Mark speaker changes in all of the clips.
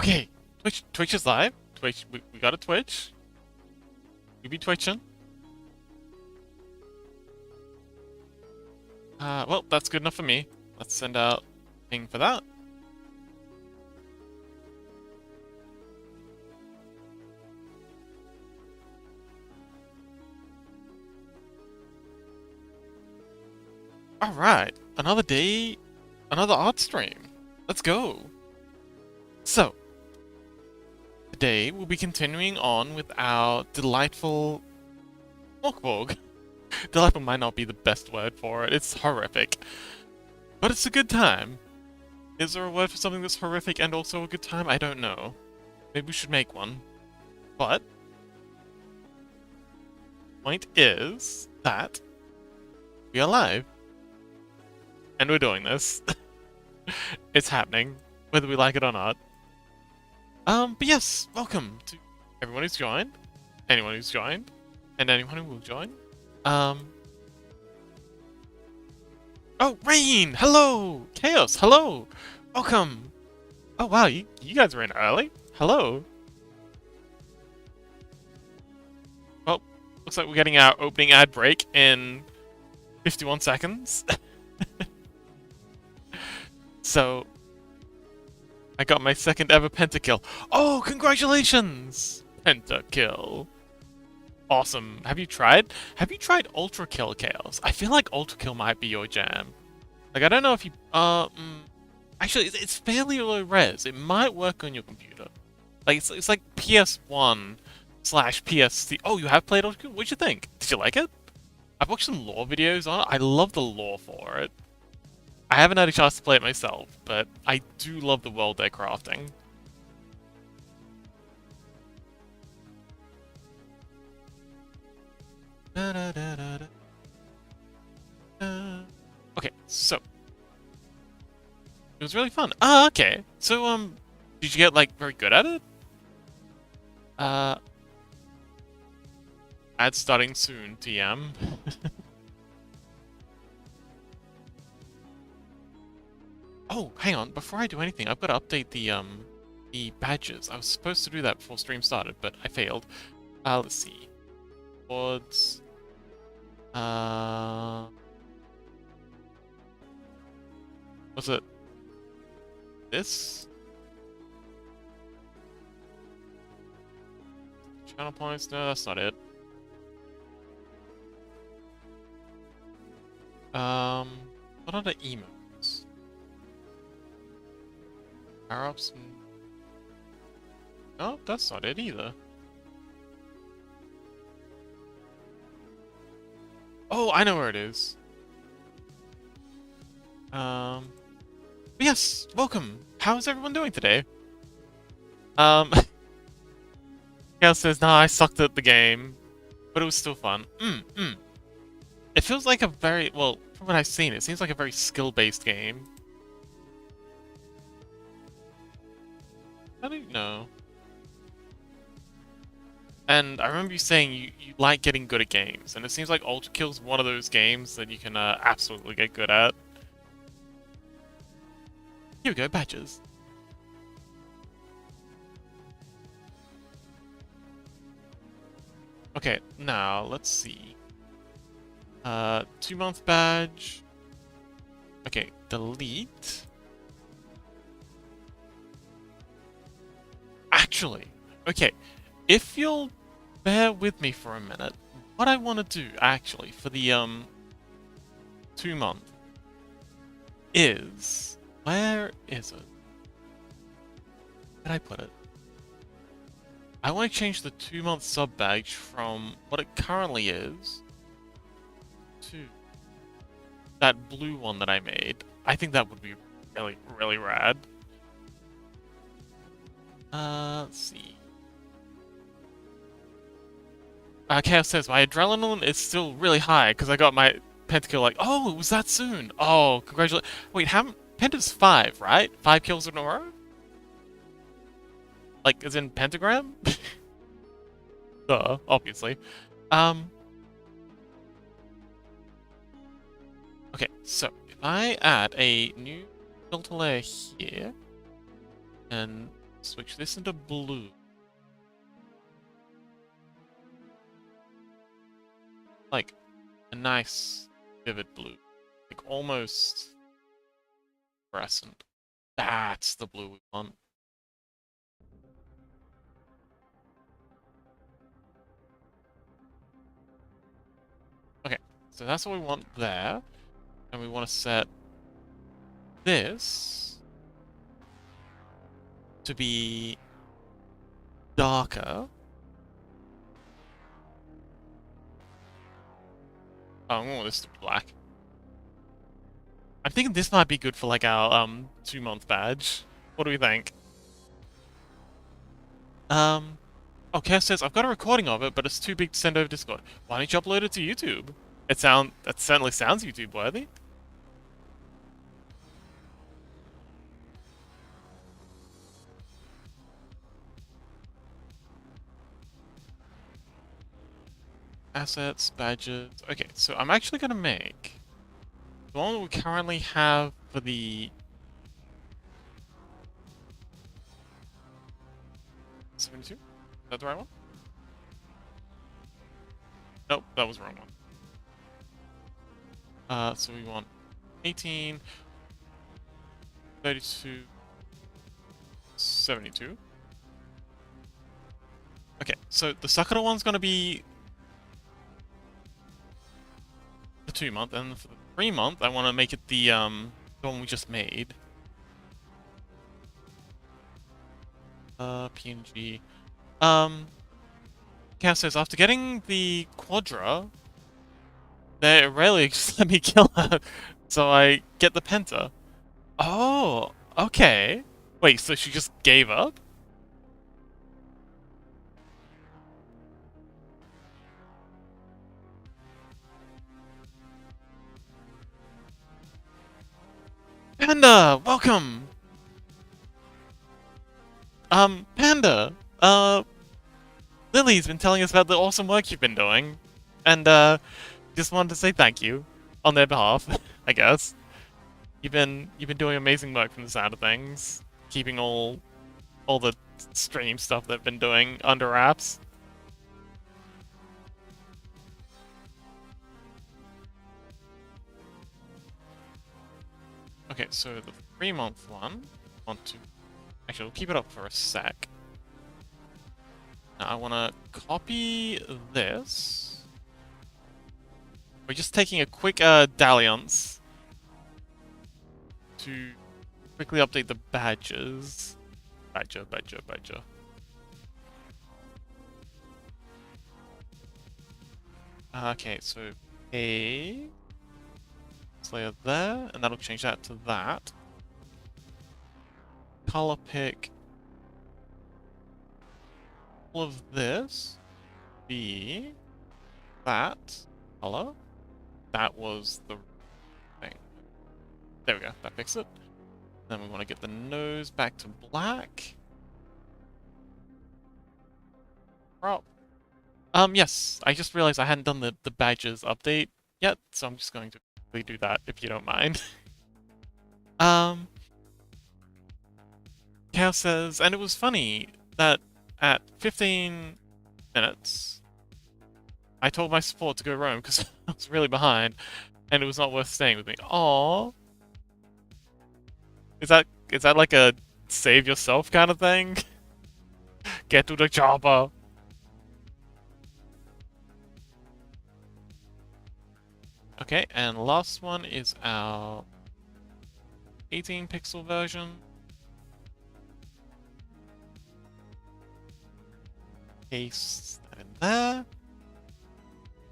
Speaker 1: Okay, Twitch is live. We got a Twitch. We be twitching. Well, that's good enough for me. Let's send out ping for that. Alright, another day, another art stream. Let's go. So, today we'll be continuing on with our delightful walkborg. Delightful might not be the best word for it, it's horrific. But it's a good time. Is there a word for something that's horrific and also a good time? I don't know. Maybe we should make one. But, point is that we are live. And we're doing this. It's happening, whether we like it or not. But yes, welcome to everyone who's joined, anyone who's joined, and anyone who will join. Oh, Rain! Hello! Chaos! Hello! Welcome! Oh wow, you guys are in early? Hello! Well, looks like we're getting our opening ad break in 51 seconds. So, I got my second ever pentakill. Oh, congratulations! Pentakill. Awesome. Have you tried Ultra Kill, Chaos? I feel like Ultra Kill might be your jam. Like, I don't know if you, actually, it's fairly low res. It might work on your computer. Like, it's like PS1 / PS3. Oh, you have played Ultra Kill? What'd you think? Did you like it? I've watched some lore videos on it. I love the lore for it. I haven't had a chance to play it myself, but I do love the world they're crafting. Okay, so it was really fun. Ah, okay. So did you get like very good at it? Ad starting soon, TM. Oh, hang on. Before I do anything, I've got to update the badges. I was supposed to do that before stream started, but I failed. Let's see. Awards. Was it this? Channel points? No, that's not it. What are the emotes? Power-ups? No, that's not it either. Oh, I know where it is. Yes, welcome. How's everyone doing today? Gail says, nah, I sucked at the game, but it was still fun. It feels like a very, well, from what I've seen, it seems like a very skill-based game. I don't know. And I remember you saying you like getting good at games, and it seems like Ultra Kill's one of those games that you can absolutely get good at. Here we go, badges. Okay, now let's see. 2-month badge. Okay, delete. Actually, okay, if you'll bear with me for a minute, what I want to do actually for the 2-month is, where is it? Where did I put it? I want to change the 2-month sub badge from what it currently is to that blue one that I made. I think that would be really, really rad. Let's see. Chaos says, my adrenaline is still really high because I got my pentakill like, oh, it was that soon. Oh, congratulations. Wait, Penta's 5, right? 5 kills in a row? Like, as in pentagram? Duh, obviously. Okay, so if I add a new filter layer here, and Switch this into blue. Like a nice vivid blue. Like almost fluorescent. That's the blue we want. Okay, so that's what we want there. And we want to set this to be darker. Oh, I want this to be black. I'm thinking this might be good for like our 2-month badge. What do we think? Okay, says I've got a recording of it, but it's too big to send over Discord. Why don't you upload it to YouTube? That certainly sounds YouTube worthy. Assets, badges. Okay, so I'm actually gonna make the one that we currently have for the 72? Is that the right one? Nope, that was the wrong one. So we want 18, 32, 72. Okay, so the Sakura one's gonna be the 2-month, and for the 3-month, I want to make it the one we just made. PNG. Cal says, after getting the Quadra, they rarely just let me kill her, so I get the Penta. Oh, okay. Wait, so she just gave up? Panda, welcome! Panda, Lily's been telling us about the awesome work you've been doing, and, just wanted to say thank you on their behalf, I guess. You've been doing amazing work from the sound of things, keeping all the stream stuff they've been doing under wraps. Okay, so the 3-month one, actually, we'll keep it up for a sec. Now I want to copy this. We're just taking a quick dalliance to quickly update the badges. Badger. Okay, so a layer there, and that'll change that to that. Color pick all of this. Be that color. That was the thing. There we go, that fixed it. Then we want to get the nose back to black. Crop. Yes, I just realized I hadn't done the badges update yet, so I'm just going to quickly do that if you don't mind. Cal says, and it was funny that at 15 minutes, I told my support to go roam because I was really behind, and it was not worth staying with me. Aww. Is that like a save yourself kind of thing? Get to the chopper. Okay, and last one is our 18 pixel version. Paste that in there.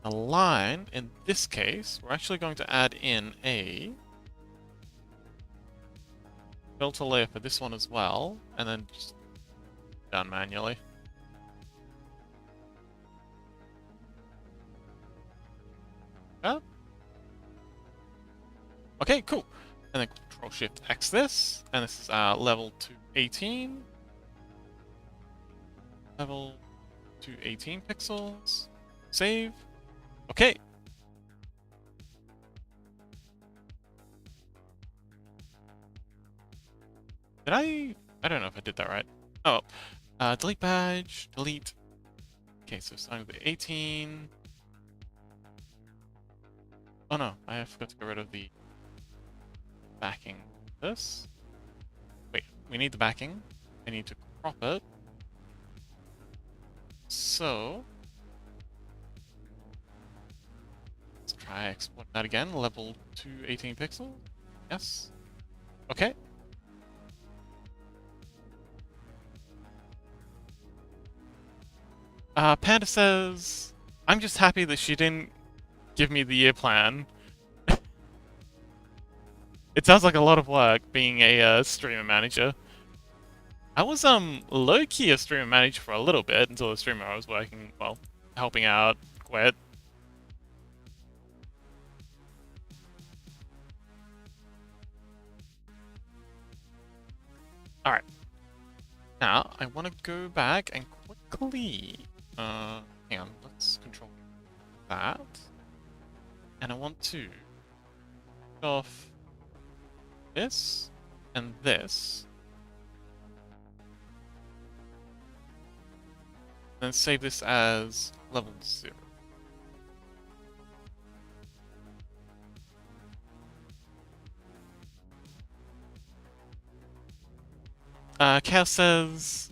Speaker 1: A line, in this case, we're actually going to add in a filter layer for this one as well, and then just down manually. Yeah. Okay, cool. And then Control-Shift-X this, and this is our level to 18. Level to 18 pixels. Save. Okay. Did I don't know if I did that right. Oh, delete badge, delete. Okay, so starting with 18. Oh no, I forgot to get rid of the backing. This. Wait, we need the backing. I need to crop it. So, let's try export that again. Level 2, 18 pixels. Yes. Okay. Panda says, I'm just happy that she didn't give me the year plan. It sounds like a lot of work being a streamer manager. I was low-key a streamer manager for a little bit until the streamer I was working, well, helping out quit. Alright. Now, I want to go back and quickly... hang on, let's control that. And I want to... off this and this. And save this as level 0. Chaos says...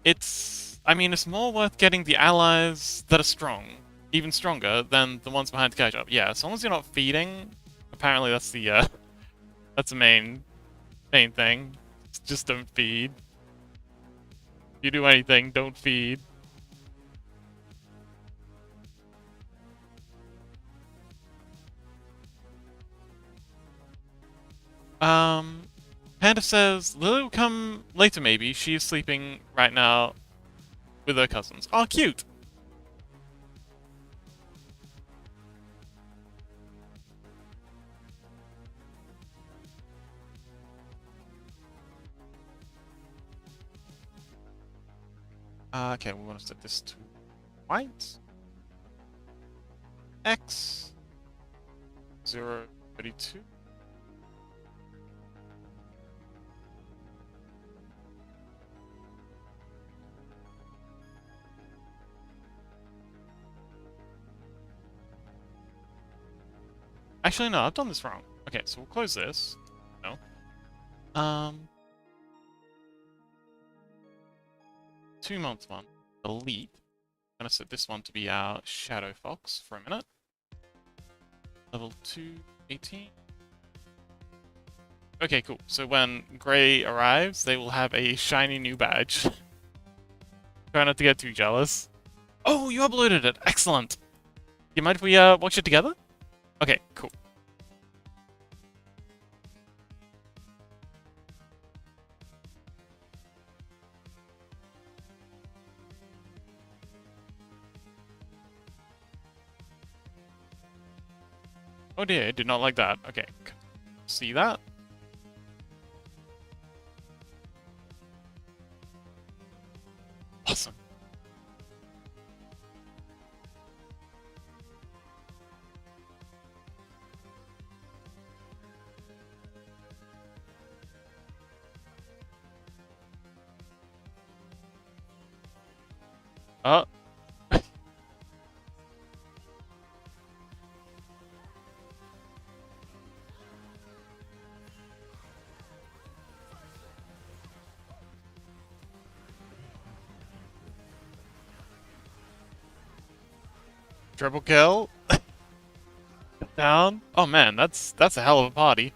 Speaker 1: it's more worth getting the allies that are strong. Even stronger than the ones behind the catch up. Yeah, as long as you're not feeding, apparently that's the, that's the main thing. Just don't feed. If you do anything, don't feed. Panda says, Lily will come later maybe. She is sleeping right now with her cousins. Oh, cute! Okay, we want to set this to white. X 032. Actually, no, I've done this wrong. Okay, so we'll close this. No. 2 months one. Delete. I'm gonna set this one to be our Shadow Fox for a minute. Level 2, 18. Okay, cool. So when Grey arrives, they will have a shiny new badge. Try not to get too jealous. Oh, you uploaded it! Excellent! You mind if we watch it together? Okay, cool. Oh dear, I did not like that. Okay, see that? Awesome. Oh. Triple kill. Down. Oh man, that's a hell of a party.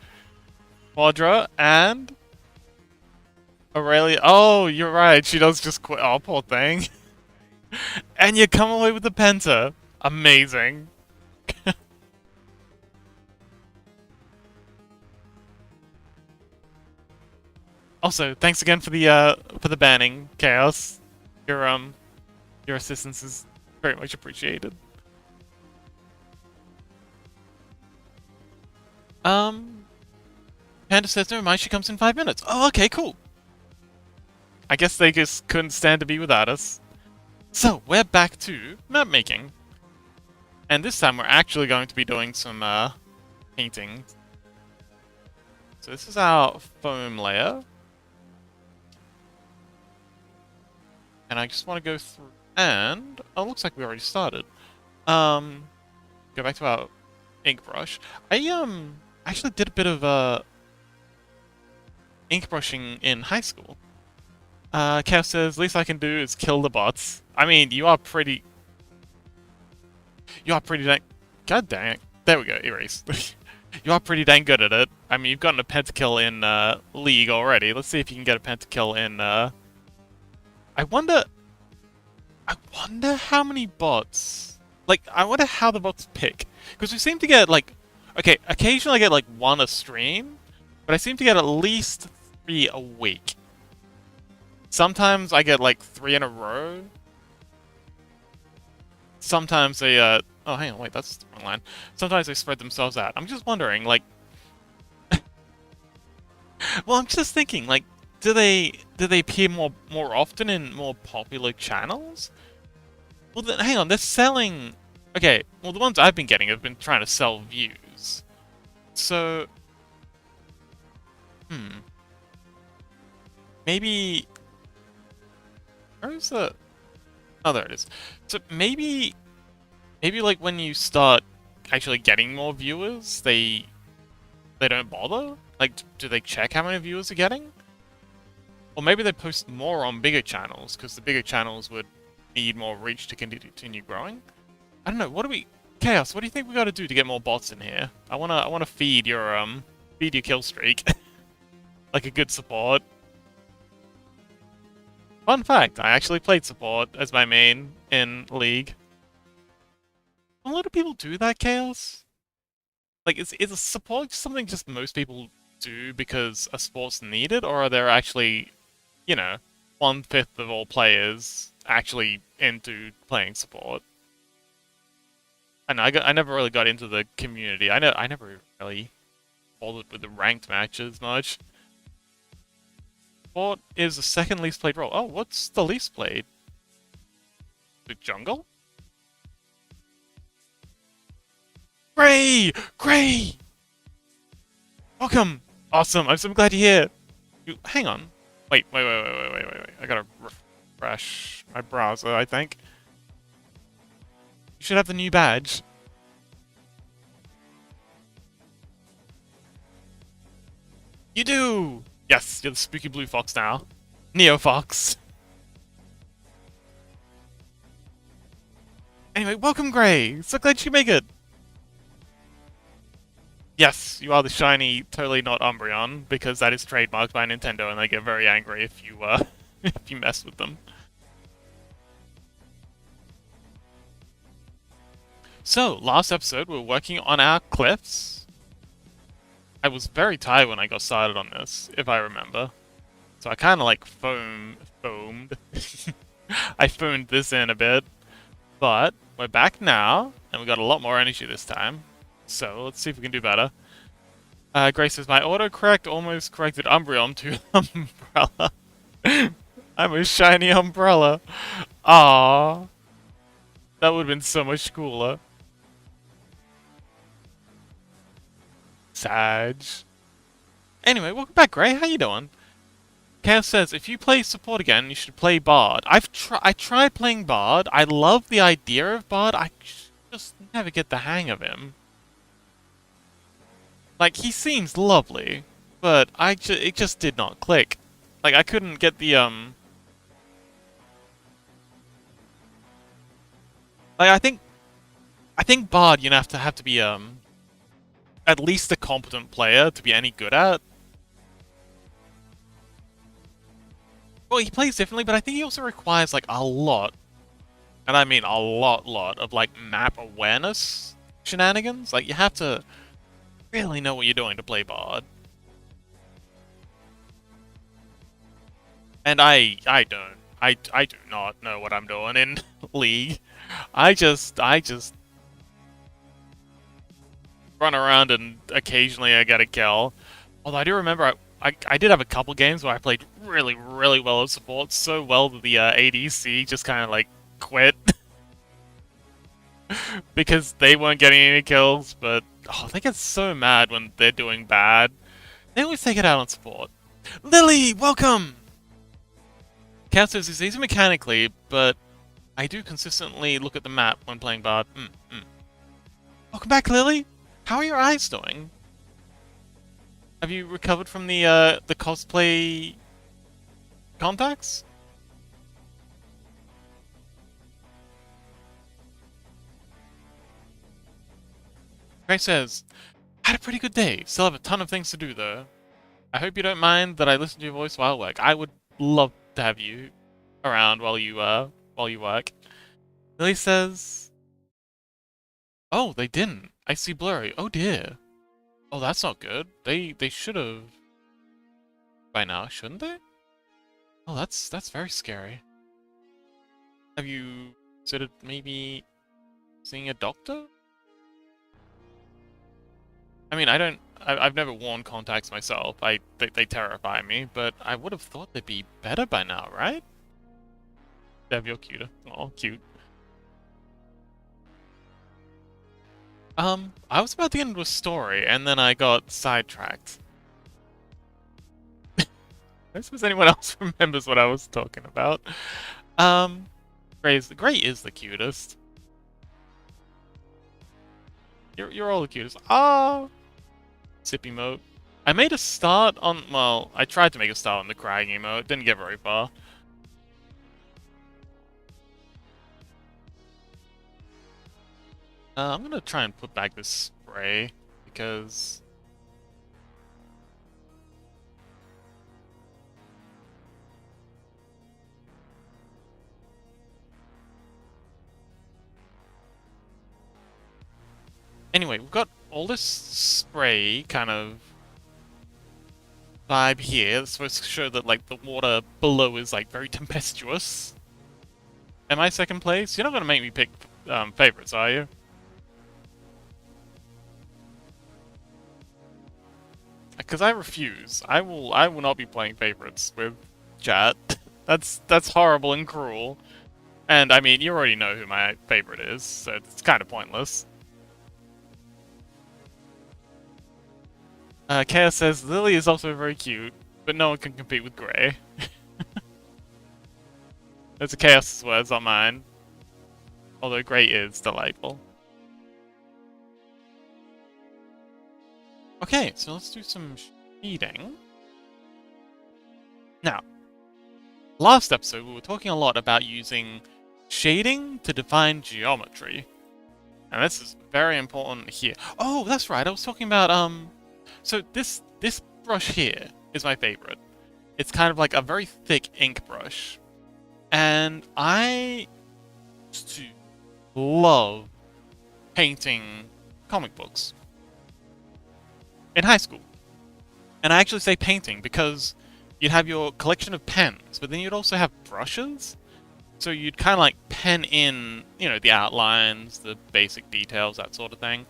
Speaker 1: Quadra and Aurelia. Oh, you're right. She does just quit. Oh, poor thing. And you come away with the Penta. Amazing. Also, thanks again for the banning, Chaos. Your assistance is very much appreciated. Panda says never mind, she comes in 5 minutes. Oh, okay, cool. I guess they just couldn't stand to be without us. So, we're back to map making. And this time we're actually going to be doing some, painting. So this is our foam layer. And I just want to go through and... Oh, looks like we already started. Um, go back to our ink brush. I actually did a bit of ink brushing in high school. Kev says, least I can do is kill the bots. I mean, you are pretty dang... God dang it. There we go, erase. You are pretty dang good at it. I mean, you've gotten a pentakill in, League already. Let's see if you can get a pentakill in, I wonder... I wonder how many bots... Like, I wonder how the bots pick. Because we seem to get, like... Okay, occasionally I get, like, one a stream. But I seem to get at least 3 a week. Sometimes I get, like, 3 in a row. Sometimes they, oh, hang on, wait, that's the wrong line. Sometimes they spread themselves out. I'm just wondering, like... Well, I'm just thinking, like, do they appear more often in more popular channels? Well, then, hang on, they're selling... Okay, well, the ones I've been getting have been trying to sell views. So... Maybe... Where's the... Oh, there it is. So maybe... Maybe, like, when you start actually getting more viewers, they don't bother? Like, do they check how many viewers they're getting? Or maybe they post more on bigger channels, because the bigger channels would need more reach to continue growing? I don't know, what do we... Chaos, what do you think we gotta do to get more bots in here? I wanna feed your kill streak. Like a good support. Fun fact, I actually played support as my main in League. A lot of people do that, Chaos? Like, is a support something just most people do because a sport's needed, or are there actually, you know, 1/5 of all players actually into playing support? I never really got into the community. I never really bothered with the ranked matches much. Support is the second least played role. Oh, what's the least played? The jungle? Gray! Gray! Welcome! Awesome, I'm so glad you're here! Hang on. Wait. I gotta refresh my browser, I think. You should have the new badge. You do! Yes, you're the spooky blue fox now. Neo Fox. Anyway, welcome, Gray! So glad you could make it! Yes, you are the shiny, totally not Umbreon, because that is trademarked by Nintendo and they get very angry if you, if you mess with them. So, last episode we were working on our cliffs. I was very tired when I got started on this, if I remember. So I kinda like foamed. I phoned this in a bit. But, we're back now, and we got a lot more energy this time. So, let's see if we can do better. Grace says, my autocorrect almost corrected Umbreon to Umbrella. I'm a shiny umbrella. Aww. That would have been so much cooler. Sag. Anyway, welcome back, Gray. How you doing? Chaos says, if you play support again, you should play Bard. I tried playing Bard. I love the idea of Bard. I just never get the hang of him. Like, he seems lovely, but it just did not click. Like, I couldn't get the, Like, I think Bard, you have to be, at least a competent player to be any good at. Well, he plays differently, but I think he also requires, like, a lot, and I mean a lot of, like, map awareness shenanigans. Like, you have to really know what you're doing to play Bard. And I do not know what I'm doing in League. I just run around and occasionally I get a kill. Although I do remember I did have a couple games where I played really well at support, so well that the ADC just kind of like quit. Because they weren't getting any kills, but oh, they get so mad when they're doing bad. They always take it out on support. Lily, welcome! Chaos says it's easy mechanically, but I do consistently look at the map when playing Bard. Welcome back, Lily! How are your eyes doing? Have you recovered from the cosplay contacts? Gray says, had a pretty good day. Still have a ton of things to do though. I hope you don't mind that I listen to your voice while I work. I would love to have you around while you work. Lily says, oh, they didn't. I see blurry. Oh dear. Oh, that's not good. They should have by now, shouldn't they? Oh, that's very scary. Have you considered maybe seeing a doctor? I mean, I've never worn contacts myself. They terrify me, but I would have thought they'd be better by now, right? Dev, you're cuter. Oh, cute. I was about to get into a story, and then I got sidetracked. I suppose anyone else remembers what I was talking about. Gray is the cutest. You're all the cutest. Ah, sip emote. I made a start on. Well, I tried to make a start on the crying emote. Didn't get very far. I'm gonna try and put back this spray because. Anyway, we've got all this spray kind of vibe here. It's supposed to show that like the water below is like very tempestuous. Am I second place? You're not gonna make me pick favorites, are you? Because I refuse. I will not be playing favorites with chat. That's horrible and cruel. And I mean, you already know who my favorite is, so it's kind of pointless. Chaos says Lily is also very cute, but no one can compete with Grey. Those are Chaos's words, not mine. Although Grey is delightful. Okay, so let's do some shading. Now, last episode we were talking a lot about using shading to define geometry. And this is very important here. Oh, that's right, I was talking about, so this brush here is my favorite. It's kind of like a very thick ink brush. And I used to love painting comic books in high school. And I actually say painting because you'd have your collection of pens, but then you'd also have brushes. So you'd kind of like pen in, you know, the outlines, the basic details, that sort of thing.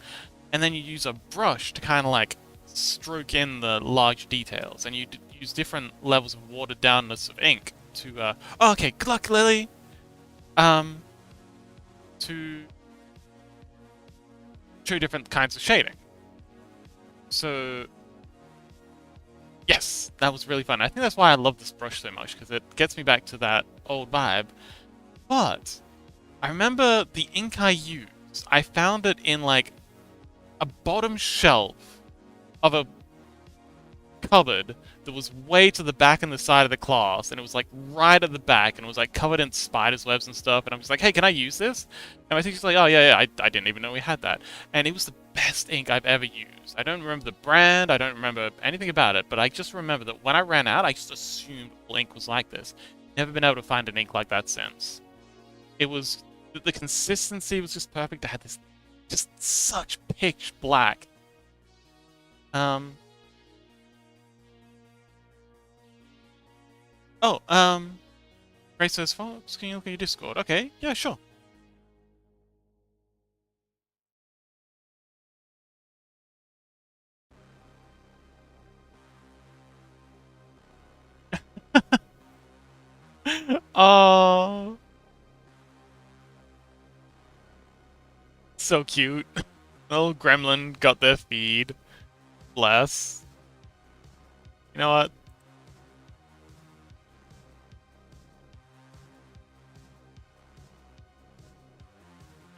Speaker 1: And then you use a brush to kind of like stroke in the large details. And you'd use different levels of watered downness of ink to, oh, okay, good luck, Lily! To show different kinds of shading. So, yes, that was really fun. I think that's why I love this brush so much, because it gets me back to that old vibe. But I remember the ink I used, I found it in like a bottom shelf of a cupboard that was way to the back in the side of the class, and it was like right at the back, and it was like covered in spiders' webs and stuff, and I'm just like, hey, can I use this? And my teacher's like, oh yeah, I didn't even know we had that. And it was the best ink I've ever used. I don't remember the brand, I don't remember anything about it, but I just remember that when I ran out, I just assumed all ink was like this. Never been able to find an ink like that since. It was, the consistency was just perfect. I had this, just such pitch black. Grace says, Fox, can you look at your Discord? Okay, yeah, sure. Oh, so cute. Little gremlin got their feed. Bless. You know what?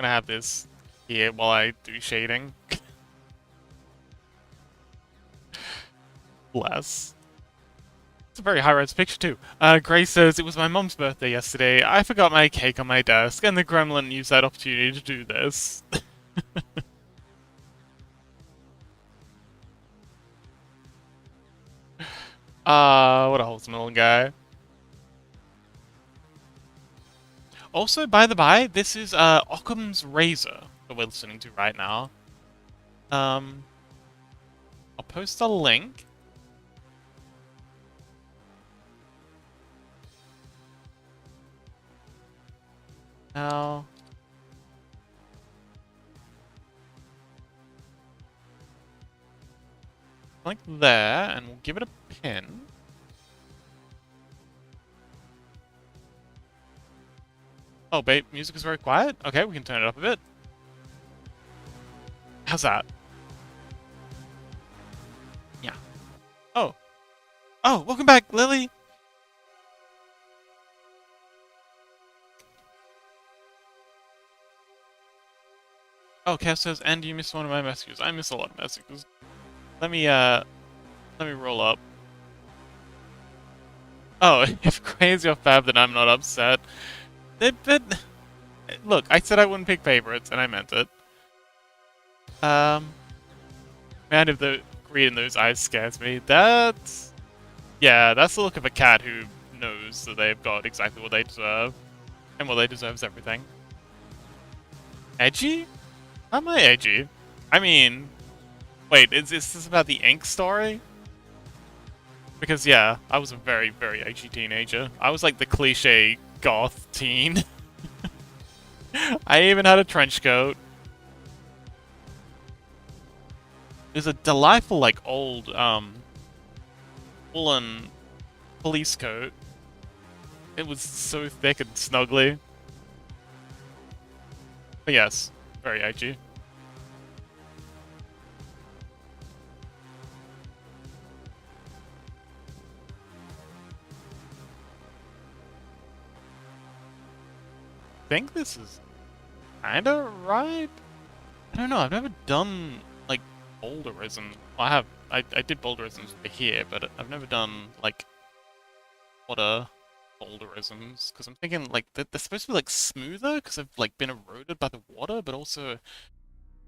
Speaker 1: gonna have this here while I do shading. Bless. It's a very high-res picture too. Grace says, it was my mom's birthday yesterday. I forgot my cake on my desk, and the gremlin used that opportunity to do this. What a wholesome little guy. Also, by the by, this is Occam's Razor that we're listening to right now. I'll post a link. Now, link there, and we'll give it a pin. Oh, babe, music is very quiet? Okay, we can turn it up a bit. How's that? Yeah. Oh. Oh, welcome back, Lily! Oh, Cass says, and you missed one of my messages. I miss a lot of messages. Let me roll up. Oh, if Gray is your fab, then I'm not upset. Look, I said I wouldn't pick favorites, and I meant it. Man, if the greed in those eyes scares me. That's... Yeah, that's the look of a cat who knows that they've got exactly what they deserve. And what they deserve is everything. Edgy? How am I edgy? I mean... Wait, is this about the ink story? Because, yeah, I was a very, very edgy teenager. I was like the cliche goth teen. I even had a trench coat. There's a delightful, like, old, woolen police coat. It was so thick and snuggly. But yes, very edgy. I think this is kinda right? I don't know, I've never done, like, boulderism. Well, I did boulderisms here, but I've never done, like, water boulderisms, because I'm thinking, like, they're supposed to be, like, smoother, because they've, like, been eroded by the water, but also, I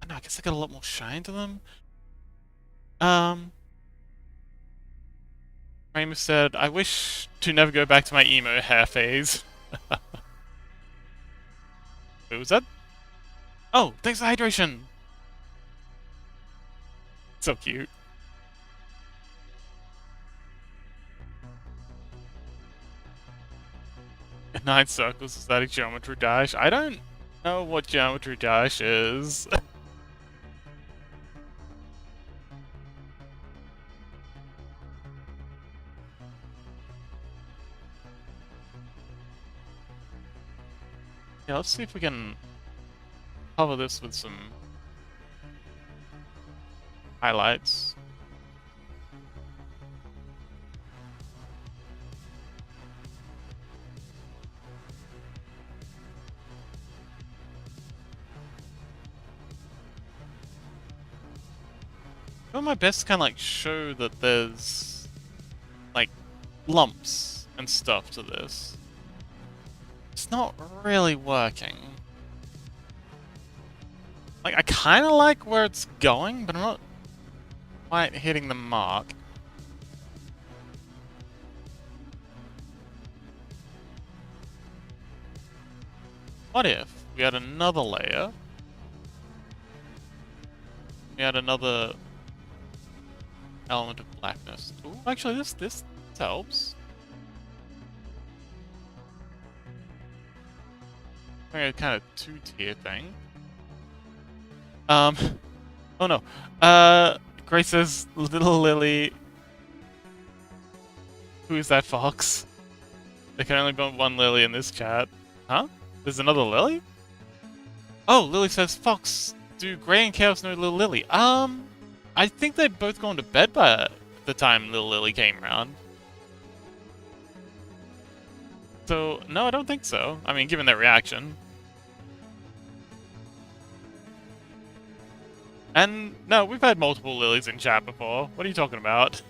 Speaker 1: don't know, I guess they got a lot more shine to them. Ramus said, I wish to never go back to my emo hair phase. Wait, was that? Oh, thanks for the hydration! So cute. 9 circles, is that a geometry dash? I don't know what geometry dash is. Yeah, let's see if we can cover this with some highlights. I'm doing my best to kind of like show that there's like lumps and stuff to this. It's not really working. Like, I kind of like where it's going, but I'm not quite hitting the mark. What if we had another layer? We had another element of blackness. Ooh, actually, this helps. A kind of two-tier thing. Oh no. Grace says, little Lily. Who is that fox? There can only be one Lily in this chat. Huh? There's another Lily? Oh, Lily says, Fox, do Grey and Chaos know Little Lily? I think they'd both gone to bed by the time Little Lily came around. So, no, I don't think so. I mean, given their reaction. And no, we've had multiple Lilies in chat before. What are you talking about?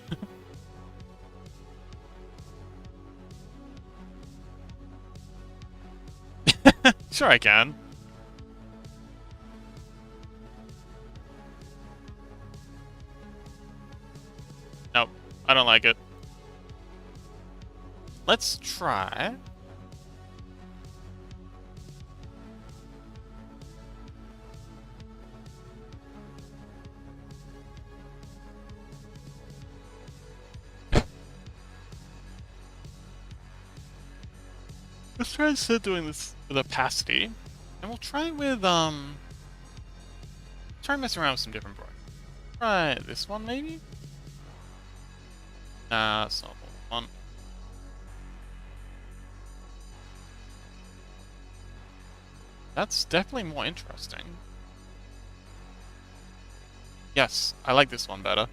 Speaker 1: Sure I can. Nope, I don't like it. Let's try. Let's try instead of doing this with opacity. And we'll try with, try messing around with some different brushes. Try this one, maybe? Nah, that's not the one. That's definitely more interesting. Yes, I like this one better.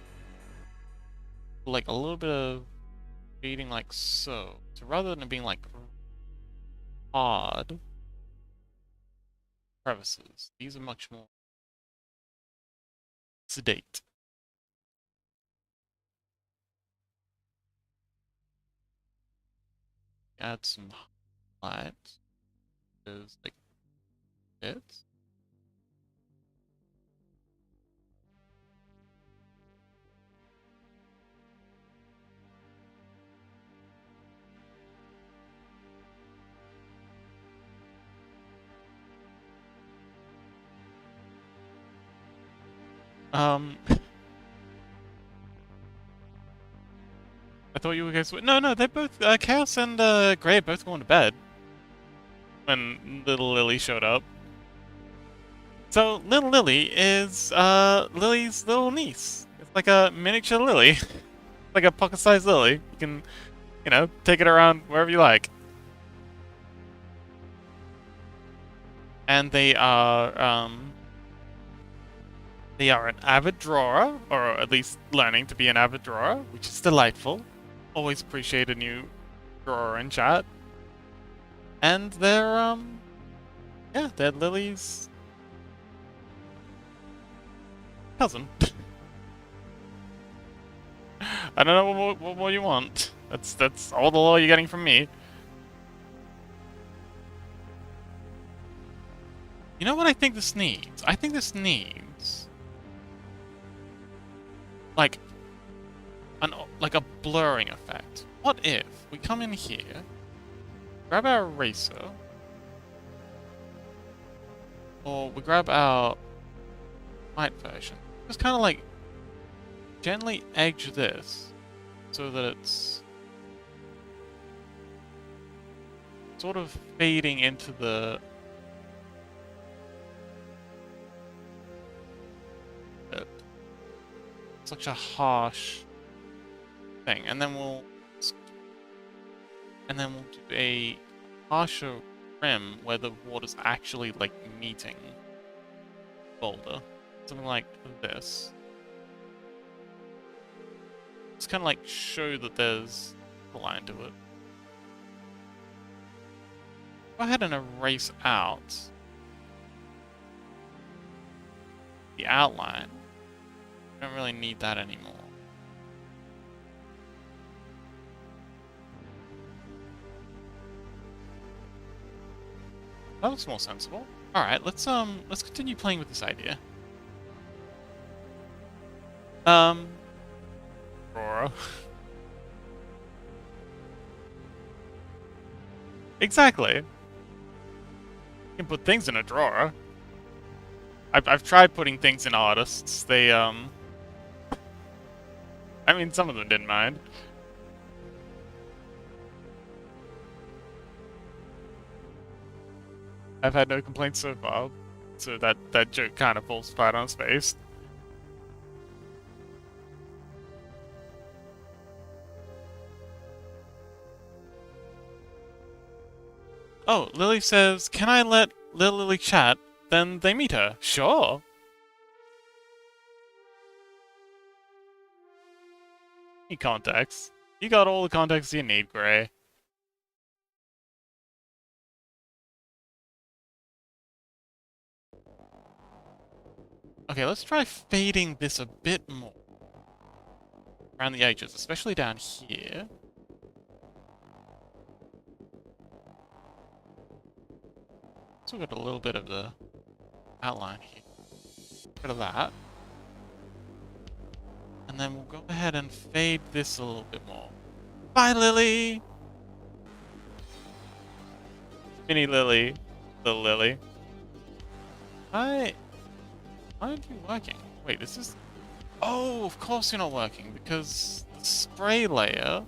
Speaker 1: Like a little bit of shading like so. So rather than it being like odd crevices, these are much more sedate. Add some light. Is like it. I thought you guys were. No, no, they're both. Chaos and Gray are both going to bed when little Lily showed up. So, little Lily is Lily's little niece. It's like a miniature Lily. Like a pocket-sized Lily. You can, you know, take it around wherever you like. And they are an avid drawer, or at least learning to be an avid drawer, which is delightful. Always appreciate a new drawer in chat. And they're yeah, they're Lily's cousin. I don't know what more you want. That's all the lore you're getting from me. You know what I think this needs? I think this needs like a blurring effect. What if we come in here, grab our eraser, or we grab our white version, just kind of like gently edge this so that it's sort of fading into the such a harsh thing, and then we'll do a harsher rim where the water's actually like meeting boulder, something like this. Just kind of like show that there's a line to it. Go ahead and erase out the outline. Don't really need that anymore. That looks more sensible. Alright, let's continue playing with this idea. Aurora. Exactly. You can put things in a drawer. I've tried putting things in artists. They I mean, some of them didn't mind. I've had no complaints so far, so that joke kind of falls flat on its face. Oh, Lily says, can I let Lil Lily chat? Then they meet her. Sure. Need contacts. You got all the contacts you need, Gray. Okay, let's try fading this a bit more. Around the edges, especially down here. Still got a little bit of the outline here. Bit of that. And then we'll go ahead and fade this a little bit more. Bye, Lily! Mini Lily. Little Lily. Why aren't you working? Wait, this is... Oh, of course you're not working, because the spray layer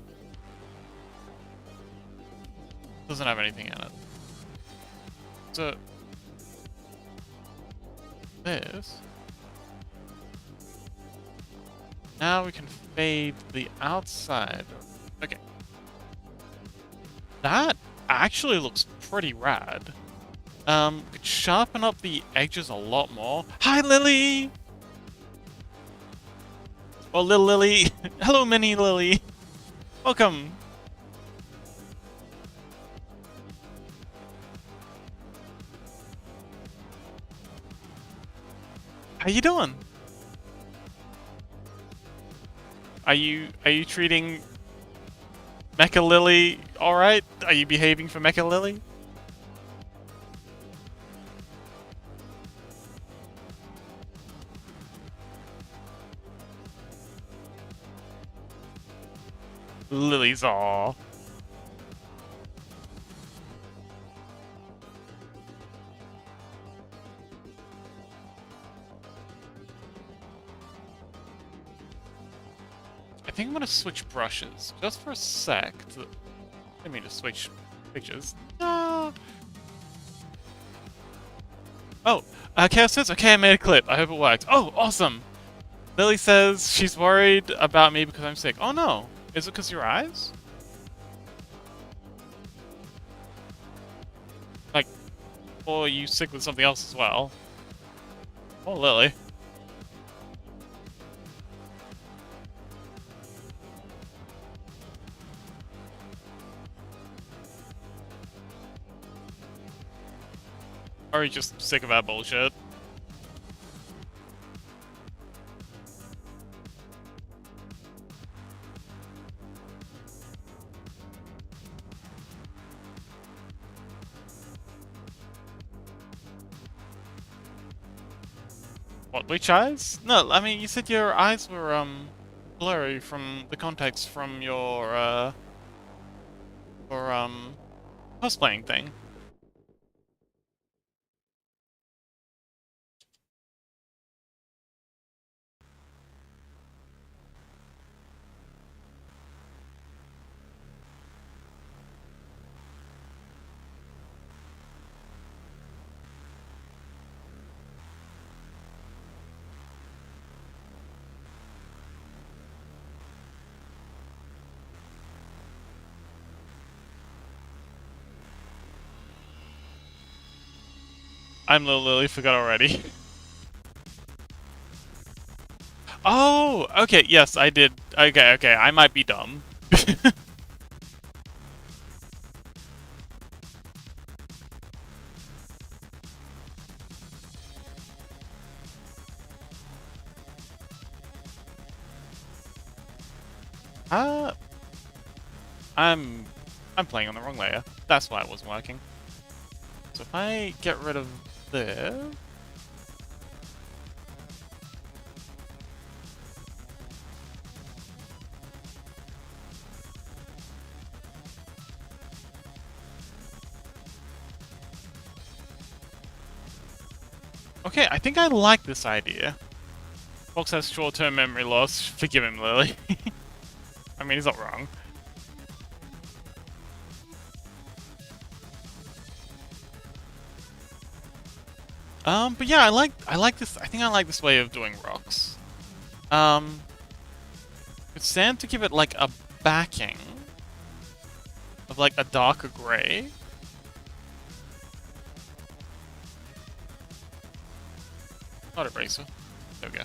Speaker 1: doesn't have anything in it. So... this... Now we can fade the outside. Okay. That actually looks pretty rad. Could sharpen up the edges a lot more. Hi, Lily! Oh, little Lily. Hello, mini Lily. Welcome. How you doing? Are you treating Mecha Lily alright? Are you behaving for Mecha Lily? Lily's aw. I think I'm gonna switch brushes just for a sec. I didn't mean to switch pictures. No. Oh, Chaos says, okay, I made a clip. I hope it worked. Oh, awesome. Lily says she's worried about me because I'm sick. Oh no. Is it because of your eyes? Like, or are you sick with something else as well? Oh, Lily. Or are you just sick of that bullshit? What, which eyes? No, I mean, you said your eyes were, blurry from the context from your, cosplaying thing. I'm Little Lily, forgot already. Oh, okay, yes, I did. Okay, I might be dumb. Uh, I'm playing on the wrong layer. That's why it wasn't working. So if I get rid of this... Okay, I think I like this idea. Fox has short-term memory loss. Forgive him, Lily. I mean, he's not wrong. But yeah, I like this. I think I like this way of doing rocks. It's stand to give it like a backing of like a darker gray. Not a bracer. There we go.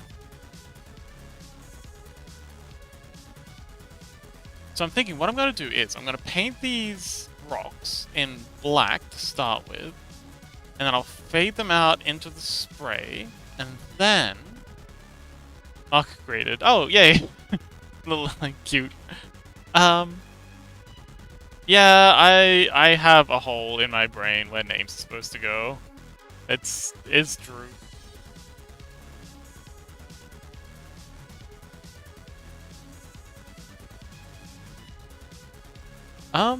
Speaker 1: So I'm thinking what I'm going to do is I'm going to paint these rocks in black to start with. And then I'll fade them out into the spray. And then Mark graded. Oh, yay! Little like, cute. Um, yeah, I have a hole in my brain where names are supposed to go. It's true.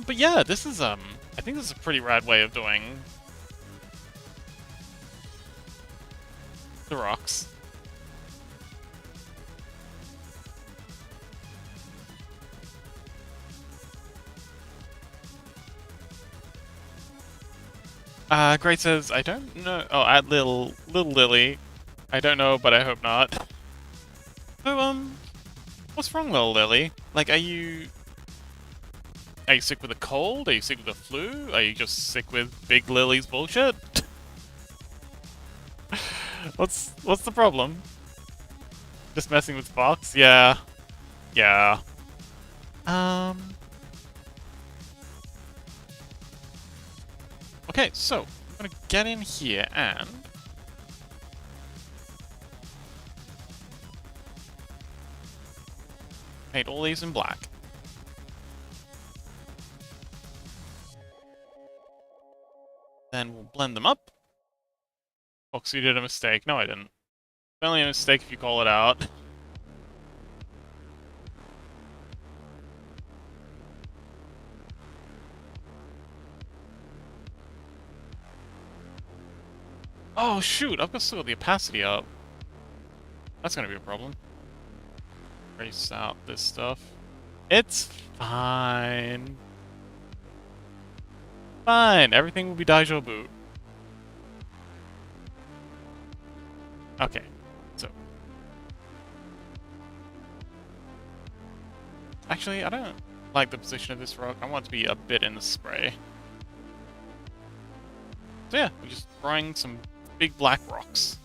Speaker 1: But yeah, this is I think this is a pretty rad way of doing the rocks. Great says, I don't know. Oh, at little Lily. I don't know, but I hope not. So, what's wrong, little Lily? Like, are you sick with a cold? Are you sick with the flu? Are you just sick with Big Lily's bullshit? What's the problem? Just messing with Fox? Yeah. Yeah. Um. Okay, so I'm gonna get in here and paint all these in black. Then we'll blend them up. Fox, you did a mistake. No, I didn't. It's only a mistake if you call it out. Oh shoot, I've got still got the opacity up. That's gonna be a problem. Erase out this stuff. It's fine. Fine, everything will be deja vu. Okay, so. Actually, I don't like the position of this rock. I want it to be a bit in the spray. So yeah, we're just throwing some big black rocks.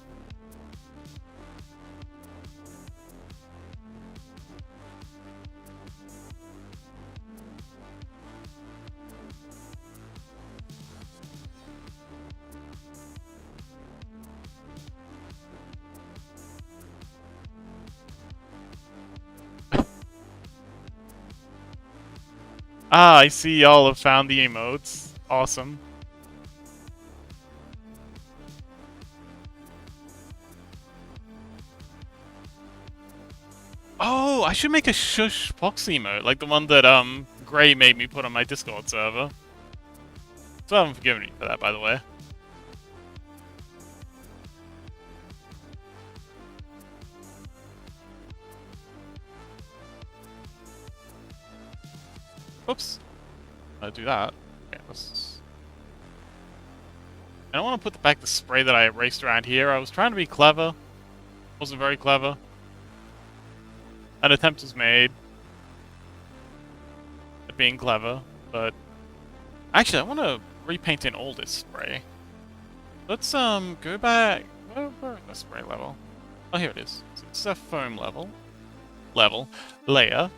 Speaker 1: Ah, I see y'all have found the emotes. Awesome. Oh, I should make a shush Fox emote, like the one that Gray made me put on my Discord server. So I haven't forgiven me for that, by the way. Oops. I'll do that. Okay, let's... I don't want to put back the spray that I erased around here. I was trying to be clever. Wasn't very clever. An attempt was made at being clever, but... Actually, I want to repaint in all this spray. Let's, go back... Where is the spray level? Oh, here it is. So it's a foam level. Layer.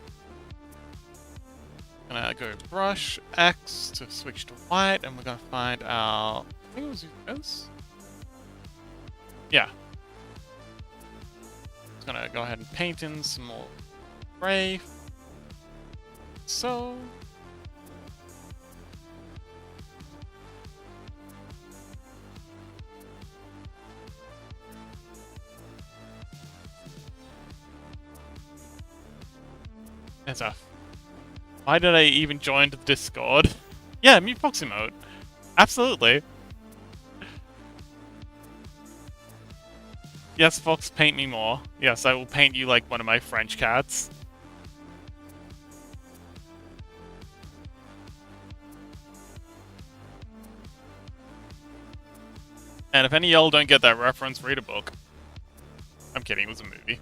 Speaker 1: Gonna go brush X to switch to white, and we're gonna find our... I think it was this? Yeah. Just gonna go ahead and paint in some more gray. So... That's off. Why did I even join the Discord? Yeah, mute Foxy mode. Absolutely. Yes, Fox, paint me more. Yes, I will paint you like one of my French cats. And if any of y'all don't get that reference, read a book. I'm kidding, it was a movie.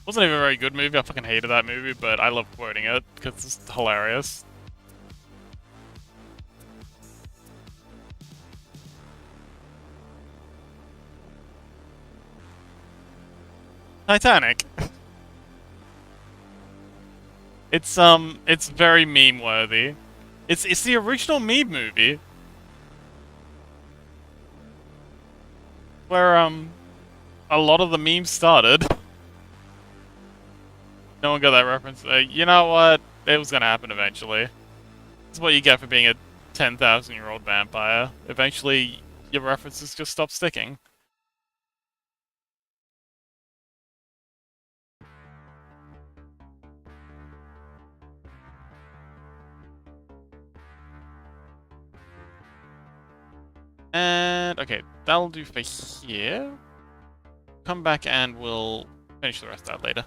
Speaker 1: Wasn't even a very good movie, I fucking hated that movie, but I love quoting it, because it's hilarious. Titanic. It's very meme-worthy. It's the original meme movie. where a lot of the memes started. No one got that reference. You know what? It was gonna happen eventually. That's what you get for being a 10,000-year-old vampire. Eventually, your references just stop sticking. And, okay, that'll do for here. Come back and we'll finish the rest out later.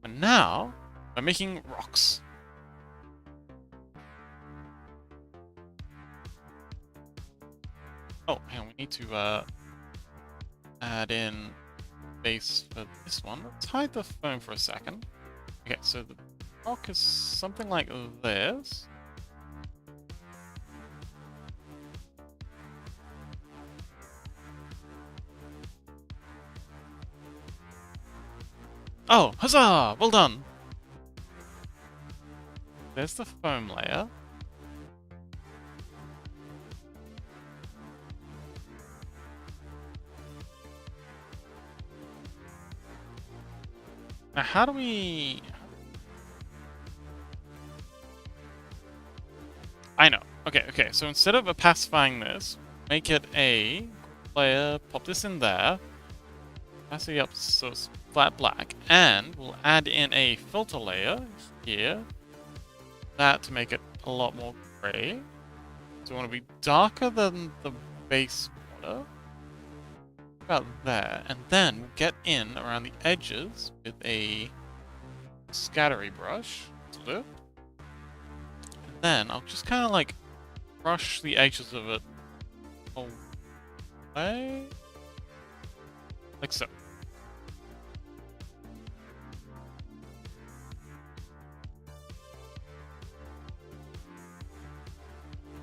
Speaker 1: And now, we're making rocks. Oh, and we need to, add in base for this one. Let's hide the phone for a second. Okay, so the rock is something like this. Oh, huzzah! Well done! There's the foam layer. Now, how do we... I know. Okay, so instead of opacifying this, make it a layer, pop this in there, opacity up so it's flat black, and we'll add in a filter layer here, that to make it a lot more gray. So we want to be darker than the base water, about there, and then we'll get in around the edges with a scattery brush, and then I'll just kind of like brush the edges of it away, like so.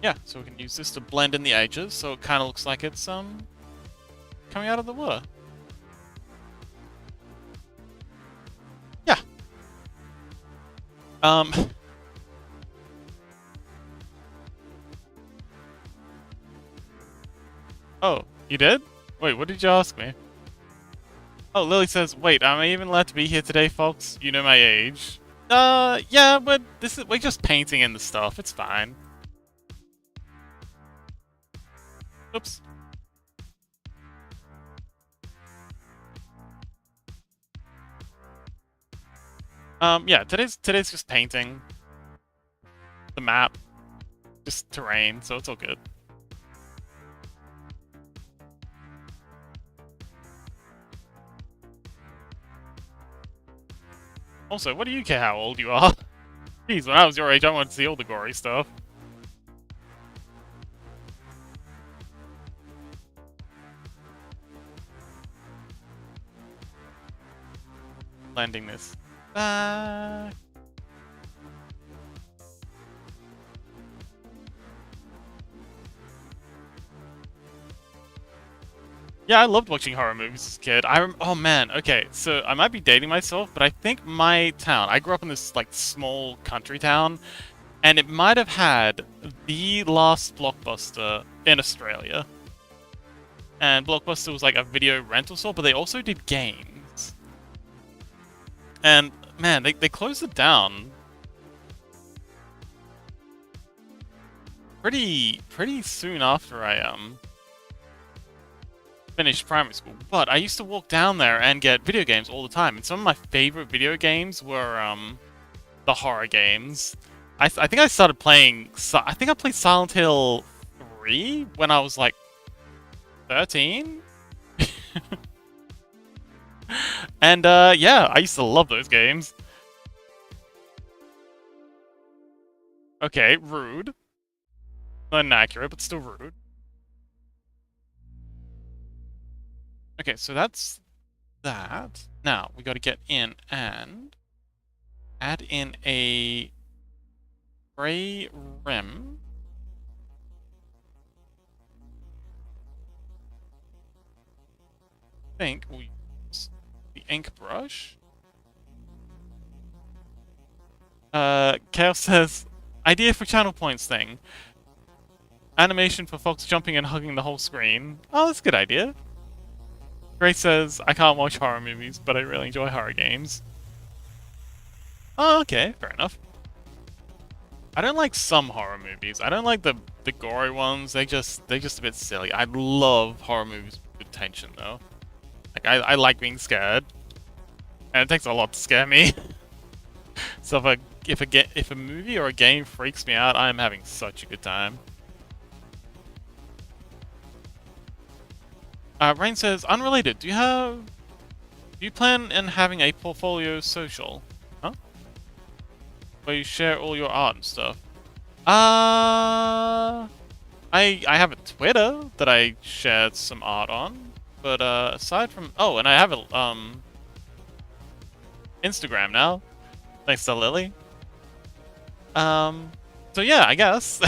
Speaker 1: Yeah, so we can use this to blend in the edges, so it kind of looks like it's coming out of the water. Yeah. Oh, you did? Wait, what did you ask me? Oh, Lily says, wait, am I even allowed to be here today, folks? You know my age. Yeah, but we're just painting in the stuff. It's fine. Oops. Yeah, today's just painting the map, just terrain, so it's all good. Also, what do you care how old you are? Jeez, when I was your age, I wanted to see all the gory stuff. Blending this back. Yeah, I loved watching horror movies as a kid. Oh man, okay, so I might be dating myself, but I think my town, I grew up in this like small country town, and it might have had the last Blockbuster in Australia. And Blockbuster was like a video rental store, but they also did games. And man, they closed it down pretty soon after I finished primary school, but I used to walk down there and get video games all the time, and some of my favorite video games were the horror games. I think I started playing. I think I played Silent Hill 3 when I was like 13, and yeah, I used to love those games. Okay, rude, not inaccurate, but still rude. Okay, so that's that. Now, we gotta get in and add in a gray rim. I think we'll use the ink brush. Chaos says, idea for channel points thing. Animation for Fox jumping and hugging the whole screen. Oh, that's a good idea. Grace says, I can't watch horror movies, but I really enjoy horror games. Oh, okay, fair enough. I don't like some horror movies. I don't like the gory ones. They're just a bit silly. I love horror movies with tension though. Like I like being scared, and it takes a lot to scare me. So if a movie or a game freaks me out, I am having such a good time. Rain says, unrelated. Do you plan on having a portfolio social? Huh? Where you share all your art and stuff? I have a Twitter that I shared some art on, but aside from and I have a Instagram now, thanks to Lily. So yeah, I guess.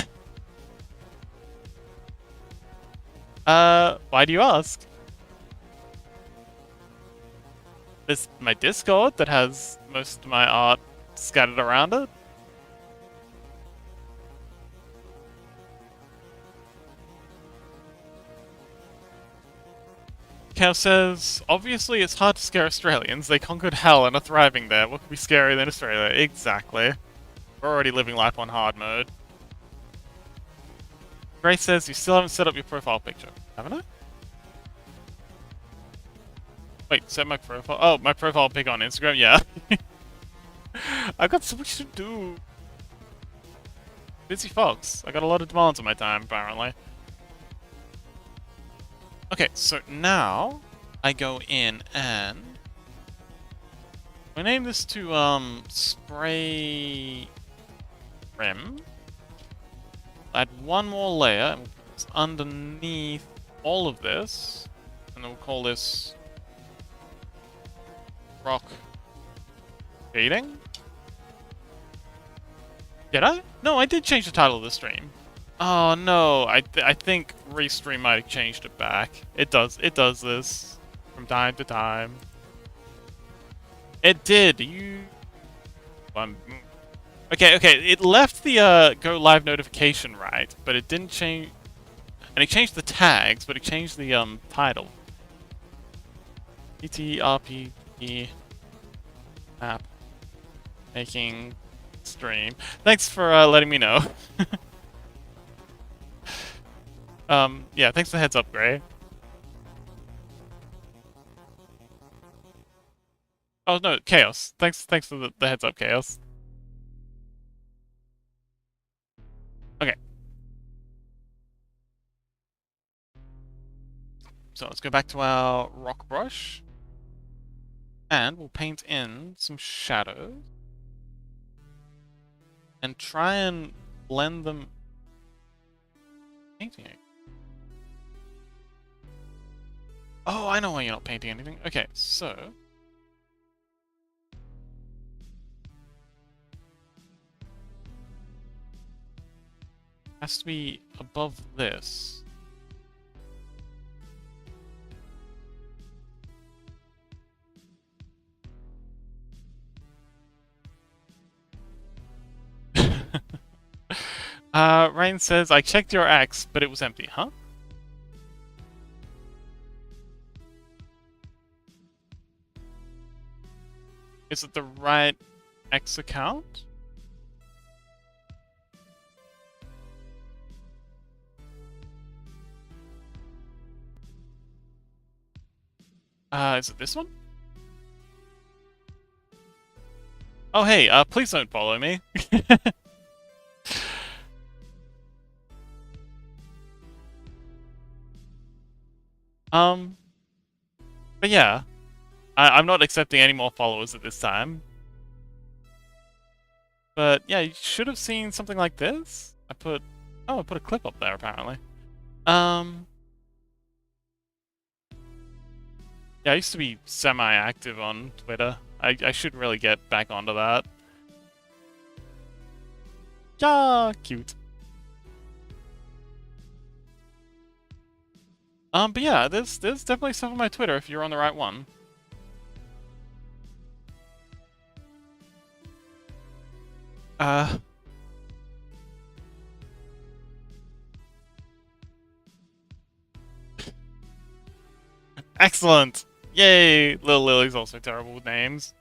Speaker 1: Why do you ask? This my Discord that has most of my art scattered around it. Cal says, obviously it's hard to scare Australians. They conquered hell and are thriving there. What could be scarier than Australia? Exactly. We're already living life on hard mode. Grace says, you still haven't set up your profile picture. Haven't I? Wait, set my profile... Oh, my profile pic on Instagram? Yeah. I've got so much to do. Busy Fox. I got a lot of demands on my time, apparently. Okay, so now I go in and I name this to spray rim. Add one more layer and it's underneath all of this, and then we'll call this rock shading. Did I? No, I did change the title of the stream. Oh no, I think Restream might have changed it back. It does this from time to time. It did. Okay, it left the go live notification right, but it didn't change. And it changed the tags, but it changed the title. PTRPG app making stream. Thanks for letting me know. Yeah, thanks for the heads up, Gray. Oh no, Chaos. Thanks for the heads up, Chaos. Okay. So let's go back to our rock brush. And we'll paint in some shadows. And try and blend them. Painting it. Oh, I know why you're not painting anything. Okay, so... has to be above this. Rain says, I checked your axe, but it was empty, huh? Is it the right X account? Is it this one? Oh hey, please don't follow me. But yeah, I'm not accepting any more followers at this time. But yeah, you should have seen something like this. I put a clip up there apparently. Yeah, I used to be semi-active on Twitter. I should really get back onto that. Yeah, cute. But yeah, there's definitely stuff on my Twitter if you're on the right one. Excellent! Yay! Little Lily's also terrible with names.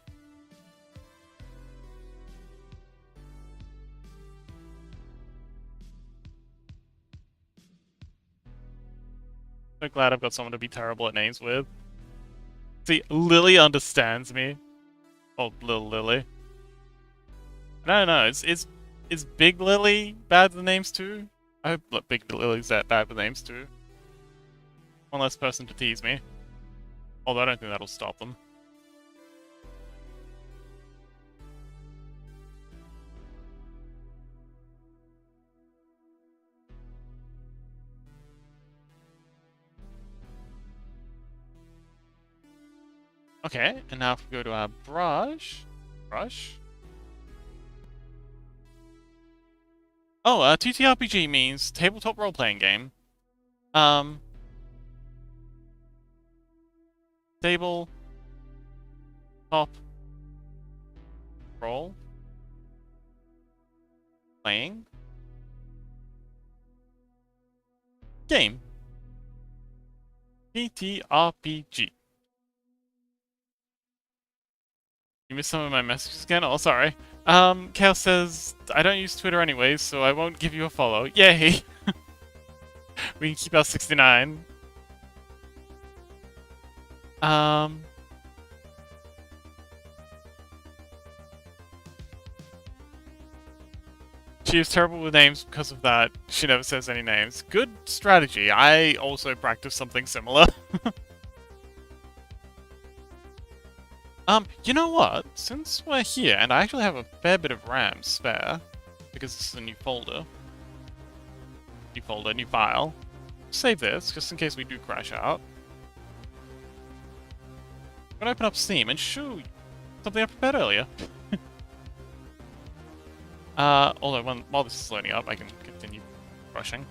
Speaker 1: So glad I've got someone to be terrible at names with. See, Lily understands me. Oh, little Lily. No, is Big Lily bad with names too? I hope Big Lily's that bad with names too. One less person to tease me. Although I don't think that'll stop them. Okay, and now if we go to our brush... Oh, TTRPG means tabletop role-playing game. Table... top... role... playing... game. TTRPG. You missed some of my messages again? Oh, sorry. Chaos says, I don't use Twitter anyways, so I won't give you a follow. Yay! We can keep our 69. She is terrible with names because of that. She never says any names. Good strategy. I also practice something similar. You know what? Since we're here, and I actually have a fair bit of RAM spare, because this is a new folder. New file. Save this, just in case we do crash out. I'm gonna open up Steam and show you something I prepared earlier. Although while this is loading up, I can continue brushing.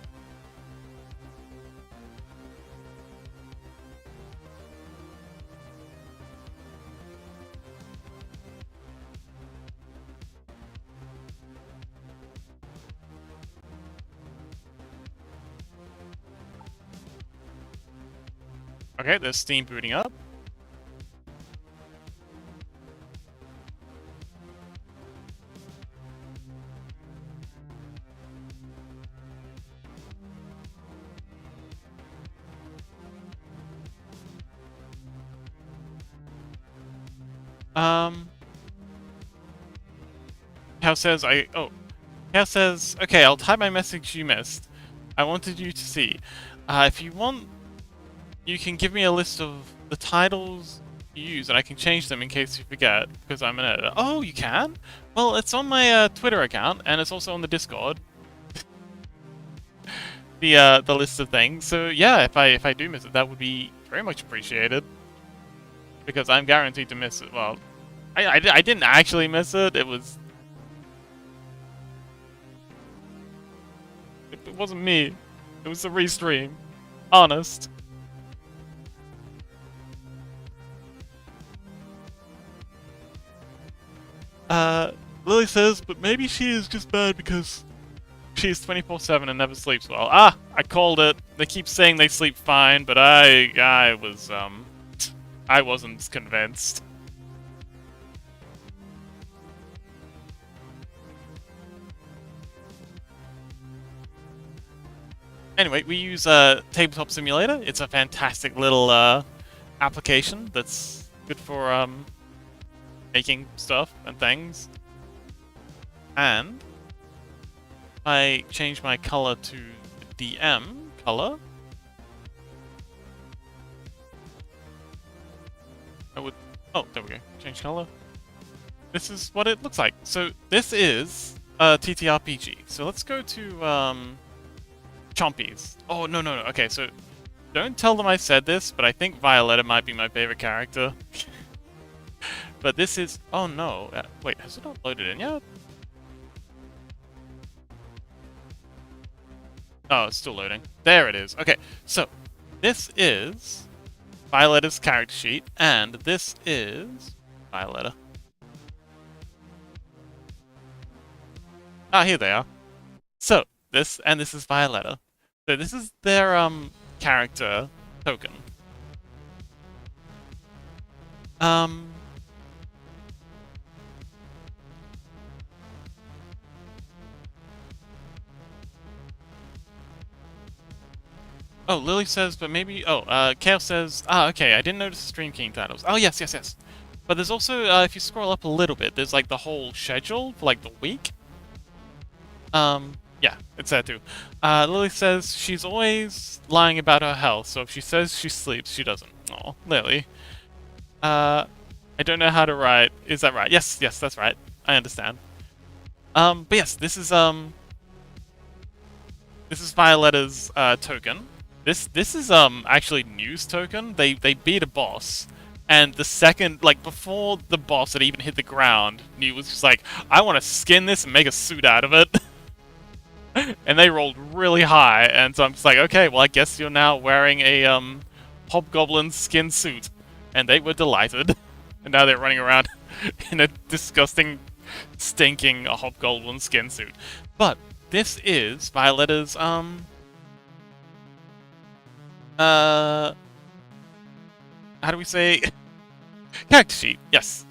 Speaker 1: Okay, there's Steam booting up. Cal says Cal says, okay, I'll type my message you missed. I wanted you to see. If you want, you can give me a list of the titles you use, and I can change them in case you forget, because I'm an editor. Oh, you can? Well, it's on my Twitter account, and it's also on the Discord. The list of things. So yeah, if I do miss it, that would be very much appreciated, because I'm guaranteed to miss it. Well, I didn't actually miss it. It wasn't me. It was the restream. Honest. Lily says, but maybe she is just bad because she's 24/7 and never sleeps well. Ah, I called it. They keep saying they sleep fine, but I wasn't convinced. Anyway, we use Tabletop Simulator. It's a fantastic little application that's good for making stuff and things. And I change my color to DM color. Oh, there we go. Change color. This is what it looks like. So this is TTRPG. So let's go to Chompies. Oh, no. Okay, so don't tell them I said this, but I think Violetta might be my favorite character. But this is... Oh, no. Wait, has it not loaded in yet? Oh, it's still loading. There it is. Okay, so this is Violetta's character sheet, and this is Violetta. Ah, here they are. So, this is Violetta. So this is their character token. Um. Oh, Lily says, but maybe. Oh, Chaos says. Ah, okay. I didn't notice the Stream King titles. Oh, yes, yes, yes. But there's also, if you scroll up a little bit, there's like the whole schedule for like the week. Yeah, it's there too. Lily says she's always lying about her health, so if she says she sleeps, she doesn't. Oh, Lily. I don't know how to write. Is that right? Yes, yes, that's right. I understand. But yes, this is Violetta's token. This is actually news token. They beat a boss, and the second, like before the boss had even hit the ground, New was just like, I want to skin this and make a suit out of it. And they rolled really high, and so I'm just like, okay, well I guess you're now wearing a hobgoblin skin suit, and they were delighted. And now they're running around in a disgusting, stinking hobgoblin skin suit. But this is Violetta's how do we say character sheet? Yes,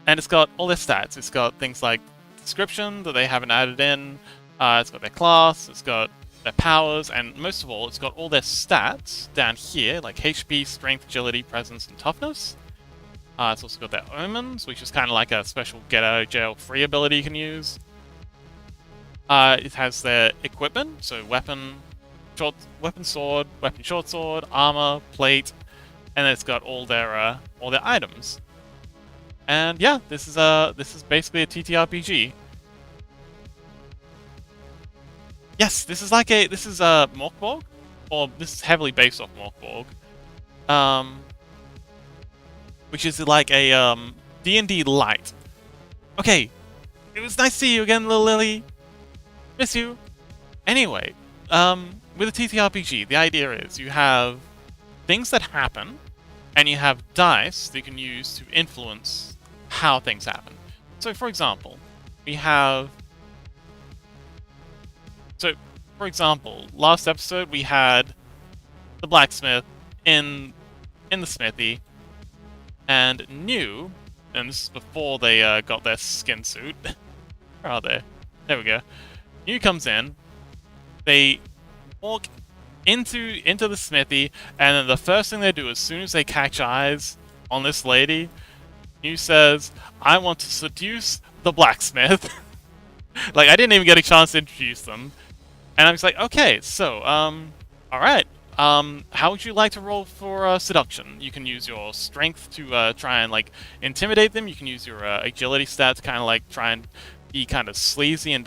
Speaker 1: and it's got all their stats. It's got things like description that they haven't added in. It's got their class. It's got their powers, and most of all, it's got all their stats down here, like HP, strength, agility, presence, and toughness. It's also got their omens, which is kind of like a special get out of jail free ability you can use. It has their equipment, so weapon, sword, weapon short sword, armor, plate, and then it's got all their items. And yeah, this is basically a TTRPG. Yes, this is Morkborg, or this is heavily based off Morkborg, which is like a D&D light. Okay, it was nice to see you again, little Lily. Miss you. Anyway, with a TTRPG, the idea is you have things that happen, and you have dice that you can use to influence how things happen. So, for example, last episode we had the blacksmith in the smithy, and New, and this is before they got their skin suit. Where are they? There we go. New comes in. They walk into the smithy, and then the first thing they do, as soon as they catch eyes on this lady, New says, "I want to seduce the blacksmith." Like, I didn't even get a chance to introduce them. And I was like, okay, so, alright. How would you like to roll for seduction? You can use your strength to try and, like, intimidate them. You can use your agility stat to kind of, like, try and be kind of sleazy and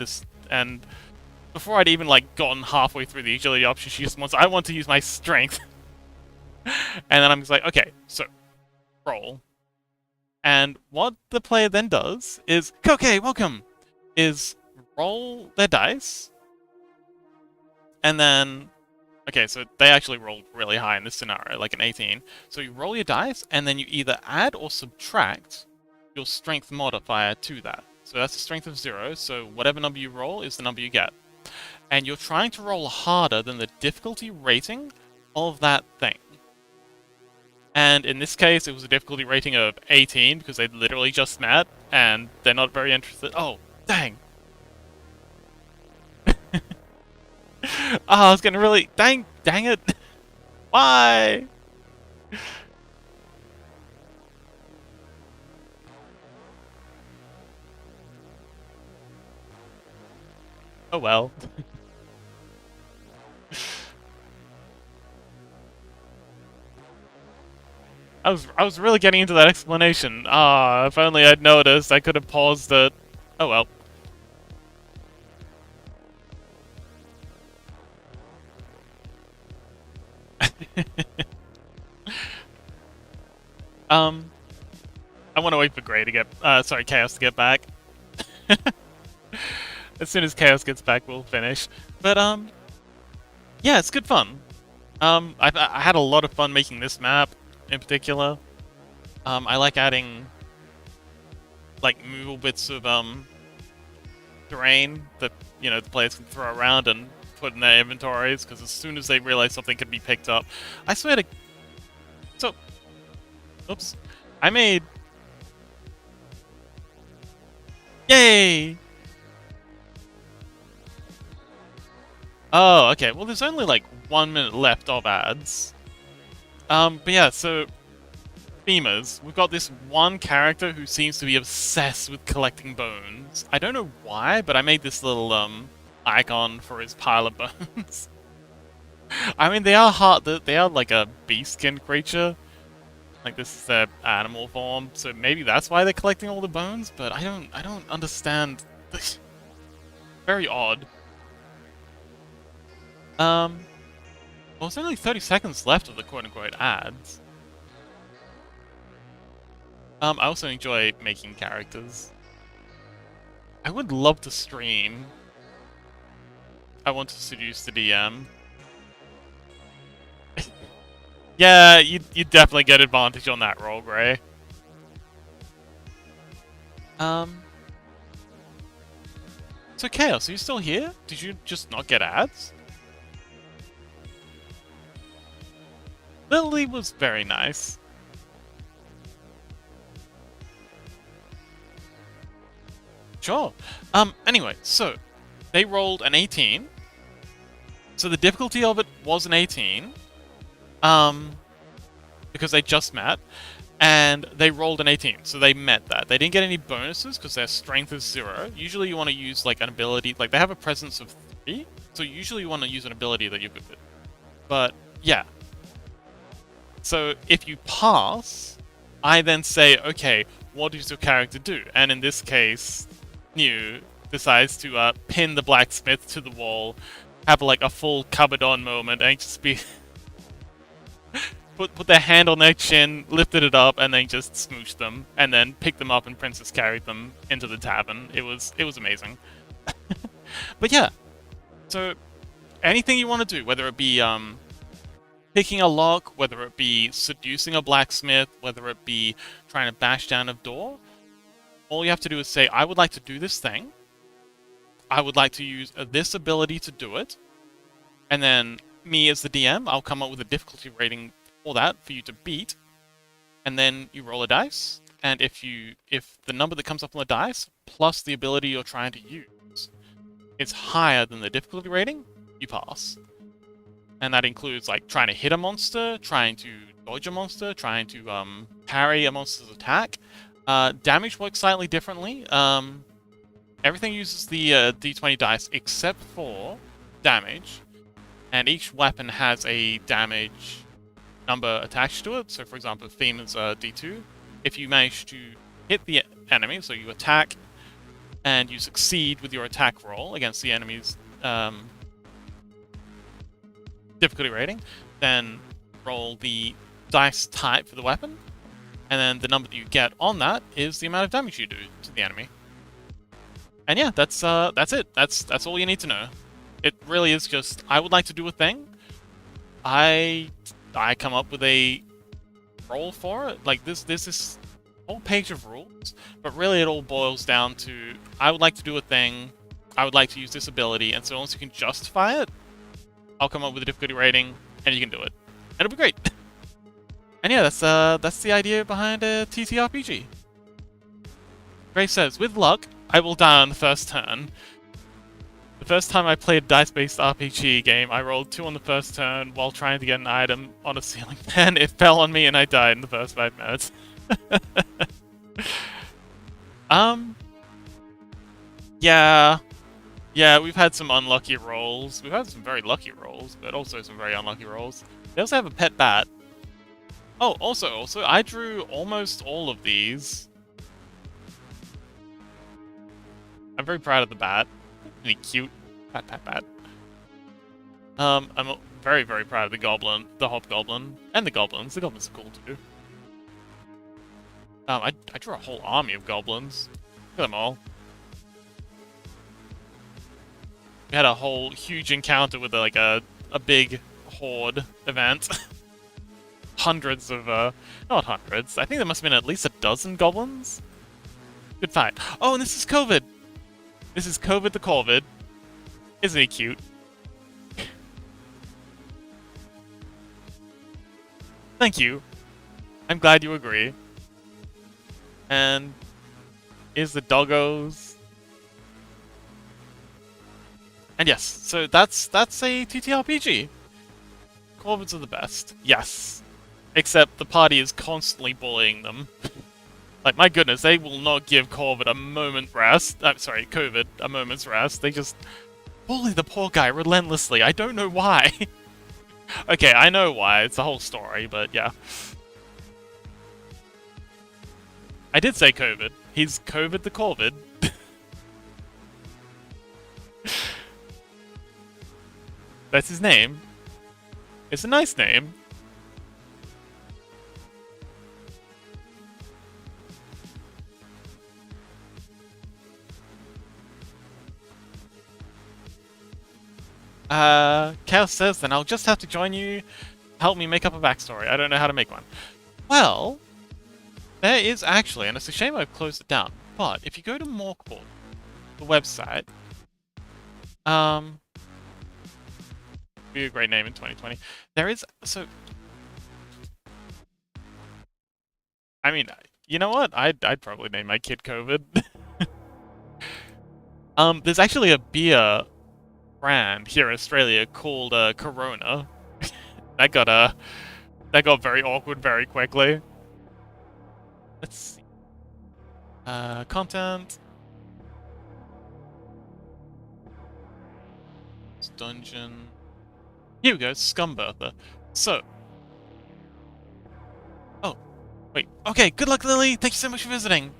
Speaker 1: before I'd even, like, gotten halfway through the agility option, she just wants, I want to use my strength. And then I'm just like, okay, so, roll. And what the player then does is, okay, welcome, is roll their dice. And then, okay, so they actually rolled really high in this scenario, like an 18. So you roll your dice, and then you either add or subtract your strength modifier to that. So that's a strength of 0, so whatever number you roll is the number you get. And you're trying to roll harder than the difficulty rating of that thing. And in this case, it was a difficulty rating of 18, because they literally just met, and they're not very interested. Oh, dang! Oh, I was gonna really... Dang it! Why? Oh well. I was really getting into that explanation. Ah, if only I'd noticed, I could have paused it. Oh well. I want to wait for Gray to get, Chaos to get back. As soon as Chaos gets back, we'll finish. But, yeah, it's good fun. I had a lot of fun making this map, in particular. I like adding, like, movable bits of, terrain that, you know, the players can throw around and put in their inventories, because as soon as they realize something can be picked up, I swear to... So... Oops. I made... Yay! Oh, okay. Well, there's only like 1 minute left of ads. But yeah, so... Femurs. We've got this one character who seems to be obsessed with collecting bones. I don't know why, but I made this little, icon for his pile of bones. I mean, they are hard. They are like a beast-skin creature. Like, this is their animal form, so maybe that's why they're collecting all the bones, but I don't understand. Very odd. Well, there's only 30 seconds left of the quote-unquote ads. I also enjoy making characters. I would love to stream. I want to seduce the DM. Yeah, you definitely get advantage on that roll, Gray. So Chaos, are you still here? Did you just not get ads? Lily was very nice. Sure. Anyway, so they rolled an 18. So the difficulty of it was an 18. Because they just met. And they rolled an 18, so they met that. They didn't get any bonuses because their strength is 0. Usually you want to use like an ability, like they have a presence of 3. So usually you want to use an ability that you're good with. But yeah. So if you pass, I then say, okay, what does your character do? And in this case, New decides to pin the blacksmith to the wall, have like a full Kabadon moment, and just be put their hand on their chin, lifted it up, and then just smooch them, and then pick them up, and Princess carried them into the tavern. It was amazing. But yeah, so anything you want to do, whether it be picking a lock, whether it be seducing a blacksmith, whether it be trying to bash down a door. All you have to do is say, I would like to do this thing. I would like to use this ability to do it. And then me as the DM, I'll come up with a difficulty rating for that for you to beat. And then you roll a dice. And if the number that comes up on the dice, plus the ability you're trying to use, is higher than the difficulty rating, you pass. And that includes like trying to hit a monster, trying to dodge a monster, trying to parry a monster's attack. Damage works slightly differently. Everything uses the d20 dice except for damage, and each weapon has a damage number attached to it. So, for example, Theme is d2. If you manage to hit the enemy, so you attack and you succeed with your attack roll against the enemy's difficulty rating, then roll the dice type for the weapon. And then the number that you get on that is the amount of damage you do to the enemy. And yeah, that's it. That's all you need to know. It really is just, I would like to do a thing. I come up with a roll for it. Like there's this whole page of rules, but really it all boils down to, I would like to do a thing. I would like to use this ability, and so once you can justify it, I'll come up with a difficulty rating, and you can do it. And it'll be great. And yeah, that's the idea behind a TTRPG. Gray says, with luck, I will die on the first turn. The first time I played a dice-based RPG game, I rolled 2 on the first turn while trying to get an item on a ceiling fan. It fell on me and I died in the first 5 minutes. Yeah, we've had some unlucky rolls. We've had some very lucky rolls, but also some very unlucky rolls. They also have a pet bat. Oh, also, I drew almost all of these. I'm very proud of the bat. Really cute. Bat. I'm very, very proud of the goblin, the hobgoblin, and the goblins. The goblins are cool too. I drew a whole army of goblins. Look at them all. We had a whole huge encounter with like a big horde event. Hundreds of, not hundreds. I think there must have been at least a dozen goblins. Good fight. Oh, and this is COVID. This is COVID the Corvid. Isn't he cute? Thank you. I'm glad you agree. And here's the doggos. And yes, so that's a TTRPG. Corvids are the best. Yes. Except the party is constantly bullying them. Like, my goodness, they will not give Corvid a moment's rest. I'm sorry, COVID a moment's rest. They just bully the poor guy relentlessly. I don't know why. Okay, I know why. It's a whole story, but yeah. I did say COVID. He's COVID the Corvid. That's his name. It's a nice name. Chaos says, then I'll just have to join you, help me make up a backstory. I don't know how to make one. Well, there is actually, and it's a shame I've closed it down, but if you go to Morkboard, the website, be a great name in 2020. There is, so, I mean, you know what? I'd probably name my kid COVID. There's actually a beer brand here in Australia called Corona. that got very awkward very quickly. Let's see. Content. Dungeon. Here we go, Scumbirther. So. Oh, wait. Okay, good luck, Lily. Thank you so much for visiting.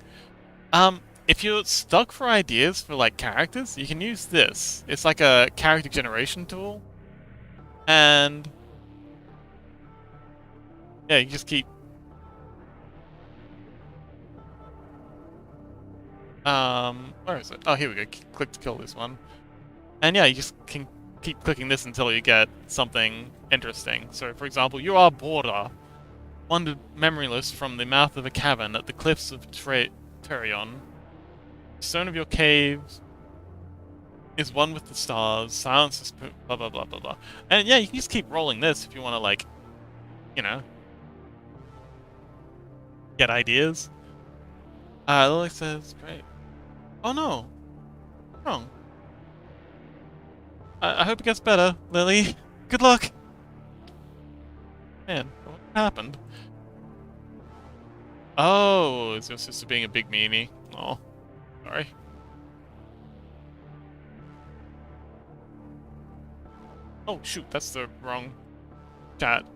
Speaker 1: If you're stuck for ideas for, like, characters, you can use this. It's like a character generation tool. And... yeah, you just keep... where is it? Oh, here we go. Click to kill this one. And yeah, you just can keep clicking this until you get something interesting. So, for example, you are Border. Wandered memoryless from the mouth of a cavern at the cliffs of Terion. Stone of your caves is one with the stars. Silence is blah blah blah blah blah. And yeah, you can just keep rolling this if you want to, like, you know, get ideas. Lily says, great. Oh no, wrong. I hope it gets better, Lily. Good luck. Man, what happened? Oh, it's your sister being a big meanie. Oh. Sorry. Oh shoot, that's the wrong chat.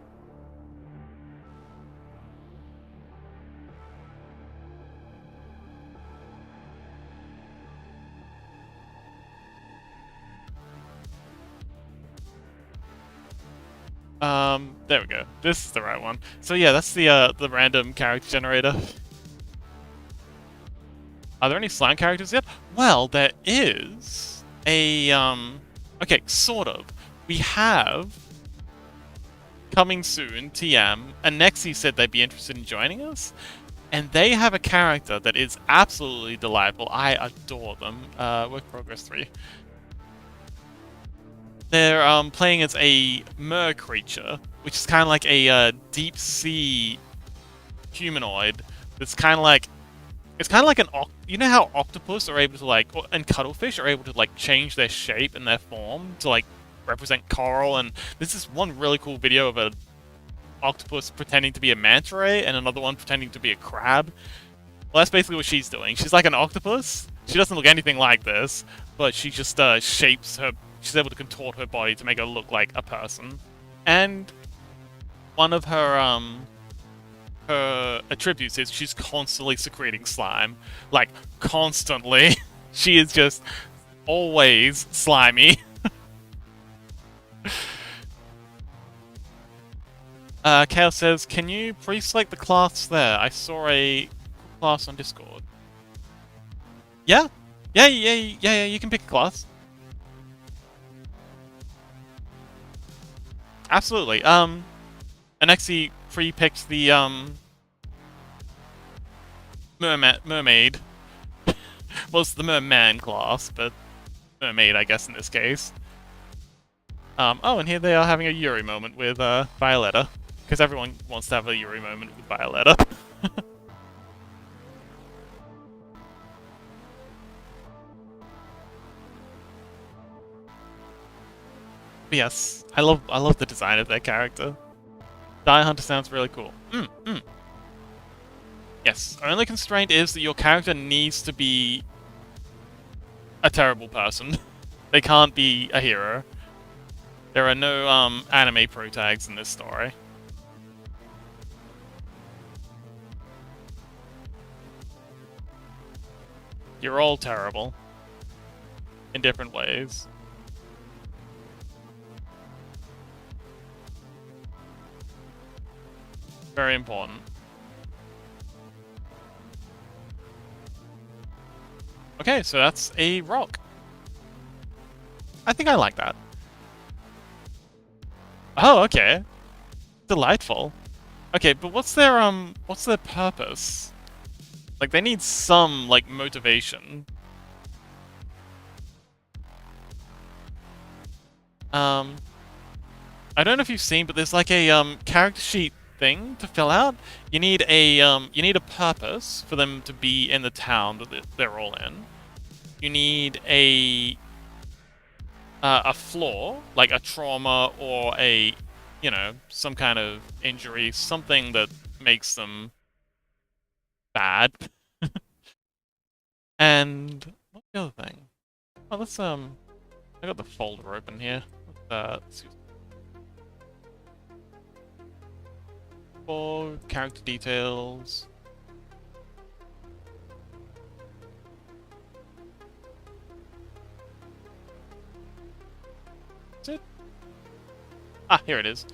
Speaker 1: There we go. This is the right one. So yeah, that's the random character generator. Are there any slime characters yet? Well, there is a, okay, sort of. We have, coming soon, TM, and Nexi said they'd be interested in joining us, and they have a character that is absolutely delightful. I adore them. Work progress 3. They're, playing as a mer creature, which is kind of like a, deep sea humanoid that's kind of like, it's kind of like an you know how octopus are able to, like, and cuttlefish are able to, like, change their shape and their form to, like, represent coral. And this is one really cool video of a octopus pretending to be a manta ray and another one pretending to be a crab. Well, that's basically what she's doing. She's like an octopus. She doesn't look anything like this, but she just shapes her. She's able to contort her body to make her look like a person. And one of her her attributes is she's constantly secreting slime. Like, constantly. She is just always slimy. Chaos says, can you pre-select the class there? I saw a class on Discord. Yeah? Yeah, you can pick a class. Absolutely. Anexi pre-picked the, mermaid. Well, it's the merman class, but mermaid, I guess, in this case. Oh, and here they are having a Yuri moment with, Violetta. Because everyone wants to have a Yuri moment with Violetta. But yes, I love the design of their character. Die Hunter sounds really cool. Yes, only constraint is that your character needs to be a terrible person. They can't be a hero. There are no anime pro tags in this story. You're all terrible in different ways. Very important. Okay, so that's a rock. I think I like that. Oh, okay. Delightful. Okay, but what's their purpose? Like, they need some, like, motivation. I don't know if you've seen, but there's like a character sheet thing to fill out. You need a purpose for them to be in the town that they're all in. You need a flaw, like a trauma or some kind of injury, something that makes them bad. And what's the other thing? Oh, I got the folder open here. Let's use for character details. Is it? Ah, here it is.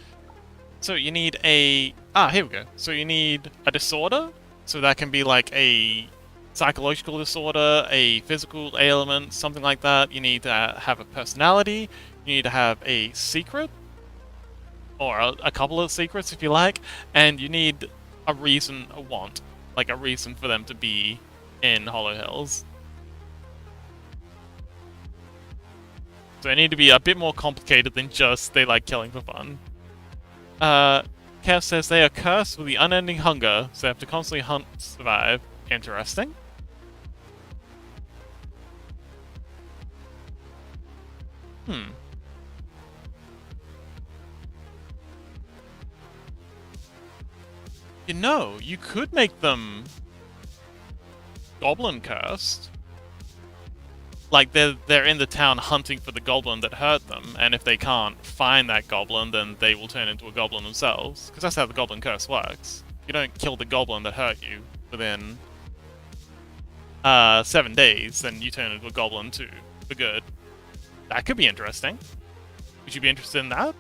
Speaker 1: So you need here we go. So you need a disorder. So that can be like a psychological disorder, a physical ailment, something like that. You need to have a personality. You need to have a secret. Or a couple of secrets if you like. And you need a reason, a want. Like a reason for them to be in Hollow Hills. So they need to be a bit more complicated than just they like killing for fun. Kev says they are cursed with the unending hunger, so they have to constantly hunt to survive. Interesting. You could make them goblin cursed. Like, they're in the town hunting for the goblin that hurt them, and if they can't find that goblin, then they will turn into a goblin themselves. Because that's how the goblin curse works. You don't kill the goblin that hurt you within 7 days, then you turn into a goblin too, for good. That could be interesting. Would you be interested in that?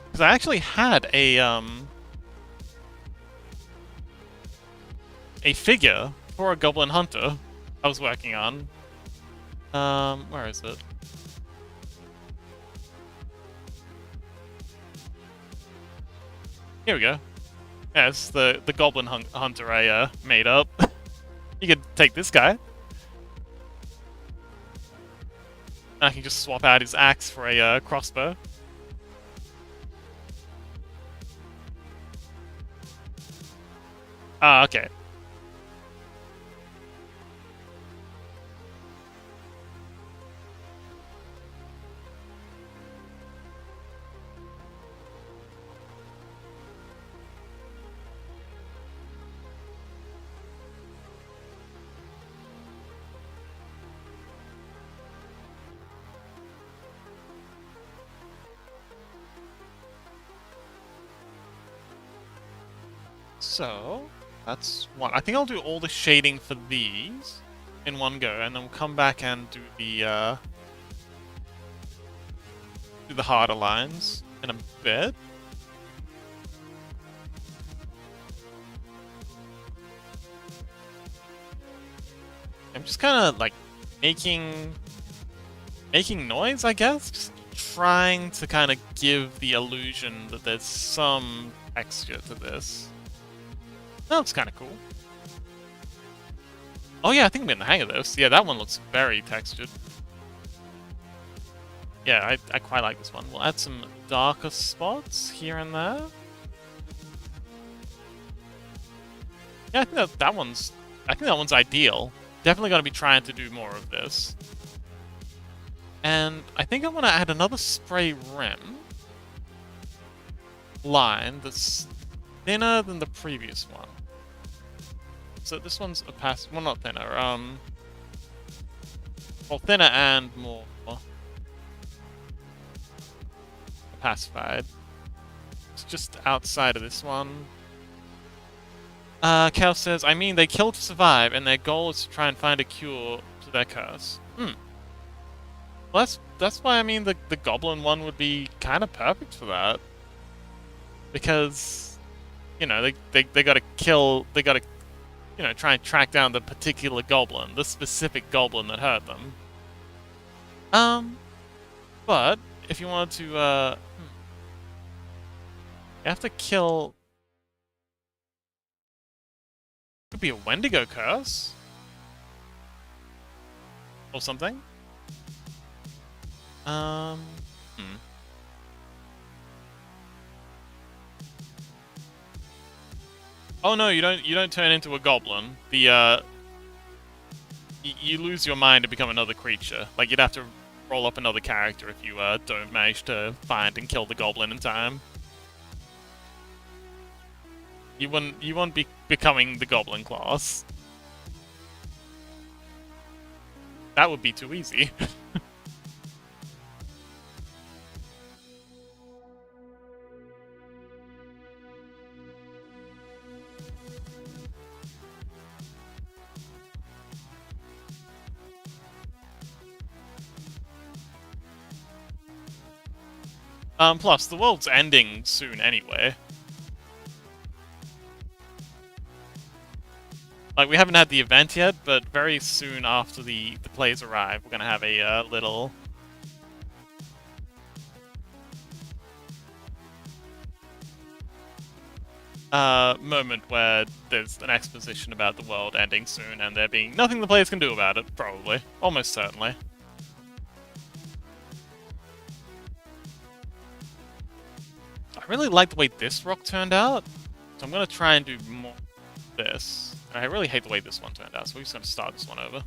Speaker 1: Because I actually had a figure for a goblin hunter I was working on. Where is it? Here we go. Yeah, it's the goblin hunter I made up. You could take this guy. I can just swap out his axe for a crossbow. Ah, okay. So, that's one. I think I'll do all the shading for these in one go, and then we'll come back and do the harder lines in a bit. I'm just kind of like making noise, I guess. Just trying to kind of give the illusion that there's some texture to this. That looks kind of cool. Oh yeah, I think I'm in the hang of this. Yeah, that one looks very textured. Yeah, I quite like this one. We'll add some darker spots here and there. Yeah, I think that one's ideal. Definitely going to be trying to do more of this. And I think I'm going to add another spray rim line that's thinner than the previous one. So this one's well, not thinner, well, thinner and more opacified. It's just outside of this one. Cal says, I mean, they kill to survive, and their goal is to try and find a cure to their curse. Well, that's why, I mean, the goblin one would be kind of perfect for that. Because, you know, they gotta kill, they gotta, you know, try and track down the particular goblin, the specific goblin that hurt them. But, if you wanted to, you have to kill... Could be a Wendigo curse? Or something? Oh no, you don't turn into a goblin. The you lose your mind to become another creature. Like, you'd have to roll up another character if you don't manage to find and kill the goblin in time. You wouldn't be becoming the goblin class. That would be too easy. Plus, the world's ending soon anyway. Like, we haven't had the event yet, but very soon after the players arrive, we're gonna have a little... moment where there's an exposition about the world ending soon, and there being nothing the players can do about it, probably. Almost certainly. I really like the way this rock turned out, so I'm gonna try and do more of this. And I really hate the way this one turned out, so we're just gonna start this one over.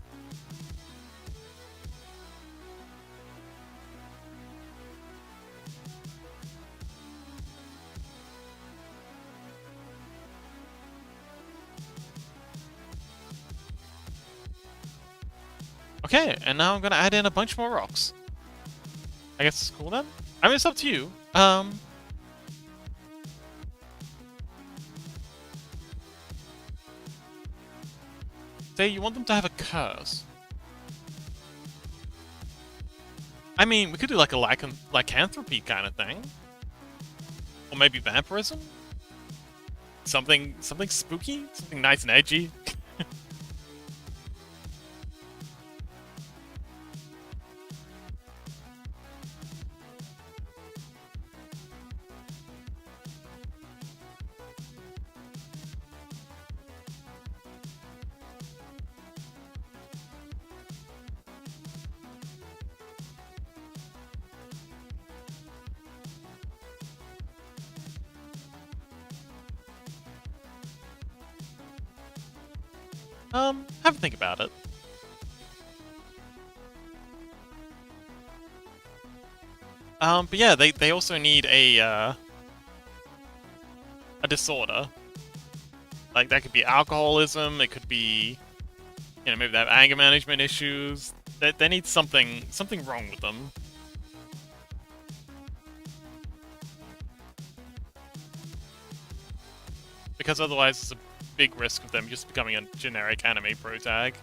Speaker 1: Okay, and now I'm gonna add in a bunch more rocks. I guess it's cool then? I mean, it's up to you. Say you want them to have a curse. I mean, we could do like a lycanthropy kind of thing. Or maybe vampirism? Something spooky? Something nice and edgy? Have a think about it. But yeah, they also need a disorder. Like, that could be alcoholism, it could be, you know, maybe they have anger management issues. They need something wrong with them. Because otherwise it's a big risk of them just becoming a generic anime protag.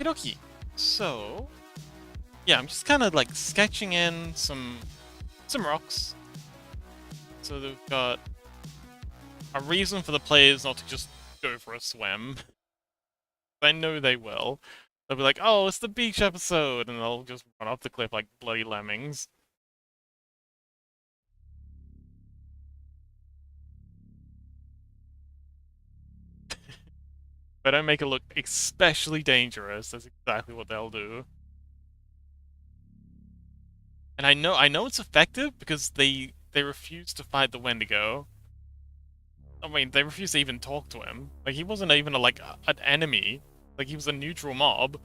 Speaker 1: Okie. So, yeah, I'm just kind of like sketching in some rocks. So they've got a reason for the players not to just go for a swim. I know they will. They'll be like, "Oh, it's the beach episode," and they'll just run off the cliff like bloody lemmings. If I don't make it look especially dangerous, that's exactly what they'll do. And I know it's effective because they refuse to fight the Wendigo. I mean, they refuse to even talk to him. Like he wasn't even an enemy. Like he was a neutral mob.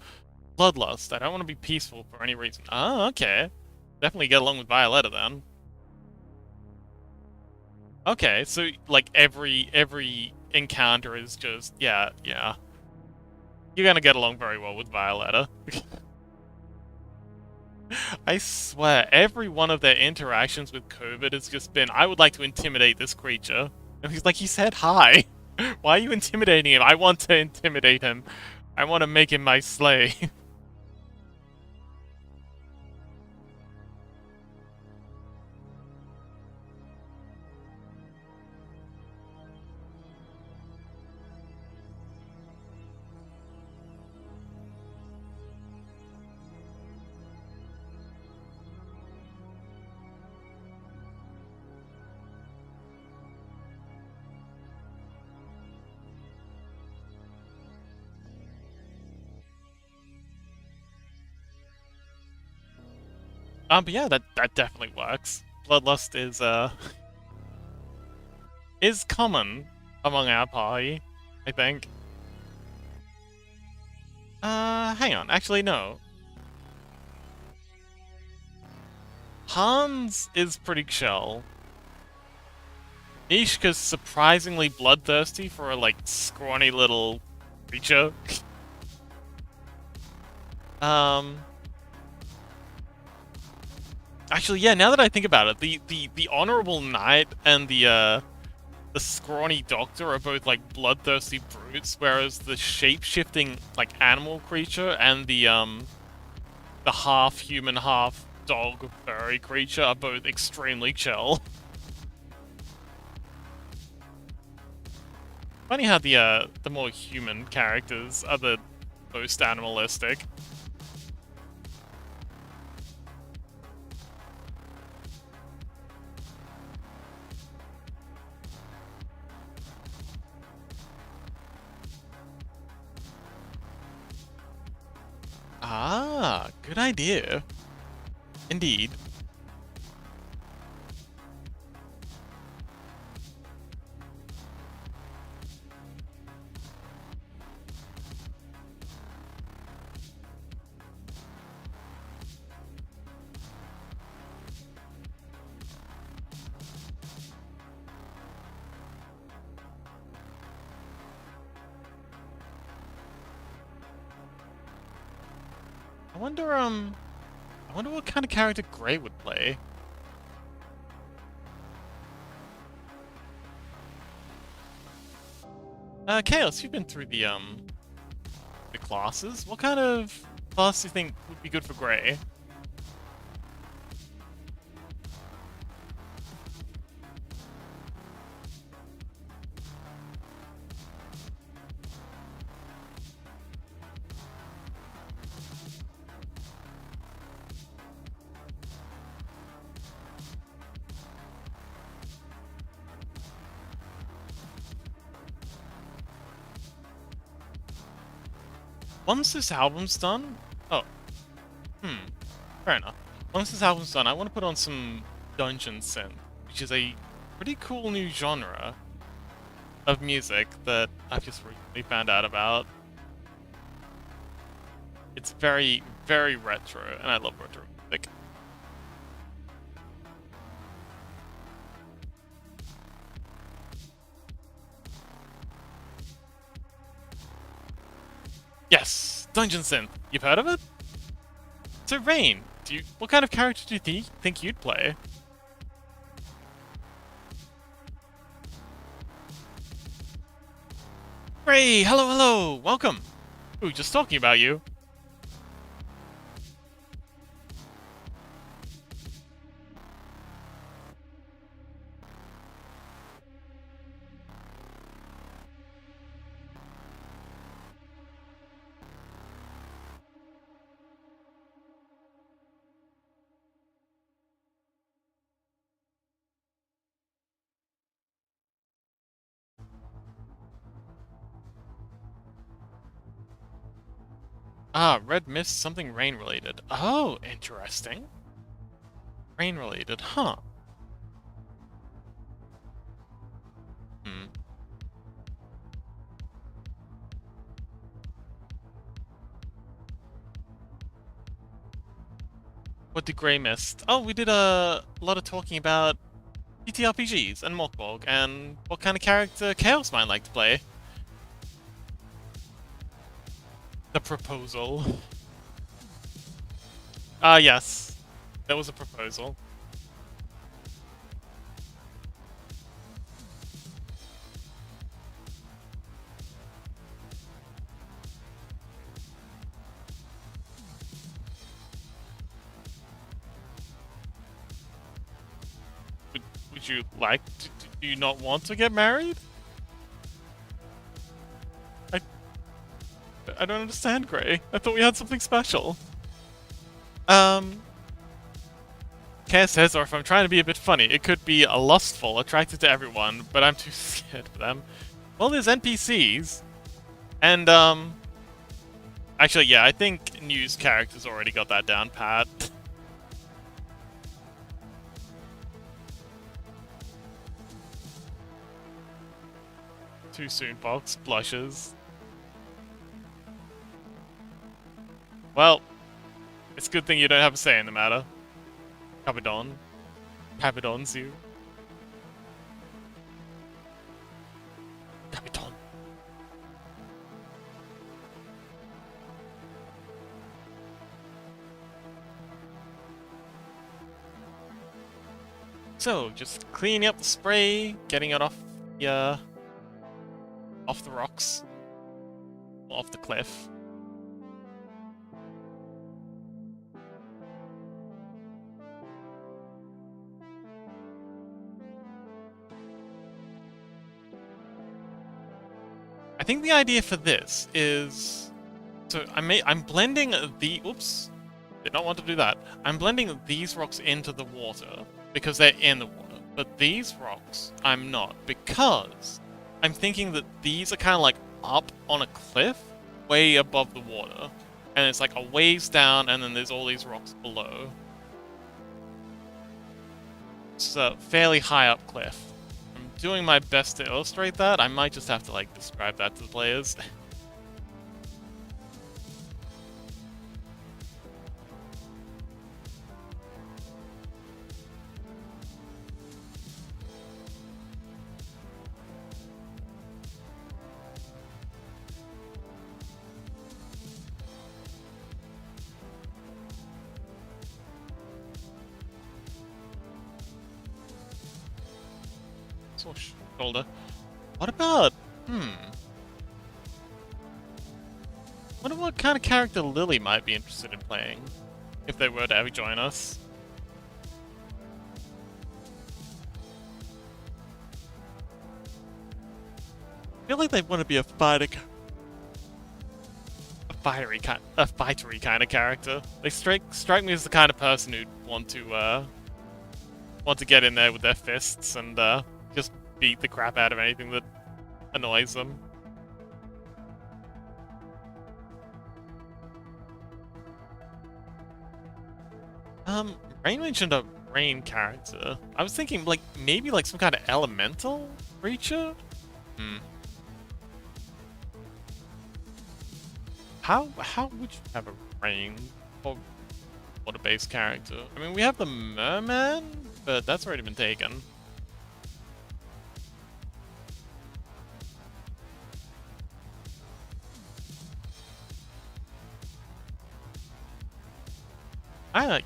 Speaker 1: Bloodlust. I don't want to be peaceful for any reason. Oh, okay. Definitely get along with Violetta then. Okay, so like every encounter is just yeah. You're gonna get along very well with Violetta. I swear, every one of their interactions with COVID has just been, I would like to intimidate this creature. And he's like, he said hi. Why are you intimidating him? I want to intimidate him. I want to make him my slave. But yeah, that definitely works. Bloodlust is common among our party, I think. Hang on. Actually, no. Hans is pretty chill. Mishka's surprisingly bloodthirsty for a, like, scrawny little creature. um... Actually, yeah, now that I think about it, the Honorable Knight and the scrawny doctor are both, like, bloodthirsty brutes, whereas the shape-shifting, like, animal creature and the half-human, half-dog furry creature are both extremely chill. Funny how the more human characters are the most animalistic. Ah, good idea. Indeed. I wonder, I wonder what kind of character Grey would play. Chaos, you've been through the classes. What kind of class do you think would be good for Grey? Once this album's done... Oh. Hmm. Fair enough. Once this album's done, I want to put on some Dungeon Synth, which is a pretty cool new genre of music that I've just recently found out about. It's very, very retro, and I love retro music. Yes! Dungeon Synth! You've heard of it? So, Rain, what kind of character do you think you'd play? Ray, hello, hello, welcome. Ooh, just talking about you. Ah, red mist, something rain related. Oh, interesting. Rain related, huh? Hmm. What did Grey mist? Oh, we did a lot of talking about TTRPGs and Morkborg and what kind of character Chaos might like to play. The proposal. Ah, yes. That was a proposal. Would, would you like to, do you not want to get married? I, I don't understand, Grey. I thought we had something special. Um, Chaos says, or if I'm trying to be a bit funny, it could be a lustful, attracted to everyone, but I'm too scared for them. Well, there's NPCs, and, actually, yeah, I think news characters already got that down pat. Too soon, Fox. Blushes. Well, it's a good thing you don't have a say in the matter. Capadon. Capadon's you. Capadon. So, just cleaning up the spray, getting it off the rocks, off the cliff. I think the idea for this is, so I'm blending the, oops, did not want to do that. I'm blending these rocks into the water because they're in the water, but these rocks I'm not because I'm thinking that these are kind of like up on a cliff way above the water, and it's like a ways down, and then there's all these rocks below. It's a fairly high up cliff. I'm doing my best to illustrate that. I might just have to like describe that to the players. Shoulder. What about, wonder what kind of character Lily might be interested in playing, if they were to ever join us. I feel like they want to be a fightery kind of character. They strike me as the kind of person who'd want to get in there with their fists and just beat the crap out of anything that annoys them. Rain mentioned a rain character. I was thinking like maybe like some kind of elemental creature. Hmm. How would you have a rain or water-based character? I mean, we have the merman, but that's already been taken.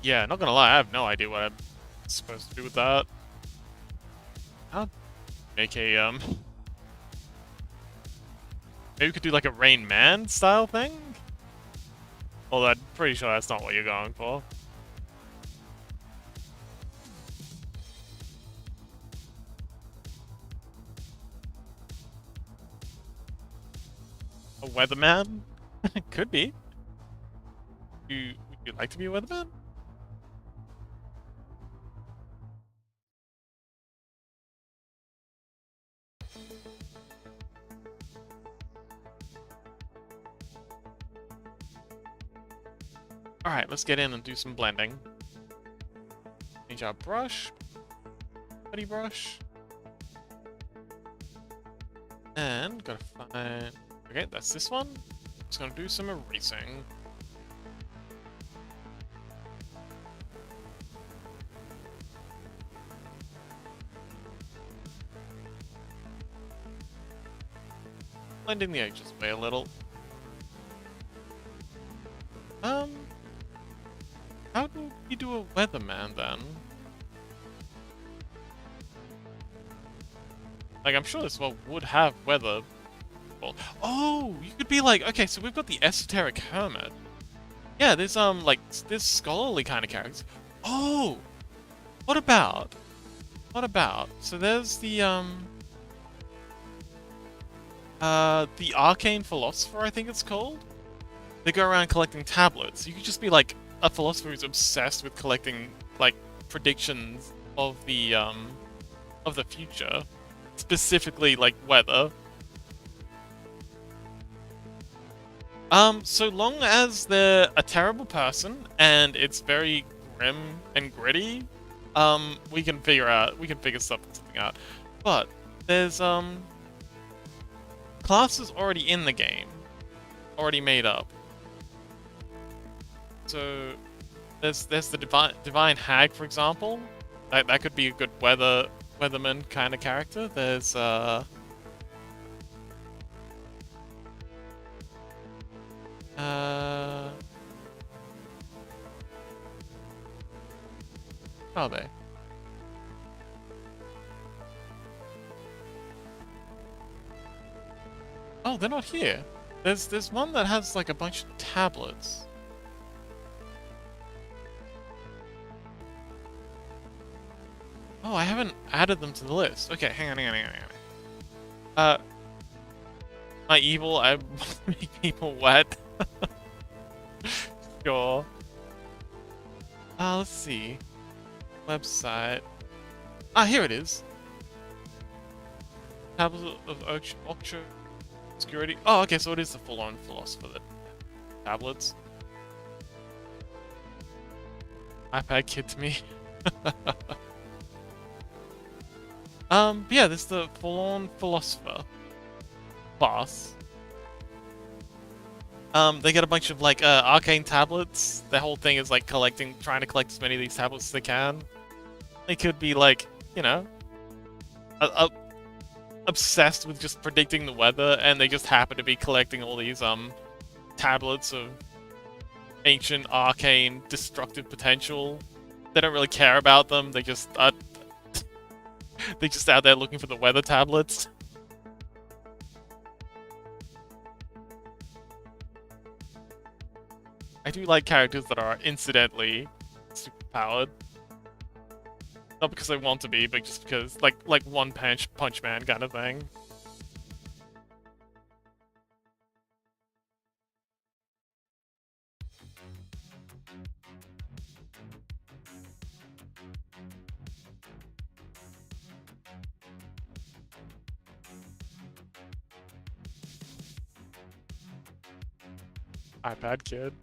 Speaker 1: Yeah, not gonna lie, I have no idea what I'm supposed to do with that. I'll make a, maybe we could do like a Rain Man style thing? Although I'm pretty sure that's not what you're going for. A weatherman? Could be. Would you like to be a weatherman? Alright, let's get in and do some blending. Change our brush. Putty brush. And gotta find... Okay, that's this one. Just gonna do some erasing. Blending the edges away a little. How do we do a weatherman then? Like, I'm sure this world would have weather. Oh, you could be like, okay, so we've got the esoteric hermit. Yeah, there's like this scholarly kind of characters. Oh, what about? What about? So there's the arcane philosopher, I think it's called. They go around collecting tablets. You could just be like a philosopher who's obsessed with collecting like predictions of the future, specifically like weather. So long as they're a terrible person and it's very grim and gritty, we can figure something out. But there's classes already in the game, already made up. So there's the divine hag, for example. That could be a good weatherman kind of character. There's are they? Oh, they're not here. There's one that has like a bunch of tablets. Oh, I haven't added them to the list. Okay, hang on. My evil, I make people wet. Sure. Let's see. Website. Here it is. Tablets of Oxford Security. Oh, okay, so it is the full-on philosopher that tablets. iPad kid to me. But yeah, this is the full-on philosopher class. They get a bunch of like arcane tablets. Their whole thing is like trying to collect as many of these tablets as they can. They could be like, you know, obsessed with just predicting the weather, and they just happen to be collecting all these tablets of ancient, arcane, destructive potential. They don't really care about them. They just out there looking for the weather tablets. I do like characters that are incidentally superpowered. Not because they want to be, but just because, like One Punch Man kind of thing. iPad kid.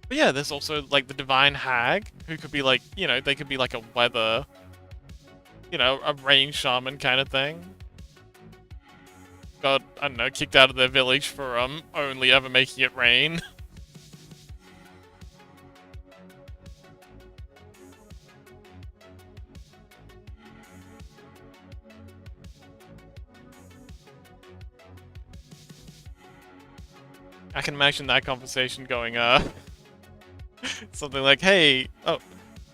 Speaker 1: But yeah, there's also like the Divine Hag, who could be like, you know, they could be like a weather, you know, a rain shaman kind of thing. Got, I don't know, kicked out of their village for only ever making it rain. I can imagine that conversation going, something like, hey, oh,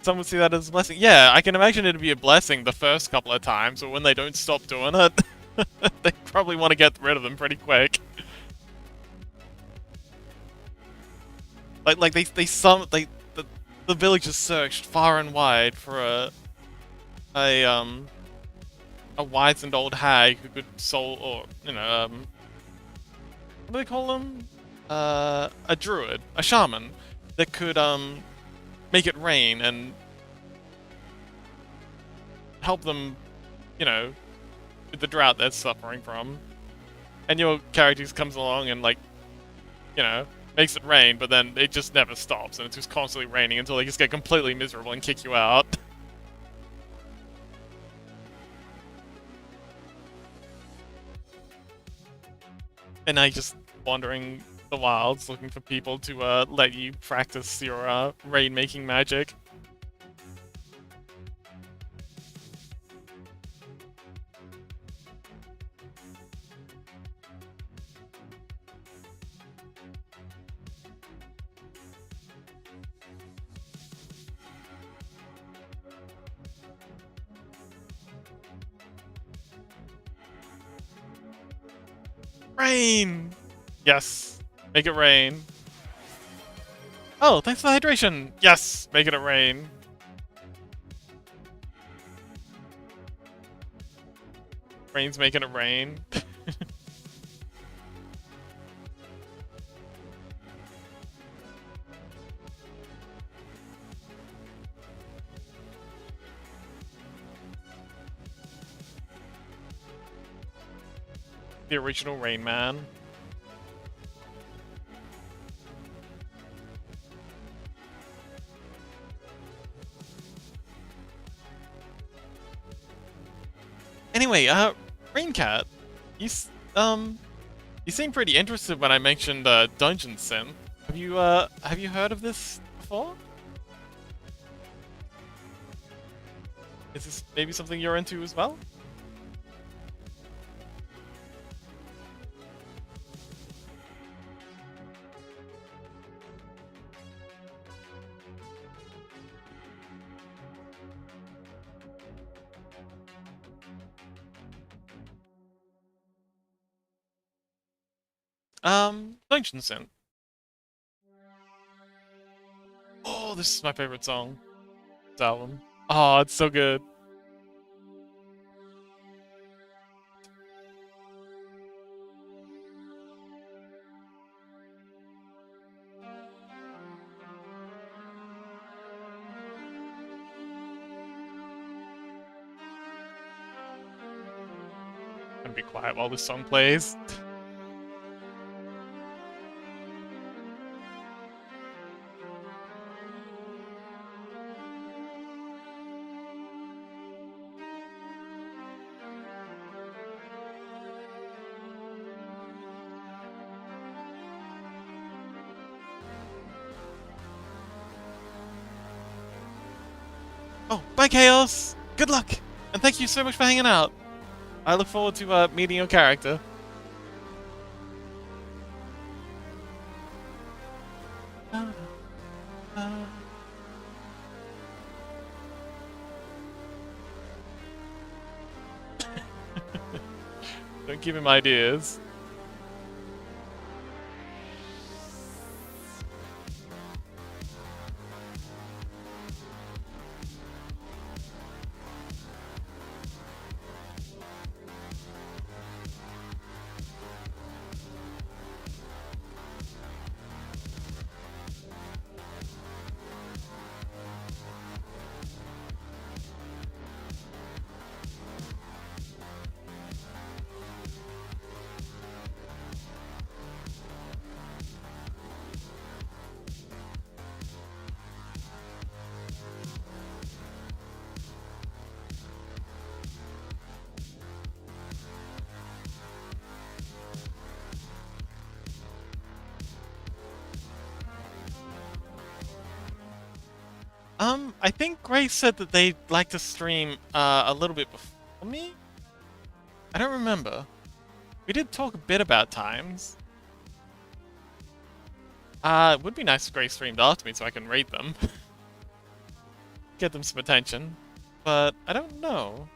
Speaker 1: someone see that as a blessing? Yeah, I can imagine it'd be a blessing the first couple of times, but when they don't stop doing it, they probably want to get rid of them pretty quick. Like the villagers searched far and wide for a wizened old hag who could soul, or, you know, what do they call them? a druid, a shaman, that could make it rain and help them, you know, with the drought they're suffering from. And your character just comes along and like, you know, makes it rain, but then it just never stops, and it's just constantly raining until they just get completely miserable and kick you out. And now you're just wandering the wilds looking for people to let you practice your rain-making magic. Rain! Yes. Make it rain. Oh, thanks for the hydration! Yes! Make it a rain. Rain's making it rain. The original Rain Man. Anyway, Raincat, you seemed pretty interested when I mentioned Dungeon Synth. Have you heard of this before? Is this maybe something you're into as well? Dungeon Synth. Oh, this is my favorite song. This album. Oh, it's so good. I'm gonna be quiet while this song plays. Oh, bye Chaos! Good luck! And thank you so much for hanging out. I look forward to meeting your character. Don't give him ideas. I think Grace said that they'd like to stream a little bit before me? I don't remember. We did talk a bit about times. It would be nice if Grace streamed after me so I can rate them. Get them some attention. But I don't know.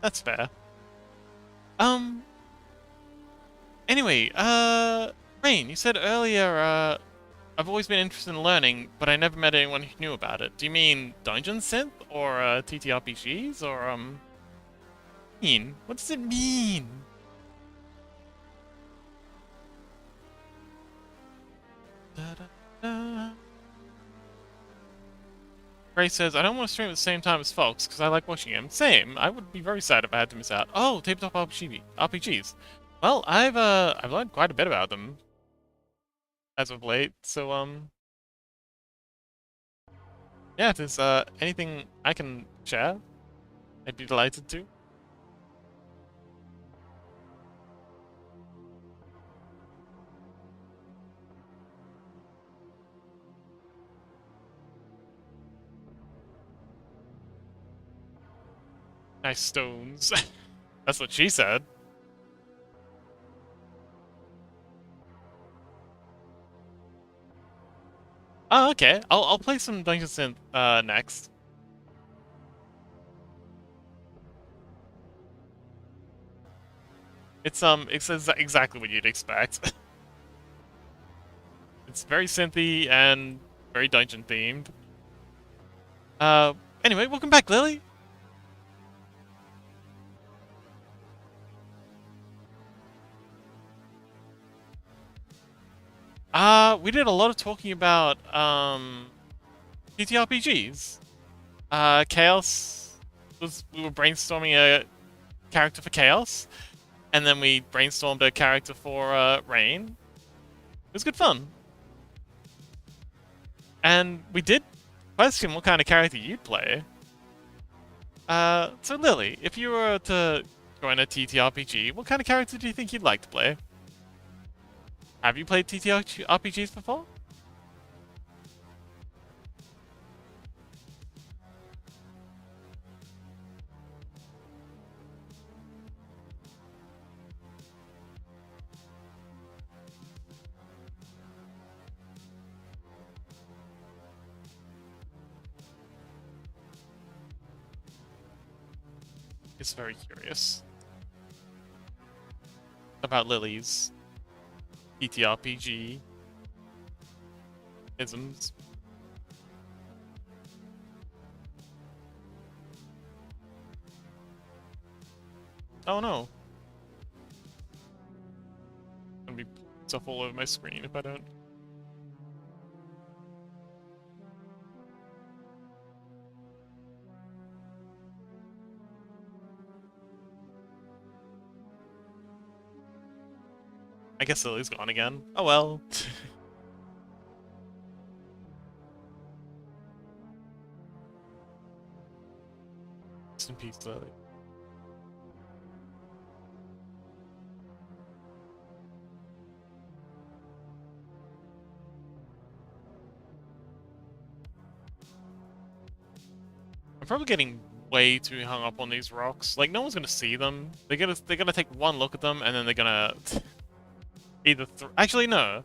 Speaker 1: That's fair. Anyway, Rain, you said earlier, I've always been interested in learning, but I never met anyone who knew about it. Do you mean Dungeon Synth or TTRPGs or mean? What does it mean? Da, da, da. Gray says, I don't want to stream at the same time as Fox because I like watching him. Same. I would be very sad if I had to miss out. Oh, tabletop RPGs. Well, I've learned quite a bit about them as of late. So yeah, if there's anything I can share, I'd be delighted to. Nice stones. That's what she said. Oh, okay. I'll play some Dungeon Synth next. It's exactly what you'd expect. It's very synthy and very dungeon themed. Anyway, welcome back, Lily. We did a lot of talking about TTRPGs. Chaos we were brainstorming a character for Chaos, and then we brainstormed a character for Rain. It was good fun. And we did question what kind of character you'd play. So Lily, if you were to join a TTRPG, what kind of character do you think you'd like to play? Have you played TTRPGs before? It's very curious about Lily's TTRPG isms. Oh no. I'm gonna be stuff all over my screen if I don't. I guess Lily's gone again. Oh well. Rest in peace, Lily. I'm probably getting way too hung up on these rocks. Like, no one's gonna see them. They're gonna take one look at them, and then they're gonna either actually no.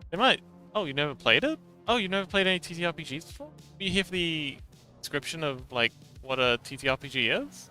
Speaker 1: They might. Oh, you never played it? Oh, you never played any TTRPGs before? You hear the description of like what a TTRPG is?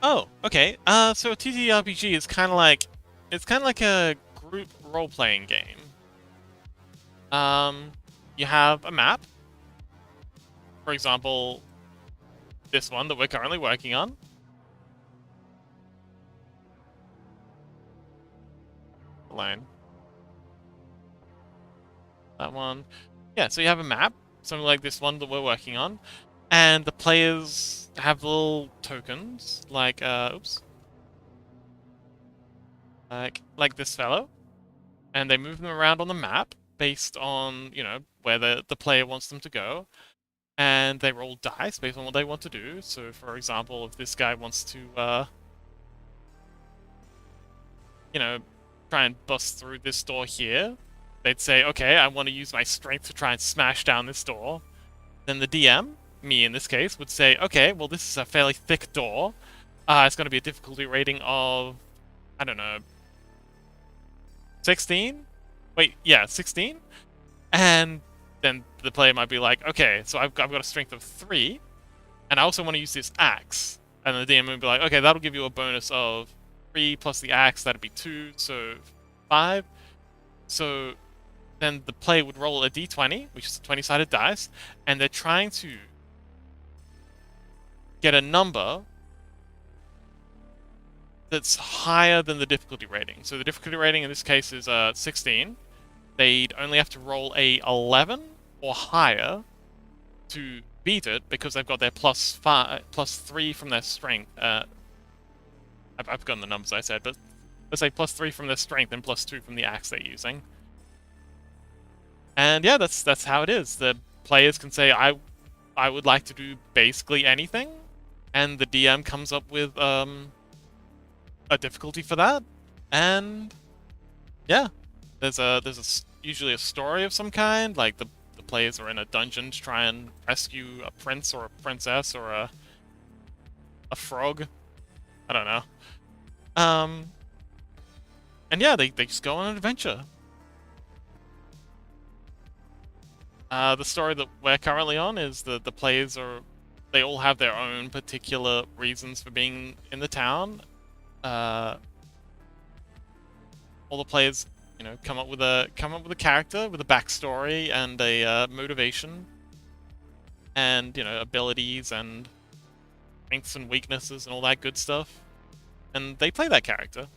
Speaker 1: Oh, okay. So a TTRPG is kind of like a group role-playing game. You have a map. For example, this one that we're currently working on. Line. That one. Yeah, so you have a map, something like this one that we're working on, and the players have little tokens, like, oops. Like this fellow, and they move them around on the map based on, you know, where the player wants them to go, and they roll dice based on what they want to do. So, for example, if this guy wants to, you know, try and bust through this door here, they'd say, okay, I want to use my strength to try and smash down this door. Then the DM, me in this case, would say, okay, well, this is a fairly thick door. It's going to be a difficulty rating of I don't know, 16? Wait, yeah, 16? And then the player might be like, okay, so I've got a strength of 3, and I also want to use this axe. And the DM would be like, okay, that'll give you a bonus of 3 plus the axe, that'd be 2, so 5. So then the player would roll a d20, which is a 20-sided dice, and they're trying to get a number that's higher than the difficulty rating. So the difficulty rating in this case is 16. They'd only have to roll a 11 or higher to beat it because they've got their +3 from their strength. I've forgotten the numbers I said, but let's say +3 from their strength and +2 from the axe they're using. And yeah, that's how it is. The players can say, I would like to do basically anything, and the DM comes up with a difficulty for that, and yeah, there's usually a story of some kind, like the players are in a dungeon to try and rescue a prince or a princess or a frog. I don't know. And yeah, they just go on an adventure. The story that we're currently on is that the players they all have their own particular reasons for being in the town. All the players, come up with a character with a backstory and a motivation, and abilities and strengths and weaknesses and all that good stuff, and they play that character.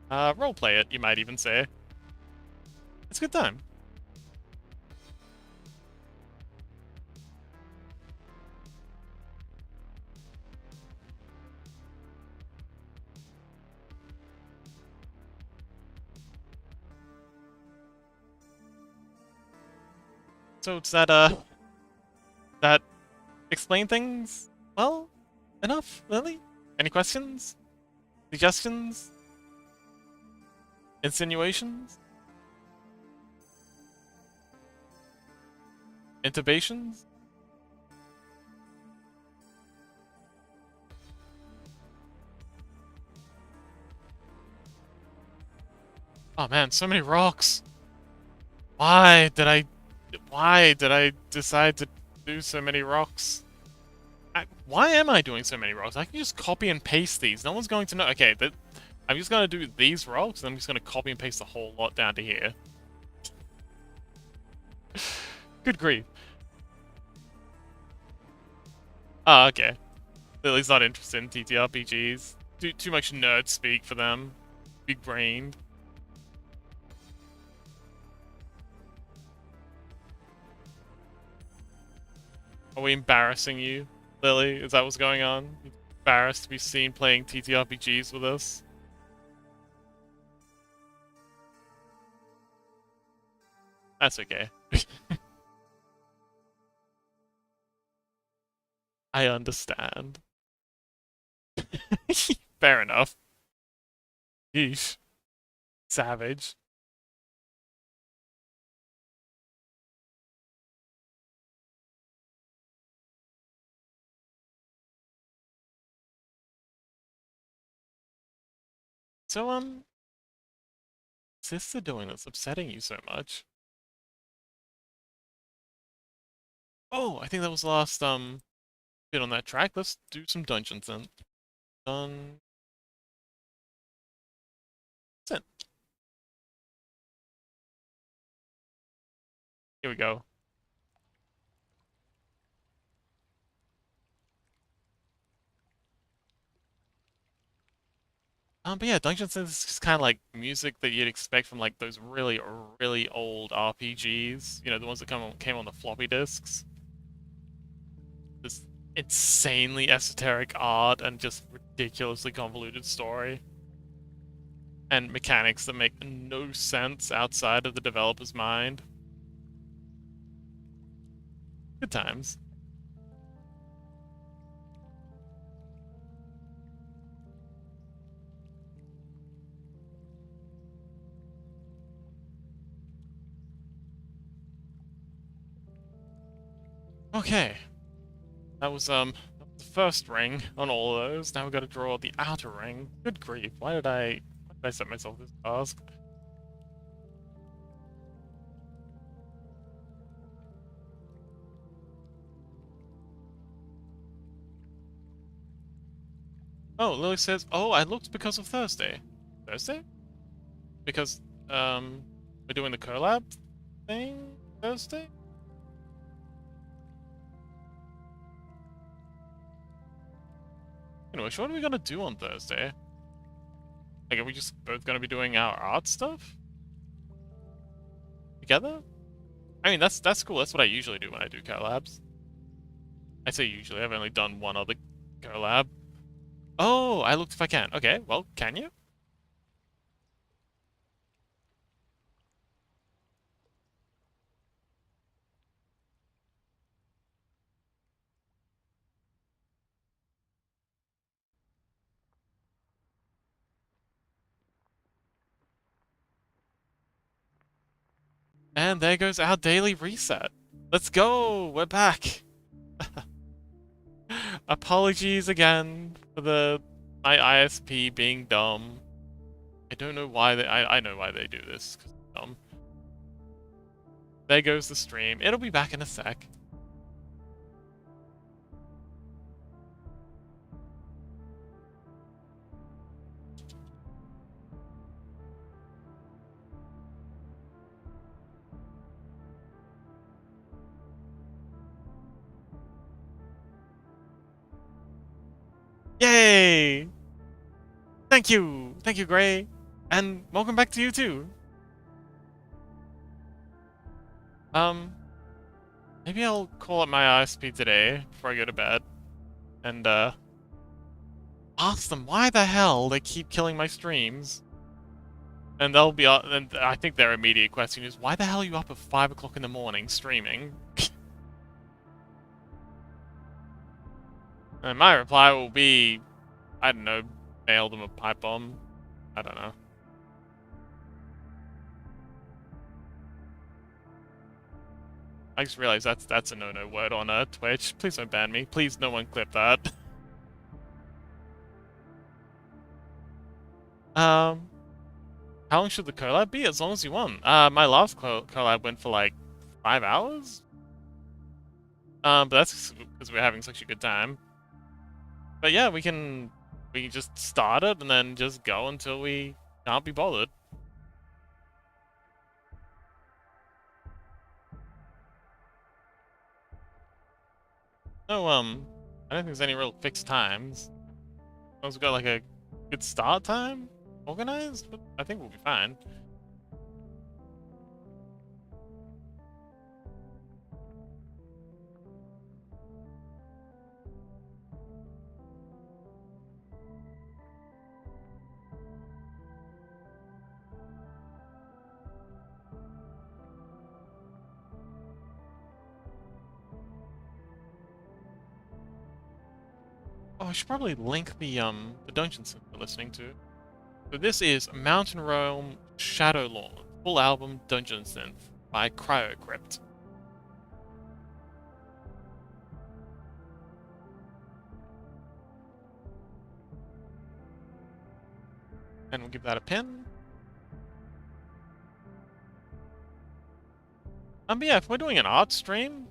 Speaker 1: Roleplay it, you might even say. It's a good time. So does that explain things well enough, Lily? Any questions? Suggestions? Insinuations? Intubations? Oh man, so many rocks. Why did I decide to do so many rocks? Why am I doing so many rocks? I can just copy and paste these. No one's going to know. Okay, I'm just going to do these rocks, and I'm just going to copy and paste the whole lot down to here. Good grief. Oh, okay. Lily's not interested in TTRPGs. Too much nerd speak for them. Big-brained. Are we embarrassing you, Lily? Is that what's going on? You're embarrassed to be seen playing TTRPGs with us? That's okay. I understand. Fair enough. Yeesh. Savage. So, what's sister doing that's upsetting you so much? Oh, I think that was the last, bit on that track. Let's do some dungeons then. Done. That's it. Here we go. But yeah, Dungeons is just kind of like music that you'd expect from like those really, really old RPGs. The ones that came on the floppy disks. This insanely esoteric art and just ridiculously convoluted story. And mechanics that make no sense outside of the developer's mind. Good times. Okay. That was the first ring on all of those. Now we gotta draw the outer ring. Good grief, why did I set myself this task? Oh, Lily says, oh, I looked because of Thursday. Thursday? Because, we're doing the collab thing Thursday? Anyway, what are we gonna do on Thursday? Like, are we just both gonna be doing our art stuff? Together? I mean, that's cool. That's what I usually do when I do collabs. I say usually. I've only done one other collab. Oh, I looked if I can. Okay, well, can you? And there goes our daily reset. Let's go! We're back! Apologies again for my ISP being dumb. I don't know why I know why they do this, because it's dumb. There goes the stream. It'll be back in a sec. Yay! Thank you! Thank you, Gray! And welcome back to you too! Maybe I'll call up my ISP today before I go to bed. And, ask them why the hell they keep killing my streams. And they'll be, and I think their immediate question is, why the hell are you up at 5 o'clock in the morning streaming? And my reply will be, I don't know, mail them a pipe bomb. I don't know. I just realized that's a no-no word on Twitch. Please don't ban me. Please, no one clip that. How long should the collab be? As long as you want. My last collab went for like 5 hours. But that's because we're having such a good time. But yeah, we can just start it and then just go until we can't be bothered. No, I don't think there's any real fixed times. As long as we got like a good start time organized, but I think we'll be fine. Oh, I should probably link the dungeon sim we're listening to. So this is Mountain Realm Shadow Lord, full album dungeon synth by Cryocrypt. And we'll give that a pin. But yeah, if we're doing an art stream,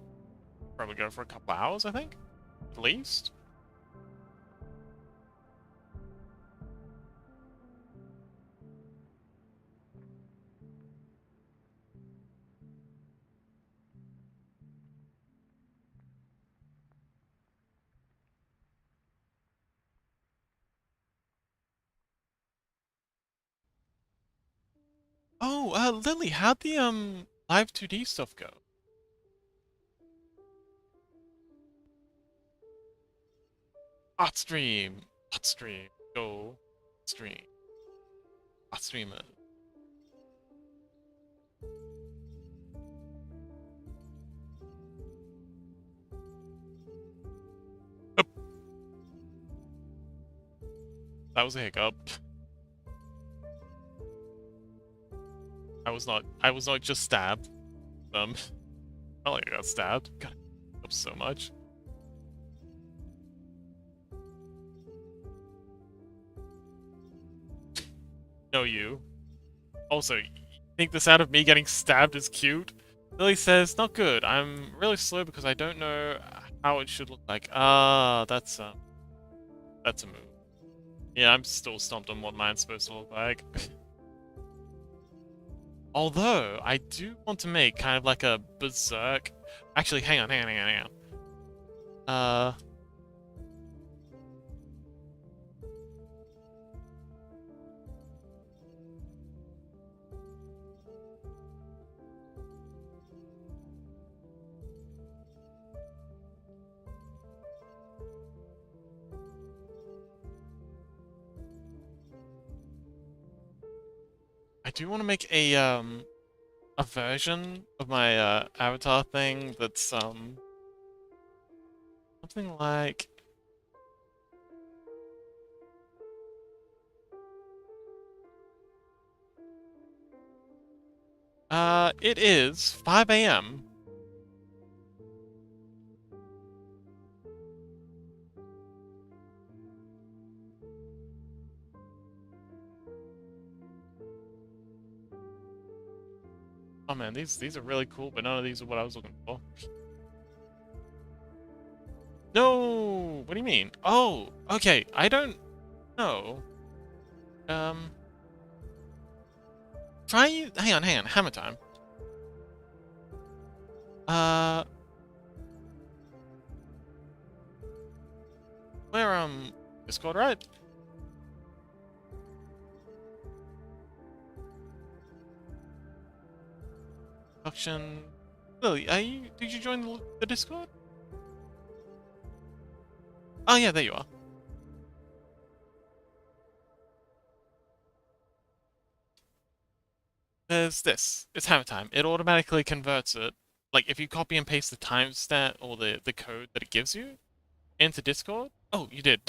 Speaker 1: probably go for a couple hours, I think, at least. Oh, Lily, how'd the live 2D stuff go? Art stream, go stream, art streamer. Oh, that was a hiccup. I was not just stabbed. I like I got stabbed. God, I hiccup so much. you. Also, you think this out of me getting stabbed is cute? Lily says, not good. I'm really slow because I don't know how it should look like. Ah, that's a move. Yeah, I'm still stumped on what mine's supposed to look like. Although, I do want to make kind of like a berserk... Actually, hang on. Uh... I do want to make a version of my avatar thing that's something like it is 5 a.m. Oh man, these are really cool, but none of these are what I was looking for. No, what do you mean? Oh, okay, I don't know. Um, hang on, hammer time. Uh, where, Discord, right? Auction. Lily, did you join the Discord? Oh yeah, there you are. There's this. It's hammer time. It automatically converts it. Like, if you copy and paste the timestamp or the code that it gives you into Discord. Oh, you did.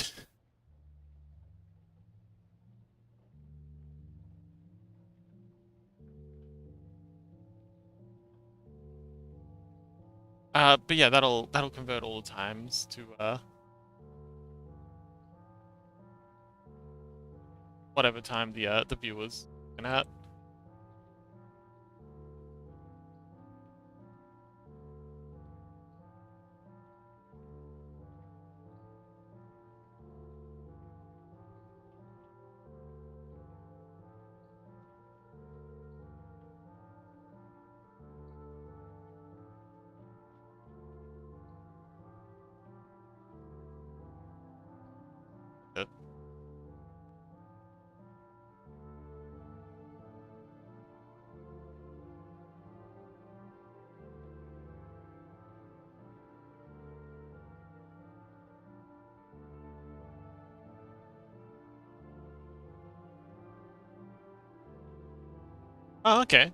Speaker 1: But yeah, that'll convert all the times to whatever time the viewer's looking at. Oh, okay.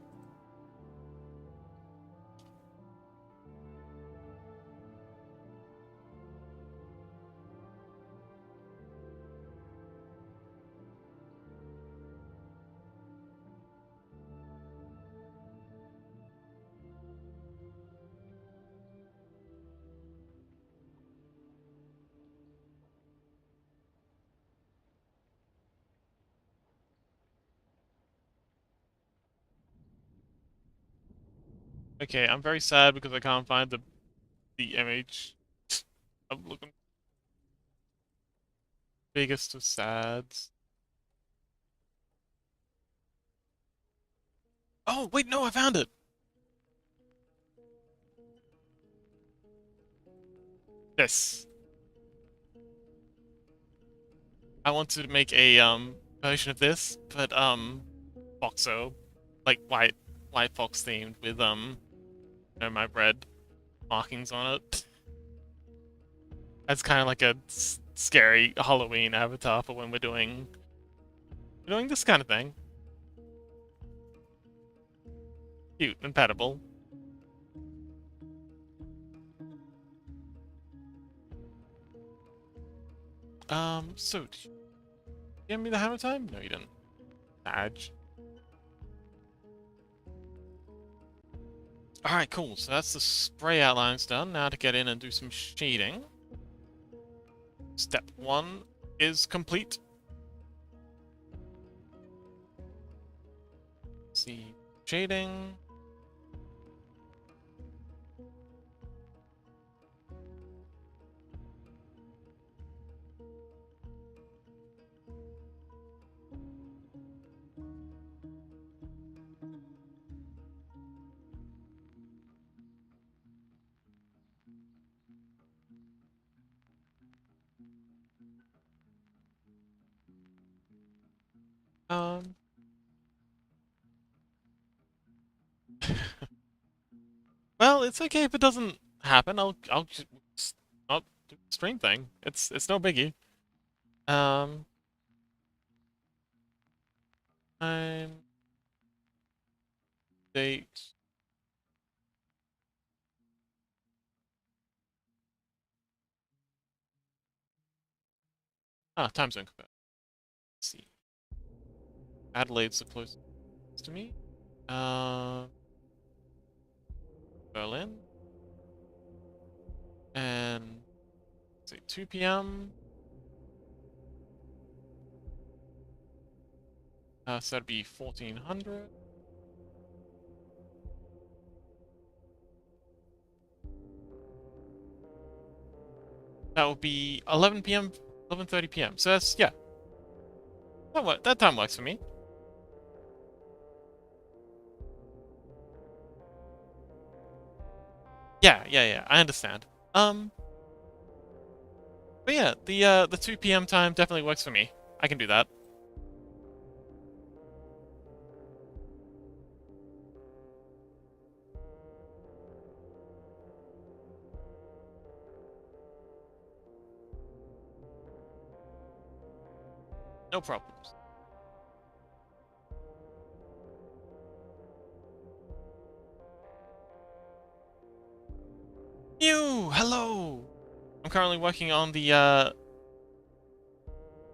Speaker 1: Okay, I'm very sad because I can't find the image. I'm looking biggest of sads. Oh, wait, no, I found it. This. I wanted to make a version of this, but Foxo, like white fox themed with you know, my red markings on it. As kind of like a scary Halloween avatar for when we're doing this kind of thing. Cute and petable. So did you give me the hammer time? No, you didn't. Badge. Alright, cool. So that's the spray outlines done. Now to get in and do some shading. Step 1 is complete. see. Shading. Um. Well, it's okay if it doesn't happen. I'll just not do the stream thing. It's no biggie. Um. Time. Date. Ah, time zone convert. Let's see. Adelaide's the closest to me. Uh. Berlin. And say 2 p.m. So that'd be 1400. That would be 11 p.m. 11:30 p.m. So that's yeah. That time works for me. Yeah. I understand. But yeah, the 2 p.m. time definitely works for me. I can do that. No problems. Hello! I'm currently working on the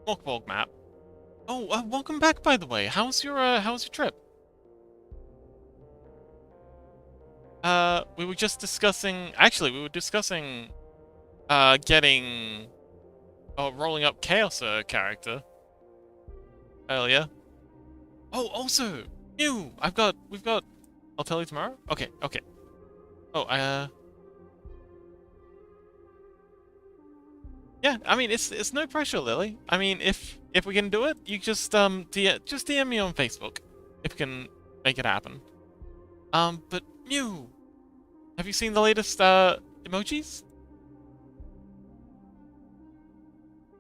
Speaker 1: Morkborg map. Oh, welcome back by the way. How's your trip? We were just discussing actually we were discussing getting rolling up Chaos character earlier. Oh, also, we've got I'll tell you tomorrow? Okay. Oh, yeah, I mean it's no pressure, Lily. I mean if we can do it, you just just DM me on Facebook if we can make it happen. But Mew, have you seen the latest emojis?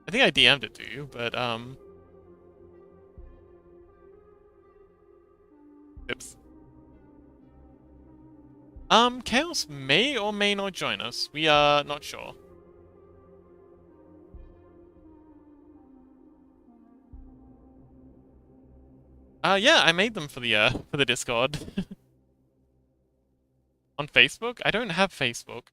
Speaker 1: I think I DM'd it to you, but oops. Chaos may or may not join us. We are not sure. Yeah, I made them for the Discord. On Facebook? I don't have Facebook.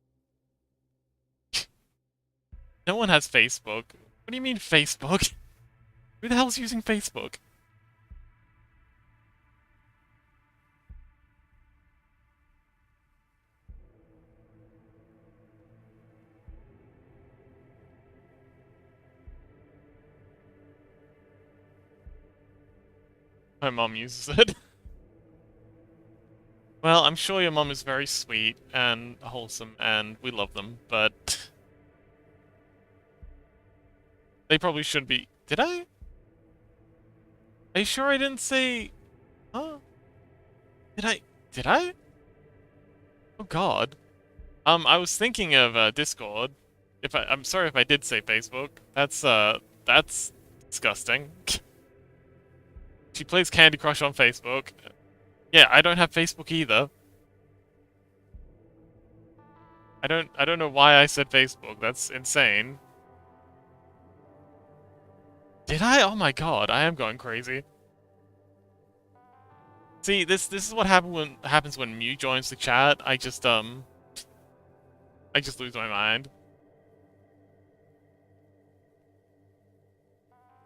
Speaker 1: No one has Facebook. What do you mean Facebook? Who the hell's using Facebook? My mom uses it. Well, I'm sure your mom is very sweet and wholesome, and we love them, but they probably shouldn't be. Did I? Are you sure I didn't say? Huh? Did I? Did I? Oh God. I was thinking of Discord. I'm sorry if I did say Facebook. That's disgusting. She plays Candy Crush on Facebook. Yeah, I don't have Facebook either. I don't know why I said Facebook. That's insane. Did I? Oh my God, I am going crazy. See, this is what happens when Mew joins the chat. I just lose my mind.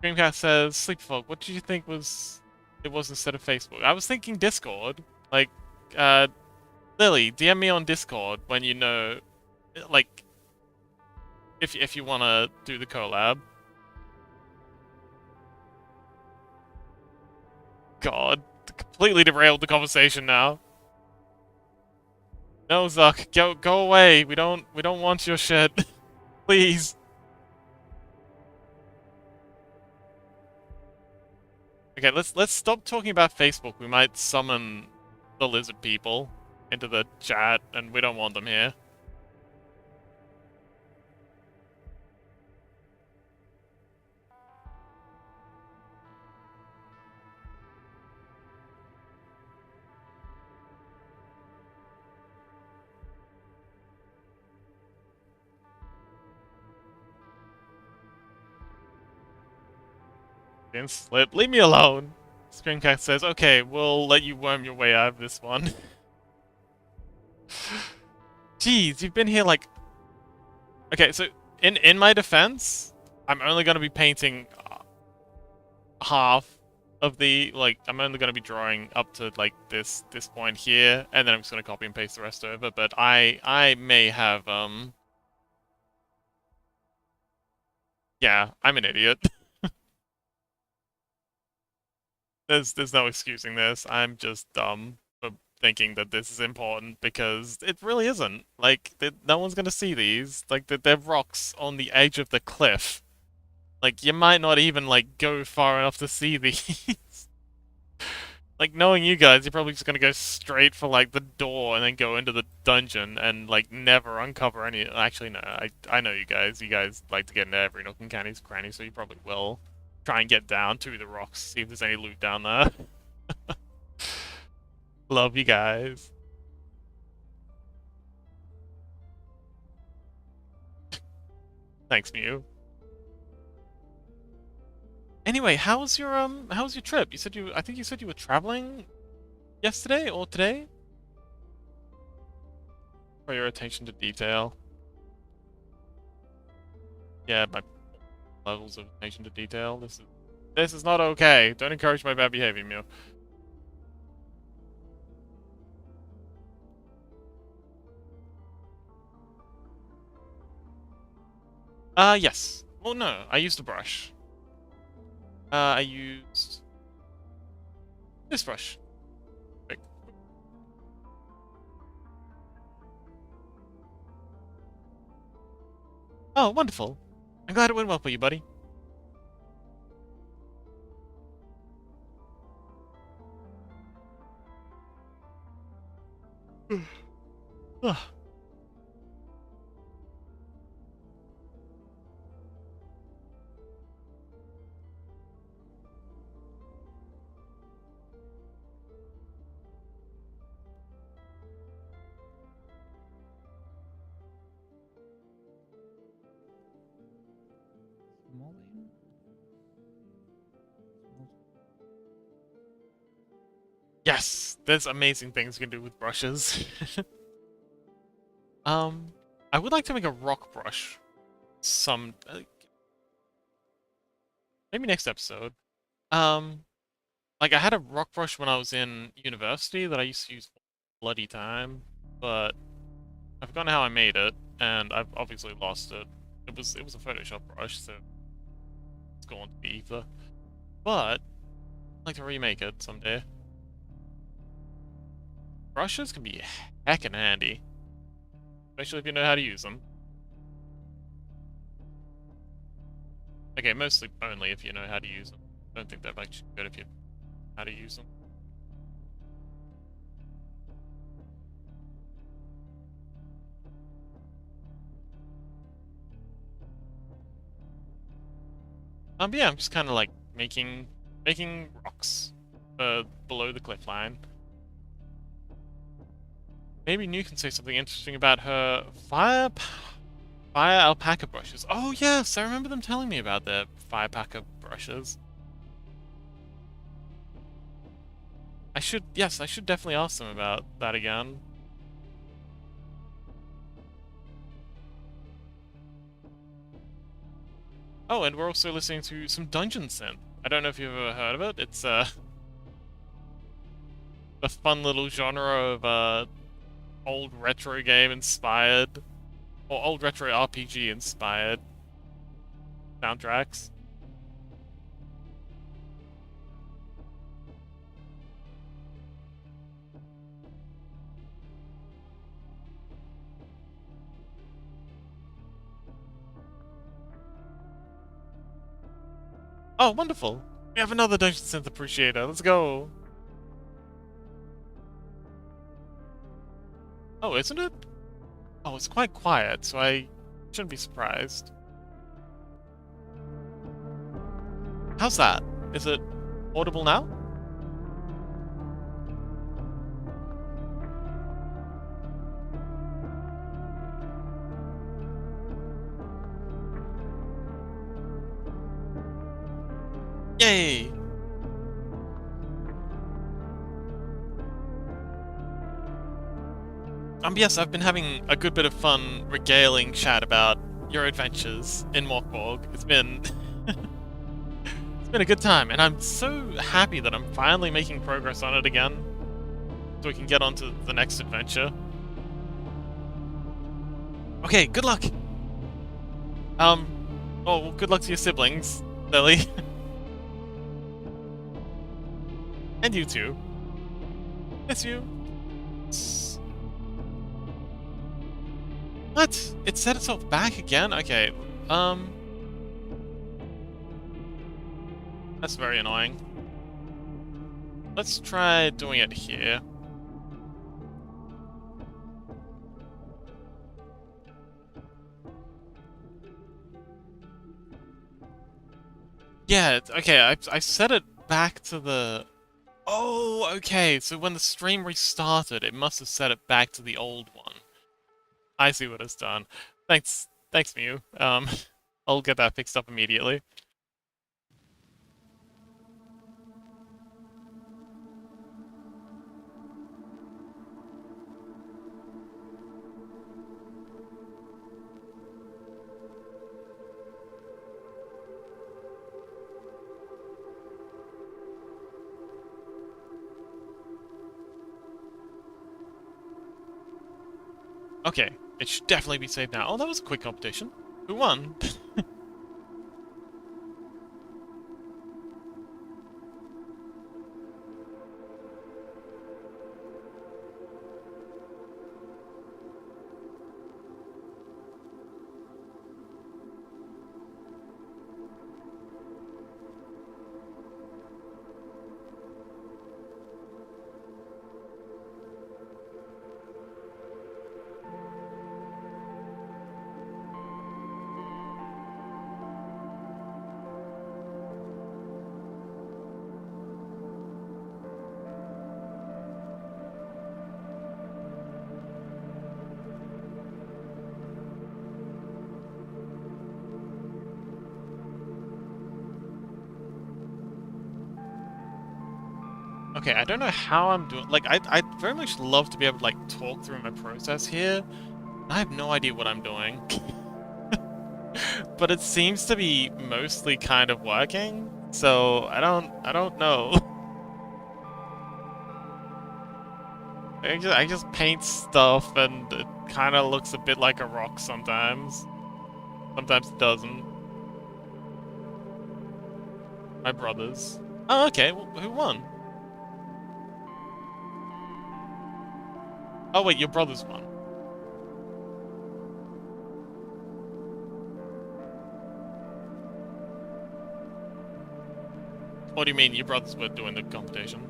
Speaker 1: Dreamcast says, Sleepfolk, what did you think it was instead of Facebook? I was thinking Discord. Like, Lily, DM me on Discord when you know, like, if you wanna do the collab. God. completely derailed the conversation now. No, Zuck, go away. We don't want your shit. Please. Okay, let's stop talking about Facebook. We might summon the lizard people into the chat, and we don't want them here. Didn't slip. Leave me alone. Screencast says, okay, we'll let you worm your way out of this one. Jeez, you've been here like... Okay, so in my defense, I'm only going to be painting half of the, like, I'm only going to be drawing up to, like, this point here, and then I'm just going to copy and paste the rest over, but I may have, yeah, I'm an idiot. There's no excusing this. I'm just dumb for thinking that this is important because it really isn't. Like, no one's gonna see these. Like, they're rocks on the edge of the cliff. Like, you might not even, like, go far enough to see these. Like, knowing you guys, you're probably just gonna go straight for, like, the door and then go into the dungeon and, like, never uncover any... Actually, no, I know you guys. You guys like to get into every nook and cranny, so you probably will try and get down to the rocks, see if there's any loot down there. Love you guys. Thanks, Mew. Anyway, how's your trip? I think you said you were traveling yesterday or today? For your attention to detail. Yeah, my levels of attention to detail. This is not okay. Don't encourage my bad behavior, Mew. Yes. Well, no, I used a brush. I used this brush. Quick. Oh, wonderful. I'm glad it went well for you, buddy. Ugh. Yes, there's amazing things you can do with brushes. I would like to make a rock brush. Maybe next episode. Like I had a rock brush when I was in university that I used to use all the bloody time, but I've forgotten how I made it, and I've obviously lost it. It was a Photoshop brush, so it's gone to the ether. But I'd like to remake it someday. Brushes can be heckin' handy, especially if you know how to use them. Okay, mostly only if you know how to use them. I don't think they're actually good if you know how to use them. But yeah, I'm just kind of like making rocks below the cliff line. Maybe New can say something interesting about her fire alpaca brushes. Oh yes, I remember them telling me about their fire alpaca brushes. I should definitely ask them about that again. Oh, and we're also listening to some Dungeon Synth. I don't know if you've ever heard of it. It's a fun little genre of old retro game inspired, or old retro RPG inspired soundtracks. Oh, wonderful. We have another Dungeon Synth Appreciator. Let's go. Oh, isn't it? Oh, it's quite quiet, so I shouldn't be surprised. How's that? Is it audible now? Yay! Yes, I've been having a good bit of fun regaling chat about your adventures in Morkborg. It's been it's been a good time, and I'm so happy that I'm finally making progress on it again, so we can get on to the next adventure. Okay, good luck. Oh, well, good luck to your siblings, Lily, and you too. Miss you. What? It set itself back again? Okay, that's very annoying. Let's try doing it here. Yeah, okay, I set it back to the... Oh, okay, so when the stream restarted, it must have set it back to the old one. I see what it's done. Thanks, Mew. I'll get that fixed up immediately. Okay, it should definitely be saved now. Oh, that was a quick competition. Who won? Okay, I don't know how I'm doing... Like, I'd very much love to be able to, like, talk through my process here. I have no idea what I'm doing. But it seems to be mostly kind of working, so I don't know. I just paint stuff and it kind of looks a bit like a rock sometimes. Sometimes it doesn't. My brothers. Oh, okay. Well, who won? Oh wait, your brothers won. What do you mean your brothers were doing the competition?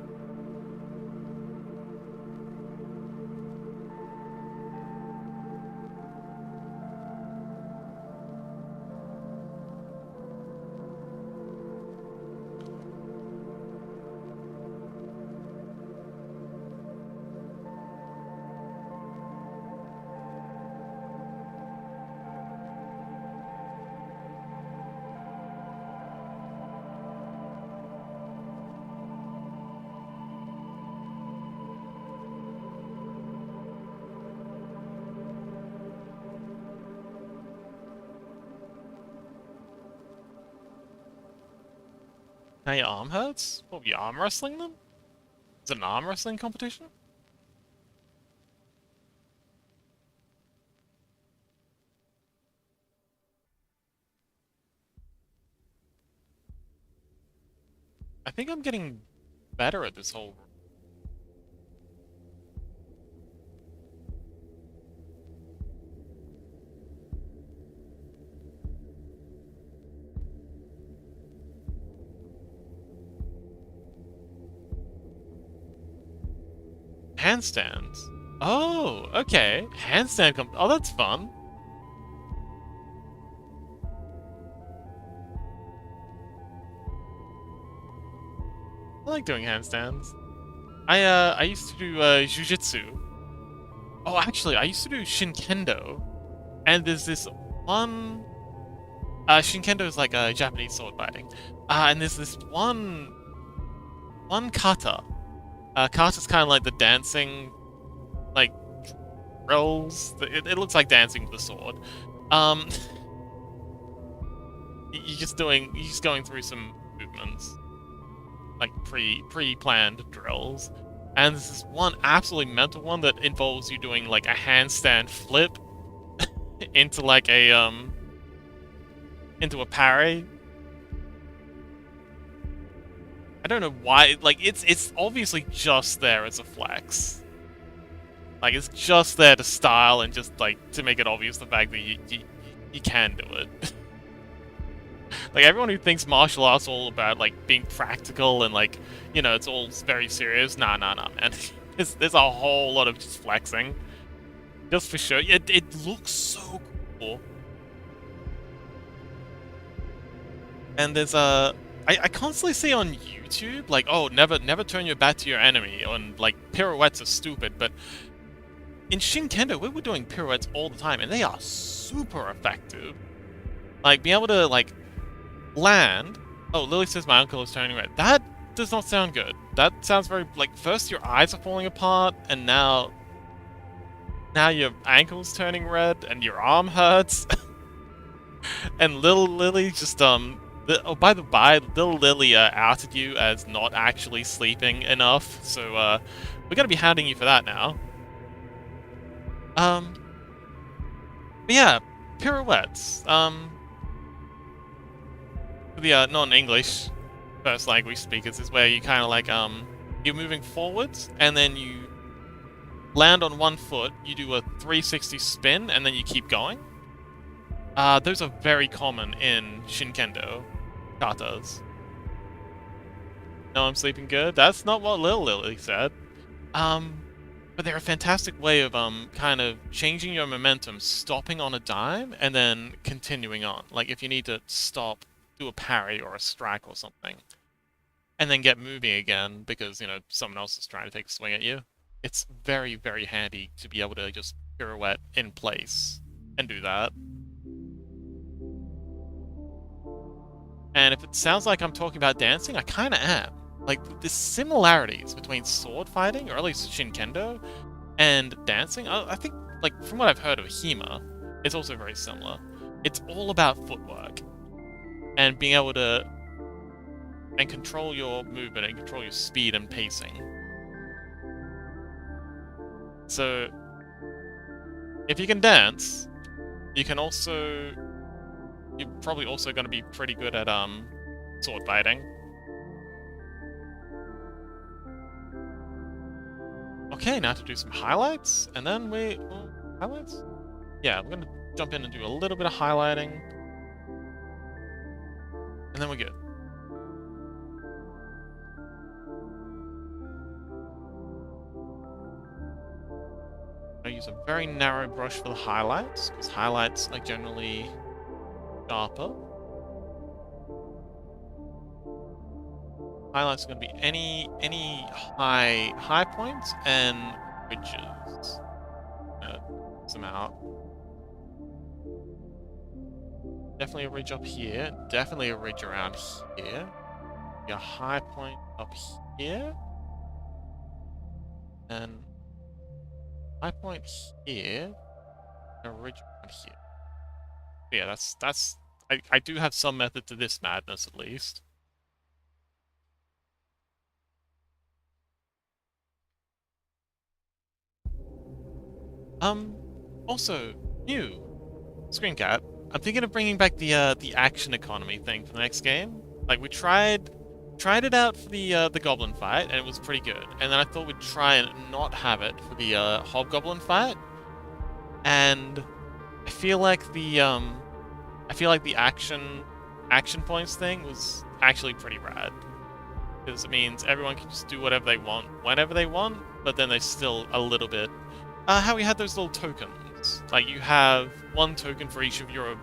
Speaker 1: Now your arm hurts? What, were you arm wrestling them? Is it an arm wrestling competition? I think I'm getting better at this whole... Handstands. Oh, okay. Handstand oh, that's fun. I like doing handstands. I used to do jujitsu. Oh, actually, I used to do Shinkendo. And there's this one Shinkendo is like a Japanese sword fighting. And there's this one kata. Kata's kind of like the dancing, like, rolls. It looks like dancing with a sword. Um, you're just going through some movements, like pre-planned drills. And there's this one absolutely mental one that involves you doing like a handstand flip into like a into a parry. I don't know why. Like it's obviously just there as a flex. Like it's just there to style and just like to make it obvious the fact that you can do it. Like everyone who thinks martial arts all about like being practical and like, you know, it's all very serious. Nah, man. There's a whole lot of just flexing. Just for sure. It looks so cool. And there's I constantly see on YouTube like, oh, never turn your back to your enemy, and like pirouettes are stupid, but in Shinkendo we were doing pirouettes all the time and they are super effective. Like being able to like land. Oh, Lily says my uncle is turning red. That does not sound good. That sounds very like first your eyes are falling apart and now your ankle's turning red and your arm hurts. And little Lily just oh, by the by, little Lily outed you as not actually sleeping enough, so we're gonna be hounding you for that now. But yeah, pirouettes. For the non-English first language speakers is where you kind of like you're moving forwards and then you land on one foot, you do a 360 spin, and then you keep going. Those are very common in Shinkendo katas. No, I'm sleeping good? That's not what Lil Lily said. But they're a fantastic way of kind of changing your momentum, stopping on a dime, and then continuing on. Like if you need to stop, do a parry or a strike or something, and then get moving again because, you know, someone else is trying to take a swing at you. It's very, very handy to be able to just pirouette in place and do that. And if it sounds like I'm talking about dancing, I kind of am. Like, the similarities between sword fighting, or at least Shinkendo, and dancing, I think, like, from what I've heard of Hema, it's also very similar. It's all about footwork. And being able to and control your movement and control your speed and pacing. So, if you can dance, you can also... You're probably also going to be pretty good at sword fighting. Okay, now to do some highlights, and then highlights? Yeah, we're gonna jump in and do a little bit of highlighting, and then we're good. I use a very narrow brush for the highlights, because highlights are generally sharper. Highlights are going to be any high points and ridges. Some out. Definitely a ridge up here. Definitely a ridge around here. Your high point up here. And high point here. And a ridge around here. Yeah, that's. I do have some method to this madness at least. Also, new screen cap. I'm thinking of bringing back the action economy thing for the next game. Like we tried it out for the goblin fight, and it was pretty good. And then I thought we'd try and not have it for the hobgoblin fight. And I feel like the action points thing was actually pretty rad, because it means everyone can just do whatever they want whenever they want. but then they still a little bit. How we had those little tokens. Like you have one token for each of your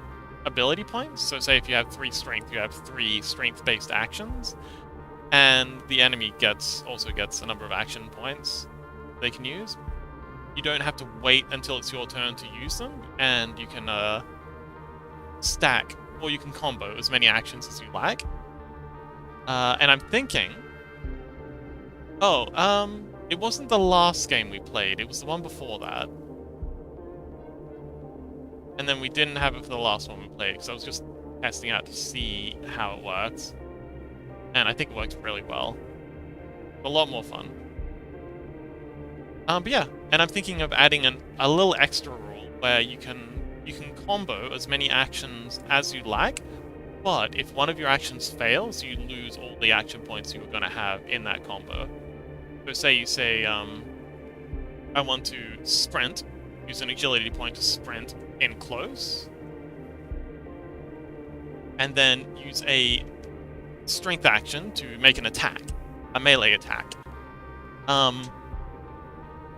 Speaker 1: ability points. So say if you have 3 strength, you have 3 strength-based actions, and the enemy also gets a number of action points they can use. You don't have to wait until it's your turn to use them, and you can stack or you can combo as many actions as you like. And I'm thinking, it wasn't the last game we played, it was the one before that. And then we didn't have it for the last one we played, because I was just testing out to see how it works. And I think it works really well. A lot more fun. But yeah, and I'm thinking of adding a little extra rule where you can combo as many actions as you like, but if one of your actions fails, you lose all the action points you were going to have in that combo. So say you say, I want to sprint, use an agility point to sprint in close, and then use a strength action to make an attack, a melee attack.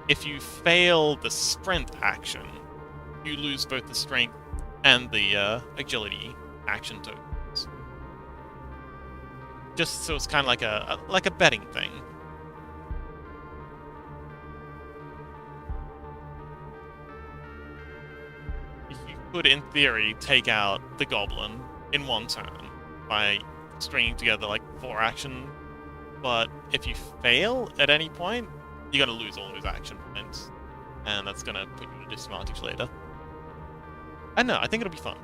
Speaker 1: If you fail the sprint action, you lose both the strength and the agility action tokens. Just so it's kind of like a betting thing. You could, in theory, take out the goblin in one turn by stringing together like 4 action, but if you fail at any point, you're gonna lose all those action points, and that's gonna put you at a disadvantage later. I don't know, I think it'll be fun.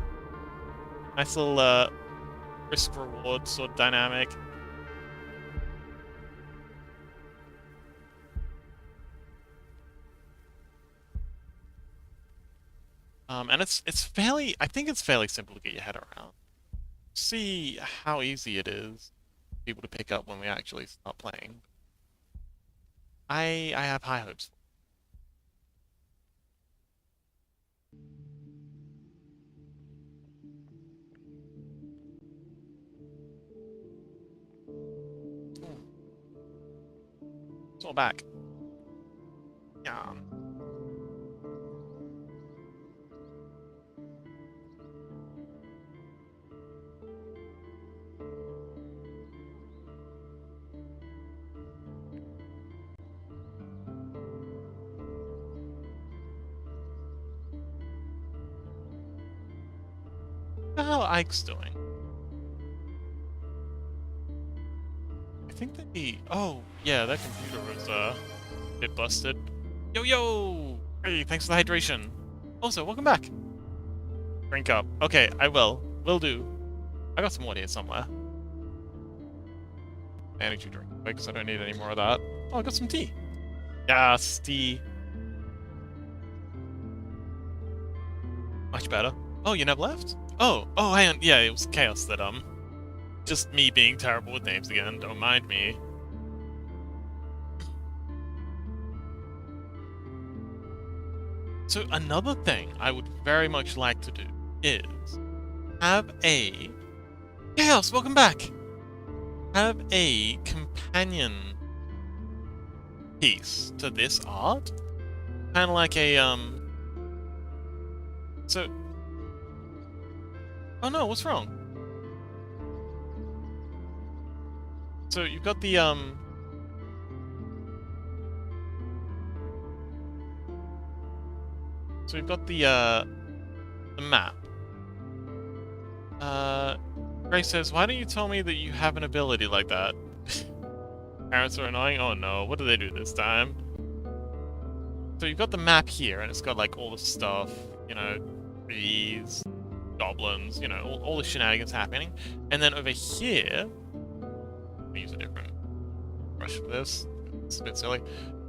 Speaker 1: Nice little risk-reward sort of dynamic. And it's fairly, I think it's fairly simple to get your head around. See how easy it is for people to pick up when we actually start playing. I have high hopes. Ooh, it's all back. Yeah. How Ike's doing? I think that oh, yeah, that computer was, a bit busted. Yo, yo! Hey, thanks for the hydration. Also, welcome back. Drink up. Okay, I will. Will do. I got some water here somewhere. Energy drink, because I don't need any more of that. Oh, I got some tea. Yes, tea. Much better. Oh, you never left? Oh, hang on. Yeah, it was chaos that, just me being terrible with names again. Don't mind me. So another thing I would very much like to do is have a... Chaos, welcome back! Have a companion piece to this art. Kind of like a, So... Oh no, what's wrong? So you've got the, So we've got the map. Grace says, why don't you tell me that you have an ability like that? Parents are annoying? Oh no, what do they do this time? So you've got the map here, and it's got like all the stuff, you know, trees, goblins, you know, all the shenanigans happening. And then over here, let me use a different brush for this. It's a bit silly.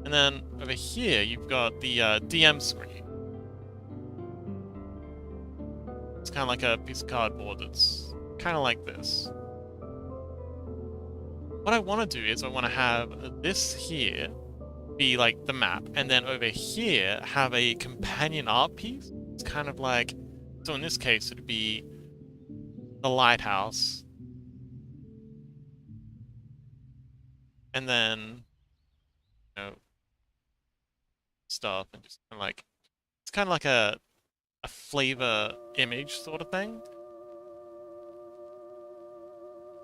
Speaker 1: And then over here, you've got the DM screen. It's kind of like a piece of cardboard that's kind of like this. What I want to do is I want to have this here be like the map, and then over here have a companion art piece. It's kind of like, so in this case it'd be the lighthouse, and then, you know, stuff and just kind of like it's kind of like a flavor image sort of thing.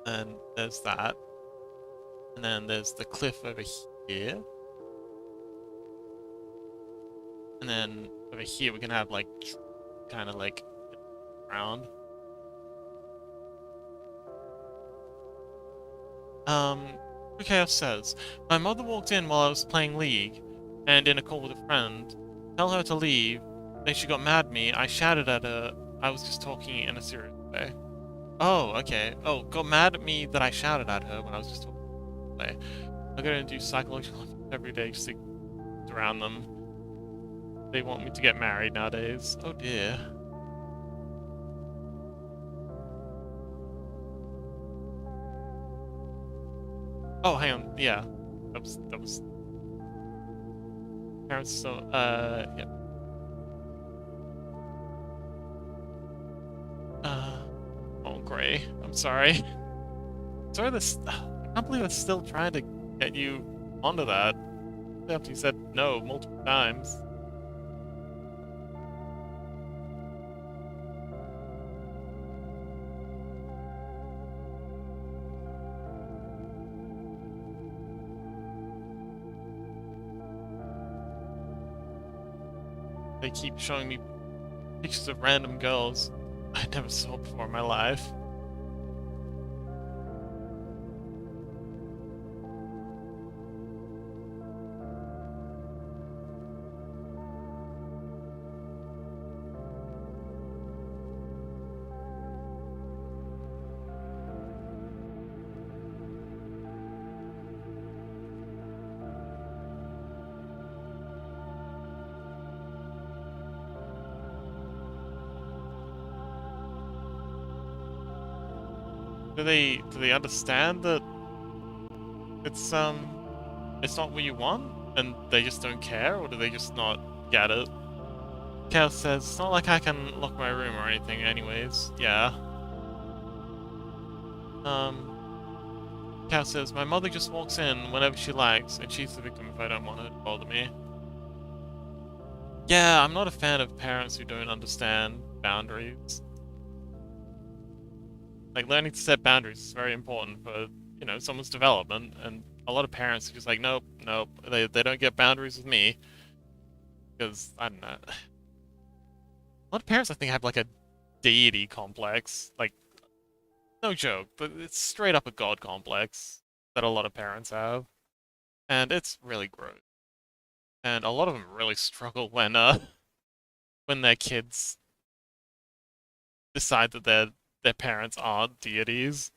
Speaker 1: And there's that. And then there's the cliff over here. And then over here we can have like kind of like around. Chaos says, my mother walked in while I was playing League, and in a call with a friend. Tell her to leave. Then she got mad at me. I shouted at her. I was just talking in a serious way. Oh, okay. Oh, got mad at me that I shouted at her when I was just talking in a serious way. I gotta do psychological abuse every day just to surround them. They want me to get married nowadays. Oh dear. Oh, hang on. Yeah. That was parents so yeah. Oh Gray. I'm sorry. Sorry this I can't believe it's still trying to get you onto that. After you said no multiple times. They keep showing me pictures of random girls I never saw before in my life. Do they understand that it's not what you want and they just don't care, or do they just not get it? Cal says, it's not like I can lock my room or anything anyways. Yeah. Cal says, my mother just walks in whenever she likes, and she's the victim if I don't want her to bother me. Yeah, I'm not a fan of parents who don't understand boundaries. Like, learning to set boundaries is very important for, you know, someone's development, and a lot of parents are just like, nope, nope, they don't get boundaries with me. Because, I don't know. A lot of parents, I think, have, like, a deity complex. Like, no joke, but it's straight up a god complex that a lot of parents have. And it's really gross. And a lot of them really struggle when their kids decide that their parents are deities.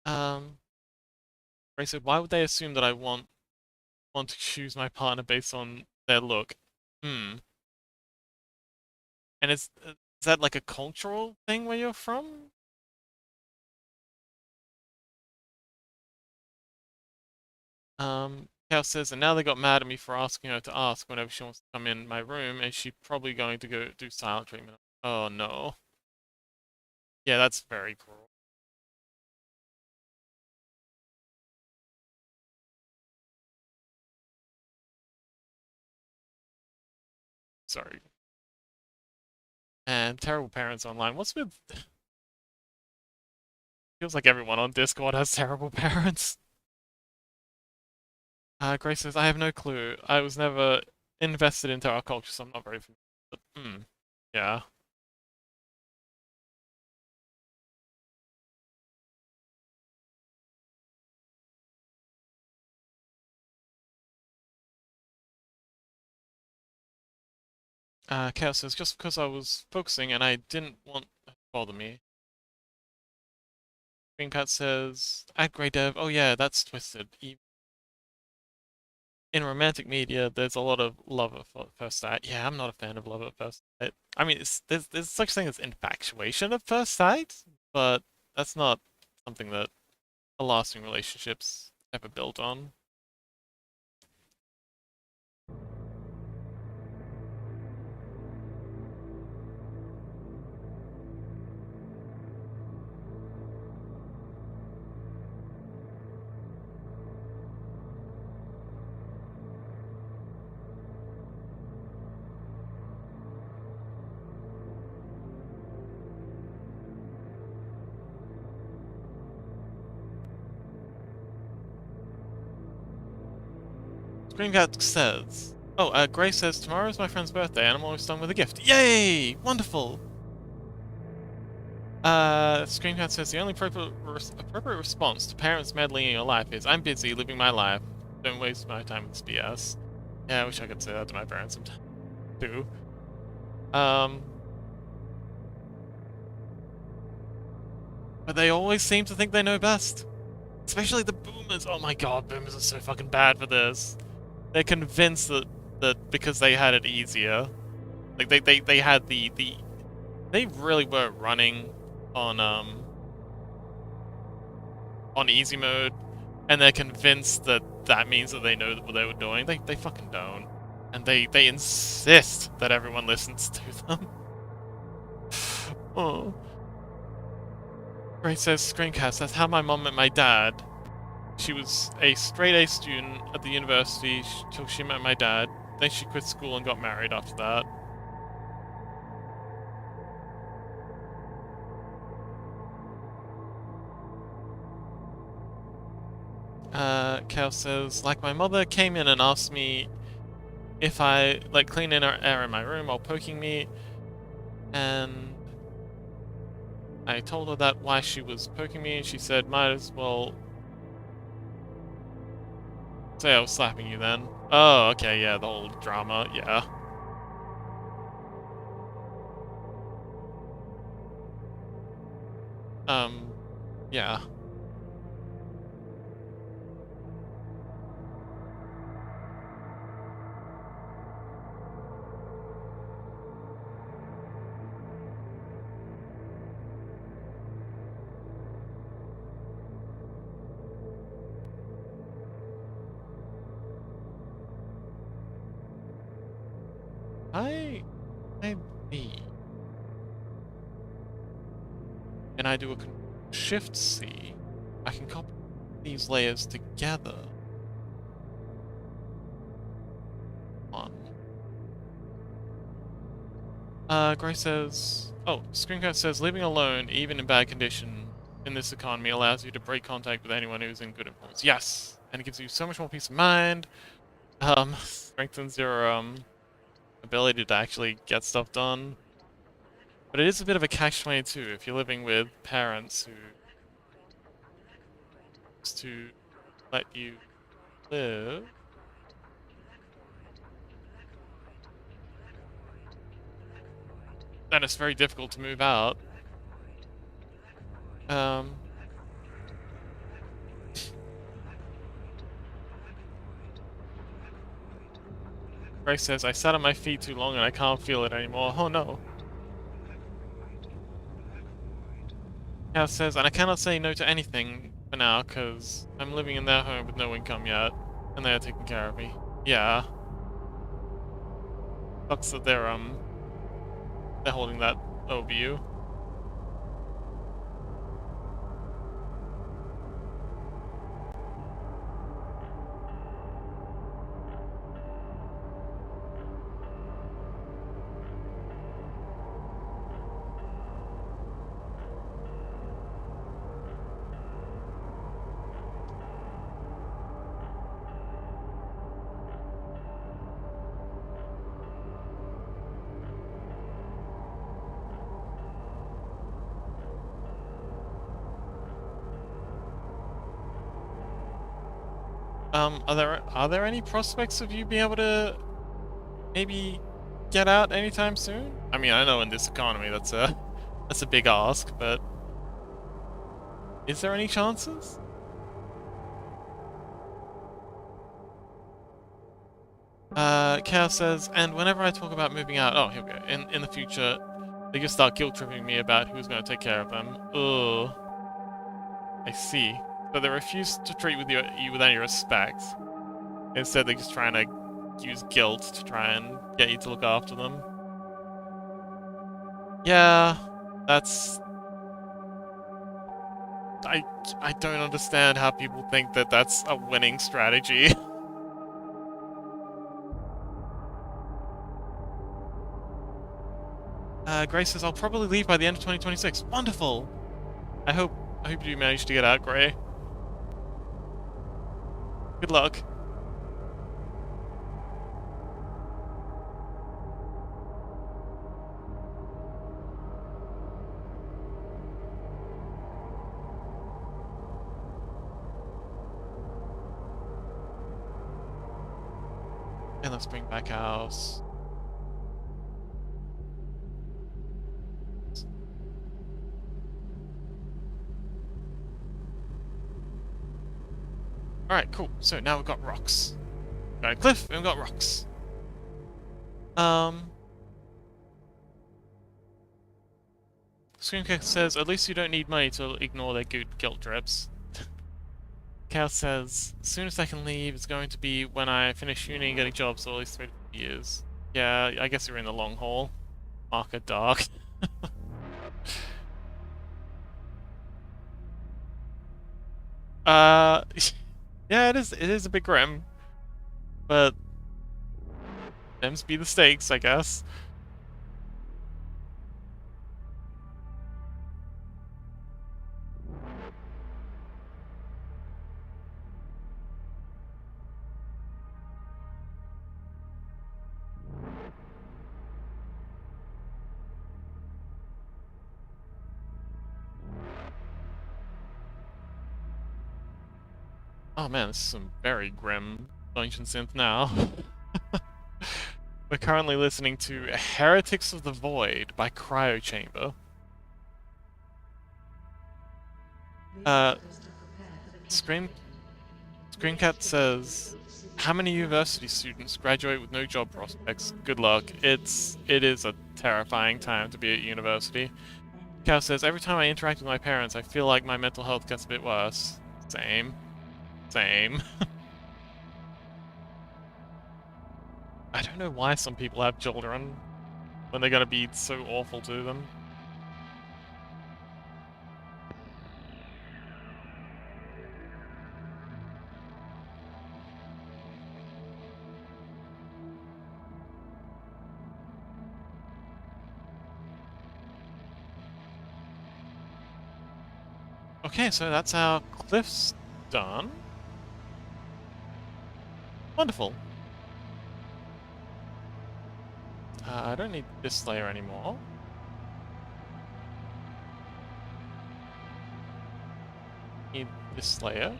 Speaker 1: Ray said, why would they assume that I want to choose my partner based on their look? Hmm. And is that like a cultural thing where you're from? Cal says, and now they got mad at me for asking her to ask whenever she wants to come in my room, and she's probably going to go do silent treatment. Oh no. Yeah, that's very cruel. Sorry. And terrible parents online. What's with... Feels like everyone on Discord has terrible parents. Grace says, I have no clue. I was never invested into our culture, so I'm not very familiar. But, yeah. Chaos says, just because I was focusing and I didn't want it to bother me. Green Cat says, at Grey Dev, oh yeah, that's twisted. In romantic media, there's a lot of love at first sight. Yeah, I'm not a fan of love at first sight. I mean, there's such thing as infatuation at first sight, but that's not something that a lasting relationship's ever built on. Screencat says... Oh, Gray says, tomorrow's my friend's birthday and I'm always done with a gift. Yay! Wonderful! Screencat says, the only appropriate response to parents meddling in your life is, I'm busy living my life. Don't waste my time with this BS. Yeah, I wish I could say that to my parents sometimes, too. But they always seem to think they know best. Especially the boomers. Oh my god, boomers are so fucking bad for this. They're convinced that because they had it easier. Like, they had the... They really were running on easy mode. And they're convinced that that means that they know what they were doing. They fucking don't. And they insist that everyone listens to them. Oh. Ray says, screencast, that's how my mom met my dad. She was a straight A student at the university till she met my dad. Then she quit school and got married after that. Cal says, like my mother came in and asked me if I like clean air in my room while poking me, and I told her that why she was poking me, and she said, might as well say I was slapping you then. Oh, okay, yeah, the whole drama, yeah. Yeah. I B. And I do a Shift C. I can copy these layers together. Gray says, oh, Screencast says, living alone, even in bad condition, in this economy allows you to break contact with anyone who's in good influence. Yes! And it gives you so much more peace of mind. Strengthens your, ability to actually get stuff done. But it is a bit of a catch-22 if you're living with parents who used to let you live. Then it's very difficult to move out. Grace says, I sat on my feet too long and I can't feel it anymore. Oh no. Cal says, and I cannot say no to anything for now because I'm living in their home with no income yet. And they are taking care of me. Yeah. Sucks that they're holding that over you. Are there any prospects of you being able to maybe get out anytime soon? I mean, I know in this economy that's a big ask, but is there any chances? Chaos says, and whenever I talk about moving out, oh, here we go. In the future, they just start guilt tripping me about who's going to take care of them. Ugh. I see. So they refuse to treat you with any respect. Instead, they're just trying to use guilt to try and get you to look after them. Yeah, that's... I don't understand how people think that that's a winning strategy. Gray says, I'll probably leave by the end of 2026. Wonderful! I hope you manage to get out, Gray. Good luck. And let's bring back house. Alright, cool. So now we've got rocks. Got a cliff and we've got rocks. Screamcat says, at least you don't need money to ignore their good guilt trips. Chaos says, as soon as I can leave, it's going to be when I finish uni and getting jobs for at least 3 years. Yeah, I guess you're in the long haul. Market dark. uh, yeah, it is a bit grim, but them's be the stakes, I guess. Oh man, this is some very grim Ancient Synth now. We're currently listening to Heretics of the Void by Cryo Chamber. Scream Screencat says, how many university students graduate with no job prospects? Good luck. It is a terrifying time to be at university. Cal says, every time I interact with my parents, I feel like my mental health gets a bit worse. Same. Same. I don't know why some people have children when they're gonna be so awful to them. Okay, so that's our cliffs done. Wonderful. I don't need this layer anymore. Need this layer.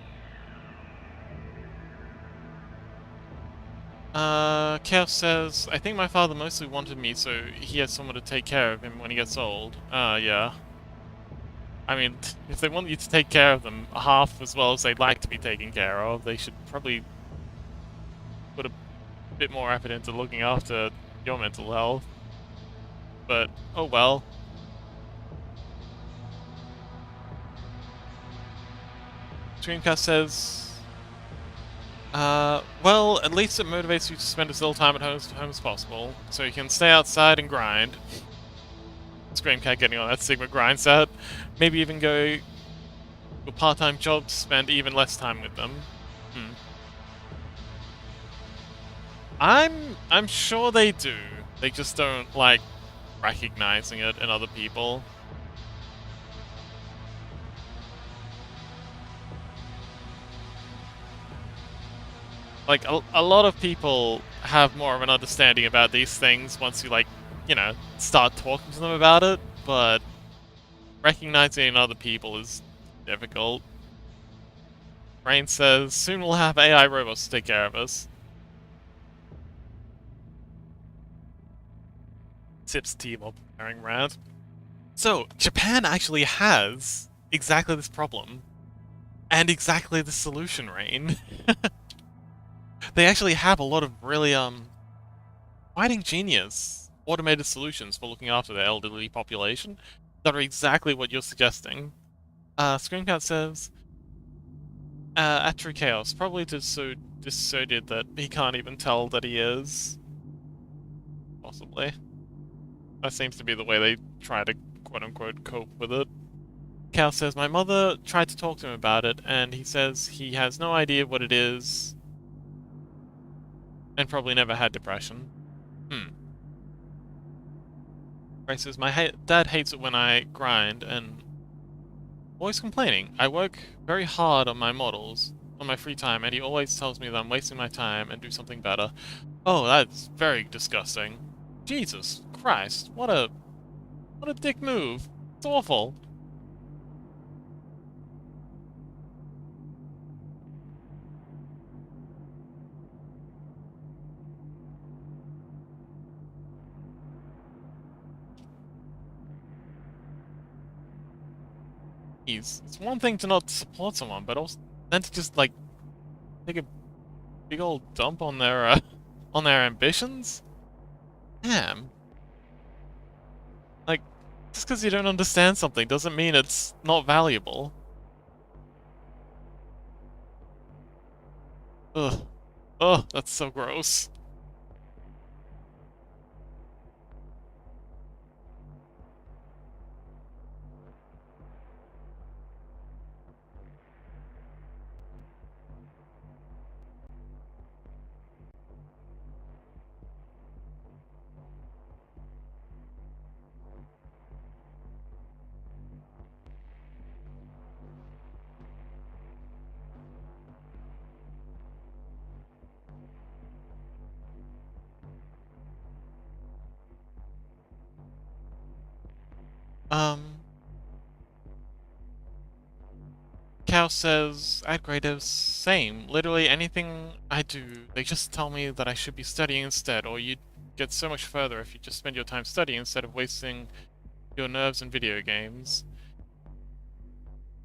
Speaker 1: Chaos says, I think my father mostly wanted me so he has someone to take care of him when he gets old. Yeah. I mean, if they want you to take care of them half as well as they'd like to be taken care of, they should probably put a bit more effort into looking after your mental health. But, oh well. Dreamcast says, well, at least it motivates you to spend as little time at home as possible, so you can stay outside and grind. Screamcat getting on that Sigma grind set. Maybe even go to a part-time job to spend even less time with them. I'm sure they do. They just don't like recognizing it in other people. Like, a lot of people have more of an understanding about these things once you, like, you know, start talking to them about it, but recognizing it in other people is difficult. Rain says, soon we'll have AI robots to take care of us. Tips team up preparing rant. So, Japan actually has exactly this problem. And exactly the solution, Rain. They actually have a lot of really, quite ingenious automated solutions for looking after the elderly population that are exactly what you're suggesting. Screencast says, at True Chaos, probably just so dissociated that he can't even tell that he is. Possibly. That seems to be the way they try to quote-unquote cope with it. Chaos says, my mother tried to talk to him about it, and he says he has no idea what it is, and probably never had depression. Ray says, my dad hates it when I grind, and always complaining. I work very hard on my models, on my free time, and he always tells me that I'm wasting my time and do something better. Oh, that's very disgusting. Jesus Christ, what a dick move. It's awful. It's one thing to not support someone, but also then to just like take a big old dump on their ambitions. Damn. Like, just because you don't understand something doesn't mean it's not valuable. Ugh. Ugh, that's so gross. Um, Cal says, I'd grade as same. Literally anything I do, they just tell me that I should be studying instead, or you'd get so much further if you just spend your time studying instead of wasting your nerves in video games.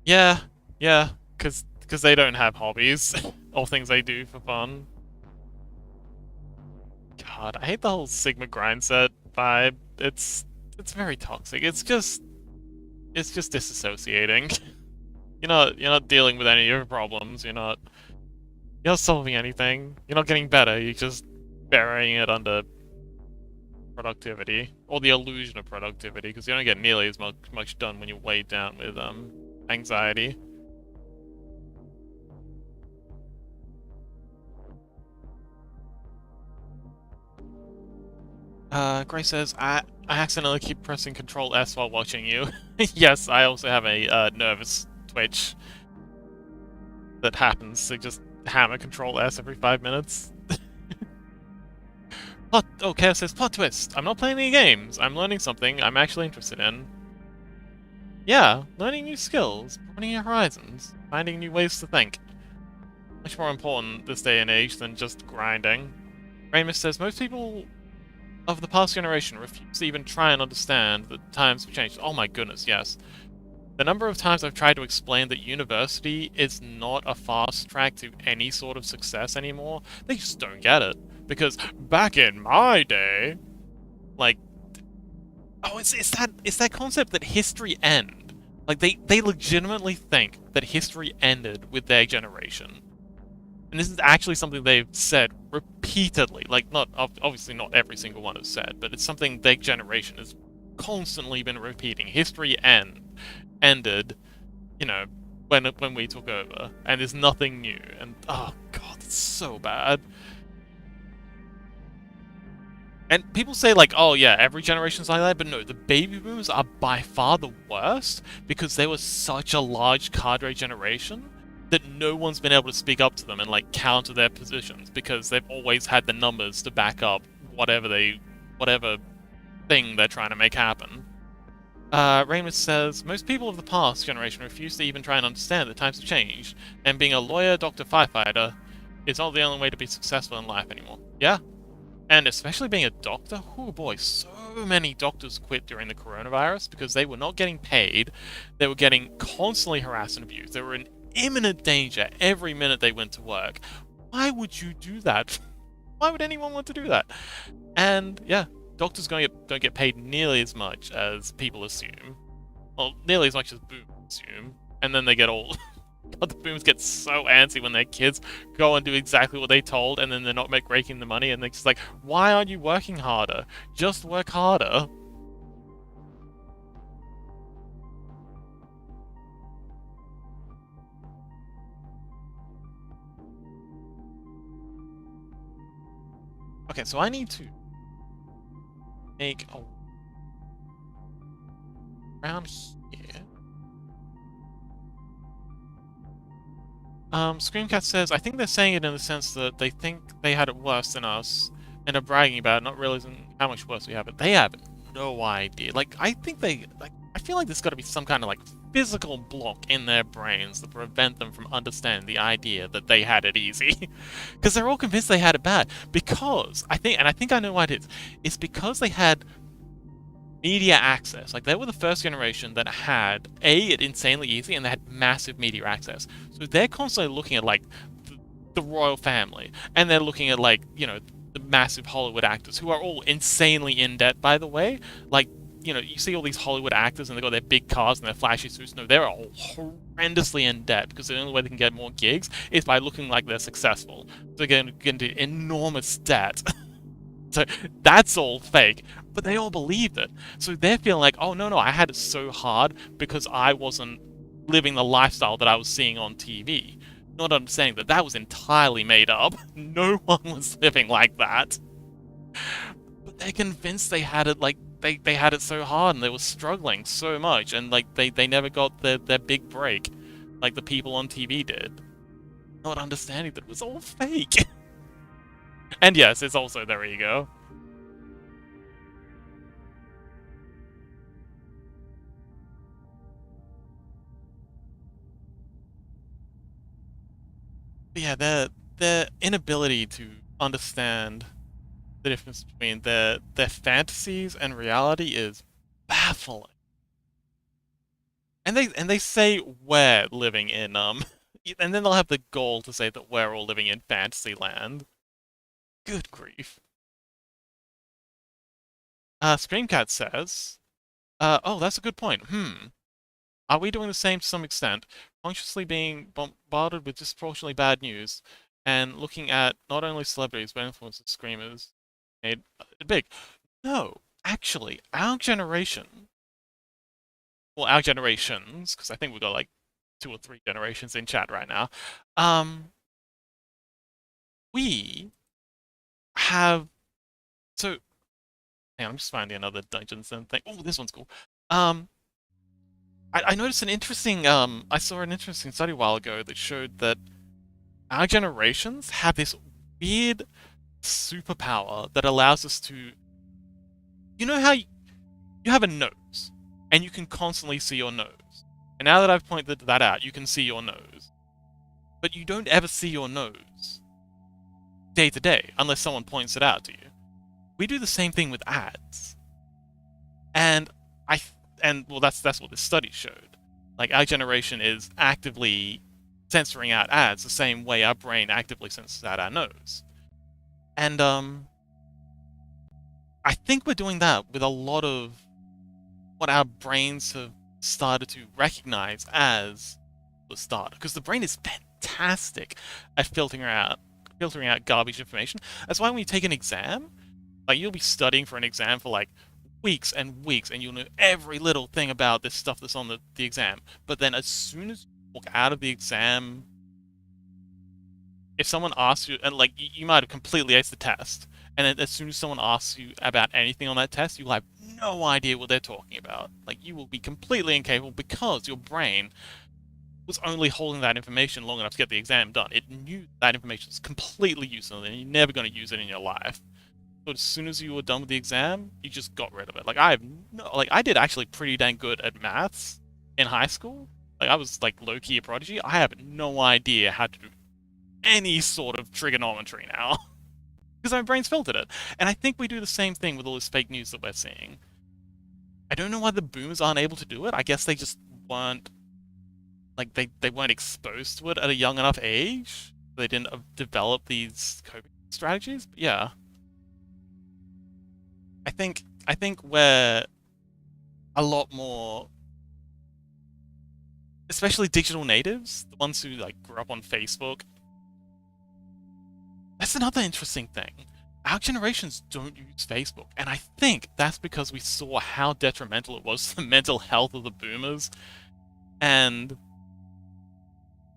Speaker 1: Yeah, yeah, cause they don't have hobbies or things they do for fun. God, I hate the whole Sigma grind set vibe. It's very toxic. It's just disassociating. You're not dealing with any of your problems. You're not solving anything. You're not getting better. You're just burying it under productivity or the illusion of productivity because you don't get nearly as much done when you're weighed down with anxiety. Gray says, I accidentally keep pressing Control S while watching you. Yes, I also have a nervous twitch that happens to just hammer Control S every 5 minutes. Chaos says, plot twist. I'm not playing any games. I'm learning something I'm actually interested in. Yeah, learning new skills, broadening your horizons, finding new ways to think. Much more important this day and age than just grinding. Ramus says, most people of the past generation refuse to even try and understand that times have changed. Oh my goodness, yes. The number of times I've tried to explain that university is not a fast track to any sort of success anymore, they just don't get it. Because back in my day, like, oh, it's that concept that history end. Like they legitimately think that history ended with their generation. And this is actually something they've said repeatedly. Like, not obviously not every single one has said, but it's something their generation has constantly been repeating. History ended, when we took over, and there's nothing new. And oh god, it's so bad. And people say like, oh yeah, every generation's like that, but no, the baby boomers are by far the worst because they were such a large cadre generation that no one's been able to speak up to them and like counter their positions because they've always had the numbers to back up whatever thing they're trying to make happen. Ramus says, most people of the past generation refuse to even try and understand that times have changed, and being a lawyer, doctor, firefighter is not the only way to be successful in life anymore. Yeah, and especially being a doctor, oh boy, so many doctors quit during the coronavirus because they were not getting paid, they were getting constantly harassed and abused, they were in imminent danger every minute they went to work. Why would you do that? Why would anyone want to do that? And yeah, doctors don't get paid nearly as much as people assume. Well, nearly as much as boomers assume. And then they get all... God, the boomers get so antsy when their kids go and do exactly what they told and then they're not making the money and they're just like, why aren't you working harder? Just work harder. Okay, so I need to make a around here. Screamcat says, I think they're saying it in the sense that they think they had it worse than us and are bragging about it, not realizing how much worse we have it. They have no idea. Like, I feel like there's got to be some kind of, like, physical block in their brains that prevent them from understanding the idea that they had it easy. Because they're all convinced they had it bad. Because, I think I know why it is. It's because they had media access. Like they were the first generation that had it insanely easy, and they had massive media access. So they're constantly looking at like the royal family, and they're looking at like the massive Hollywood actors who are all insanely in debt, by the way. Like you see all these Hollywood actors and they got their big cars and their flashy suits. No, they're all horrendously in debt because the only way they can get more gigs is by looking like they're successful. So they're going to get into enormous debt. So that's all fake, but they all believed it. So they're feeling like, oh no, I had it so hard because I wasn't living the lifestyle that I was seeing on TV. Not understanding that that was entirely made up. No one was living like that. But they're convinced they had it like they had it so hard and they were struggling so much and like they never got their big break like the people on TV did. Not understanding that it was all fake. And yes, it's also their ego. But yeah, their inability to understand the difference between their fantasies and reality is baffling. And they say we're living in and then they'll have the goal to say that we're all living in fantasy land. Good grief. Screamcat says, oh, that's a good point. Are we doing the same to some extent? Consciously being bombarded with disproportionately bad news and looking at not only celebrities but influencers, screamers made it big. No, actually, our generation, well, our generations, because I think we've got like 2 or 3 generations in chat right now, we have, so, hang on, I'm just finding another Dungeons and thing. Oh, this one's cool. I noticed an interesting, I saw an interesting study a while ago that showed that our generations have this weird superpower that allows us to, you know how you have a nose, and you can constantly see your nose. And now that I've pointed that out, you can see your nose. But you don't ever see your nose day to day, unless someone points it out to you. We do the same thing with ads. And well, that's what this study showed. Like, our generation is actively censoring out ads the same way our brain actively censors out our nose. And, I think we're doing that with a lot of what our brains have started to recognize as the start. Because the brain is fantastic at filtering out garbage information. That's why when you take an exam, like you'll be studying for an exam for like weeks and weeks, and you'll know every little thing about this stuff that's on the exam. But then as soon as you walk out of the exam, if someone asks you, and like you might have completely aced the test, and then as soon as someone asks you about anything on that test, you'll have no idea what they're talking about. Like you will be completely incapable because your brain was only holding that information long enough to get the exam done. It knew that information was completely useless and you're never going to use it in your life. But as soon as you were done with the exam, you just got rid of it. Like I did actually pretty dang good at maths in high school. Like I was like low-key a prodigy. I have no idea how to do any sort of trigonometry now. Because my brain's filtered it. And I think we do the same thing with all this fake news that we're seeing. I don't know why the boomers aren't able to do it. I guess they just weren't, like, they weren't exposed to it at a young enough age. They didn't develop these coping strategies. But yeah. I think we're a lot more, especially digital natives, the ones who like grew up on Facebook. That's another interesting thing. Our generations don't use Facebook, and I think that's because we saw how detrimental it was to the mental health of the boomers. And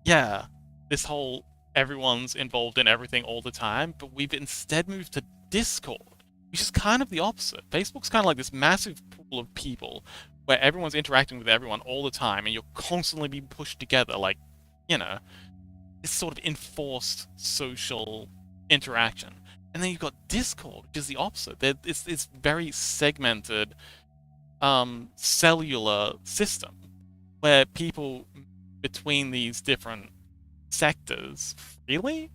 Speaker 1: yeah, this whole everyone's involved in everything all the time, but we've instead moved to Discord, which is kind of the opposite. Facebook's kind of like this massive pool of people where everyone's interacting with everyone all the time, and you're constantly being pushed together, like, this sort of enforced social interaction. And then you've got Discord, which is the opposite. It's very segmented, cellular system where people between these different sectors freely.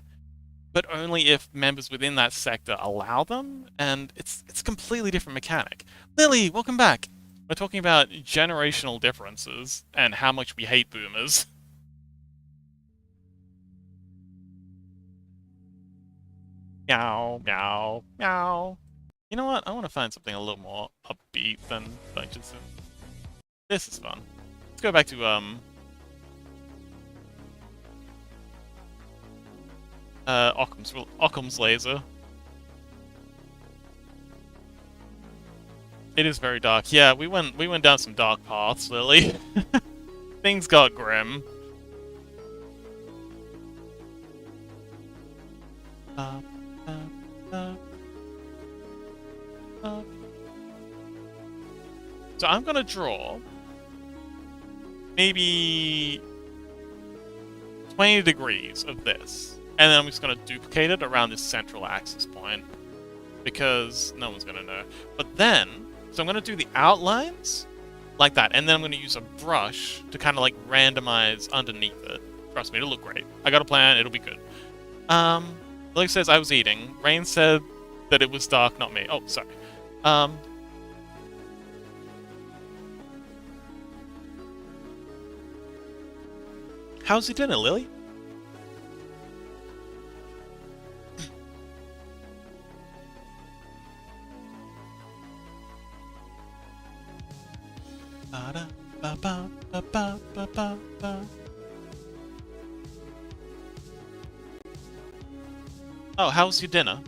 Speaker 1: but only if members within that sector allow them, and it's a completely different mechanic. Lily, welcome back. We're talking about generational differences and how much we hate boomers. Meow, meow, meow. You know what? I want to find something a little more upbeat than Dungeons. This is fun. Let's go back to Occam's laser. It is very dark. Yeah, we went down some dark paths, Lily. Things got grim. Uh, uh, So I'm gonna draw maybe 20 degrees of this, and then I'm just gonna duplicate it around this central axis point, because no one's gonna know. But then, so I'm gonna do the outlines like that, and then I'm gonna use a brush to kind of like randomize underneath it. Trust me, it'll look great. I got a plan, it'll be good. Lily says I was eating. Rain said that it was dark, not me. Oh, sorry. How's your dinner, Lily? Oh, how's your dinner?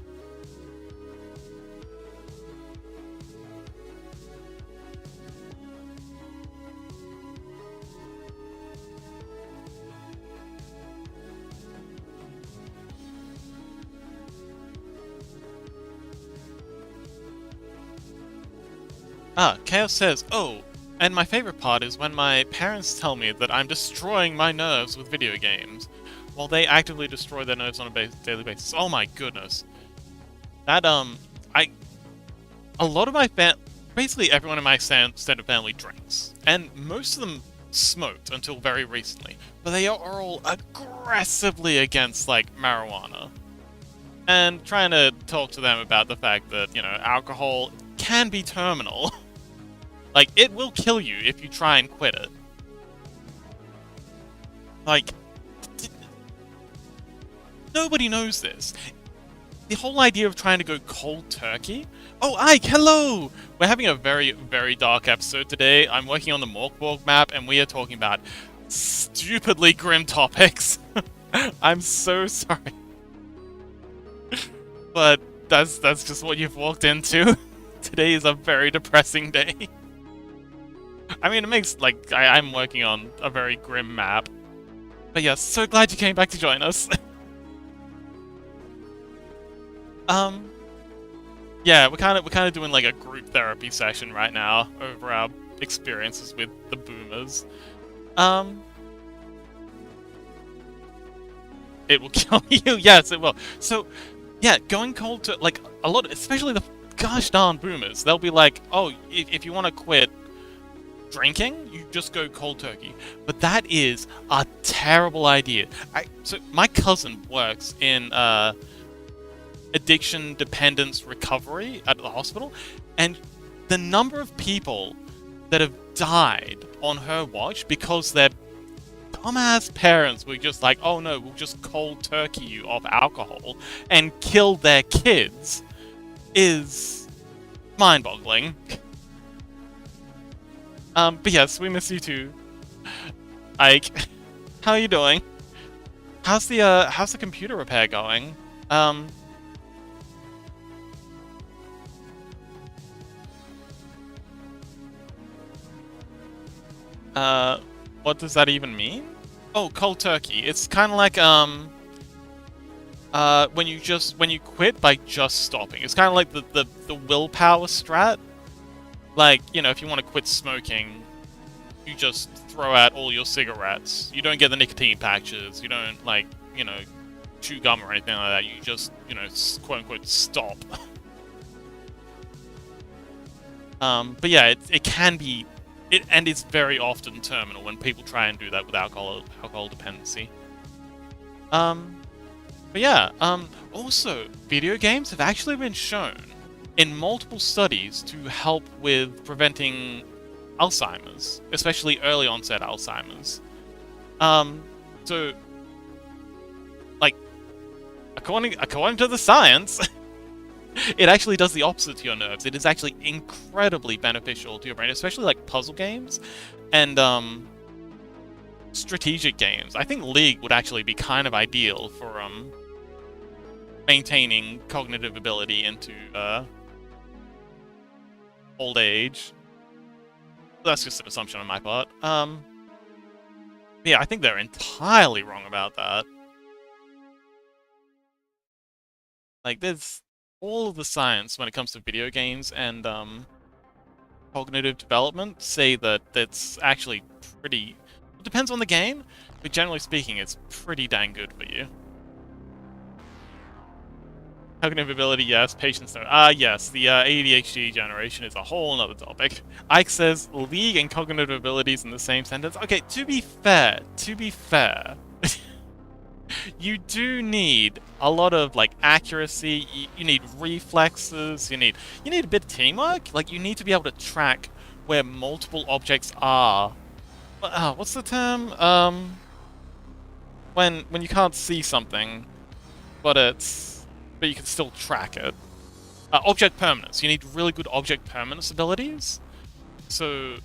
Speaker 1: Chaos says, oh, and my favorite part is when my parents tell me that I'm destroying my nerves with video games, while they actively destroy their nerves on a daily basis. Oh my goodness. That, a lot of my basically everyone in my extended family drinks, and most of them smoked until very recently, but they are all aggressively against, like, marijuana. And trying to talk to them about the fact that, you know, alcohol can be terminal. Like, it will kill you if you try and quit it. Like, nobody knows this. The whole idea of trying to go cold turkey... Oh, Ike, hello! We're having a very, very dark episode today. I'm working on the Morkborg map, and we are talking about stupidly grim topics. I'm so sorry. But that's just what you've walked into. Today is a very depressing day. I mean, it makes, like, I'm working on a very grim map. But yes, so glad you came back to join us. Yeah, we're kind of doing like a group therapy session right now over our experiences with the boomers. It will kill you. Yes, it will. So, yeah, going cold to like a lot, especially the gosh darn boomers. They'll be like, oh, if you want to quit drinking, you just go cold turkey. But that is a terrible idea. So my cousin works in addiction dependence recovery at the hospital, and the number of people that have died on her watch because their dumbass parents were just like, oh no, we'll just cold turkey you off alcohol and kill their kids is mind-boggling. But yes, we miss you too, Ike. How are you doing? How's the computer repair going? What does that even mean? Oh, cold turkey. It's kind of like, when you quit by just stopping. It's kind of like the willpower strat. Like, you know, if you want to quit smoking, you just throw out all your cigarettes. You don't get the nicotine patches. You don't, like, you know, chew gum or anything like that. You just, you know, quote-unquote, stop. But yeah, it can be... and it's very often terminal when people try and do that with alcohol dependency. But yeah, also, video games have actually been shown in multiple studies to help with preventing Alzheimer's, especially early onset Alzheimer's. Um, so, like, according to the science, it actually does the opposite to your nerves. It is actually incredibly beneficial to your brain, especially like puzzle games and strategic games. I think League would actually be kind of ideal for maintaining cognitive ability into old age. That's just an assumption on my part. Yeah, I think they're entirely wrong about that. Like, there's all of the science when it comes to video games and cognitive development say that that's actually pretty... It depends on the game, but generally speaking, it's pretty dang good for you. Cognitive ability, yes. Patience, no. Yes, the ADHD generation is a whole nother topic. Ike says, League and cognitive abilities in the same sentence. Okay, to be fair, you do need a lot of, like, accuracy, you need reflexes, you need a bit of teamwork. Like, you need to be able to track where multiple objects are. What's the term? When you can't see something, but you can still track it. Object permanence. You need really good object permanence abilities. So,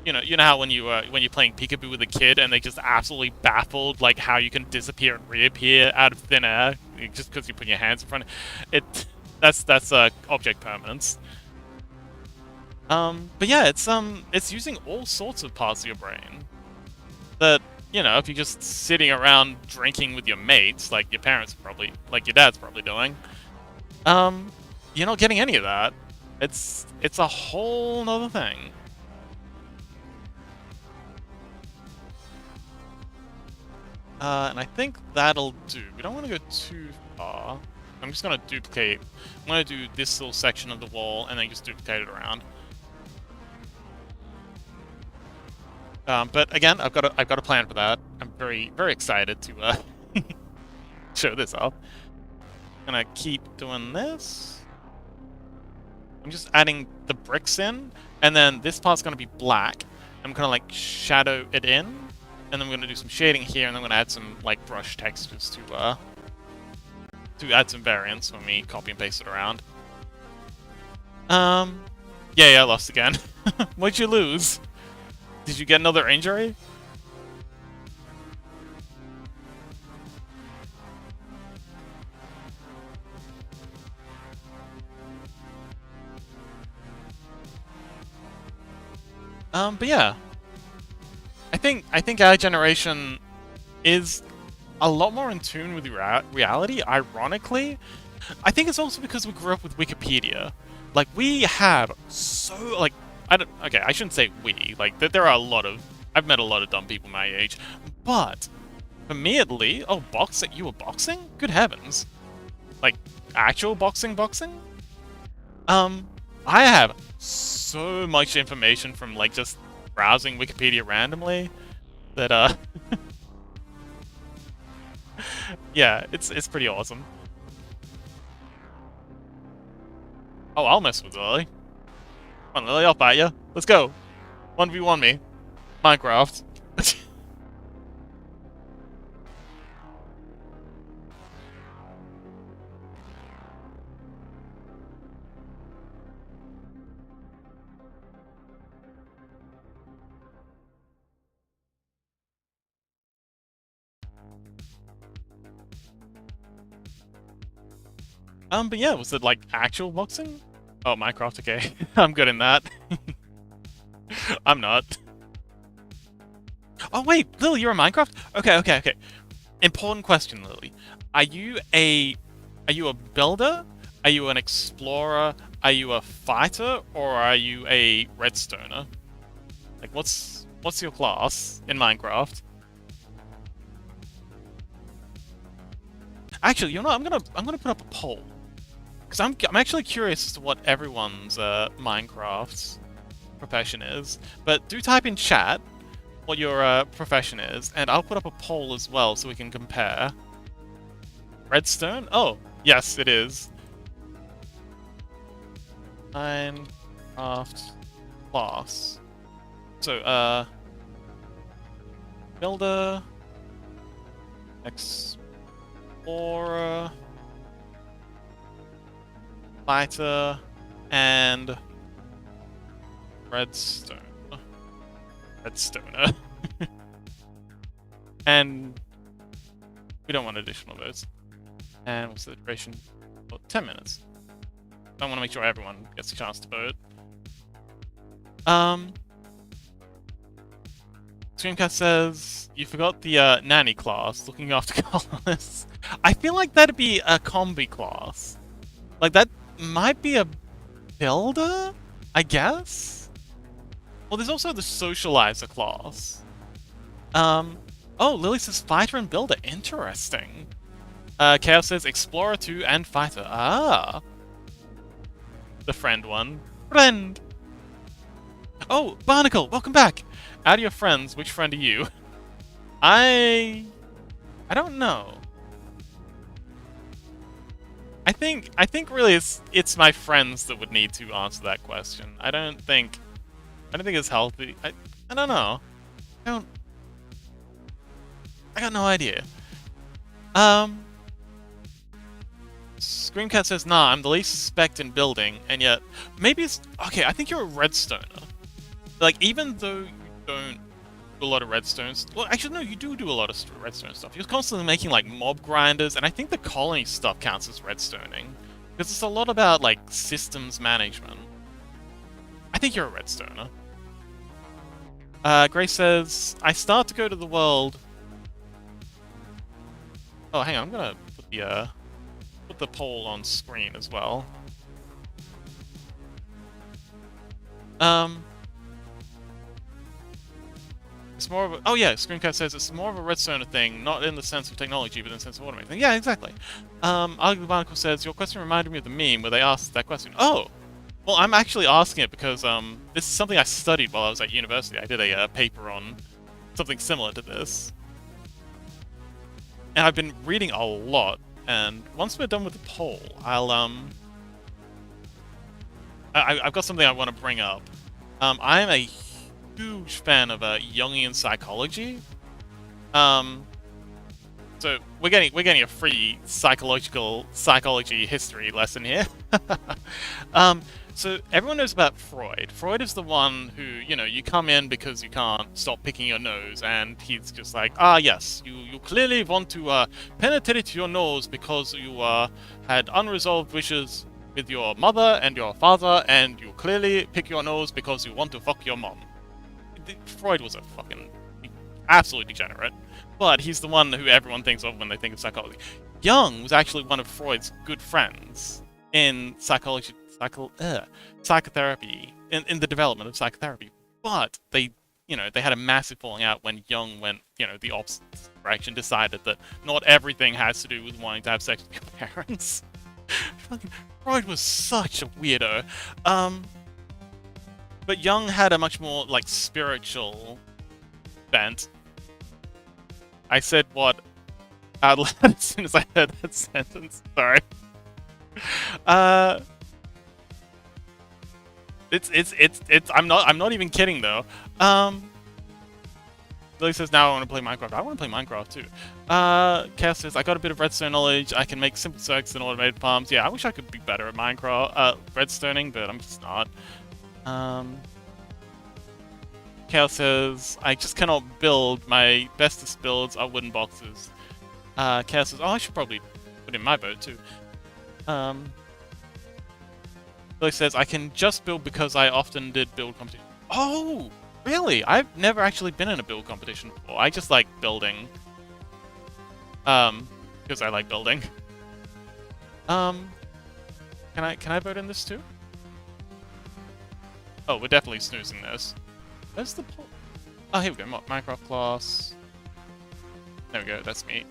Speaker 1: you know how when you're playing peekaboo with a kid and they just absolutely baffled like how you can disappear and reappear out of thin air just because you put your hands in front of it. That's object permanence. But yeah, it's using all sorts of parts of your brain that, if you're just sitting around drinking with your mates, like your parents probably, like your dad's probably doing, you're not getting any of that. It's a whole nother thing. And I think that'll do. We don't want to go too far. I'm just gonna duplicate. I'm gonna do this little section of the wall and then just duplicate it around. But again, I've got a plan for that. I'm very, very excited to show this off. I'm gonna keep doing this. I'm just adding the bricks in, and then this part's gonna be black. I'm gonna like shadow it in, and then we're gonna do some shading here, and then I'm gonna add some like brush textures to add some variance when we copy and paste it around. Yeah, I lost again. What'd you lose? Did you get another injury? But yeah. I think our generation is a lot more in tune with reality, ironically. I think it's also because we grew up with Wikipedia. Like, we have so, like, okay, I shouldn't say we. Like, there are a lot of... I've met a lot of dumb people my age. But, for me at least... Oh, boxing? You were boxing? Good heavens. Like, actual boxing? I have so much information from, like, just browsing Wikipedia randomly that, yeah, it's pretty awesome. Oh, I'll mess with Lily. Come on, Lily, I'll fight you. Let's go. 1v1 me. Minecraft. But yeah, was it like actual boxing? Oh, Minecraft, okay. I'm good in that. I'm not. Oh wait, Lily, you're a Minecraft? Okay. Important question, Lily. Are you a builder? Are you an explorer? Are you a fighter? Or are you a redstoner? Like, what's your class in Minecraft? Actually, you know what? I'm gonna put up a poll. Because I'm actually curious as to what everyone's Minecraft's profession is. But do type in chat what your profession is, and I'll put up a poll as well so we can compare. Redstone? Oh, yes, it is. Minecraft class. So, builder, explorer, fighter, and redstone. Redstoner. And we don't want additional votes. And what's the duration? Well, 10 minutes. I want to make sure everyone gets a chance to vote. Screamcat says, you forgot the nanny class, looking after colonists. I feel like that'd be a combi class. Like, that might be a builder, I guess? Well, there's also the socializer class. Oh, Lily says fighter and builder. Interesting. Chaos says explorer 2 and fighter. Ah. The friend one. Friend! Oh, Barnacle, welcome back! Out of your friends, which friend are you? I don't know. I think really it's my friends that would need to answer that question. I don't think it's healthy. I don't know. I got no idea. Screamcat says, nah, I'm the least suspect in building, and yet maybe it's okay, I think you're a redstoner. Like, even though you don't do a lot of redstones, well, actually no, you do a lot of redstone stuff. You're constantly making like mob grinders, and I think the colony stuff counts as redstoning. Because it's a lot about like systems management. I think you're a redstoner. Grace says, I start to go to the world. Oh, hang on, I'm gonna put the poll on screen as well. It's more of a... Oh yeah, Screencast says it's more of a redstoner thing, not in the sense of technology, but in the sense of automating. Yeah, exactly. Ugly Barnacle says, your question reminded me of the meme where they asked that question. Oh! Well, I'm actually asking it because this is something I studied while I was at university. I did a paper on something similar to this. And I've been reading a lot, and once we're done with the poll, I've got something I want to bring up. I am a huge fan of Jungian psychology. So we're getting a free psychology history lesson here. So everyone knows about Freud. Freud is the one who, you know, you come in because you can't stop picking your nose, and he's just like, ah, yes, you clearly want to penetrate your nose because you had unresolved wishes with your mother and your father, and you clearly pick your nose because you want to fuck your mom. Freud was a fucking absolute degenerate, but he's the one who everyone thinks of when they think of psychology. Jung was actually one of Freud's good friends in psychotherapy, in the development of psychotherapy. But they had a massive falling out when Jung went, the opposite direction, decided that not everything has to do with wanting to have sex with your parents. Fucking Freud was such a weirdo. But Jung had a much more, like, spiritual bent. I said what out loud as soon as I heard that sentence. Sorry. It's I'm not even kidding though. Lily says, now I want to play Minecraft. I want to play Minecraft too. Cass says, I got a bit of redstone knowledge. I can make simple circuits and automated farms. Yeah, I wish I could be better at Minecraft, redstoning, but I'm just not. Chaos says, I just cannot build. My bestest builds are wooden boxes. Chaos says, oh, I should probably put in my vote too. Billy says, I can just build because I often did build competition. Oh, really? I've never actually been in a build competition before. I just like building. Because I like building. Can I vote in this too? Oh, we're definitely snoozing this. Where's the poll? Oh, here we go. Minecraft class. There we go. That's me.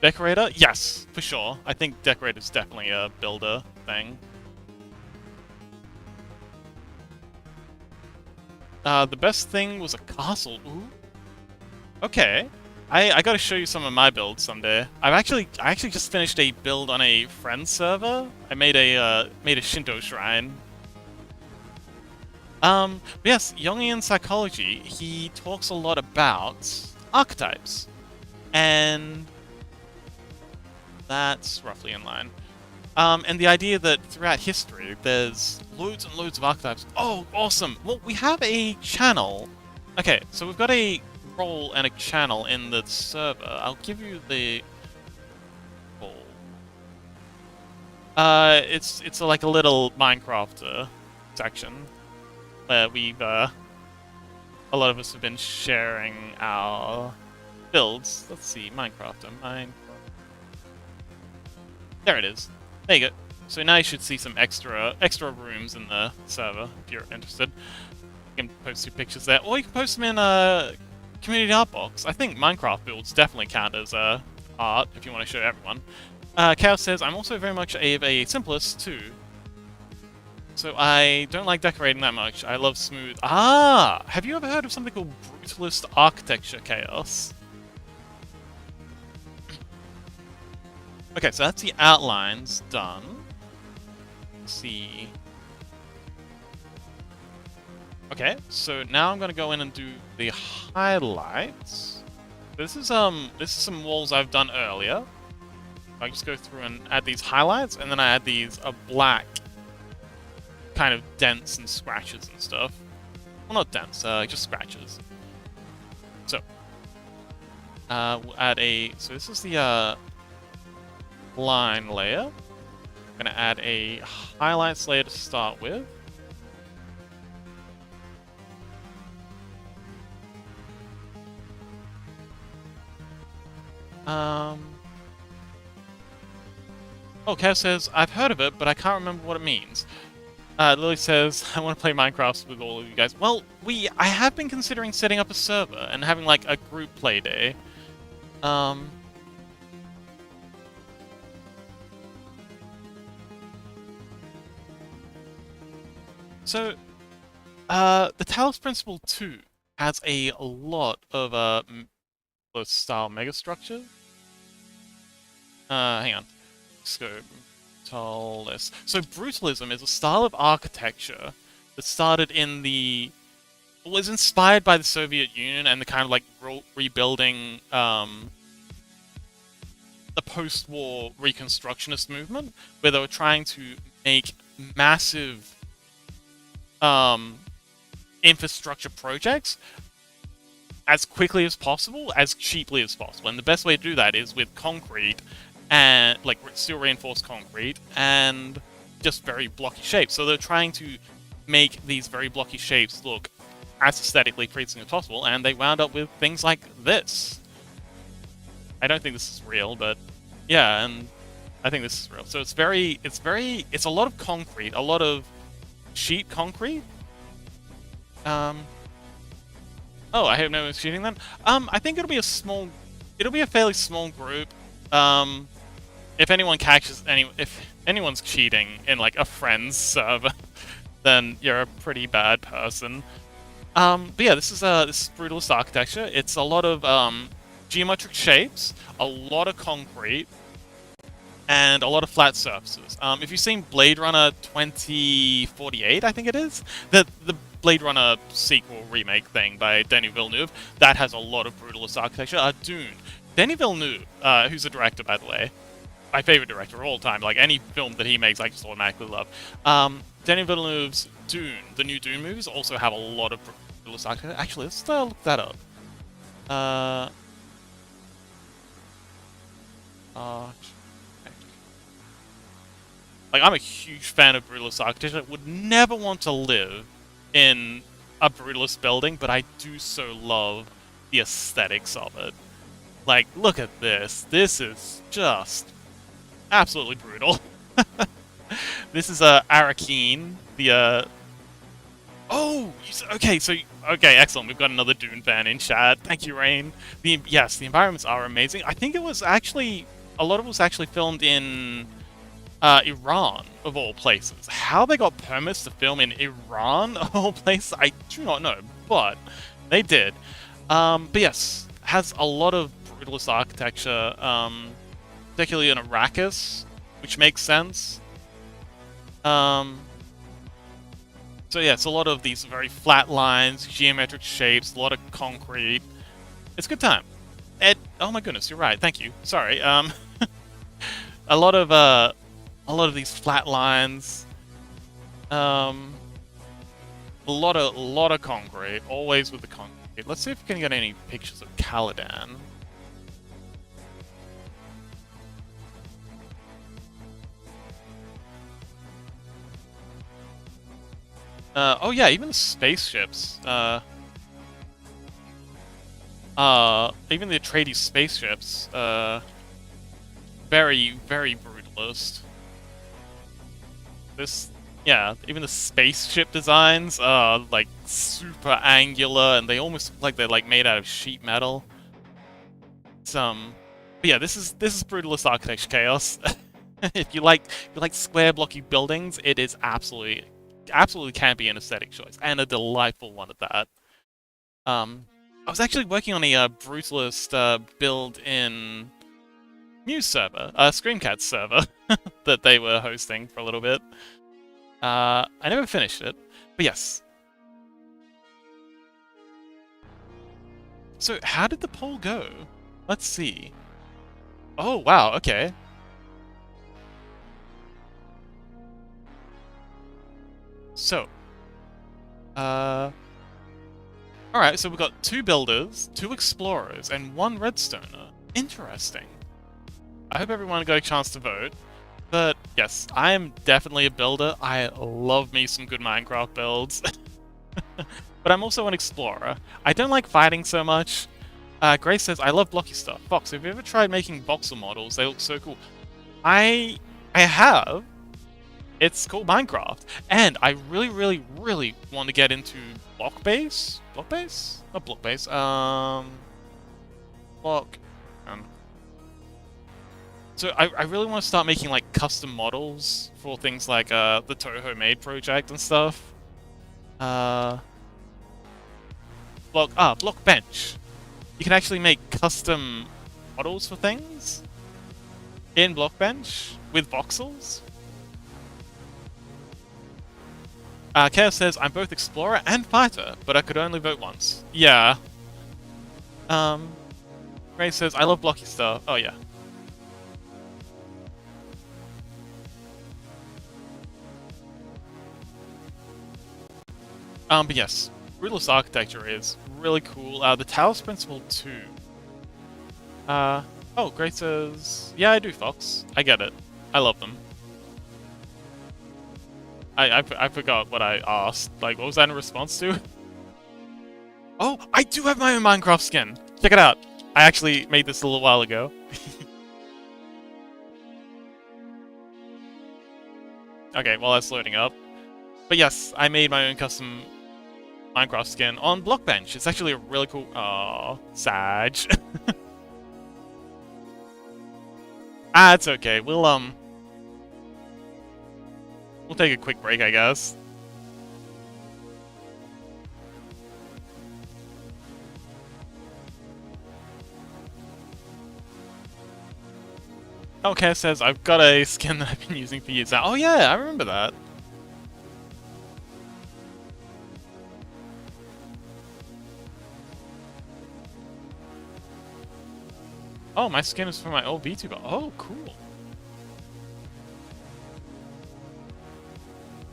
Speaker 1: Decorator? Yes, for sure. I think decorator's definitely a builder thing. The best thing was a castle. Ooh. Okay. I gotta show you some of my builds someday. I actually just finished a build on a friend server. I made a Shinto shrine. But yes, Jungian psychology, he talks a lot about archetypes. And that's roughly in line. And the idea that throughout history, there's loads and loads of archetypes. Oh, awesome! Well, we have a channel. Okay, so we've got a role and a channel in the server. I'll give you the role. It's like a little Minecraft section where we've a lot of us have been sharing our builds. Let's see, Minecraft. There it is. There you go. So now you should see some extra rooms in the server if you're interested. You can post your pictures there, or you can post them in a community art box. I think Minecraft builds definitely count as art if you want to show everyone. Chaos says, I'm also very much a simplist too. So I don't like decorating that much. I love smooth. Ah! Have you ever heard of something called brutalist architecture, Chaos? Okay, so that's the outlines done. Let's see. Okay, so now I'm gonna go in and do the highlights. This is some walls I've done earlier. I just go through and add these highlights, and then I add these black kind of dents and scratches and stuff. Well, not dents, just scratches. So we'll add a. So this is the line layer. I'm gonna add a highlights layer to start with. Oh, Kev says, I've heard of it, but I can't remember what it means. Lily says, I want to play Minecraft with all of you guys. Well, I have been considering setting up a server and having, like, a group play day. So, the Talos Principle 2 has a lot of, style megastructure. Hang on. Let's go. Brutalist. So brutalism is a style of architecture that started in was inspired by the Soviet Union and the kind of like rebuilding, the post-war reconstructionist movement, where they were trying to make massive, infrastructure projects as quickly as possible, as cheaply as possible. And the best way to do that is with concrete, and like steel reinforced concrete, and just very blocky shapes. So they're trying to make these very blocky shapes look as aesthetically pleasing as possible, and they wound up with things like this. I don't think this is real, but yeah, and I think this is real. So it's a lot of concrete, a lot of sheet concrete. Oh, I have no one's shooting them. I think it'll be a fairly small group. If anyone catches if anyone's cheating in like a friend's server, then you're a pretty bad person. But yeah, this is brutalist architecture. It's a lot of geometric shapes, a lot of concrete, and a lot of flat surfaces. If you've seen Blade Runner 2048, I think it is, the Blade Runner sequel remake thing by Denis Villeneuve, that has a lot of brutalist architecture. Dune. Denis Villeneuve, who's a director, by the way, my favorite director of all time. Like, any film that he makes, I just automatically love. Denis Villeneuve's Dune, the new Dune movies, also have a lot of brutalist architecture. Actually, let's look that up. Like, I'm a huge fan of brutalist architecture. Would never want to live in a brutalist building, but I do so love the aesthetics of it. Like, look at this. This is just absolutely brutal. This is Arakeen, the Oh, okay, excellent. We've got another Dune fan in chat. Thank you, Rain. Yes, the environments are amazing. I think it was actually a lot of it was actually filmed in Iran, of all places. How they got permits to film in Iran, of all places, I do not know, but they did. But yes, has a lot of brutalist architecture, particularly in Arrakis, which makes sense. So yeah, it's a lot of these very flat lines, geometric shapes, a lot of concrete. It's a good time. Oh my goodness, you're right. Thank you. Sorry. A lot of these flat lines. A lot of concrete. Always with the concrete. Let's see if we can get any pictures of Caladan. Oh yeah, even the spaceships. Even the Atreides spaceships. Very, very brutalist. Yeah, even the spaceship designs are like super angular, and they almost look like they're like made out of sheet metal. But yeah, this is brutalist architecture chaos. If you like square blocky buildings, it is absolutely can be an aesthetic choice, and a delightful one at that. I was actually working on a brutalist build in Muse server, Screamcat's server, that they were hosting for a little bit. I never finished it, but yes. So how did the poll go? Let's see. Oh wow, okay. So, alright, so we've got 2 builders, 2 explorers, and 1 redstoner. Interesting. I hope everyone got a chance to vote. But yes, I am definitely a builder. I love me some good Minecraft builds. But I'm also an explorer. I don't like fighting so much. Grace says, I love blocky stuff. Fox, have you ever tried making voxel models? They look so cool. I have. It's called Minecraft. And I really, really, really want to get into block base? Block base? Not block base. Block. So I really want to start making like custom models for things like the Toho Made project and stuff. Block bench. You can actually make custom models for things in Blockbench with voxels. Chaos says, I'm both explorer and fighter, but I could only vote once. Yeah. Ray says, I love blocky stuff. Oh yeah. But yes, Brutalist architecture is really cool. The Talos Principle too. Oh, Grace says, yeah, I do, Fox. I get it. I love them. I forgot what I asked. Like, what was that in response to? Oh, I do have my own Minecraft skin! Check it out! I actually made this a little while ago. Okay, well that's loading up. But yes, I made my own custom Minecraft skin on Blockbench. It's actually a really cool... Aww, Sag. It's okay. We'll take a quick break, I guess. Okay, says, I've got a skin that I've been using for years now. Oh yeah, I remember that. Oh, my skin is for my old Vtuber. Oh, cool.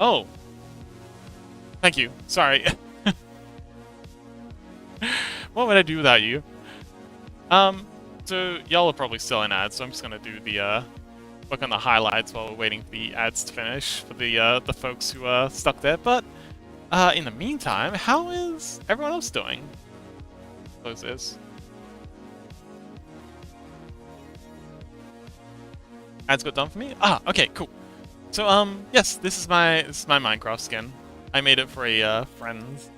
Speaker 1: Oh. Thank you. Sorry. What would I do without you? So y'all are probably still in ads, so I'm just gonna do the work on the highlights while we're waiting for the ads to finish for the folks who are stuck there. But in the meantime, how is everyone else doing? Close this. Ads got done for me? Okay, cool. So yes, this is my Minecraft skin. I made it for a friend's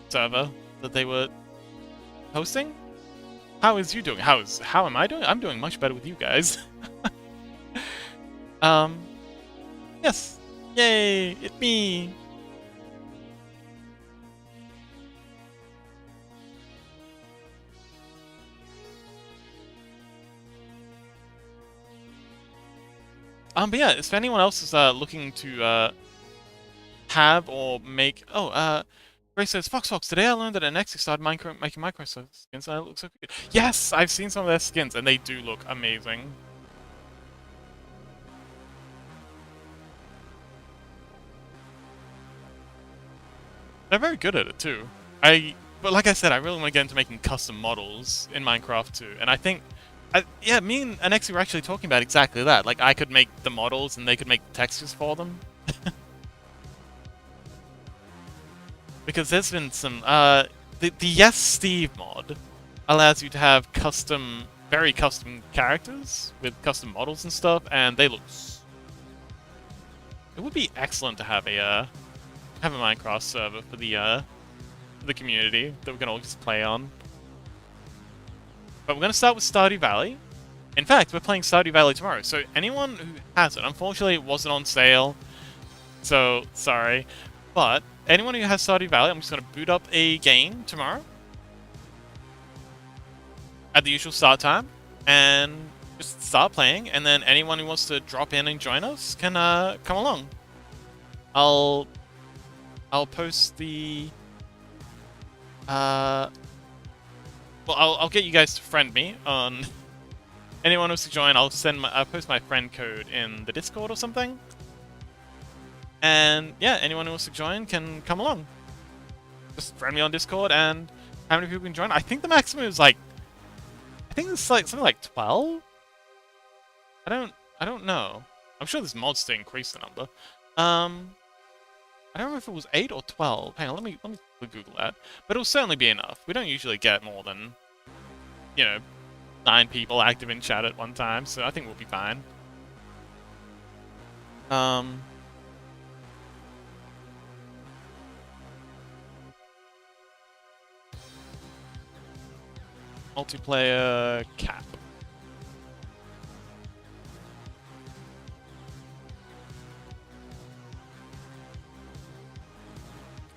Speaker 1: server that they were hosting. How is you doing? How am I doing? I'm doing much better with you guys. Yes. Yay, it's me. But yeah, if anyone else is looking to have or make, Grace says, Fox, today I learned that an Nexus started making micro skins and it looks so good. Yes, I've seen some of their skins and they do look amazing. They're very good at it too. But like I said, I really want to get into making custom models in Minecraft too. And I think, yeah, me and Anexi were actually talking about exactly that. Like, I could make the models and they could make the textures for them. Because there's been some, the Yes Steve mod allows you to have very custom characters with custom models and stuff, and they look. It would be excellent to have a Minecraft server for the community that we can all just play on. But we're gonna start with Stardew Valley. In fact, we're playing Stardew Valley tomorrow, so anyone who has it, unfortunately it wasn't on sale, so sorry. But anyone who has Stardew Valley, I'm just gonna boot up a game tomorrow at the usual start time and just start playing. And then anyone who wants to drop in and join us can come along. I'll post the well, I'll get you guys to friend me on. Anyone who wants to join, I'll post my friend code in the Discord or something. And yeah, anyone who wants to join can come along. Just friend me on Discord, and how many people can join? I think the maximum is like, I think it's like something like 12. I don't know. I'm sure there's mods to increase the number. I don't know if it was 8 or 12. Hang on, let me Google that. But it'll certainly be enough. We don't usually get more than, 9 people active in chat at one time, so I think we'll be fine. Multiplayer cap.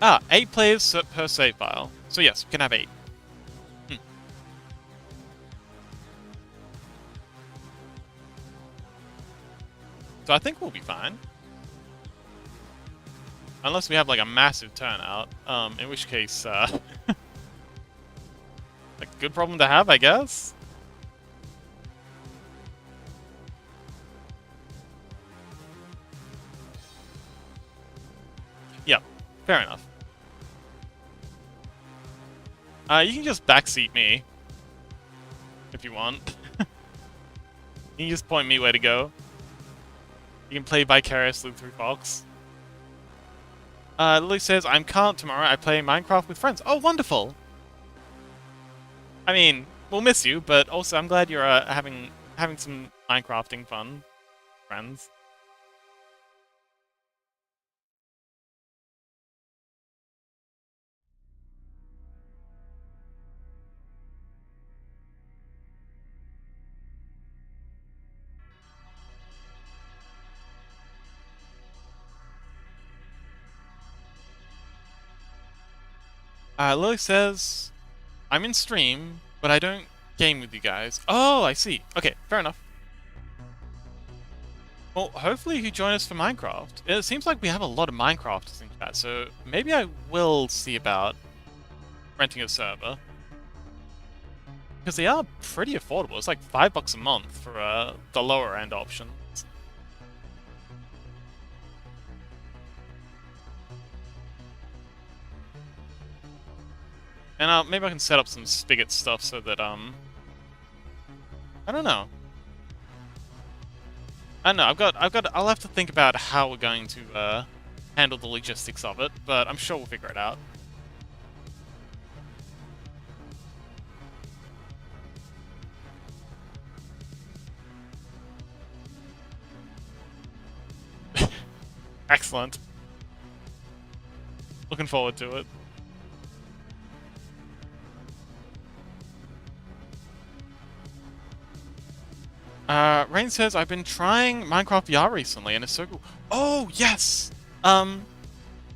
Speaker 1: Ah, 8 players per save file. So yes, we can have 8. So I think we'll be fine. Unless we have like a massive turnout, in which case, a good problem to have, I guess. Yep, fair enough. You can just backseat me if you want. You can just point me where to go. You can play vicariously through Fox. Lily says, I can't tomorrow. I play Minecraft with friends. Oh, wonderful! I mean, we'll miss you, but also I'm glad you're having some Minecrafting fun, friends. Lily says, I'm in stream, but I don't game with you guys. Oh, I see. Okay, fair enough. Well, hopefully you join us for Minecraft. It seems like we have a lot of Minecrafters in chat, so maybe I will see about renting a server. Because they are pretty affordable. It's like $5 a month for the lower end options. And maybe I can set up some spigot stuff so that I don't know. I don't know. I'll have to think about how we're going to handle the logistics of it, but I'm sure we'll figure it out. Excellent. Looking forward to it. Rain says, I've been trying Minecraft VR recently, and it's so cool. Oh, yes! A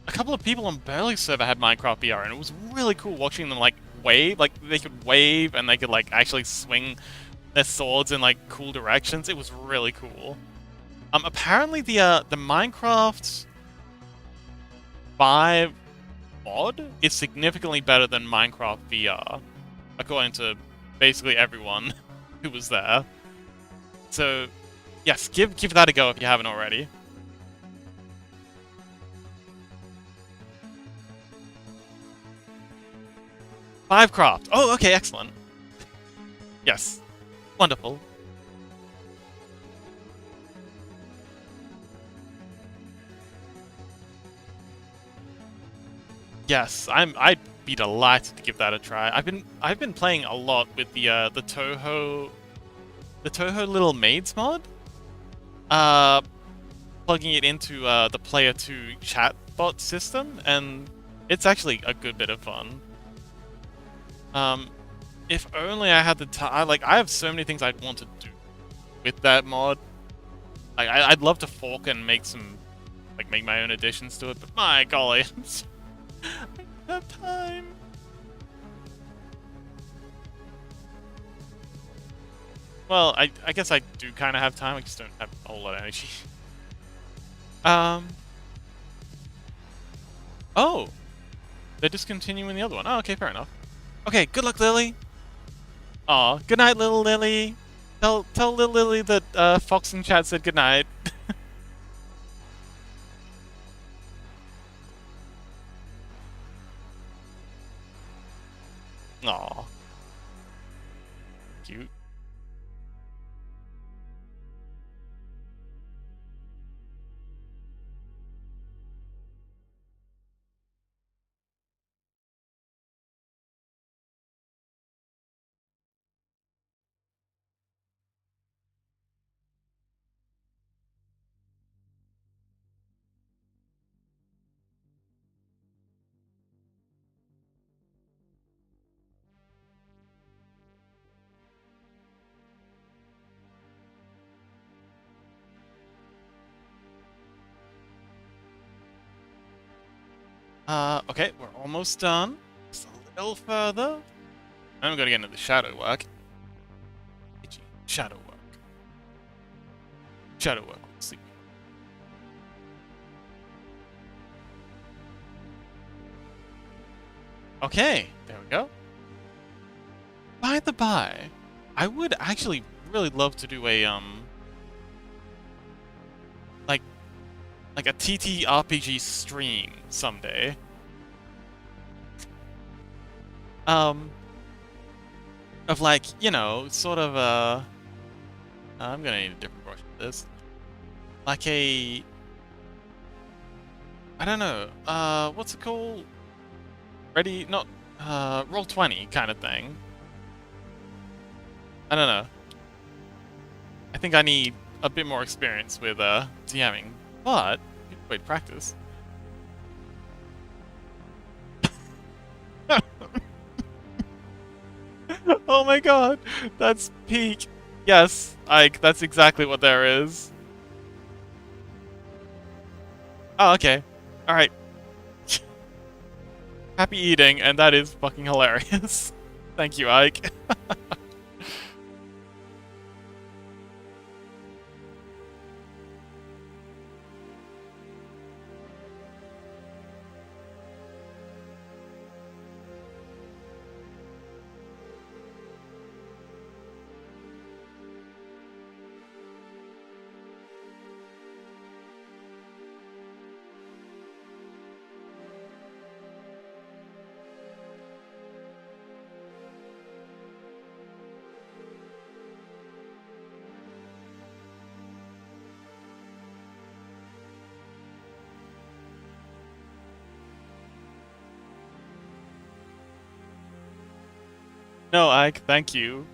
Speaker 1: couple of people on Burley's server had Minecraft VR, and it was really cool watching them, like, wave. Like, they could wave, and they could, like, actually swing their swords in, like, cool directions. It was really cool. Apparently the Minecraft 5 mod is significantly better than Minecraft VR, according to basically everyone who was there. So, yes, give that a go if you haven't already. Fivecraft. Oh, okay, excellent. Yes, wonderful. Yes, I'd be delighted to give that a try. I've been playing a lot with the Toho Little Maids mod. Uh, Plugging it into the Player 2 chatbot system, and it's actually a good bit of fun. Um, if only I had the time. Like, I have so many things I'd want to do with that mod. Like, I'd love to fork and make some, like, make my own additions to it. But my golly, I don't have time. Well, I guess I do kind of have time. I just don't have a whole lot of energy. Um. Oh, they're discontinuing the other one. Oh, okay, fair enough. Okay, good luck, Lily. Aw, good night, little Lily. Tell little Lily that Fox in chat said good night. Aw, cute. Okay, we're almost done. Just a little further. I'm gonna get into the shadow work. Itchy. Shadow work. Shadow work. Sleep. Okay, there we go. By the by, I would actually really love to do a like a TTRPG stream someday. Of like, you know, sort of I'm gonna need a different brush for this. Like I don't know, what's it called? Ready, not, Roll20 kind of thing. I don't know. I think I need a bit more experience with, DMing, but, wait, practice. Oh my god, that's peak. Yes, Ike, that's exactly what there is. Oh, okay. Alright. Happy eating, and that is fucking hilarious. Thank you, Ike. No, Ike, thank you.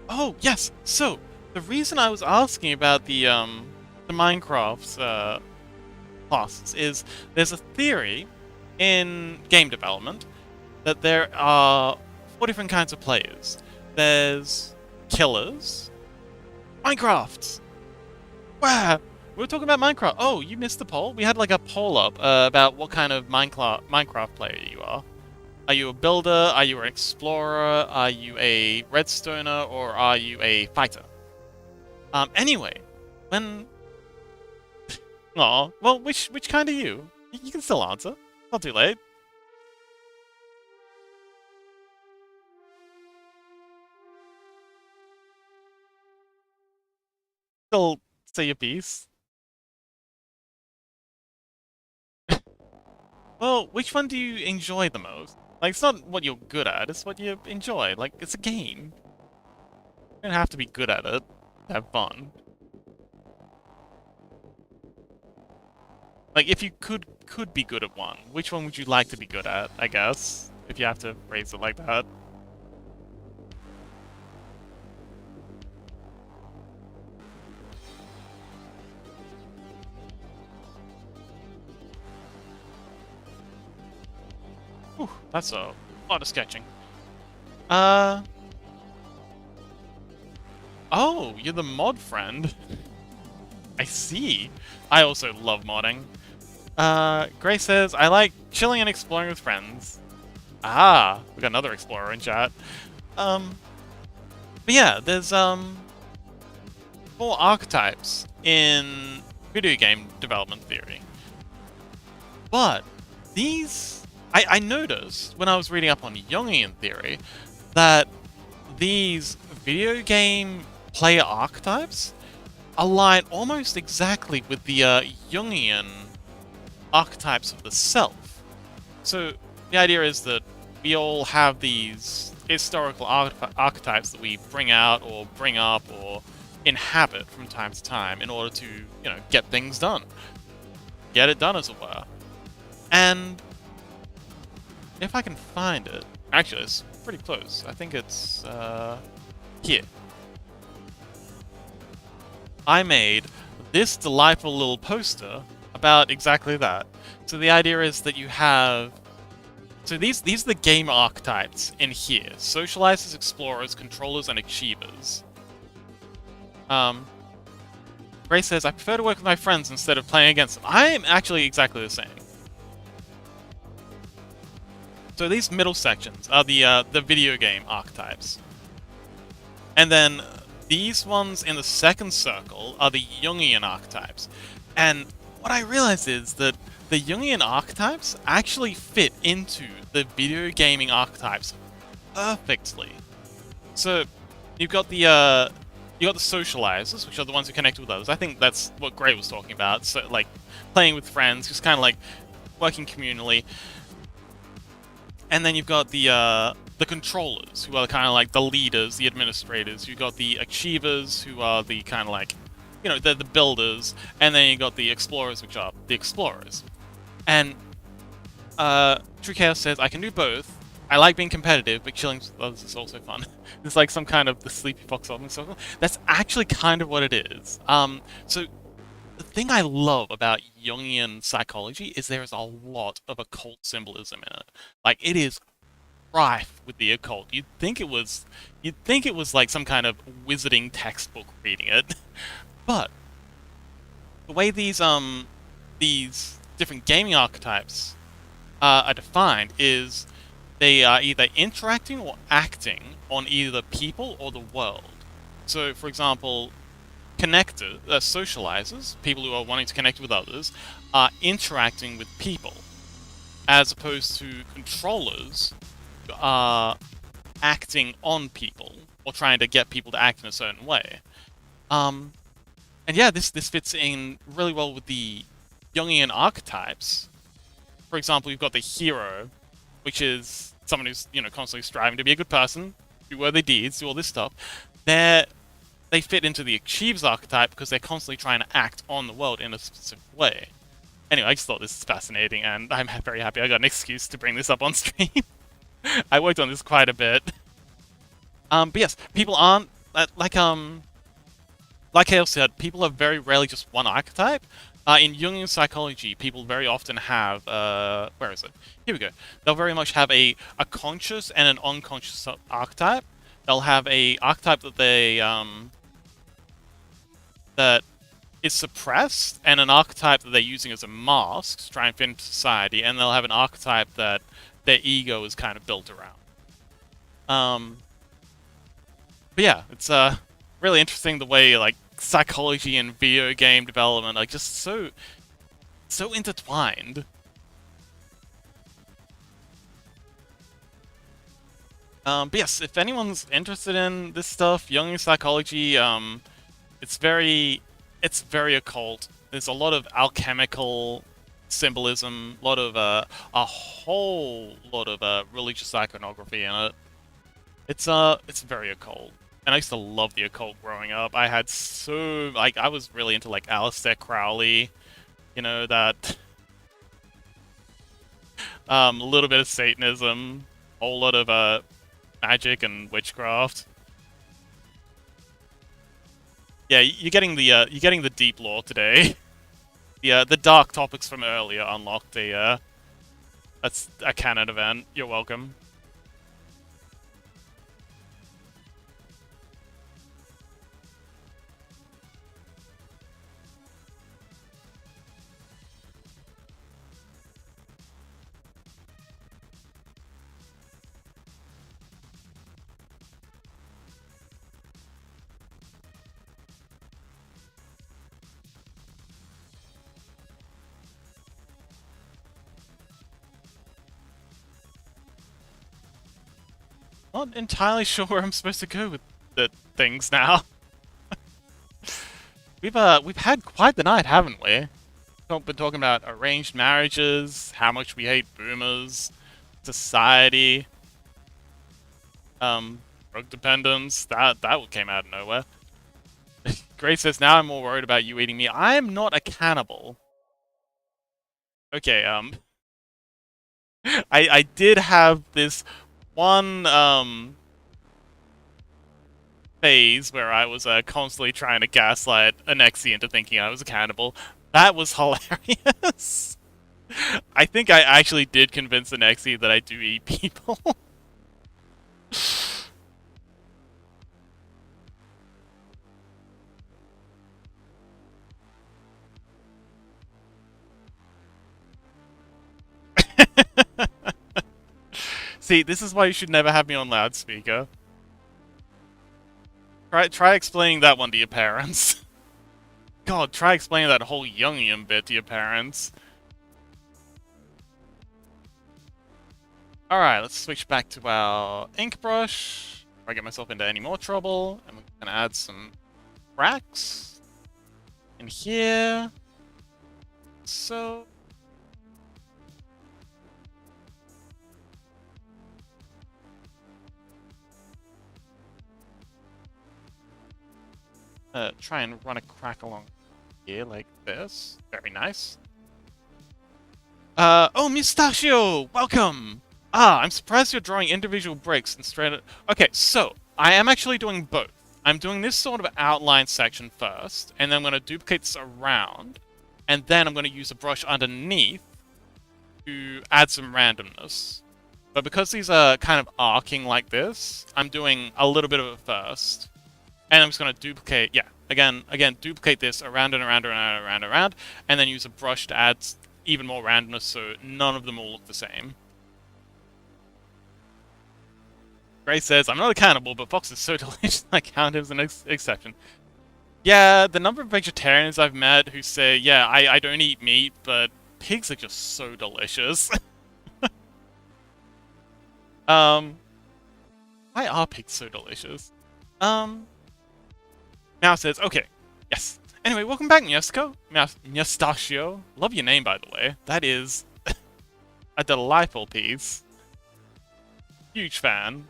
Speaker 1: Oh, yes! So, the reason I was asking about the Minecraft, classes is there's a theory in game development that there are 4 different kinds of players. There's killers. Minecraft! Wow! We were talking about Minecraft. Oh, you missed the poll? We had like a poll up about what kind of Minecraft player you are. Are you a builder? Are you an explorer? Are you a redstoner? Or are you a fighter? Anyway, when... Aw, well, which kind are you? You can still answer. Not too late. Still say your piece. Well, which one do you enjoy the most? Like, it's not what you're good at, it's what you enjoy. Like, it's a game. You don't have to be good at it to have fun. Like, if you could be good at one, which one would you like to be good at, I guess? If you have to phrase it like that. Whew, that's a lot of sketching. Oh, you're the mod friend. I see. I also love modding. Gray says, I like chilling and exploring with friends. Ah, we got another explorer in chat. But yeah, there's, 4 archetypes in video game development theory. But these... I noticed when I was reading up on Jungian theory that these video game player archetypes align almost exactly with the Jungian archetypes of the self. So the idea is that we all have these historical archetypes that we bring out or bring up or inhabit from time to time in order to, you know, get things done. Get it done, as it were. And if I can find it... Actually, it's pretty close. I think it's, here. I made this delightful little poster about exactly that. So the idea is that you have... So these are the game archetypes in here. Socializers, explorers, controllers, and achievers. Grace says, I prefer to work with my friends instead of playing against them. I am actually exactly the same. So these middle sections are the video game archetypes. And then these ones in the second circle are the Jungian archetypes. And what I realized is that the Jungian archetypes actually fit into the video gaming archetypes perfectly. So you've got the socializers, which are the ones who connect with others. I think that's what Gray was talking about. So like playing with friends, just kind of like working communally. And then you've got the controllers, who are kind of like the leaders, the administrators. You've got the achievers, who are the kind of like, you know, they're the builders. And then you've got the explorers, which are the explorers. And True Chaos says, I can do both. I like being competitive, but chilling with others is also fun. It's like some kind of the Sleepy Fox solving circle. That's actually kind of what it is. So the thing I love about Jungian psychology is there is a lot of occult symbolism in it. Like, it is rife with the occult. You'd think it was like some kind of wizarding textbook reading it. But the way these different gaming archetypes are defined is they are either interacting or acting on either people or the world. So, for example, socializers, people who are wanting to connect with others, are interacting with people, as opposed to controllers who are acting on people or trying to get people to act in a certain way. And yeah, this fits in really well with the Jungian archetypes. For example, you've got the hero, which is someone who's, you know, constantly striving to be a good person, do worthy deeds, do all this stuff. They fit into the Achievers archetype because they're constantly trying to act on the world in a specific way. Anyway, I just thought this is fascinating, and I'm very happy I got an excuse to bring this up on stream. I worked on this quite a bit. But yes, people aren't, like Hale said, people are very rarely just one archetype. In Jungian psychology, people very often have, where is it? Here we go. They'll very much have a conscious and an unconscious archetype. They'll have a archetype that they that is suppressed, and an archetype that they're using as a mask to try and fit into society, and they'll have an archetype that their ego is kind of built around. But yeah, it's really interesting the way like psychology and video game development are just so intertwined. But yes, if anyone's interested in this stuff, Jungian psychology, it's very occult. There's a lot of alchemical symbolism, a whole lot of religious iconography in it. It's very occult. And I used to love the occult growing up. I had I was really into like Aleister Crowley, you know, that a little bit of Satanism, a whole lot of magic and witchcraft. Yeah, you're getting the deep lore today. The dark topics from earlier unlocked that's a canon event. You're welcome. Not entirely sure where I'm supposed to go with the things now. We've had quite the night, haven't we? Been talking about arranged marriages, how much we hate boomers, society, drug dependence. That came out of nowhere. Grace says, now I'm more worried about you eating me. I'm not a cannibal. Okay, I did have this one, phase where I was constantly trying to gaslight Anexi into thinking I was a cannibal. That was hilarious. I think I actually did convince Anexi that I do eat people. See, this is why you should never have me on loudspeaker. Try explaining that one to your parents. God, try explaining that whole Jungian bit to your parents. Alright, let's switch back to our ink brush. Before I get myself into any more trouble. And we're gonna add some cracks in here. So... try and run a crack along here like this. Very nice. Oh, Mustachio! Welcome! Ah, I'm surprised you're drawing individual bricks instead of... Okay, so, I am actually doing both. I'm doing this sort of outline section first, and then I'm going to duplicate this around, and then I'm going to use a brush underneath to add some randomness. But because these are kind of arcing like this, I'm doing a little bit of it first. And I'm just going to duplicate, yeah, again, duplicate this around and around and around and around and around, and then use a brush to add even more randomness so none of them all look the same. Gray says, I'm not a cannibal, but fox is so delicious I count it as an exception. Yeah, the number of vegetarians I've met who say, yeah, I don't eat meat, but pigs are just so delicious. Why are pigs so delicious? Now says, okay, yes. Anyway, welcome back, Mustachio. Love your name, by the way. That is a delightful piece. Huge fan.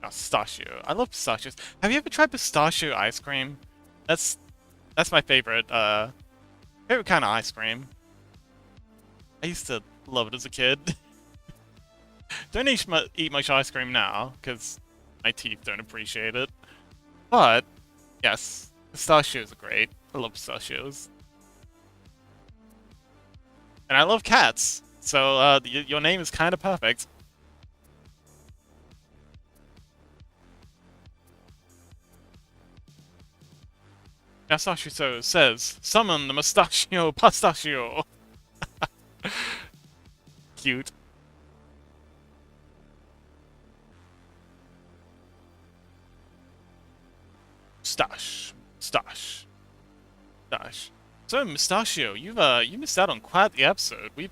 Speaker 1: Pistachio. I love pistachios. Have you ever tried pistachio ice cream? That's my favorite kind of ice cream. I used to love it as a kid. Don't eat much ice cream now, because my teeth don't appreciate it. But, yes, pistachios are great. I love pistachios. And I love cats, so your name is kind of perfect. Mustachio says, "Summon the Mustachio Pistachio." Cute. Stash, stash, stash. So, Mustachio, you missed out on quite the episode. We've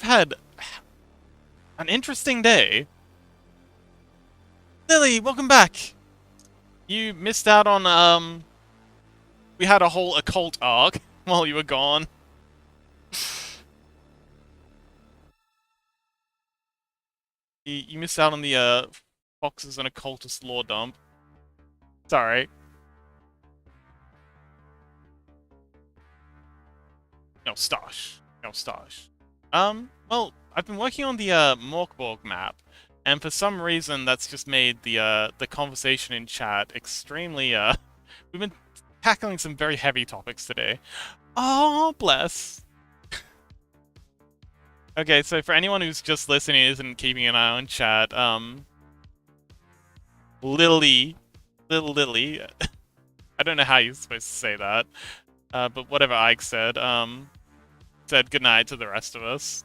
Speaker 1: had an interesting day. Lily, welcome back. You missed out on we had a whole occult arc while you were gone. You missed out on the Foxes and Occultist lore dump. Sorry. No, Stash. No, Stash. Well, I've been working on the Morkborg map, and for some reason that's just made the conversation in chat extremely we've been tackling some very heavy topics today. Oh, bless. Okay, so for anyone who's just listening and isn't keeping an eye on chat, Lily, little Lily, I don't know how you're supposed to say that, but whatever Ike said, said goodnight to the rest of us.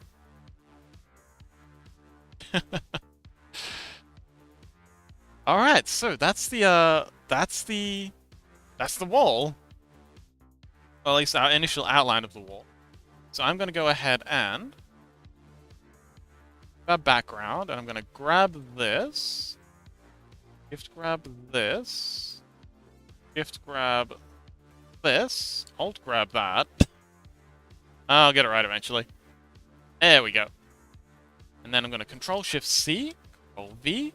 Speaker 1: Alright, so that's the wall. Well, at least our initial outline of the wall. So I'm gonna go ahead and grab background, and I'm gonna grab this. Gift grab this. Gift grab this. Alt grab that. I'll get it right eventually. There we go. And then I'm gonna Control-Shift-C, Control-V.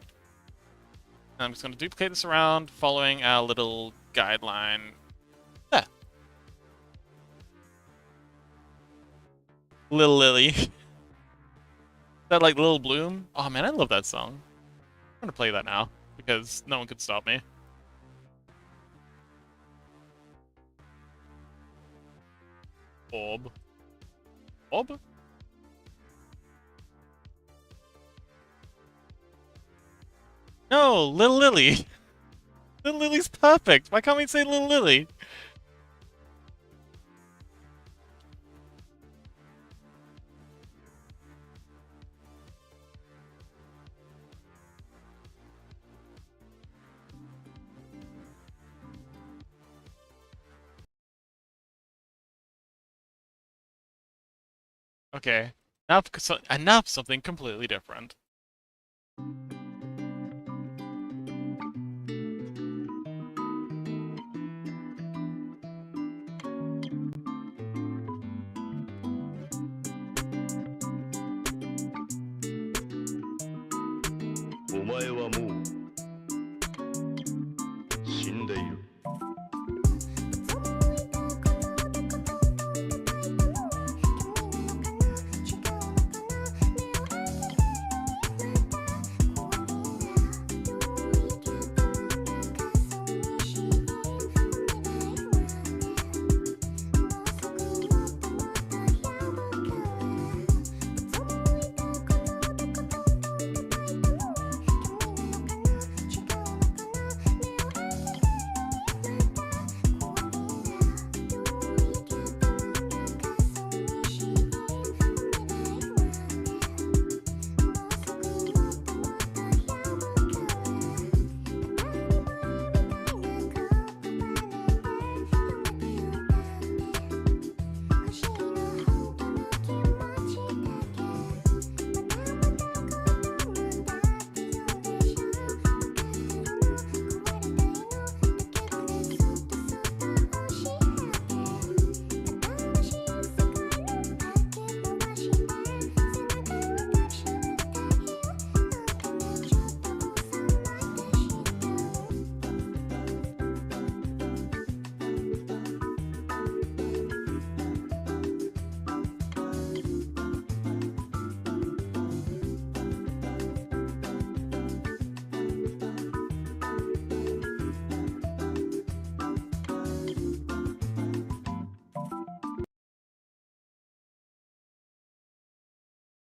Speaker 1: And I'm just gonna duplicate this around, following our little guideline. There. Lil Lily. That like Lil Bloom? Oh man, I love that song. I'm gonna play that now, because no one could stop me. Orb. Orb? No, Lil Lily. Lil Lily's perfect. Why can't we say Lil Lily? Okay. Now something completely different.
Speaker 2: お前はもう死んでいる。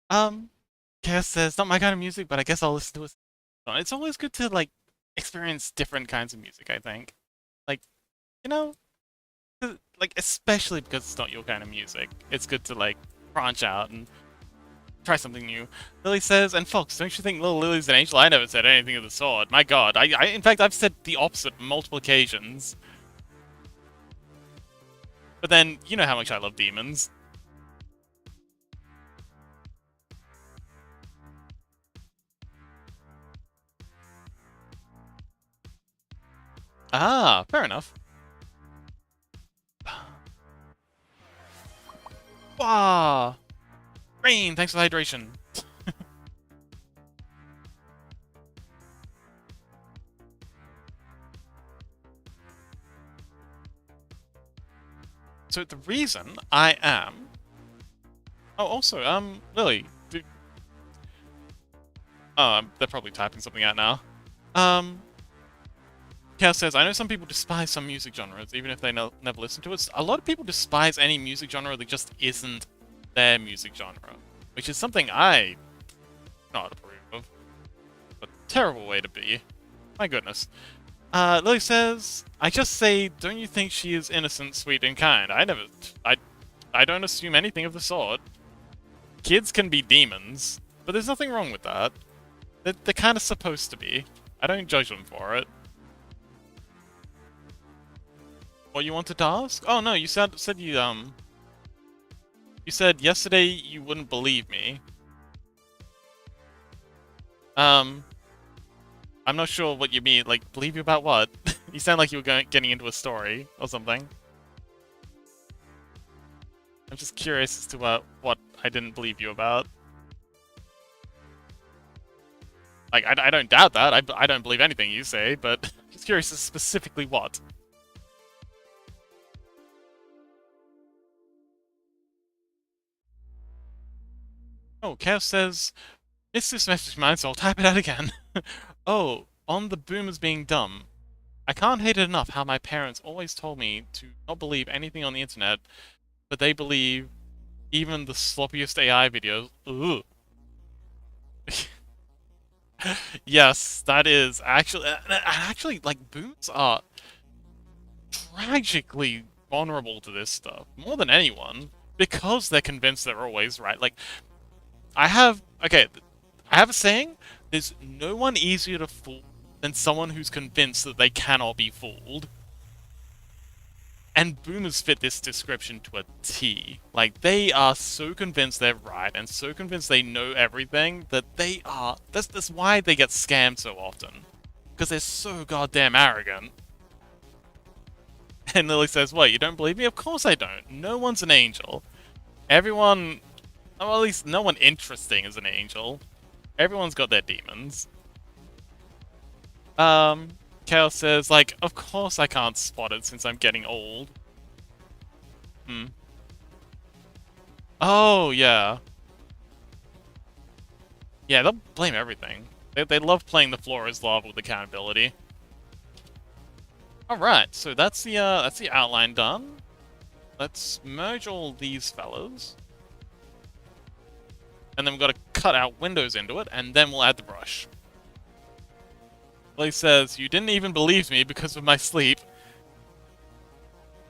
Speaker 1: Um, Chaos says, not my kind of music, but I guess I'll listen to it. It's always good to, like, experience different kinds of music, I think. Like, you know, like, especially because it's not your kind of music. It's good to, like, branch out and try something new. Lily says, and Fox, don't you think little Lily's an angel? I never said anything of the sort. My god. In fact, I've said the opposite on multiple occasions. But then, you know how much I love demons. Ah, fair enough. Wow. Rain, thanks for the hydration. So the reason I am... Oh, also, Lily. Oh, they're probably typing something out now. Chaos says, I know some people despise some music genres, even if they never listen to it. A lot of people despise any music genre that just isn't their music genre, which is something I not approve of. A terrible way to be. My goodness. Lily says, I just say, don't you think she is innocent, sweet, and kind? I don't assume anything of the sort. Kids can be demons, but there's nothing wrong with that. They're kind of supposed to be. I don't judge them for it. What you wanted to ask? Oh no, you said you said yesterday you wouldn't believe me. I'm not sure what you mean. Like, believe you about what? You sound like you were getting into a story or something. I'm just curious as to what I didn't believe you about. Like, I don't doubt that. I don't believe anything you say, but just curious as specifically what. Oh, Chaos says, missed this message of mine, so I'll type it out again. Oh, on the boomers being dumb. I can't hate it enough how my parents always told me to not believe anything on the internet, but they believe even the sloppiest AI videos. Ugh. Yes, that is actually like boomers are tragically vulnerable to this stuff more than anyone because they're convinced they're always right. Like okay, I have a saying: there's no one easier to fool than someone who's convinced that they cannot be fooled. And boomers fit this description to a T. Like, they are so convinced they're right and so convinced they know everything that they are... That's why they get scammed so often. Because they're so goddamn arrogant. And Lily says, what, you don't believe me? Of course I don't. No one's an angel. Everyone... Well, at least no one interesting is an angel. Everyone's got their demons. Chaos says, like, of course I can't spot it since I'm getting old. Hmm. Oh, yeah. Yeah, they'll blame everything. They love playing the floor is lava with accountability. Alright, so that's the outline done. Let's merge all these fellas. And then we've got to cut out windows into it, and then we'll add the brush. Lily says, you didn't even believe me because of my sleep.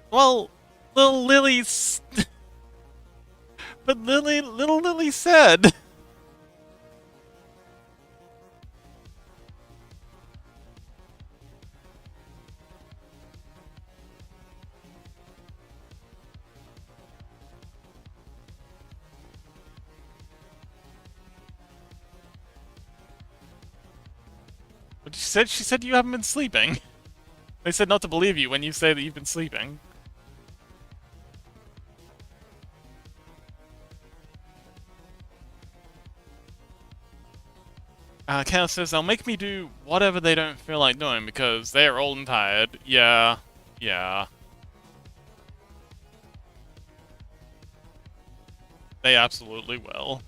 Speaker 1: Well, little Lily's... But little Lily said... But she said you haven't been sleeping. They said not to believe you when you say that you've been sleeping. Chaos says they'll make me do whatever they don't feel like doing because they are old and tired. Yeah. Yeah. They absolutely will.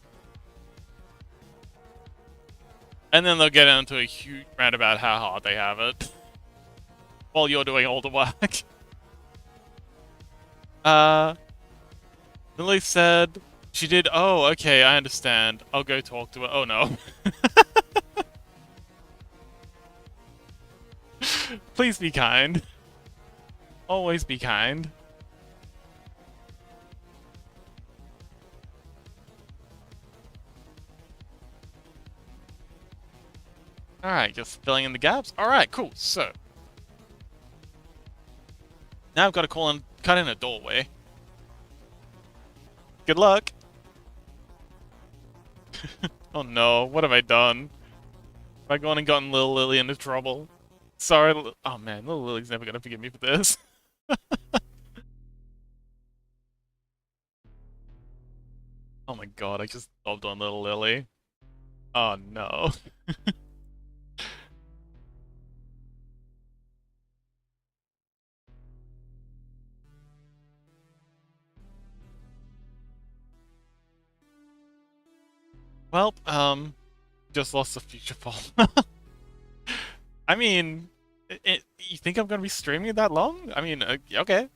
Speaker 1: And then they'll get into a huge rant about how hard they have it. While you're doing all the work. Lily said She did. Oh, okay, I understand. I'll go talk to her. Oh no. Please be kind. Always be kind. Alright, just filling in the gaps. Alright, cool. So, now I've got to cut in a doorway. Good luck. Oh no, what have I done? Have I gone and gotten Little Lily into trouble? Sorry, oh man, Little Lily's never gonna forgive me for this. Oh my god, I just dobbed on Little Lily. Oh no. Well, just lost the future fall. I mean, you think I'm gonna be streaming it that long? I mean, okay.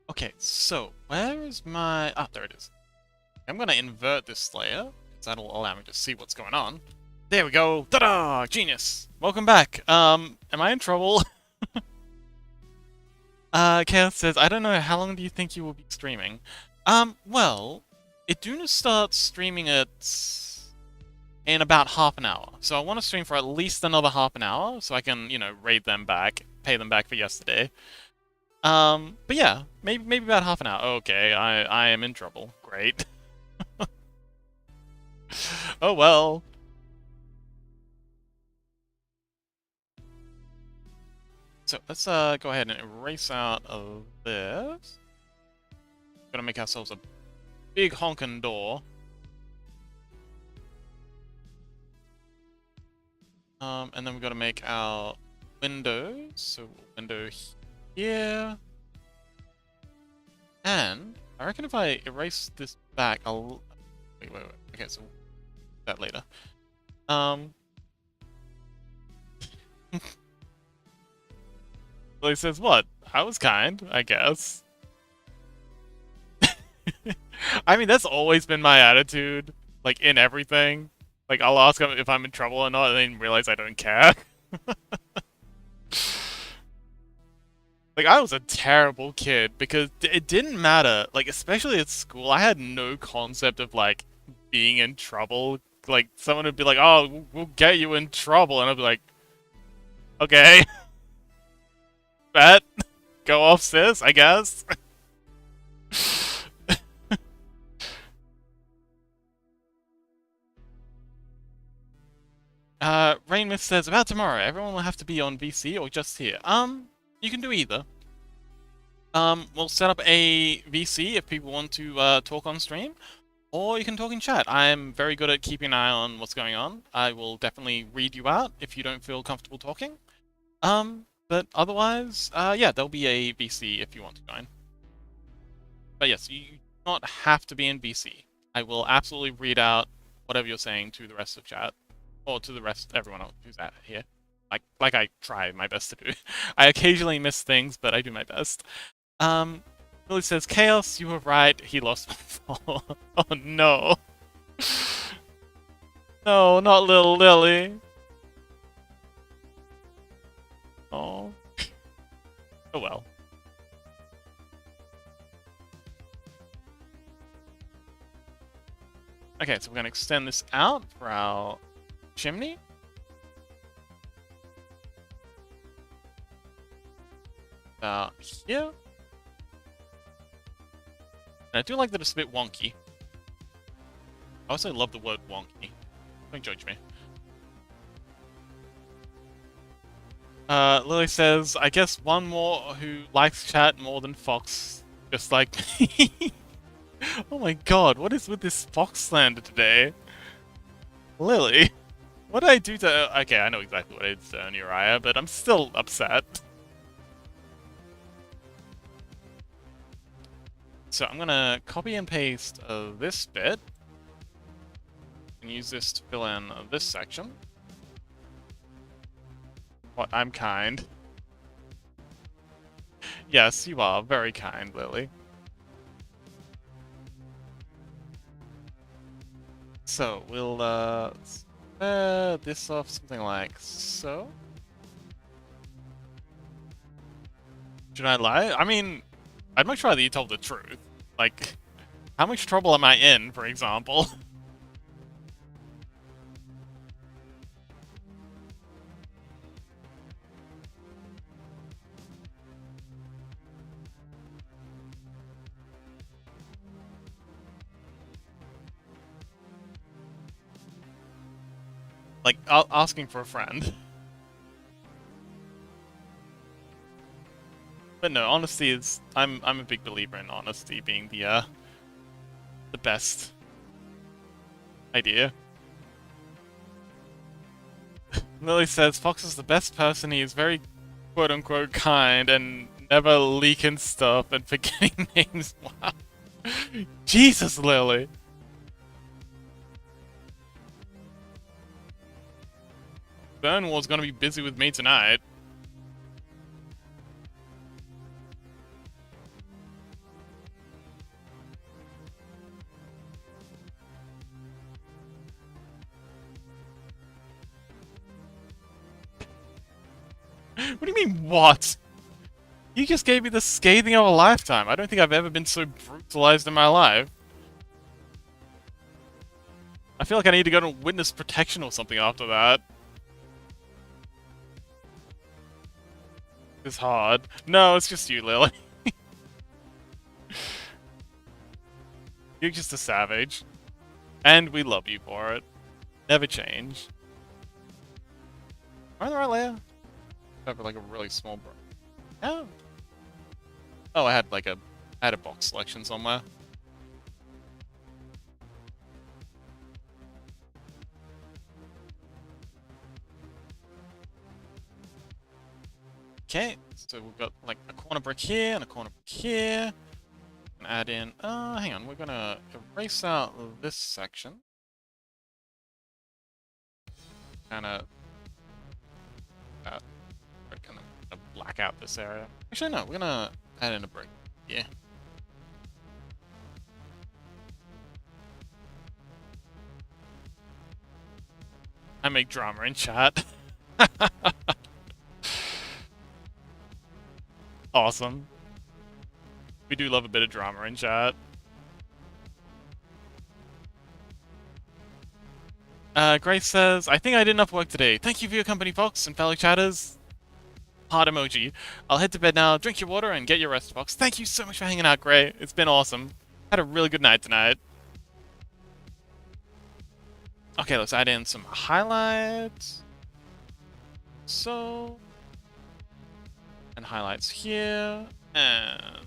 Speaker 1: Okay, so where is my... Ah, there it is. I'm gonna invert this layer, because that'll allow me to see what's going on. There we go! Ta-da! Genius! Welcome back. Am I in trouble? Chaos says, I don't know, how long do you think you will be streaming? Well, Iduna starts streaming it in about half an hour. So I want to stream for at least another half an hour, so I can, you know, raid them back, pay them back for yesterday. But yeah, maybe about half an hour. Okay, I am in trouble. Great. Oh well. So let's go ahead and erase out of this. Gonna make ourselves a big honkin' door. And then we've got to make our windows. So window here. And I reckon if I erase this back, I'll... Wait. Okay, so that later. Well, he says, what? I was kind, I guess. I mean, that's always been my attitude, like, in everything. Like, I'll ask him if I'm in trouble or not, and then realize I don't care. Like, I was a terrible kid, because it didn't matter, like, especially at school, I had no concept of, like, being in trouble. Like, someone would be like, oh, we'll get you in trouble, and I'd be like, okay. Bet. Go off, sis, I guess. Rainmith says, about tomorrow, everyone will have to be on VC or just here. You can do either. We'll set up a VC if people want to talk on stream, or you can talk in chat. I'm very good at keeping an eye on what's going on. I will definitely read you out if you don't feel comfortable talking. But otherwise, yeah, there'll be a VC if you want to join. But yes, you do not have to be in VC. I will absolutely read out whatever you're saying to the rest of chat. Or to the rest, everyone else who's out here. Like I try my best to do. I occasionally miss things, but I do my best. Billy says, Chaos, you were right, he lost my fall. Oh no. No, not little Lily. Oh. Oh well. Okay, so we're gonna extend this out for our chimney. About here. And I do like that it's a bit wonky. I also love the word wonky. Don't judge me. Lily says, I guess one more who likes chat more than Fox. Just like me. Oh my god, what is with this Fox slander today? Lily, what did I do to... Okay, I know exactly what I did to Uriah, but I'm still upset. So I'm gonna copy and paste this bit, and use this to fill in this section. What? I'm kind. Yes, you are very kind, Lily. So we'll square this off something like so. Should I lie? I mean, I'd much rather you told the truth. Like, how much trouble am I in, for example? Like, asking for a friend. But no, honesty is... I'm a big believer in honesty being the best idea. Lily says Fox is the best person. He is very quote-unquote kind and never leaking stuff and forgetting names. Wow. Jesus, Lily. Burnwall's gonna be busy with me tonight. What do you mean, what? You just gave me the scathing of a lifetime. I don't think I've ever been so brutalized in my life. I feel like I need to go to witness protection or something after that. It's hard. No, it's just you, Lily. You're just a savage. And we love you for it. Never change. Am I the right layer? I have like a really small brush. Oh. Oh, I had a box selection somewhere. Okay, so we've got like a corner brick here and a corner brick here. And add in, hang on, we're gonna erase out this section. Kinda, brick and then black out this area. Actually, no, we're gonna add in a brick here. I make drama in chat. Awesome. We do love a bit of drama in chat. Grace says, I think I did enough work today. Thank you for your company, Fox, and fellow chatters. Heart emoji. I'll head to bed now, drink your water, and get your rest, Fox. Thank you so much for hanging out, Gray. It's been awesome. Had a really good night tonight. Okay, let's add in some highlights. So... and highlights here, and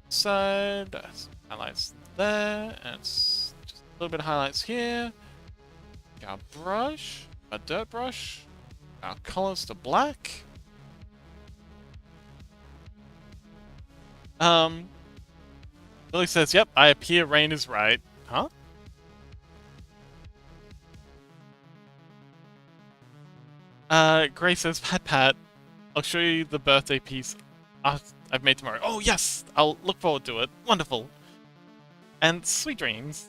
Speaker 1: side, highlights there, and just a little bit of highlights here. Our brush, a dirt brush, our colors to black. Lily says, yep, I appear Rain is right. Huh? Grace says, Pat, I'll show you the birthday piece I've made tomorrow. Oh, yes! I'll look forward to it. Wonderful. And sweet dreams.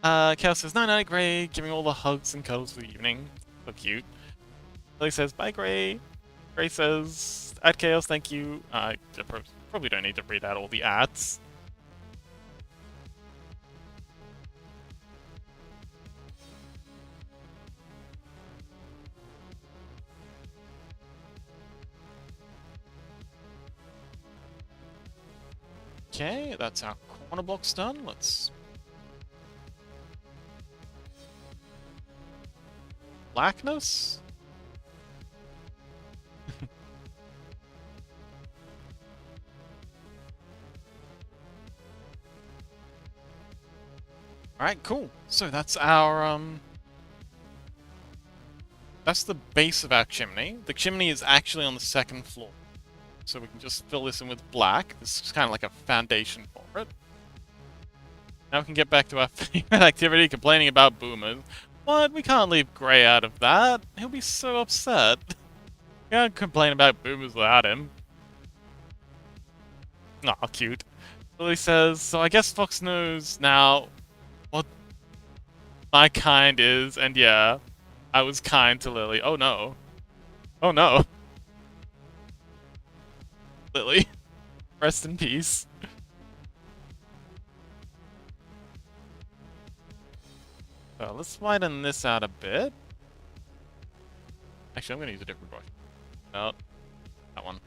Speaker 1: Chaos says, night-night, Gray, giving all the hugs and cuddles for the evening. So cute. Lily says, bye, Gray. Gray says, at Chaos, thank you. I probably don't need to read out all the ads. Okay, that's our corner blocks done. Let's... blackness? Alright, cool. So that's our that's the base of our chimney. The chimney is actually on the second floor. So we can just fill this in with black. This is kind of like a foundation for it. Now we can get back to our favorite activity, complaining about boomers. What? We can't leave Gray out of that. He'll be so upset. We can't complain about boomers without him. Aw, cute. Lily says, so I guess Fox knows now what my kind is, and yeah, I was kind to Lily. Oh no. Oh no. Lily. Rest in peace. So let's widen this out a bit. Actually, I'm gonna use a different brush. No, that one.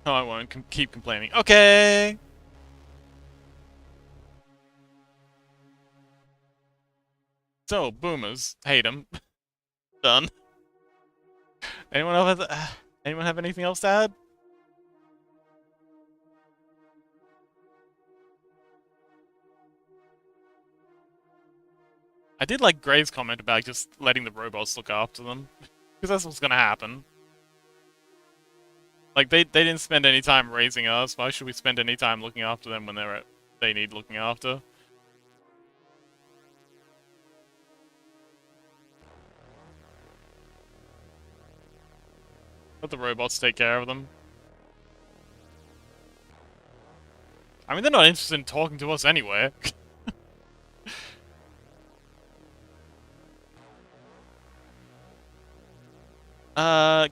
Speaker 1: Oh, I won't keep complaining. Okay! So, boomers. Hate them. Done. Anyone have anything else to add? I did like Gray's comment about just letting the robots look after them. Because that's what's gonna happen. Like, they didn't spend any time raising us. Why should we spend any time looking after them when they need looking after? Let the robots take care of them. I mean, they're not interested in talking to us anyway.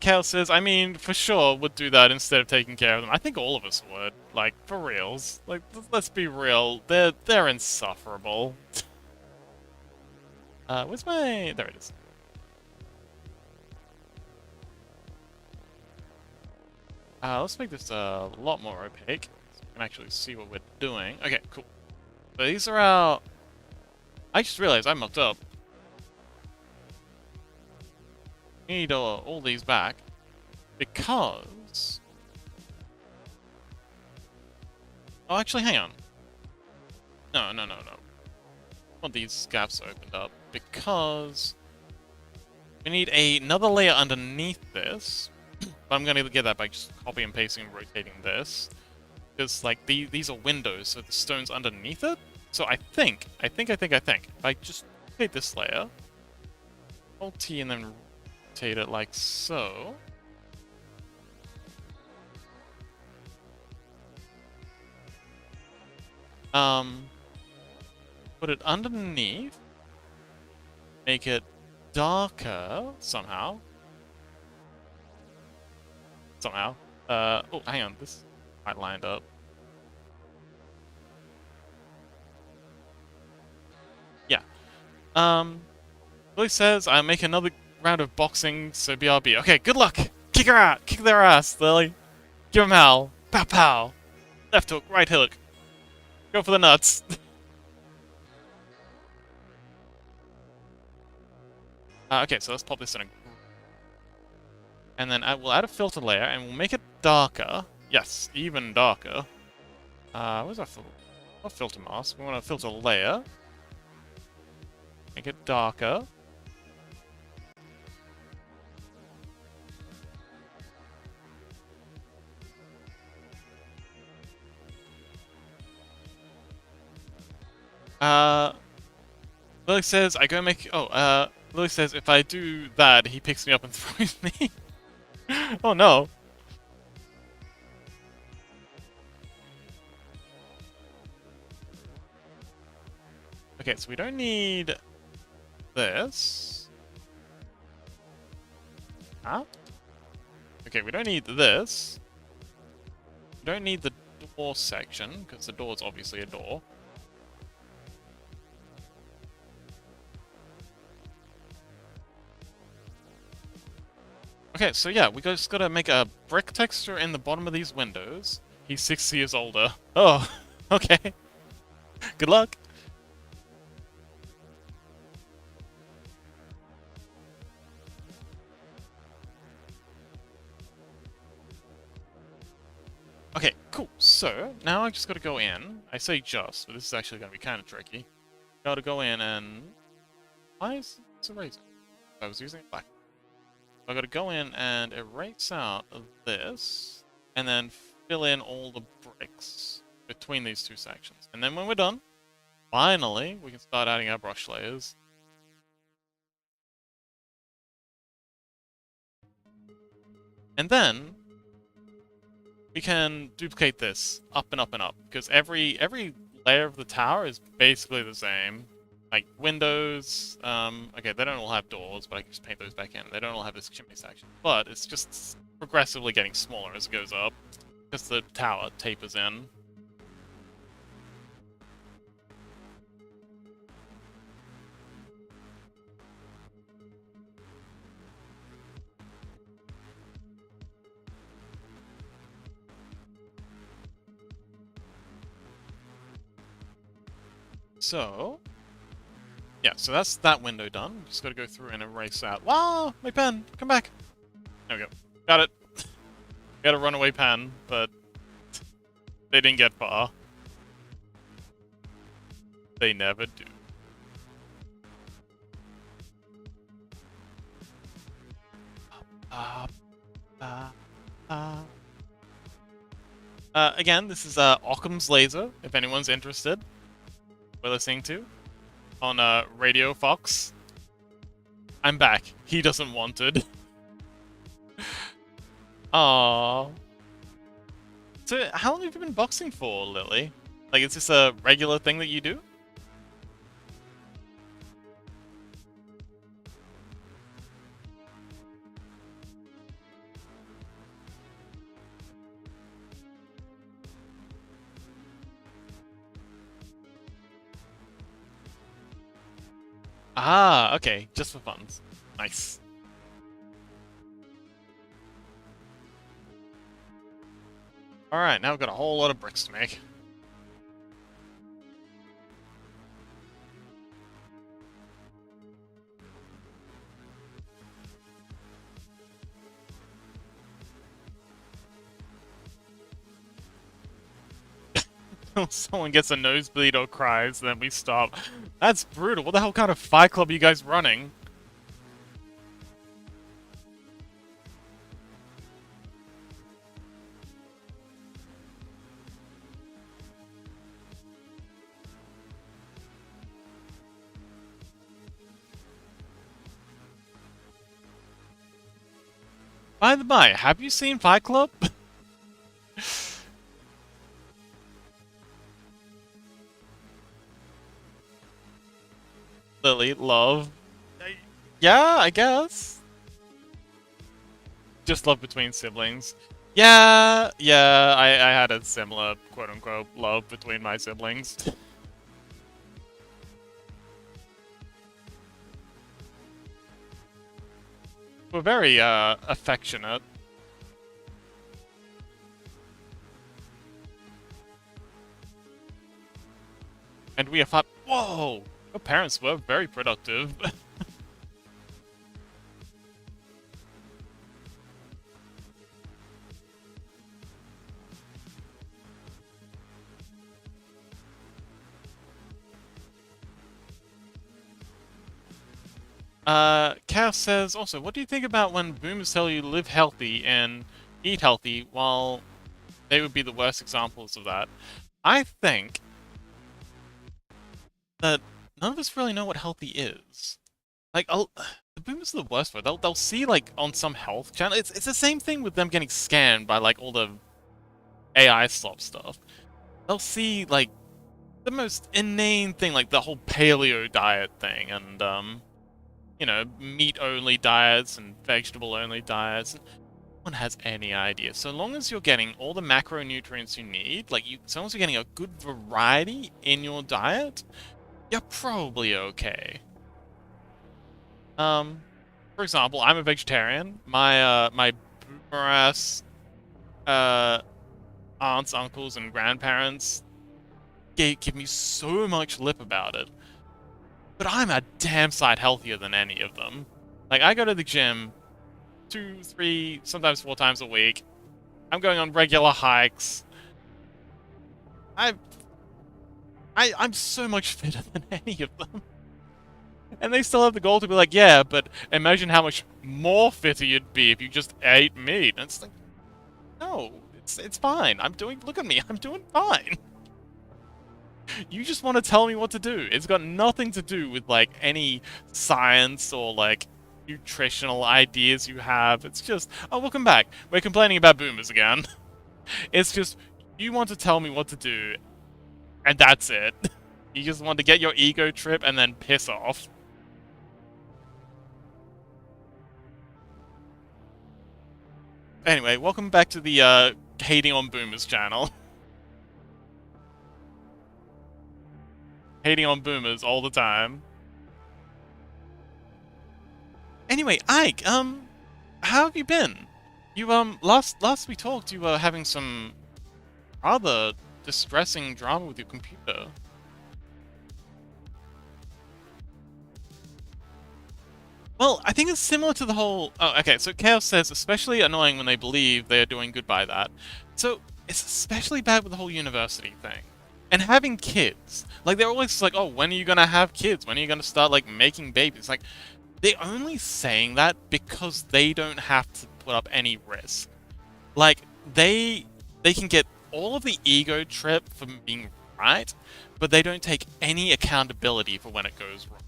Speaker 1: Kale says, I mean, for sure, would do that instead of taking care of them. I think all of us would. Like, for reals. Like, let's be real. They're insufferable. Where's my... There it is. Let's make this a lot more opaque, so we can actually see what we're doing. Okay, cool. So these are our... I just realized I mucked up. Need all these back because... Oh, actually, hang on. No. I want these gaps opened up because we need another layer underneath this. But I'm going to get that by just copy and pasting and rotating this. Because, like, these are windows, so the stone's underneath it. So I think, if I just rotate this layer, Alt T and then rotate it like so. Put it underneath. Make it darker somehow. Oh, hang on, this might lined up. Yeah. Lily says I make another round of boxing, so BRB. Okay, good luck! Kick her out! Kick their ass, Lily! Give 'em hell! Pow pow! Left hook, right hook. Go for the nuts. Okay, so let's pop this in a... And then we'll add a filter layer, and we'll make it darker. Yes, even darker. Where's our filter? Not filter mask. We want a filter layer. Make it darker. Lily says I go make... Oh, Lily says if I do that, he picks me up and throws me. Oh no. Okay, so we don't need this. Huh? Okay, we don't need this. We don't need the door section, because the door is obviously a door. Okay, so yeah, we just gotta make a brick texture in the bottom of these windows. He's 6 years older. Oh, okay. Good luck. Okay, cool. So, now I just gotta go in. I say just, but this is actually gonna be kind of tricky. Gotta go in and... Why is this erasing? I was using black. I gotta go in and erase out of this, and then fill in all the bricks between these two sections. And then when we're done, finally, we can start adding our brush layers. And then, we can duplicate this up and up and up, because every layer of the tower is basically the same. Like windows, okay, they don't all have doors, but I can just paint those back in. They don't all have this chimney section, but it's just progressively getting smaller as it goes up, because the tower tapers in. So, yeah, so that's that window done. Just gotta go through and erase out. Wow, my pen! Come back! There we go. Got it. Got a runaway pen, but they didn't get far. They never do. Again, this is Occam's Laser, if anyone's interested. We're listening to on Radio Fox. I'm back. He doesn't want it. Aww. So, how long have you been boxing for, Lily? Like, is this a regular thing that you do? Ah, okay. Just for fun. Nice. Alright, now we've got a whole lot of bricks to make. Someone gets a nosebleed or cries, then we stop. That's brutal. What the hell kind of fight club are you guys running? By the by, have you seen Fight Club? Lily, love. Yeah, I guess. Just love between siblings. Yeah, I had a similar quote-unquote love between my siblings. We're very, affectionate. And we have whoa! Your parents were very productive. Chaos says, also, what do you think about when boomers tell you live healthy and eat healthy, while they would be the worst examples of that? I think that none of us really know what healthy is. Like, the boomers are the worst for it. They'll see, like, on some health channel, it's the same thing with them getting scanned by, like, all the AI slop stuff. They'll see, like, the most inane thing, like the whole paleo diet thing, and, you know, meat-only diets and vegetable-only diets. No one has any idea. So long as you're getting all the macronutrients you need, like, so long as you're getting a good variety in your diet, you're probably okay. For example, I'm a vegetarian. My boomer-ass, aunts, uncles, and grandparents give me so much lip about it. But I'm a damn sight healthier than any of them. Like, I go to the gym 2, 3, sometimes 4 times a week. I'm going on regular hikes. I, I'm so much fitter than any of them. And they still have the goal to be like, yeah, but imagine how much more fitter you'd be if you just ate meat. And it's like, no, it's fine. Look at me, I'm doing fine. You just want to tell me what to do. It's got nothing to do with, like, any science or, like, nutritional ideas you have. It's just, oh, welcome back. We're complaining about boomers again. It's just, you want to tell me what to do, and that's it. You just want to get your ego trip and then piss off. Anyway, welcome back to the, hating on boomers channel. Hating on boomers all the time. Anyway, Ike, how have you been? You, last we talked, you were having some rather distressing drama with your computer. Well, I think it's similar to the whole... Oh, okay, so Chaos says, especially annoying when they believe they are doing good by that. So, it's especially bad with the whole university thing. And having kids. Like, they're always like, oh, when are you gonna have kids? When are you gonna start, like, making babies? Like, they're only saying that because they don't have to put up any risk. Like, they can get all of the ego trip from being right, but they don't take any accountability for when it goes wrong.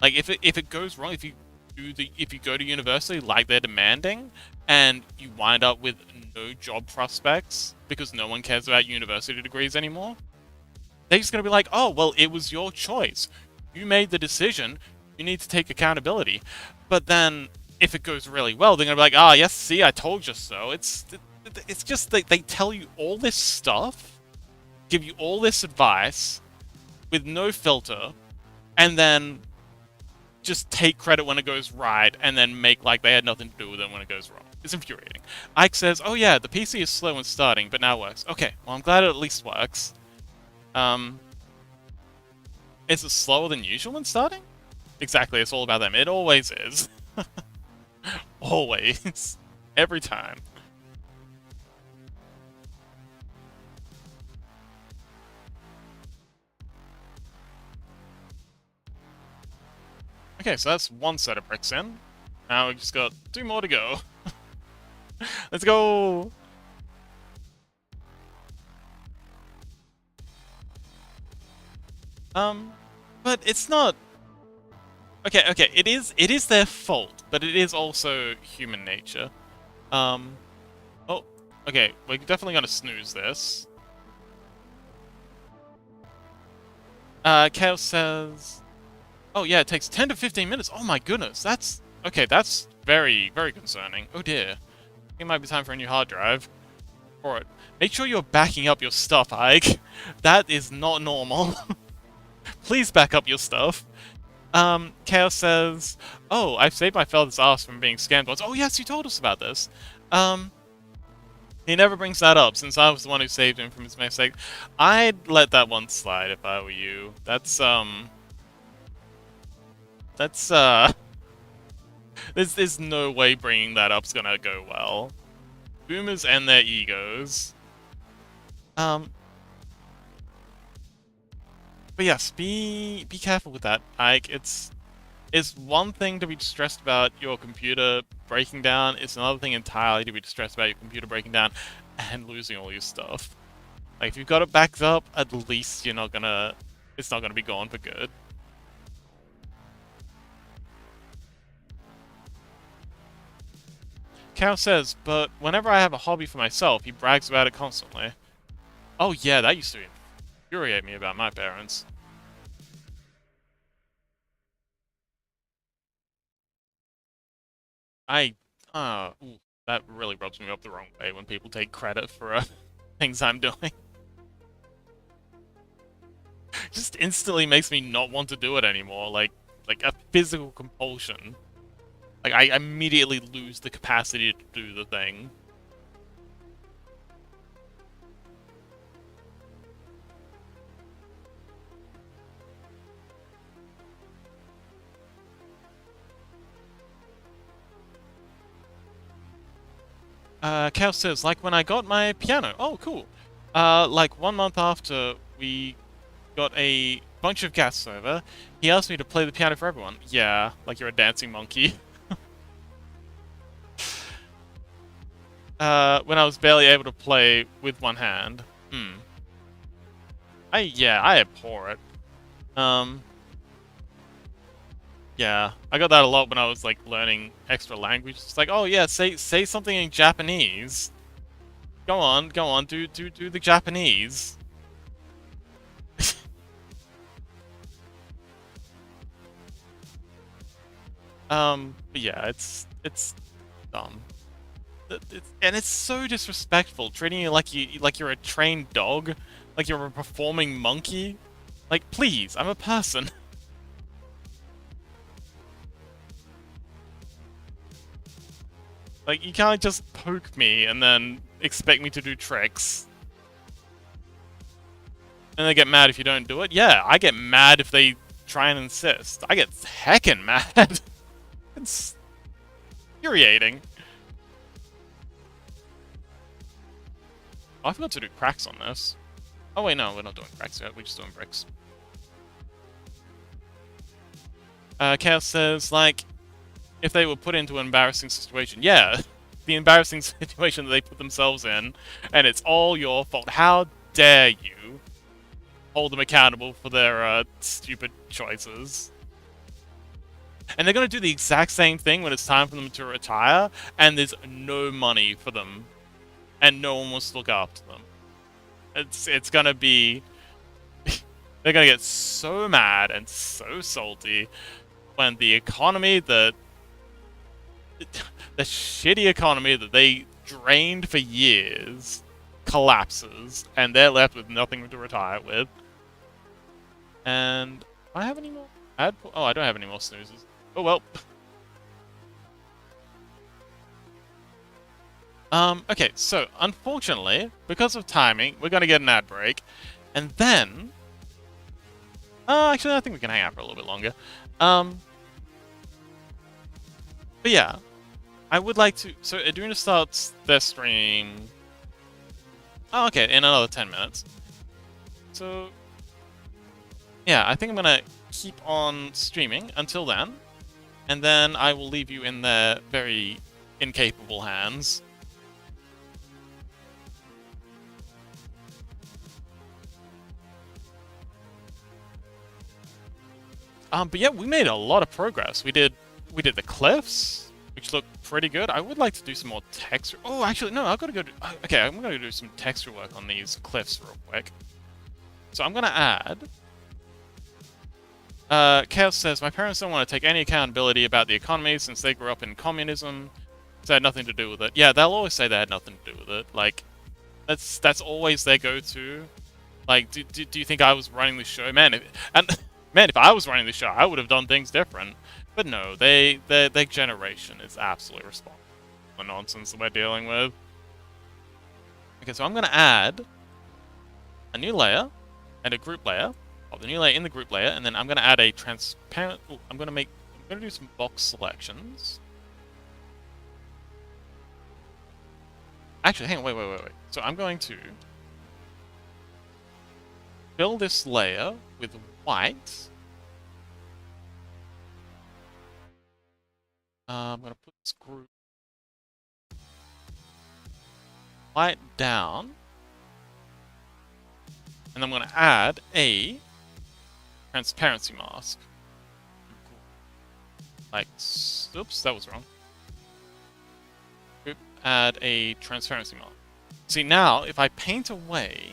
Speaker 1: Like, if it goes wrong, if you go to university like they're demanding, and you wind up with no job prospects because no one cares about university degrees anymore, they're just gonna be like, oh, well, it was your choice. You made the decision. You need to take accountability. But then, if it goes really well, they're gonna be like, ah, yes, see, I told you so. It's just they tell you all this stuff, give you all this advice, with no filter, and then just take credit when it goes right, and then make like they had nothing to do with it when it goes wrong. It's infuriating. Ike says, oh yeah, the PC is slow in starting, but now works. Okay, well, I'm glad it at least works. Is it slower than usual in starting? Exactly, it's all about them. It always is. Always. Every time. Okay, so that's one set of bricks in. Now we've just got 2 more to go. Let's go! But it's not... Okay, it is their fault, but it is also human nature. Oh, okay, we're definitely gonna snooze this. Chaos says... Oh yeah, it takes 10 to 15 minutes. Oh my goodness, that's... Okay, that's very, very concerning. Oh dear. It might be time for a new hard drive. Alright. Make sure you're backing up your stuff, Ike. That is not normal. Please back up your stuff. Chaos says... Oh, I've saved my father's ass from being scammed once. Oh yes, you told us about this. He never brings that up, since I was the one who saved him from his mistake. I'd let that one slide if I were you. There's no way bringing that up's gonna go well. Boomers and their egos. But yes, be careful with that. Like, it's one thing to be stressed about your computer breaking down, it's another thing entirely to be stressed about your computer breaking down and losing all your stuff. Like, if you've got it backed up, at least it's not gonna be gone for good. Cal says, but whenever I have a hobby for myself, he brags about it constantly. Oh yeah, that used to infuriate me about my parents. Ooh, that really rubs me up the wrong way when people take credit for things I'm doing. Just instantly makes me not want to do it anymore, like a physical compulsion. Like, I immediately lose the capacity to do the thing. Cal says, like when I got my piano. Oh, cool. Like 1 month after we got a bunch of guests over, he asked me to play the piano for everyone. Yeah, like you're a dancing monkey. When I was barely able to play with one hand. Hmm. I abhor it. Um, yeah, I got that a lot when I was like learning extra language. It's like, oh yeah, say something in Japanese. Go on, do the Japanese. But yeah, it's dumb. And it's so disrespectful, treating you like you're a trained dog, like you're a performing monkey. Like, please, I'm a person. Like, you can't just poke me and then expect me to do tricks. And they get mad if you don't do it. Yeah, I get mad if they try and insist. I get heckin' mad. It's infuriating. Oh, I forgot to do cracks on this. Oh wait, no, we're not doing cracks yet. We're just doing bricks. Chaos says, like, if they were put into an embarrassing situation. Yeah, the embarrassing situation that they put themselves in, and it's all your fault. How dare you hold them accountable for their stupid choices? And they're going to do the exact same thing when it's time for them to retire, and there's no money for them, and no one wants to look after them. It's going to be... they're going to get so mad and so salty when the economy that... the shitty economy that they drained for years collapses, and they're left with nothing to retire with. And... do I have any more? Oh, I don't have any more snoozes. Oh well. Okay, so, unfortunately, because of timing, we're gonna get an ad break, and then... actually, I think we can hang out for a little bit longer. But yeah, I would like to... so, Adrena starts their stream... oh, okay, in another 10 minutes. So... yeah, I think I'm gonna keep on streaming until then, and then I will leave you in their very incapable hands. But yeah, we made a lot of progress. We did the cliffs, which looked pretty good. I would like to do some more texture. Oh, actually, no, I've got to go do... okay, I'm going to do some texture work on these cliffs real quick. So I'm going to add... Chaos says, my parents don't want to take any accountability about the economy since they grew up in communism. So it had nothing to do with it. Yeah, they'll always say they had nothing to do with it. Like, that's always their go-to. Like, do you think I was running the show? Man, if I was running the show, I would have done things different. But no, their generation is absolutely responsible for the nonsense that we're dealing with. Okay, so I'm going to add a new layer and a group layer. Of the new layer in the group layer, and then I'm going to add a transparent... ooh, I'm going to do some box selections. Actually, hang on, wait. So I'm going to fill this layer with white. I'm going to put this group white down, and I'm going to add a transparency mask. Like, oops, that was wrong. Group, add a transparency mask. See, now, if I paint away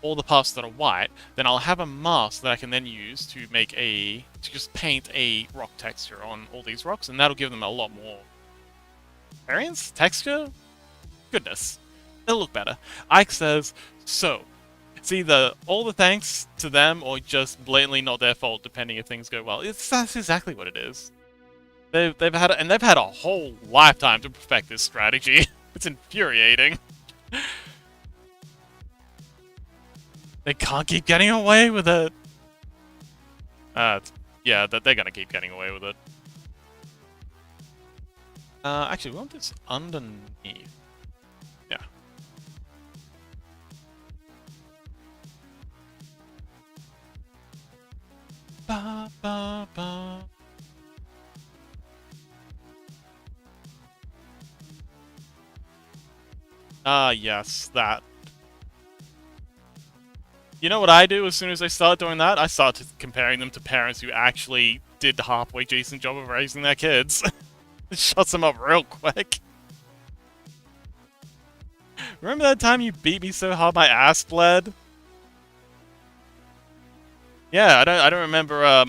Speaker 1: all the parts that are white, then I'll have a mask that I can then use to make to just paint a rock texture on all these rocks, and that'll give them a lot more variance, texture. Goodness, it'll look better. Ike says, so, it's either all the thanks to them or just blatantly not their fault, depending if things go well. That's exactly what it is. They've had a whole lifetime to perfect this strategy. It's infuriating. They can't keep getting away with it. Yeah, they're gonna keep getting away with it. Actually, we want this underneath. Yeah. Ba, ba, ba. Ah, yes, that. You know what I do as soon as I start doing that? I start comparing them to parents who actually did the halfway decent job of raising their kids. It shuts them up real quick. Remember that time you beat me so hard my ass bled? Yeah, I don't remember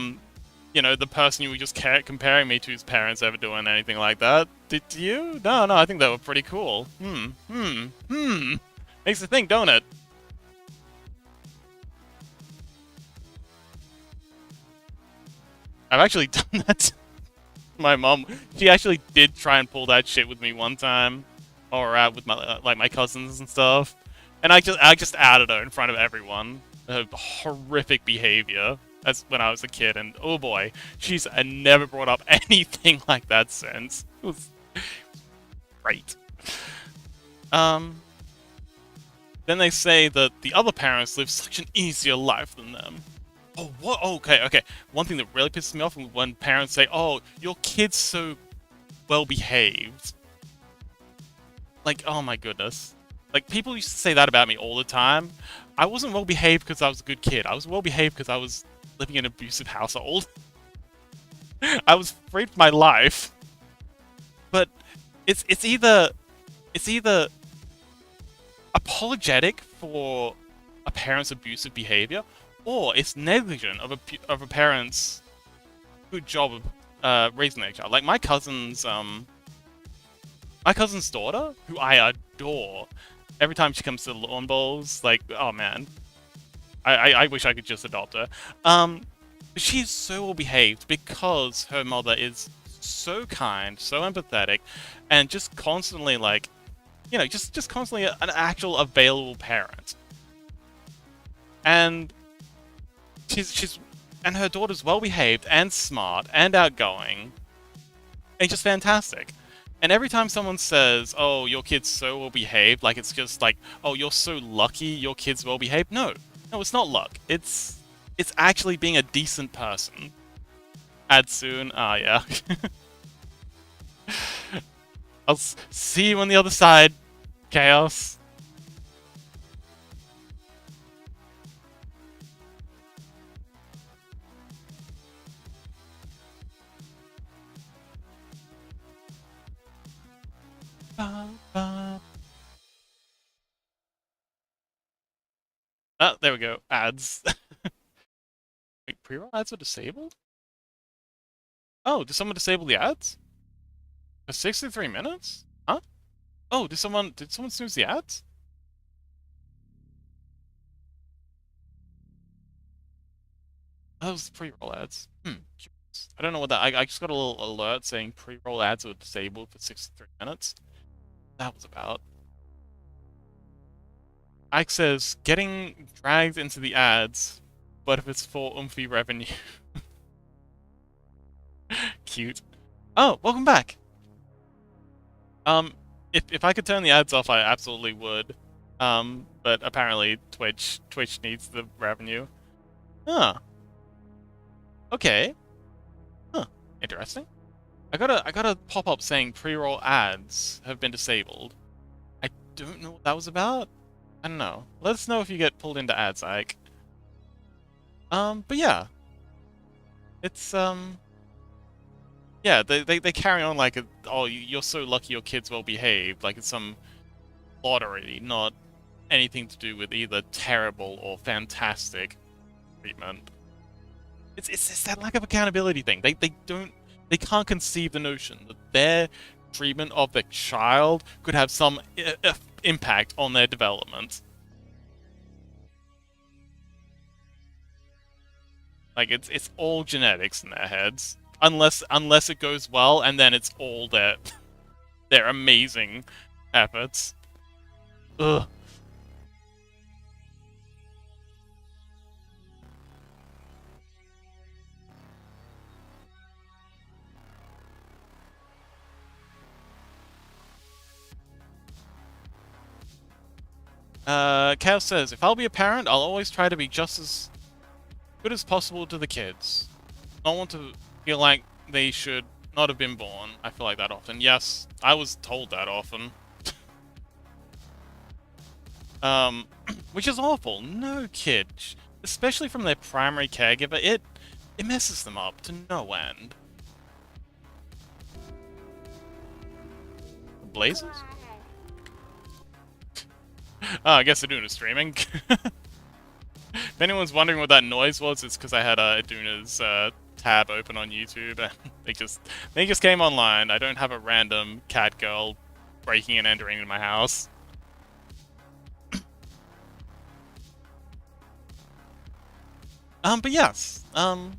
Speaker 1: you know, the person you were just comparing me to's parents ever doing anything like that. Did you? No, I think they were pretty cool. Makes you think, don't it? I've actually done that to my mom. She actually did try and pull that shit with me one time, or with my like my cousins and stuff, and I just outed her in front of everyone. Her horrific behavior as when I was a kid, and oh boy, she's never brought up anything like that since. It was great. Um, then they say that the other parents live such an easier life than them. Oh, what? Oh, okay. One thing that really pisses me off is when parents say, "Oh, your kid's so well behaved." Like, oh my goodness. Like, people used to say that about me all the time. I wasn't well behaved because I was a good kid. I was well behaved because I was living in an abusive household. I was afraid for my life. But it's either apologetic for a parent's abusive behavior, or it's negligent of a parent's good job of raising their child. Like my cousin's daughter, who I adore. Every time she comes to the lawn bowls, like, oh man, I wish I could just adopt her. She's so well behaved because her mother is so kind, so empathetic, and just constantly like, you know, just constantly an actual available parent. And she's and her daughter's well behaved and smart and outgoing, and just fantastic. And every time someone says, "Oh, your kid's so well behaved," like it's just like, "Oh, you're so lucky, your kid's well behaved." No, it's not luck. It's actually being a decent person. Add soon. Ah, yeah. I'll see you on the other side, Chaos. Ba, ba. Oh, there we go. Ads. Wait, pre-roll ads are disabled? Oh, did someone disable the ads? For 63 minutes? Huh? Oh, did someone snooze the ads? Oh, that was pre-roll ads. Curious. I don't know what that. I just got a little alert saying pre-roll ads were disabled for 63 minutes. That was about. Ike says getting dragged into the ads, but if it's for oomphy revenue. Cute. Oh, welcome back. Um, if I could turn the ads off, I absolutely would. But apparently Twitch needs the revenue. Huh. Okay. Huh. Interesting. I got a pop-up saying pre-roll ads have been disabled. I don't know what that was about. I don't know. Let us know if you get pulled into ads, Ike. But yeah. It's yeah, they carry on like oh, you're so lucky your kid's well behaved, like it's some lottery, not anything to do with either terrible or fantastic treatment. It's that lack of accountability thing. They can't conceive the notion that their treatment of their child could have some impact on their development. Like it's all genetics in their heads, unless it goes well, and then it's all their amazing efforts. Ugh. Chaos says, if I'll be a parent, I'll always try to be just as good as possible to the kids. Not want to feel like they should not have been born. I feel like that often. Yes, I was told that often. Which is awful. No kid, especially from their primary caregiver, it messes them up to no end. Blazes? Oh, I guess Aduna's streaming. If anyone's wondering what that noise was, it's because I had Aduna's tab open on YouTube, and they just came online. I don't have a random cat girl breaking and entering into my house. But yes, I'm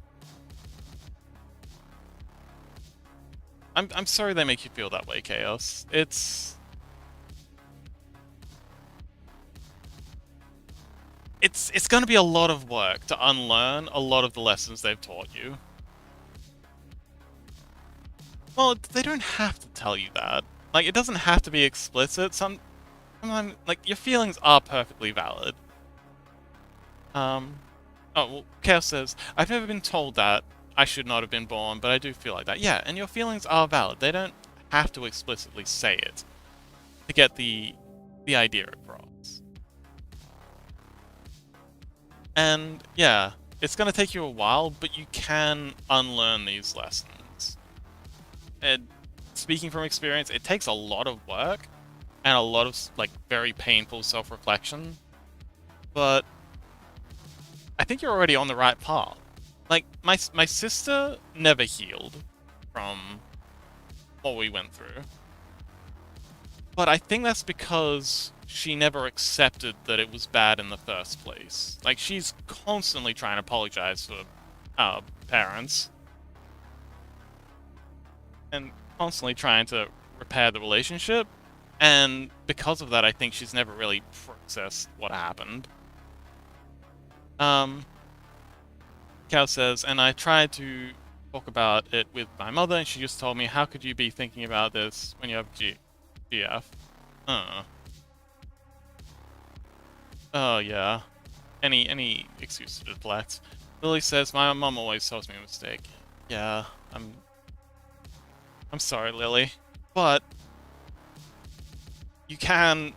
Speaker 1: sorry they make you feel that way, Chaos. It's going to be a lot of work to unlearn a lot of the lessons they've taught you. Well, they don't have to tell you that. Like, it doesn't have to be explicit. Sometimes, like, your feelings are perfectly valid. Oh, well, Chaos says, I've never been told that I should not have been born, but I do feel like that. Yeah, and your feelings are valid. They don't have to explicitly say it to get the idea across. And, yeah, it's going to take you a while, but you can unlearn these lessons. And speaking from experience, it takes a lot of work and a lot of, like, very painful self-reflection, but I think you're already on the right path. Like, my sister never healed from what we went through. But I think that's because she never accepted that it was bad in the first place. Like, she's constantly trying to apologize for our parents. And constantly trying to repair the relationship. And because of that, I think she's never really processed what happened. Cal says, and I tried to talk about it with my mother, and she just told me, how could you be thinking about this when you have GF? Oh, yeah. Any excuse to deflect. Lily says, my mom always tells me a mistake. Yeah, I'm sorry, Lily. But you can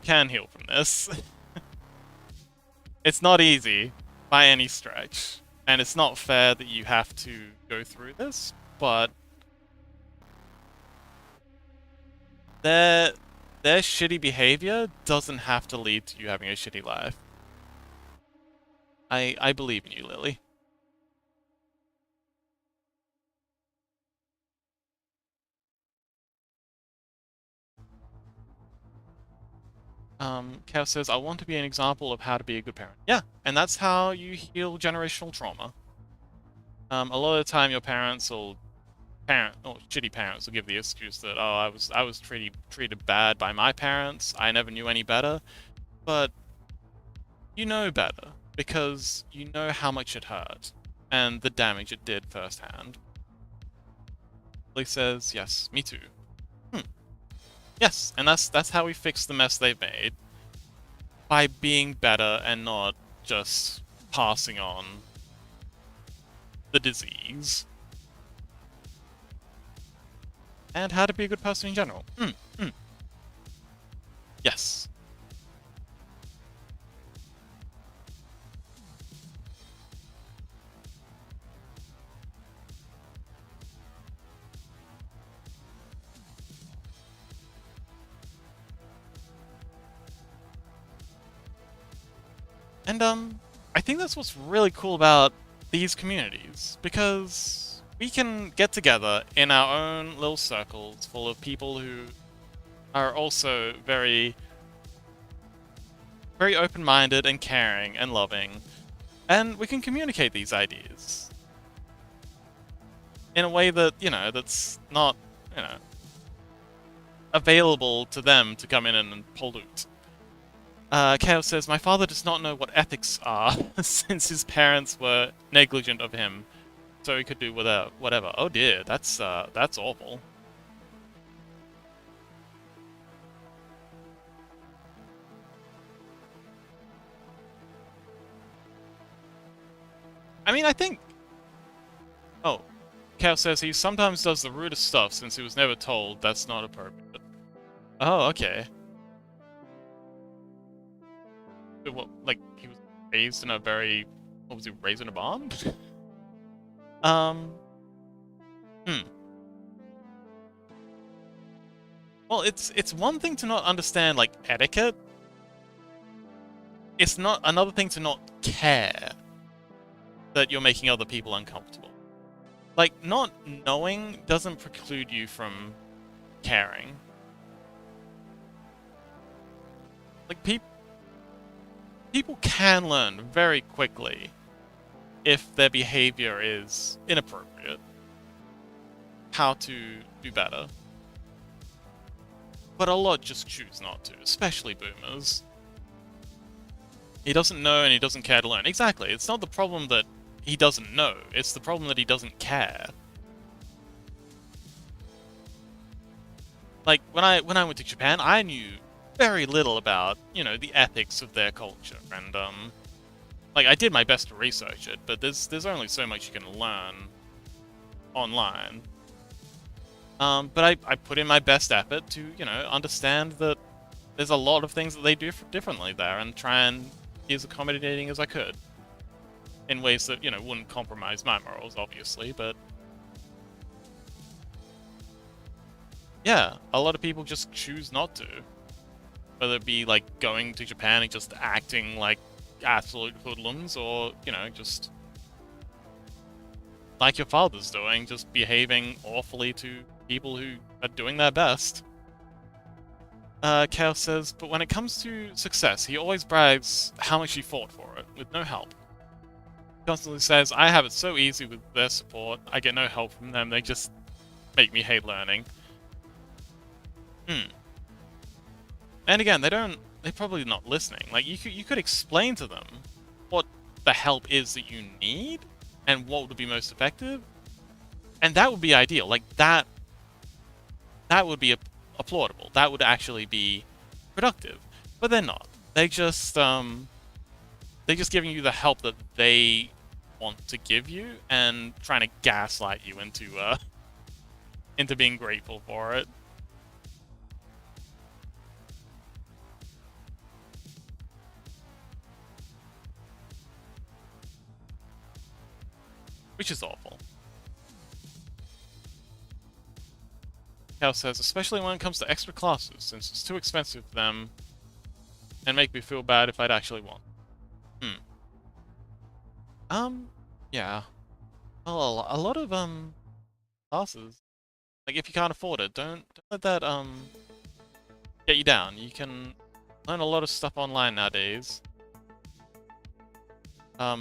Speaker 1: heal from this. It's not easy by any stretch. And it's not fair that you have to go through this, but their shitty behavior doesn't have to lead to you having a shitty life. I believe in you, Lily. Kev says, I want to be an example of how to be a good parent. Yeah, and that's how you heal generational trauma. A lot of the time your parents or shitty parents will give the excuse that, oh, I was treated bad by my parents, I never knew any better. But you know better, because you know how much it hurt, and the damage it did firsthand. Lee says, yes, me too. Yes, and that's how we fix the mess they've made. By being better and not just passing on the disease. And how to be a good person in general. Yes. And, I think that's what's really cool about these communities, because we can get together in our own little circles full of people who are also very, very open-minded and caring and loving, and we can communicate these ideas in a way that, that's not, available to them to come in and pollute. Chaos says, my father does not know what ethics are, since his parents were negligent of him, so he could do whatever. Oh dear, that's awful. I mean, I think... Oh, Cal says he sometimes does the rudest stuff since he was never told that's not appropriate. Oh, okay. So what, like, he was raised in a very... What was he, raised in a barn? Hmm. Well, it's one thing to not understand, like, etiquette. It's not another thing to not care that you're making other people uncomfortable. Like, not knowing doesn't preclude you from caring. Like, people can learn very quickly if their behavior is inappropriate how to do better. But a lot just choose not to, especially boomers. He doesn't know and he doesn't care to learn. Exactly, it's not the problem that he doesn't know, it's the problem that he doesn't care. Like, when I went to Japan, I knew very little about, you know, the ethics of their culture, and, like, I did my best to research it, but there's only so much you can learn online. But I put in my best effort to, you know, understand that there's a lot of things that they do differently there, and try and be as accommodating as I could. In ways that, you know, wouldn't compromise my morals, obviously, but... Yeah, a lot of people just choose not to. Whether it be, like, going to Japan and just acting like absolute hoodlums, or, you know, just... like your father's doing, just behaving awfully to people who are doing their best. Chaos says, but when it comes to success, he always brags how much he fought for it, with no help. Constantly says, I have it so easy with their support, I get no help from them, they just make me hate learning. And again, they're probably not listening. Like, you could explain to them what the help is that you need, and what would be most effective, and that would be ideal. Like, that would be applaudable. That would actually be productive. But they're not. They're just giving you the help that they want to give you, and trying to gaslight you into being grateful for it. Which is awful. Cal says, especially when it comes to extra classes, since it's too expensive for them, and make me feel bad if I'd actually want. Yeah. Well, a lot of, classes, like, if you can't afford it, don't let that, get you down. You can learn a lot of stuff online nowadays.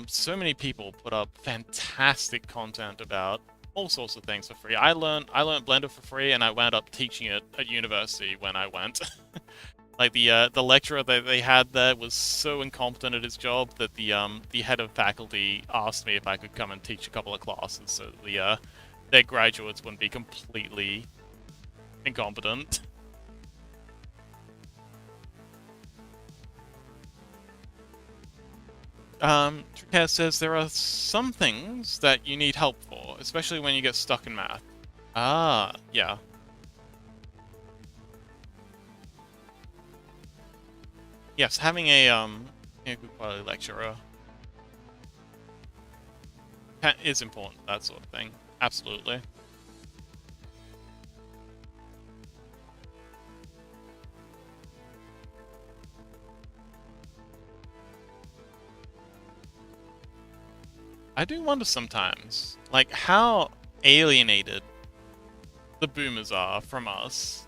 Speaker 1: So many people put up fantastic content about all sorts of things for free. I learned Blender for free, and I wound up teaching it at university when I went. Like, the lecturer that they had there was so incompetent at his job that the head of faculty asked me if I could come and teach a couple of classes, so their graduates wouldn't be completely incompetent. Tricare says there are some things that you need help for, especially when you get stuck in math. Ah, yeah. Yes, having a good quality lecturer is important, that sort of thing. Absolutely. I do wonder sometimes, like, how alienated the boomers are from us.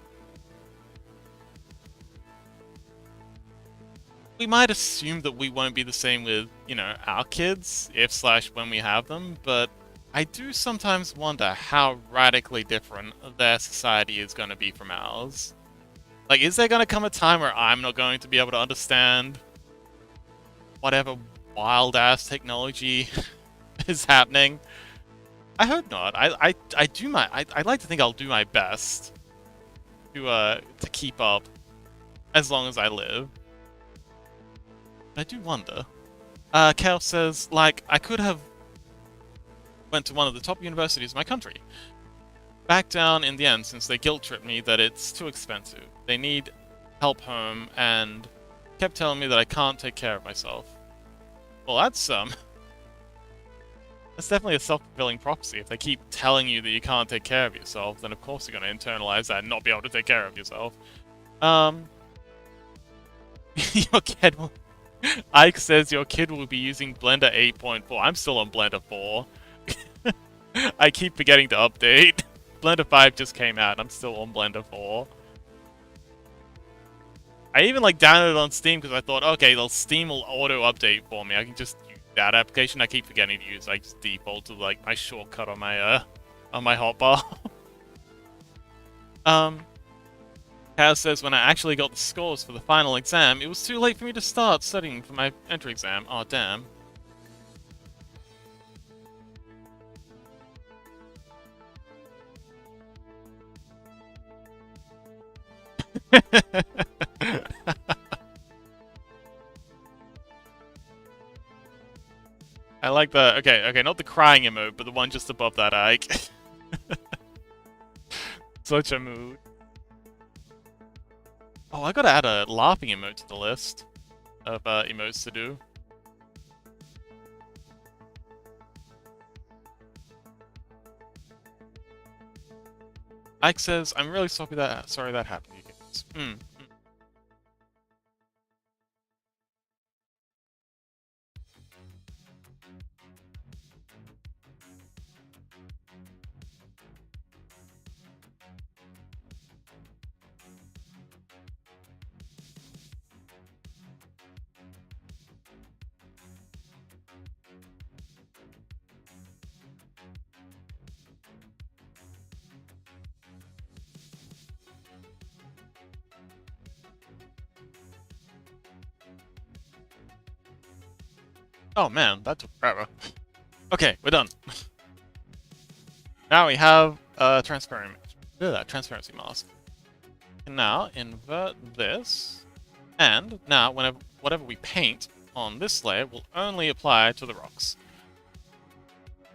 Speaker 1: We might assume that we won't be the same with, you know, our kids, if/when we have them, but I do sometimes wonder how radically different their society is going to be from ours. Like, is there going to come a time where I'm not going to be able to understand whatever wild-ass technology is happening? I hope not. I like to think I'll do my best to keep up as long as I live. I do wonder. Chaos says, like, I could have went to one of the top universities in my country. Backed down in the end since they guilt-tripped me that it's too expensive. They need help home and kept telling me that I can't take care of myself. Well, that's definitely a self-fulfilling prophecy. If they keep telling you that you can't take care of yourself, then of course you're going to internalize that and not be able to take care of yourself. Your kid will... Ike says your kid will be using Blender 8.4. I'm still on Blender 4. I keep forgetting to update. Blender 5 just came out and I'm still on Blender 4. I even like downloaded it on Steam because I thought, okay, Steam will auto-update for me. I can just use that application. I keep forgetting to use. I just default to like my shortcut on my hotbar. Kaz says when I actually got the scores for the final exam, it was too late for me to start studying for my entry exam. Oh damn. I like the... Okay, not the crying emote, but the one just above that, Ike. Such a mood. Oh, I gotta add a laughing emote to the list of emotes to do. Ike says, I'm really sorry that happened to you guys. Oh man, that took forever. Okay, we're done. Now we have transparency mask. And now invert this, and now whatever we paint on this layer will only apply to the rocks.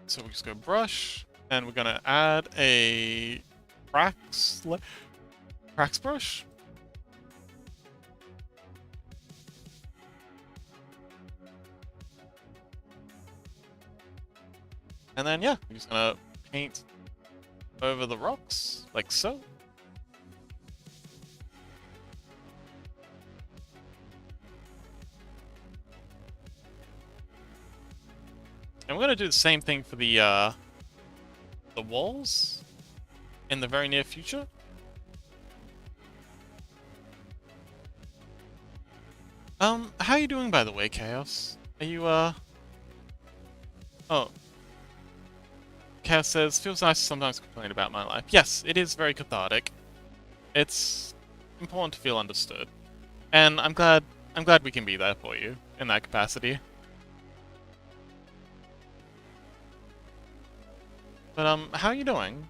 Speaker 1: So we just go brush, and we're gonna add a cracks brush. And then, yeah, we're just gonna paint over the rocks, like so. And we're gonna do the same thing for the walls in the very near future. How are you doing, by the way, Chaos? Are you, Oh. Chaos says, feels nice to sometimes complain about my life. Yes, it is very cathartic. It's important to feel understood. And I'm glad we can be there for you in that capacity. But, how are you doing?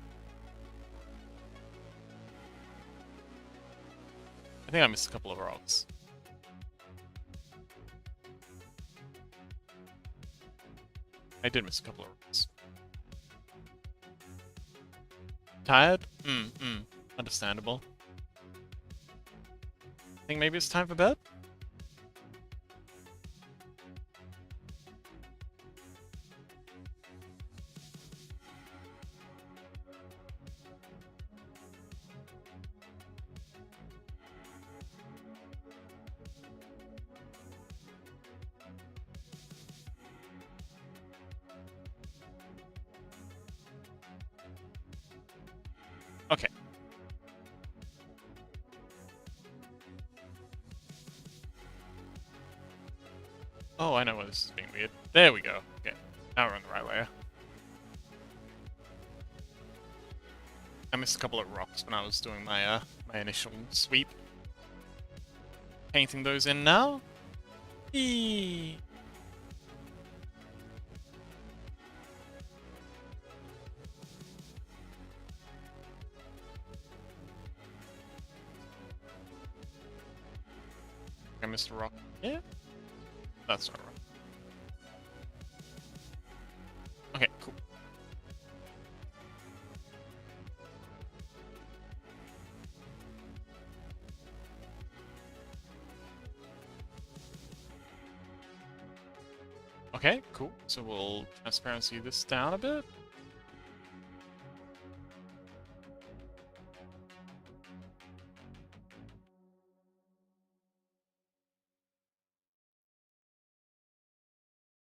Speaker 1: I think I missed a couple of rocks. I did miss a couple of rocks. Tired? Understandable. Think maybe it's time for bed? Okay. Oh, I know why this is being weird. There we go. Okay, now we're on the right layer. I missed a couple of rocks when I was doing my my initial sweep. Painting those in now. Eee. I missed a rock. Yeah? That's not right. Okay, cool. Okay, cool. So we'll transparency this down a bit.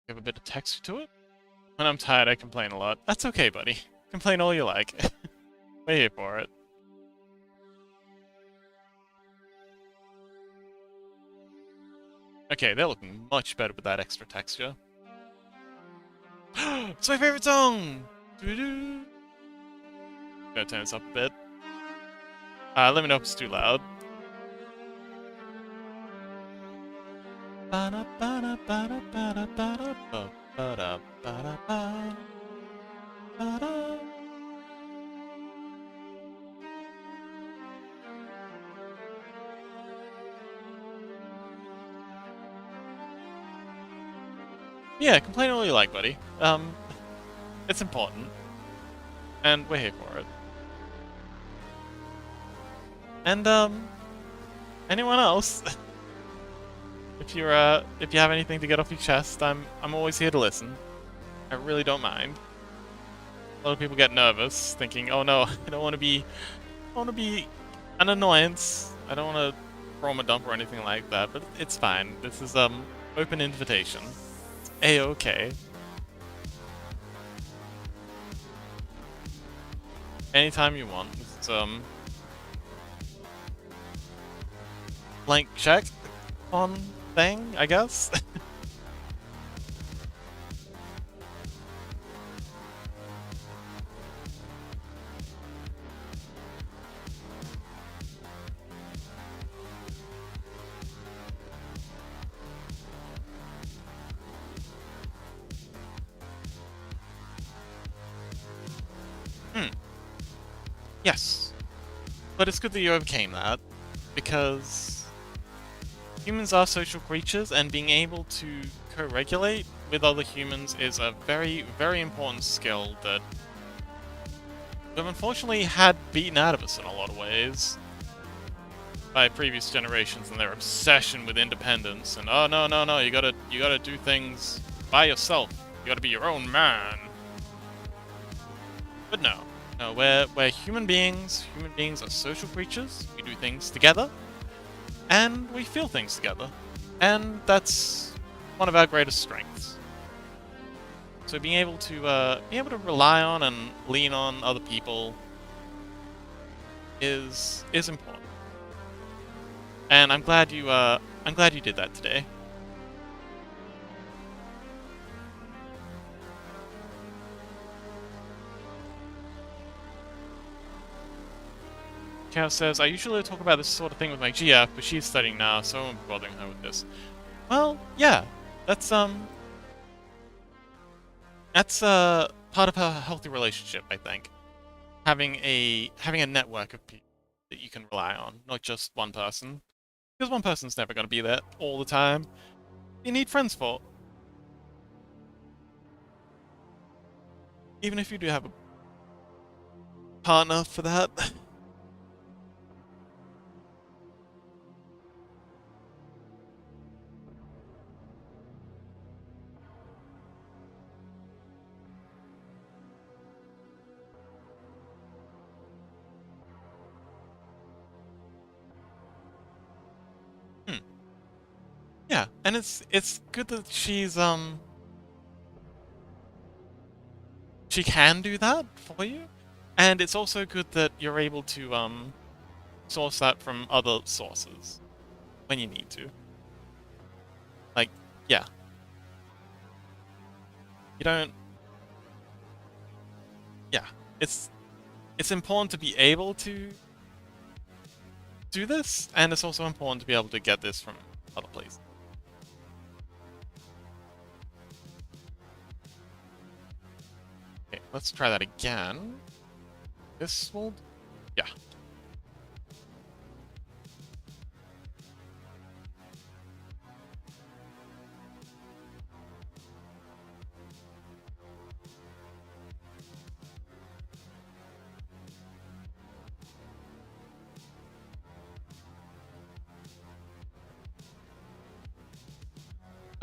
Speaker 1: Give a bit of texture to it. When I'm tired, I complain a lot. That's okay, buddy. Complain all you like. We're here for it. Okay, they're looking much better with that extra texture. It's my favorite song! Doo-doo. Gonna turn this up a bit. Let me know if it's too loud. Yeah, complain all you like, buddy. It's important. And we're here for it. And, anyone else? If you have anything to get off your chest, I'm always here to listen. I really don't mind. A lot of people get nervous, thinking, "Oh no, I don't want to be an annoyance. I don't want to throw 'em a dump or anything like that." But it's fine. This is open invitation. It's a-okay. Anytime you want. It's blank check on thing, I guess. Yes. But it's good that you overcame that, because humans are social creatures, and being able to co-regulate with other humans is a very, very important skill that we've unfortunately had beaten out of us in a lot of ways by previous generations and their obsession with independence. And oh no, no, no, you gotta do things by yourself. You gotta be your own man. But no. No, we're human beings. Human beings are social creatures. We do things together. And we feel things together. And that's one of our greatest strengths. So being able to rely on and lean on other people is important. And I'm glad you did that today. Cal says, I usually talk about this sort of thing with my GF, but she's studying now, so I won't be bothering her with this. Well, yeah, that's part of a healthy relationship, I think. Having a network of people that you can rely on, not just one person. Because one person's never going to be there all the time. You need friends for. Even if you do have a partner for that. Yeah, and it's good that she can do that for you, and it's also good that you're able to source that from other sources when you need to. Like, yeah, you don't. Yeah, it's important to be able to do this, and it's also important to be able to get this from other places. Okay, let's try that again. This will... yeah.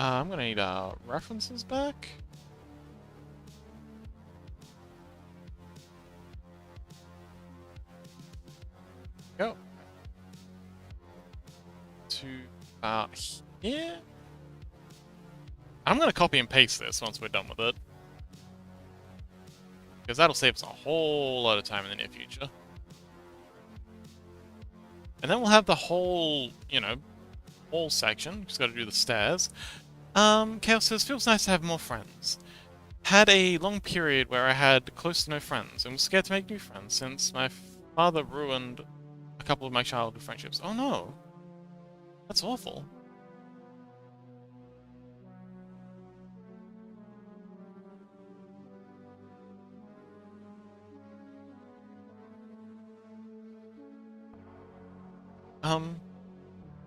Speaker 1: I'm gonna need references back. Go. To here. I'm gonna copy and paste this once we're done with it. Because that'll save us a whole lot of time in the near future. And then we'll have the whole, you know, whole section. Just gotta do the stairs. Chaos says, feels nice to have more friends. Had a long period where I had close to no friends, and was scared to make new friends since my father ruined a couple of my childhood friendships. Oh no. That's awful.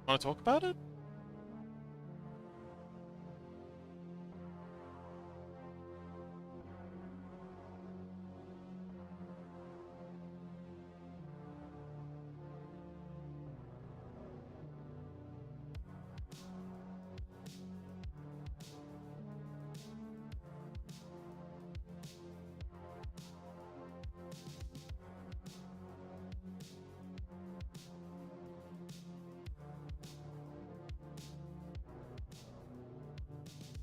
Speaker 1: Wanna talk about it?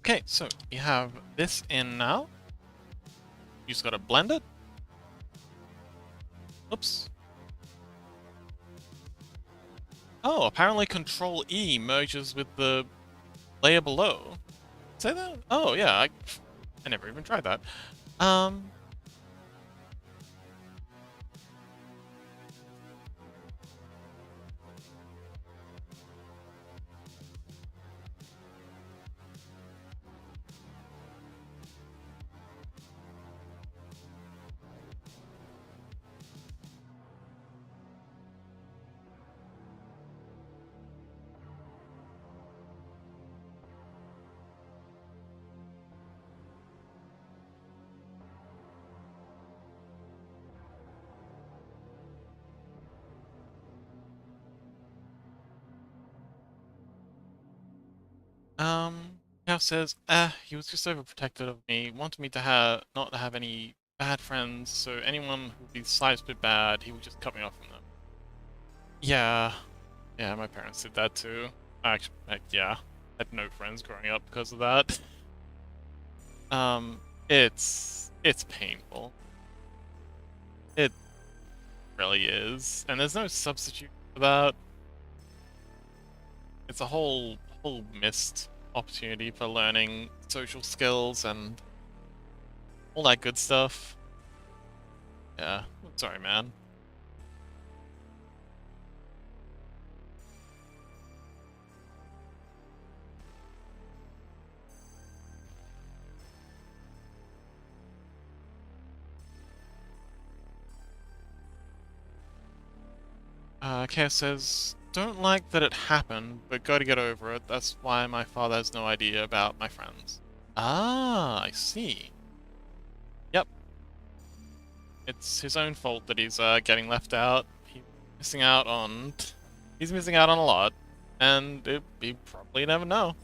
Speaker 1: Okay, so you have this in now. You just gotta blend it. Oops. Oh, apparently Control E merges with the layer below. Say that? Oh yeah, I never even tried that. Um, Now says, he was just overprotective of me, wanted me to have not to have any bad friends, so anyone who would be slightest bit bad, he would just cut me off from them. Yeah, yeah, my parents did that too. Actually, yeah, I had no friends growing up because of that. Um, it's painful. It really is, and there's no substitute for that. It's a whole missed opportunity for learning social skills and all that good stuff. Yeah, sorry, man. Chaos says, don't like that it happened, but gotta get over it. That's why my father has no idea about my friends. Ah, I see. Yep. It's his own fault that he's getting left out. Missing out on... He's missing out on a lot. And he probably never know.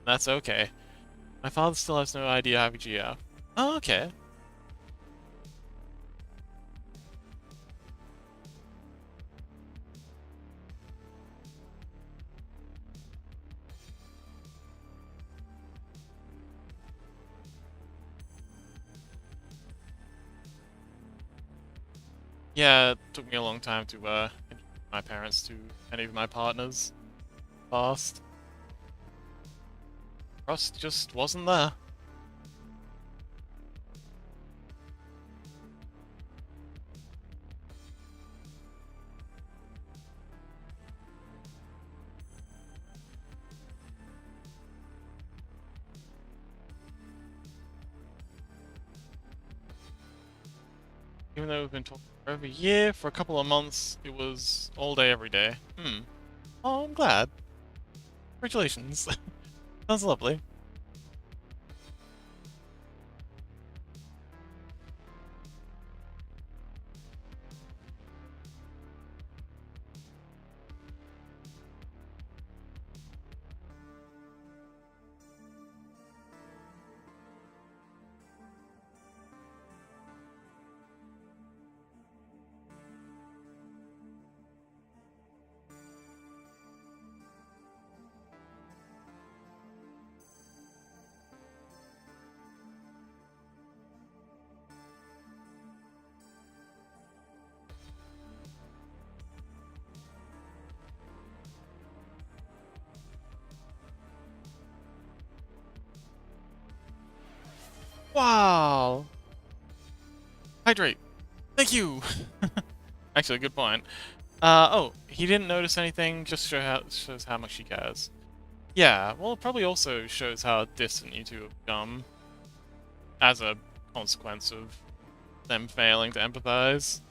Speaker 1: That's okay. My father still has no idea how VGF. Oh, okay. Yeah, it took me a long time to introduce my parents to any of my partners. Fast. Trust just wasn't there. Even though we've been talking for over a year, for a couple of months, it was all day, every day. Oh, I'm glad. Congratulations. Sounds lovely. Wow! Hydrate! Thank you! Actually, good point. Oh, he didn't notice anything, just shows how much he cares. Yeah, well, it probably also shows how distant you two have become as a consequence of them failing to empathize.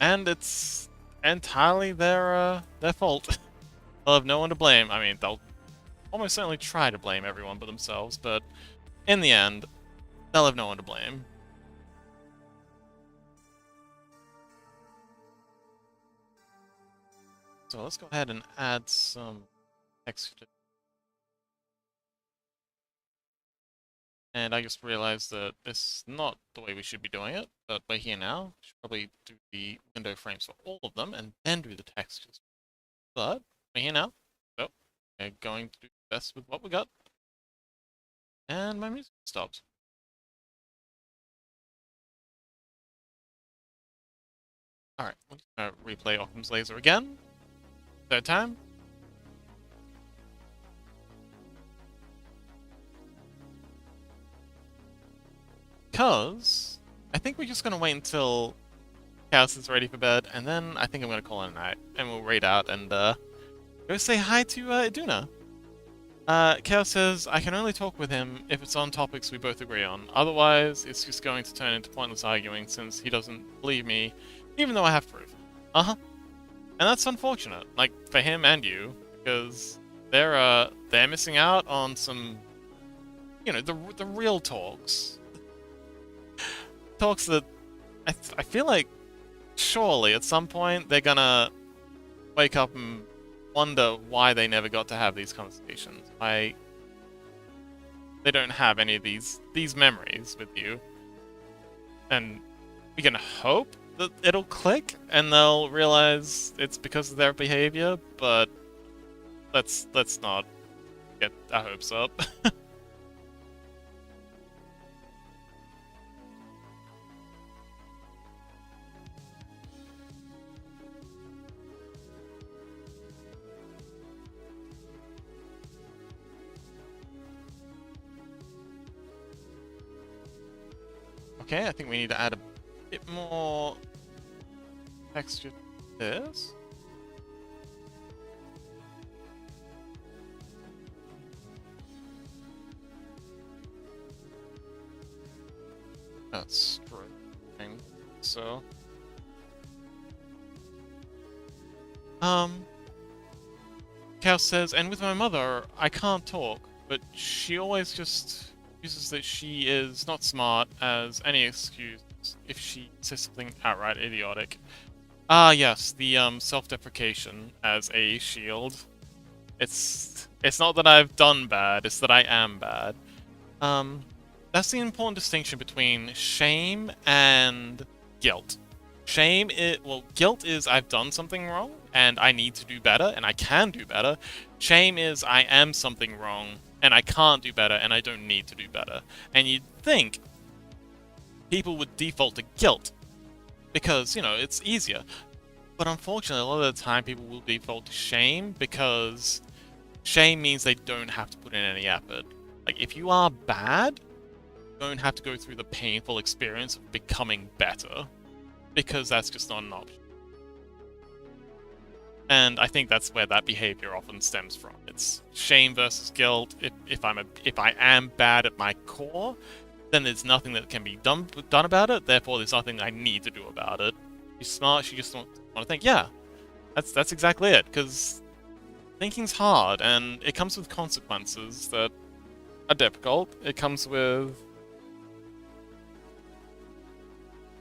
Speaker 1: And it's entirely their fault. They'll have no one to blame. I mean, they'll almost certainly try to blame everyone but themselves, but in the end, they'll have no one to blame. So let's go ahead and add some text. And I just realized that this is not the way we should be doing it, but we're here now. We should probably do the window frames for all of them and then do the textures. But we're here now, so we're going to do the best with what we got. And my music stopped. Alright, we're just gonna replay Occam's laser again. Third time. Because I think we're just gonna wait until Chaos is ready for bed, and then I think I'm gonna call it a night. And we'll raid out and go say hi to Iduna. Chaos says, I can only talk with him if it's on topics we both agree on. Otherwise, it's just going to turn into pointless arguing since he doesn't believe me, even though I have proof. Uh-huh. And that's unfortunate, like, for him and you, because they're missing out on some, you know, the real talks. Talks that I feel like surely at some point they're gonna wake up and wonder why they never got to have these conversations. Why they don't have any of these memories with you. And we can hope that it'll click and they'll realize it's because of their behavior, but let's not get our hopes up. Okay, I think we need to add a bit more texture to this. That's straight. So, Chaos says, and with my mother, I can't talk, but she always just uses that she is not smart as any excuse if she says something outright idiotic. Ah, yes, the self-deprecation as a shield. It's not that I've done bad, it's that I am bad. That's the important distinction between shame and guilt. Guilt is I've done something wrong and I need to do better and I can do better. Shame is I am something wrong and I can't do better and I don't need to do better. And you'd think people would default to guilt because, you know, it's easier. But unfortunately, a lot of the time people will default to shame because shame means they don't have to put in any effort. Like, if you are bad, you don't have to go through the painful experience of becoming better. Because that's just not an option. And I think that's where that behavior often stems from. It's shame versus guilt. If I am bad at my core, then there's nothing that can be done about it. Therefore, there's nothing I need to do about it. She's smart. She just want to think. Yeah, that's exactly it. Because thinking's hard, and it comes with consequences that are difficult. It comes with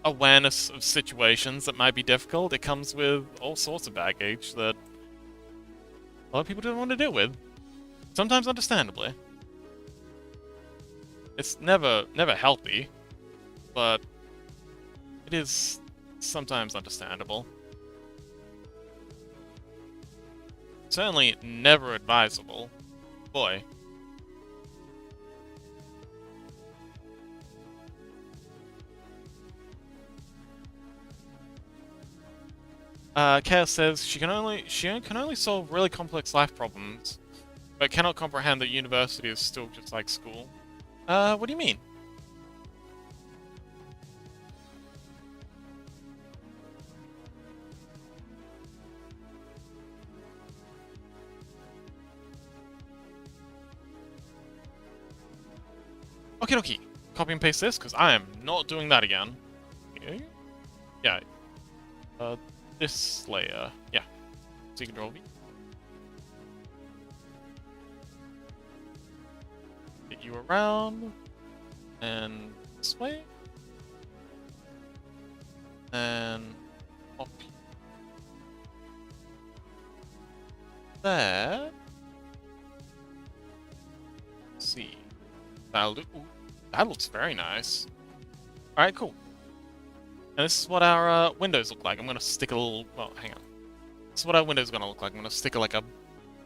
Speaker 1: awareness of situations that might be difficult. It comes with all sorts of baggage that a lot of people don't want to deal with. Sometimes understandably. It's never healthy, but it is sometimes understandable. Certainly never advisable. Boy. Chaos says she can only solve really complex life problems, but cannot comprehend that university is still just like school. What do you mean? Okay, okay. Copy and paste this because I am not doing that again. Okay. Yeah. Uh, this layer. Yeah. So you control V. Get you around and this way. And up there. Let's see. Ooh, that looks very nice. Alright, cool. And this is what our windows look like. I'm gonna stick a little. Well, hang on. This is what our windows are gonna look like. I'm gonna stick like a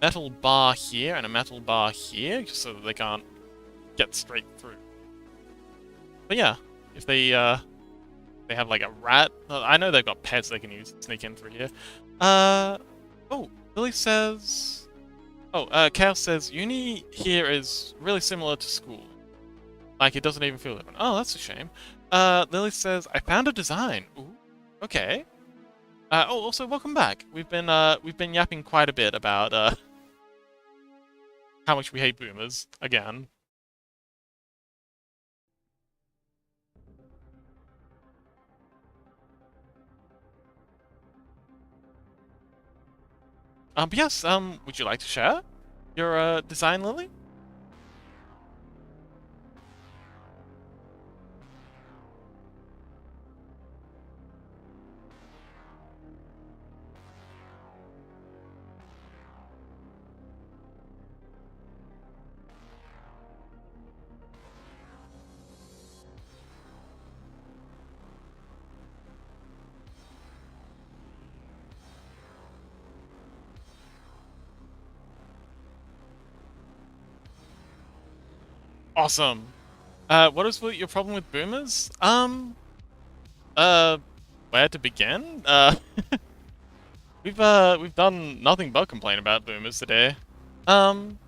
Speaker 1: metal bar here and a metal bar here, just so that they can't get straight through. But yeah, if they have like a rat. I know they've got pets they can use to sneak in through here. Oh, Lily says. Oh, Chaos says uni here is really similar to school. Like it doesn't even feel different. Oh, that's a shame. Lily says I found a design. Ooh, okay. Oh, also welcome back. We've been yapping quite a bit about how much we hate boomers again. But yes, would you like to share your design, Lily? Awesome. What is your problem with boomers? Uh, where to begin? We've done nothing but complain about boomers today. Um,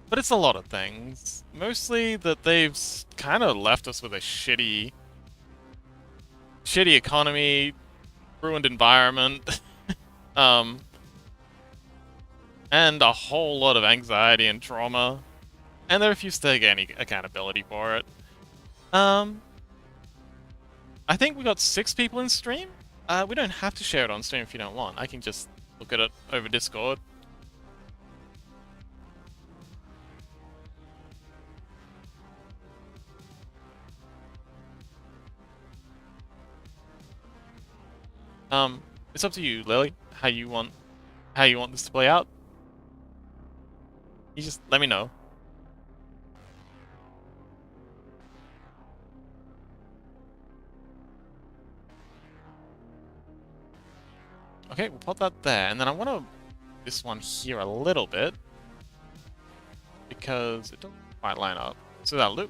Speaker 1: but it's a lot of things. Mostly that they've kind of left us with a shitty economy, ruined environment, um, and a whole lot of anxiety and trauma. And they refuse to take any accountability for it. Um, I think we got 6 people in stream. We don't have to share it on stream if you don't want. I can just look at it over Discord. It's up to you, Lily. How you want this to play out. You just let me know. Okay, we'll pop that there, and then I want to this one here a little bit because it doesn't quite line up. So that'll do.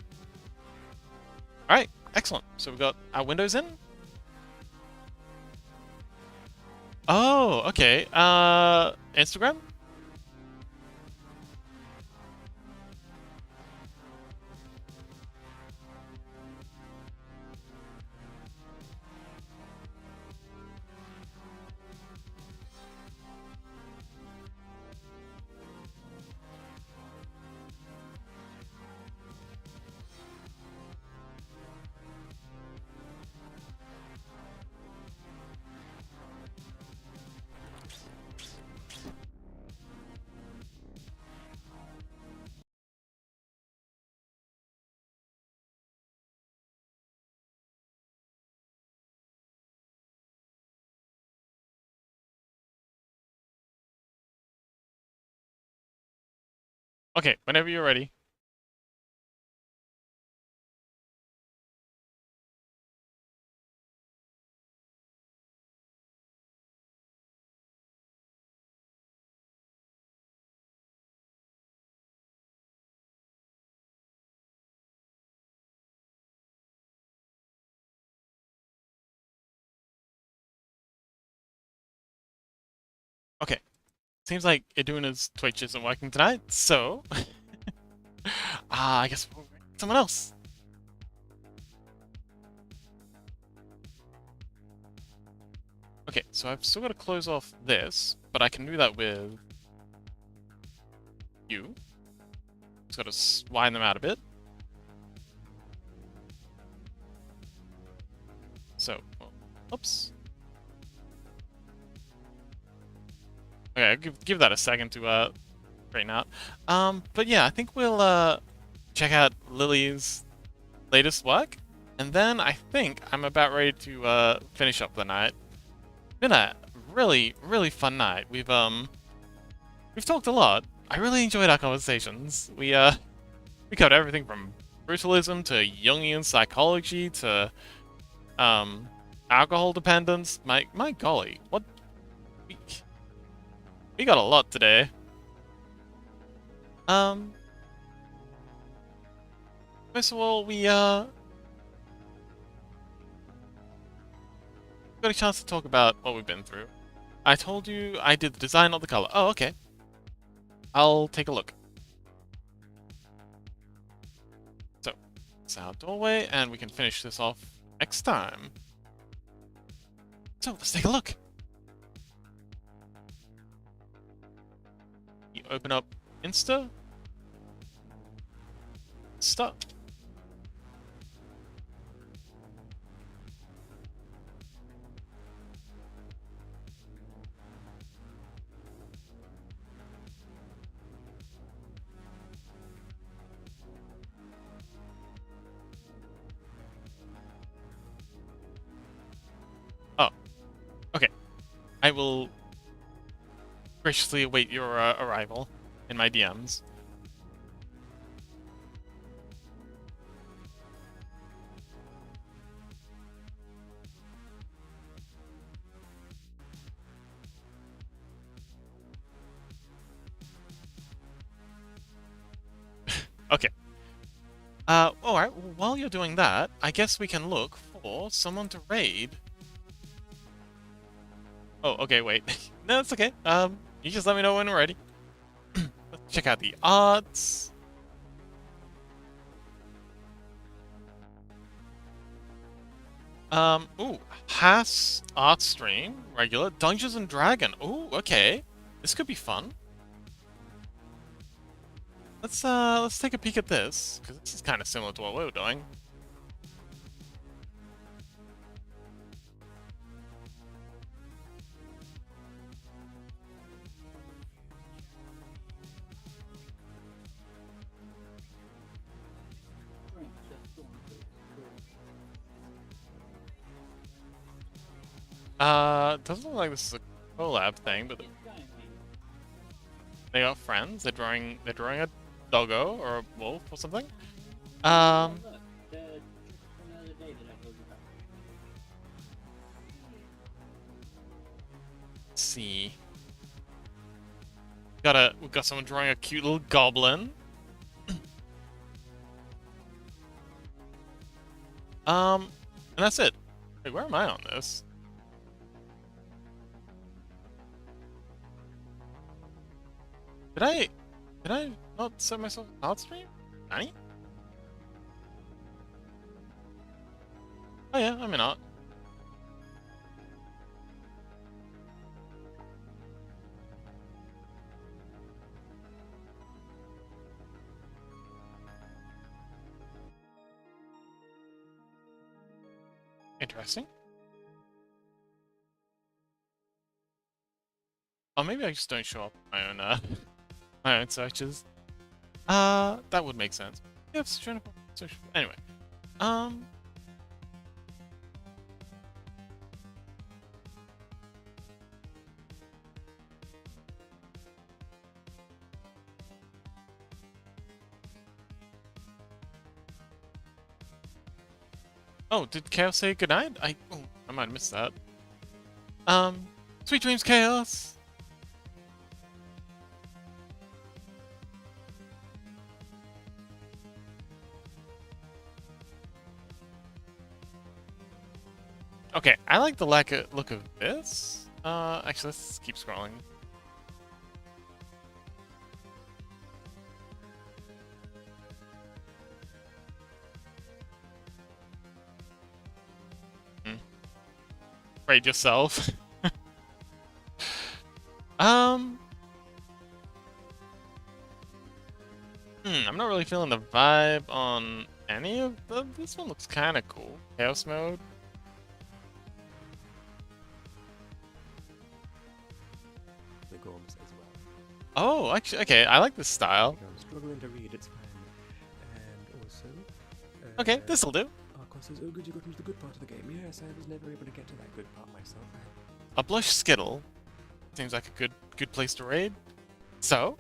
Speaker 1: All right, excellent. So we've got our windows in. Oh, okay. Instagram. Okay, whenever you're ready. Okay. Seems like Iduna's Twitch isn't working tonight, so... I guess we'll someone else. Okay, so I've still got to close off this, but I can do that with you. Just got to widen them out a bit. So, well, oops. Okay, I'll give that a second to straighten out. But yeah, I think we'll check out Lily's latest work, and then I think I'm about ready to finish up the night. Been a really, really fun night. We've talked a lot. I really enjoyed our conversations. We covered everything from brutalism to Jungian psychology to alcohol dependence. My golly, what we got a lot today. First of all, we got a chance to talk about what we've been through. I told you I did the design, not the color. Oh, okay. I'll take a look. So, it's our doorway, and we can finish this off next time. So, let's take a look. You open up Insta. Stop. Oh, okay. I will graciously await your arrival in my DMs. Okay. Alright, well, while you're doing that, I guess we can look for someone to raid. Oh, okay, wait. No, it's okay. You just let me know when we're ready. Let's check out the arts. Ooh, Haas art stream, regular, Dungeons and Dragon. Ooh, okay. This could be fun. Let's take a peek at this, because this is kind of similar to what we were doing. Doesn't look like this is a collab thing, but they got friends. They're drawing a doggo or a wolf or something. Let's see. We've got someone drawing a cute little goblin. And that's it. Wait, where am I on this? Did I not set myself out stream? Nani? Oh yeah, I'm in art. Interesting. Oh, maybe I just don't show up my own my own searches. That would make sense. Yeah, it's trying to search. Anyway, oh, did Chaos say goodnight? I might have missed that. Sweet dreams, Chaos. Okay, I like the look of this. Actually, let's keep scrolling. Raid yourself. um. I'm not really feeling the vibe on any of them. This one looks kind of cool. Chaos mode.
Speaker 3: The Gorms as well.
Speaker 1: Oh, actually, okay. I like this style.
Speaker 3: I'm struggling to read, it's fine. And also,
Speaker 1: Okay, this'll do.
Speaker 3: Arcos says, oh good, you got into the good part of the game. Yes, I was never able to get to that good part myself.
Speaker 1: A blush skittle seems like a good place to raid. So,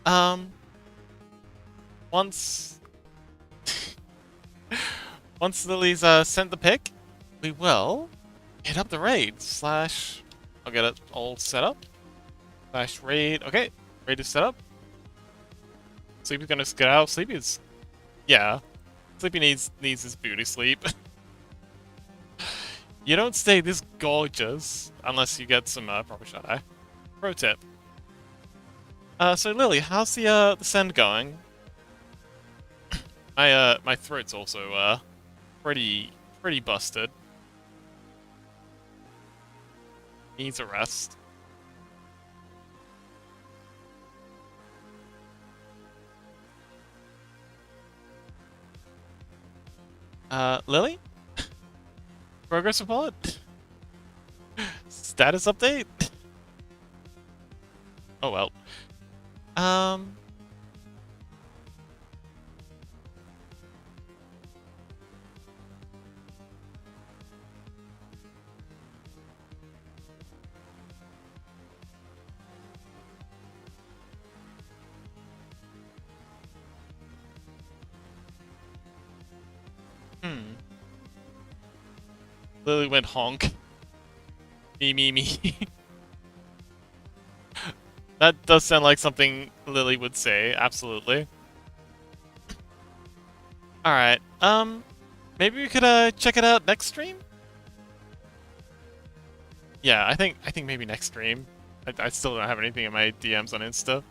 Speaker 1: um, once once Lily's sent the pick, we will hit up the raid slash. I'll get it all set up. Slash raid. Okay, raid is set up. Sleepy's gonna get out. Sleepy is, yeah. Sleepy needs his beauty sleep. You don't stay this gorgeous unless you get some proper shut-eye. Pro tip. So Lily, how's the send going? My throat's also pretty busted. Needs a rest. Lily? Progress report? Status update? Oh well. Lily went honk. Me. That does sound like something Lily would say, absolutely. Alright, maybe we could check it out next stream? Yeah, I think maybe next stream. I still don't have anything in my DMs on Insta.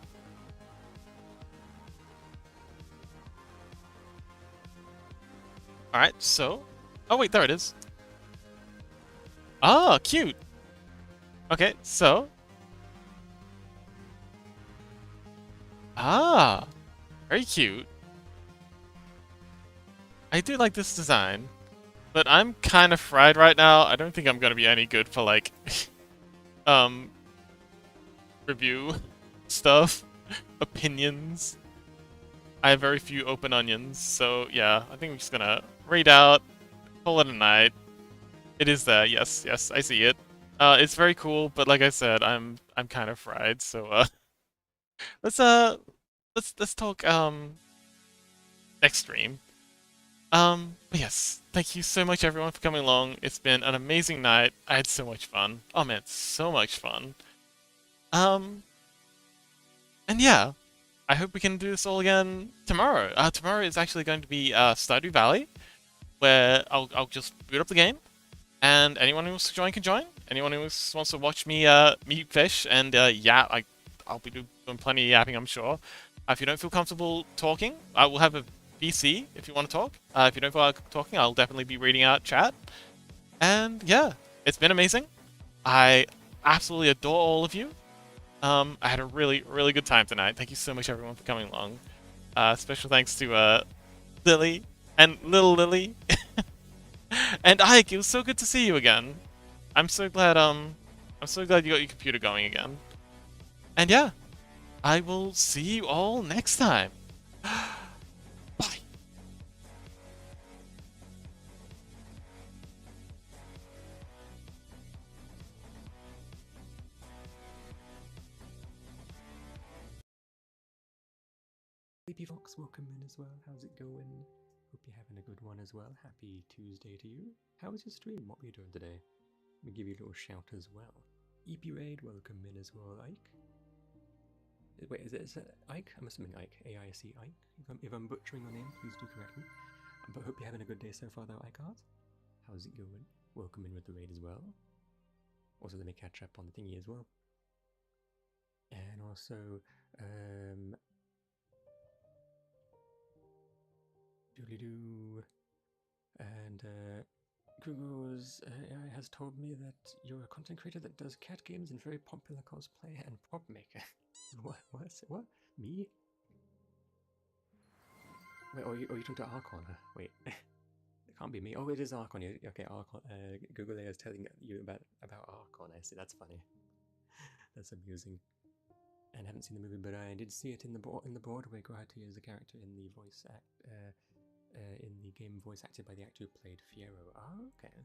Speaker 1: Alright, so... Oh wait, there it is. Ah, cute! Okay, so... Ah! Very cute. I do like this design. But I'm kind of fried right now. I don't think I'm gonna be any good for, like... review stuff. Opinions. I have very few open onions, so yeah, I think we're just gonna raid out, call it a night. It is there, yes, I see it. It's very cool, but like I said, I'm kind of fried, so let's talk next stream. But yes, thank you so much everyone for coming along. It's been an amazing night. I had so much fun. Oh man, so much fun. And yeah, I hope we can do this all again tomorrow. Tomorrow is actually going to be Stardew Valley, where I'll just boot up the game, and anyone who wants to join can join. Anyone who wants to watch me mute fish and yap, I'll be doing plenty of yapping, I'm sure. If you don't feel comfortable talking, I will have a VC if you want to talk. If you don't feel like talking, I'll definitely be reading out chat. And yeah, it's been amazing. I absolutely adore all of you. I had a really good time tonight. Thank you so much everyone for coming along. Special thanks to Lily and little Lily. And Ike, it was so good to see you again. I'm so glad you got your computer going again. And yeah, I will see you all next time. Bye.
Speaker 3: Sleepy Fox, welcome in as well. How's it going? Hope you're having a good one as well. Happy Tuesday to you. How was your stream? What were you doing today? Let me give you a little shout as well. EP Raid, welcome in as well, Ike. Wait, is it Ike? I'm assuming Ike. AIC Ike. If I'm butchering your name, please do correct me. But hope you're having a good day so far though, Ike Art. How's it going? Welcome in with the raid as well. Also, let me catch up on the thingy as well. And also, doodly-doo. And Google's AI has told me that you're a content creator that does cat games and very popular cosplay and prop maker. What? Me? Wait, are you talking to Archon? Wait. It can't be me. Oh, it is Archon. Okay, Archon. Google AI is telling you about Archon. I see. That's funny. That's amusing. And I haven't seen the movie, but I did see it in the Broadway. Grahati is the character in the in the game voice acted by the actor who played Fiero. Ah, okay.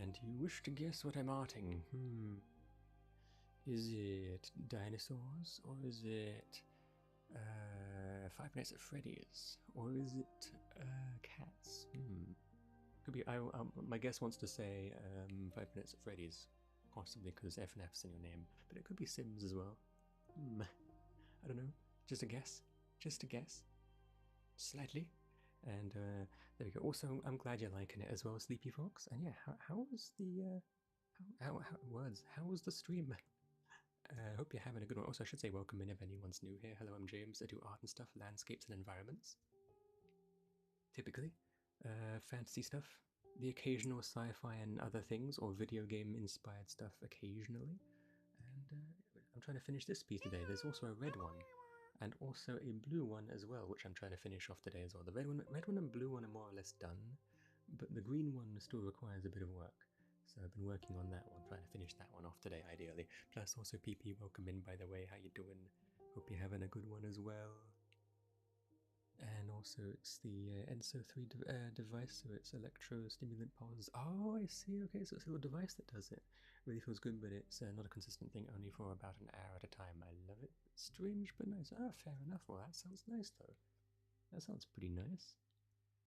Speaker 3: And you wish to guess what I'm arting? Is it dinosaurs, or is it Five Nights at Freddy's, or is it cats? Could be. My guess wants to say Five Nights at Freddy's, possibly because FNF's in your name, but it could be Sims as well. I don't know. Just a guess. Just a guess. Slightly. And there we go. Also, I'm glad you're liking it as well, Sleepy Fox. And yeah, how was the how was the stream? I hope you're having a good one. Also, I should say welcome in if anyone's new here. Hello, I'm James. I do art and stuff, landscapes and environments. Typically, fantasy stuff, the occasional sci-fi and other things, or video game inspired stuff occasionally. And I'm trying to finish this piece today. There's also a red one, and also a blue one as well, which I'm trying to finish off today as well. The red one and blue one are more or less done, but the green one still requires a bit of work. So I've been working on that one, trying to finish that one off today, ideally. Plus also PP, welcome in, by the way. How you doing? Hope you're having a good one as well. And also it's the ENSO 3 device, so it's electrostimulant pulses. Oh, I see. Okay, so it's a little device that does it. Really feels good, but it's not a consistent thing, only for about an hour at a time. I love it. Strange, but nice. Ah, fair enough. Well, that sounds nice, though. That sounds pretty nice.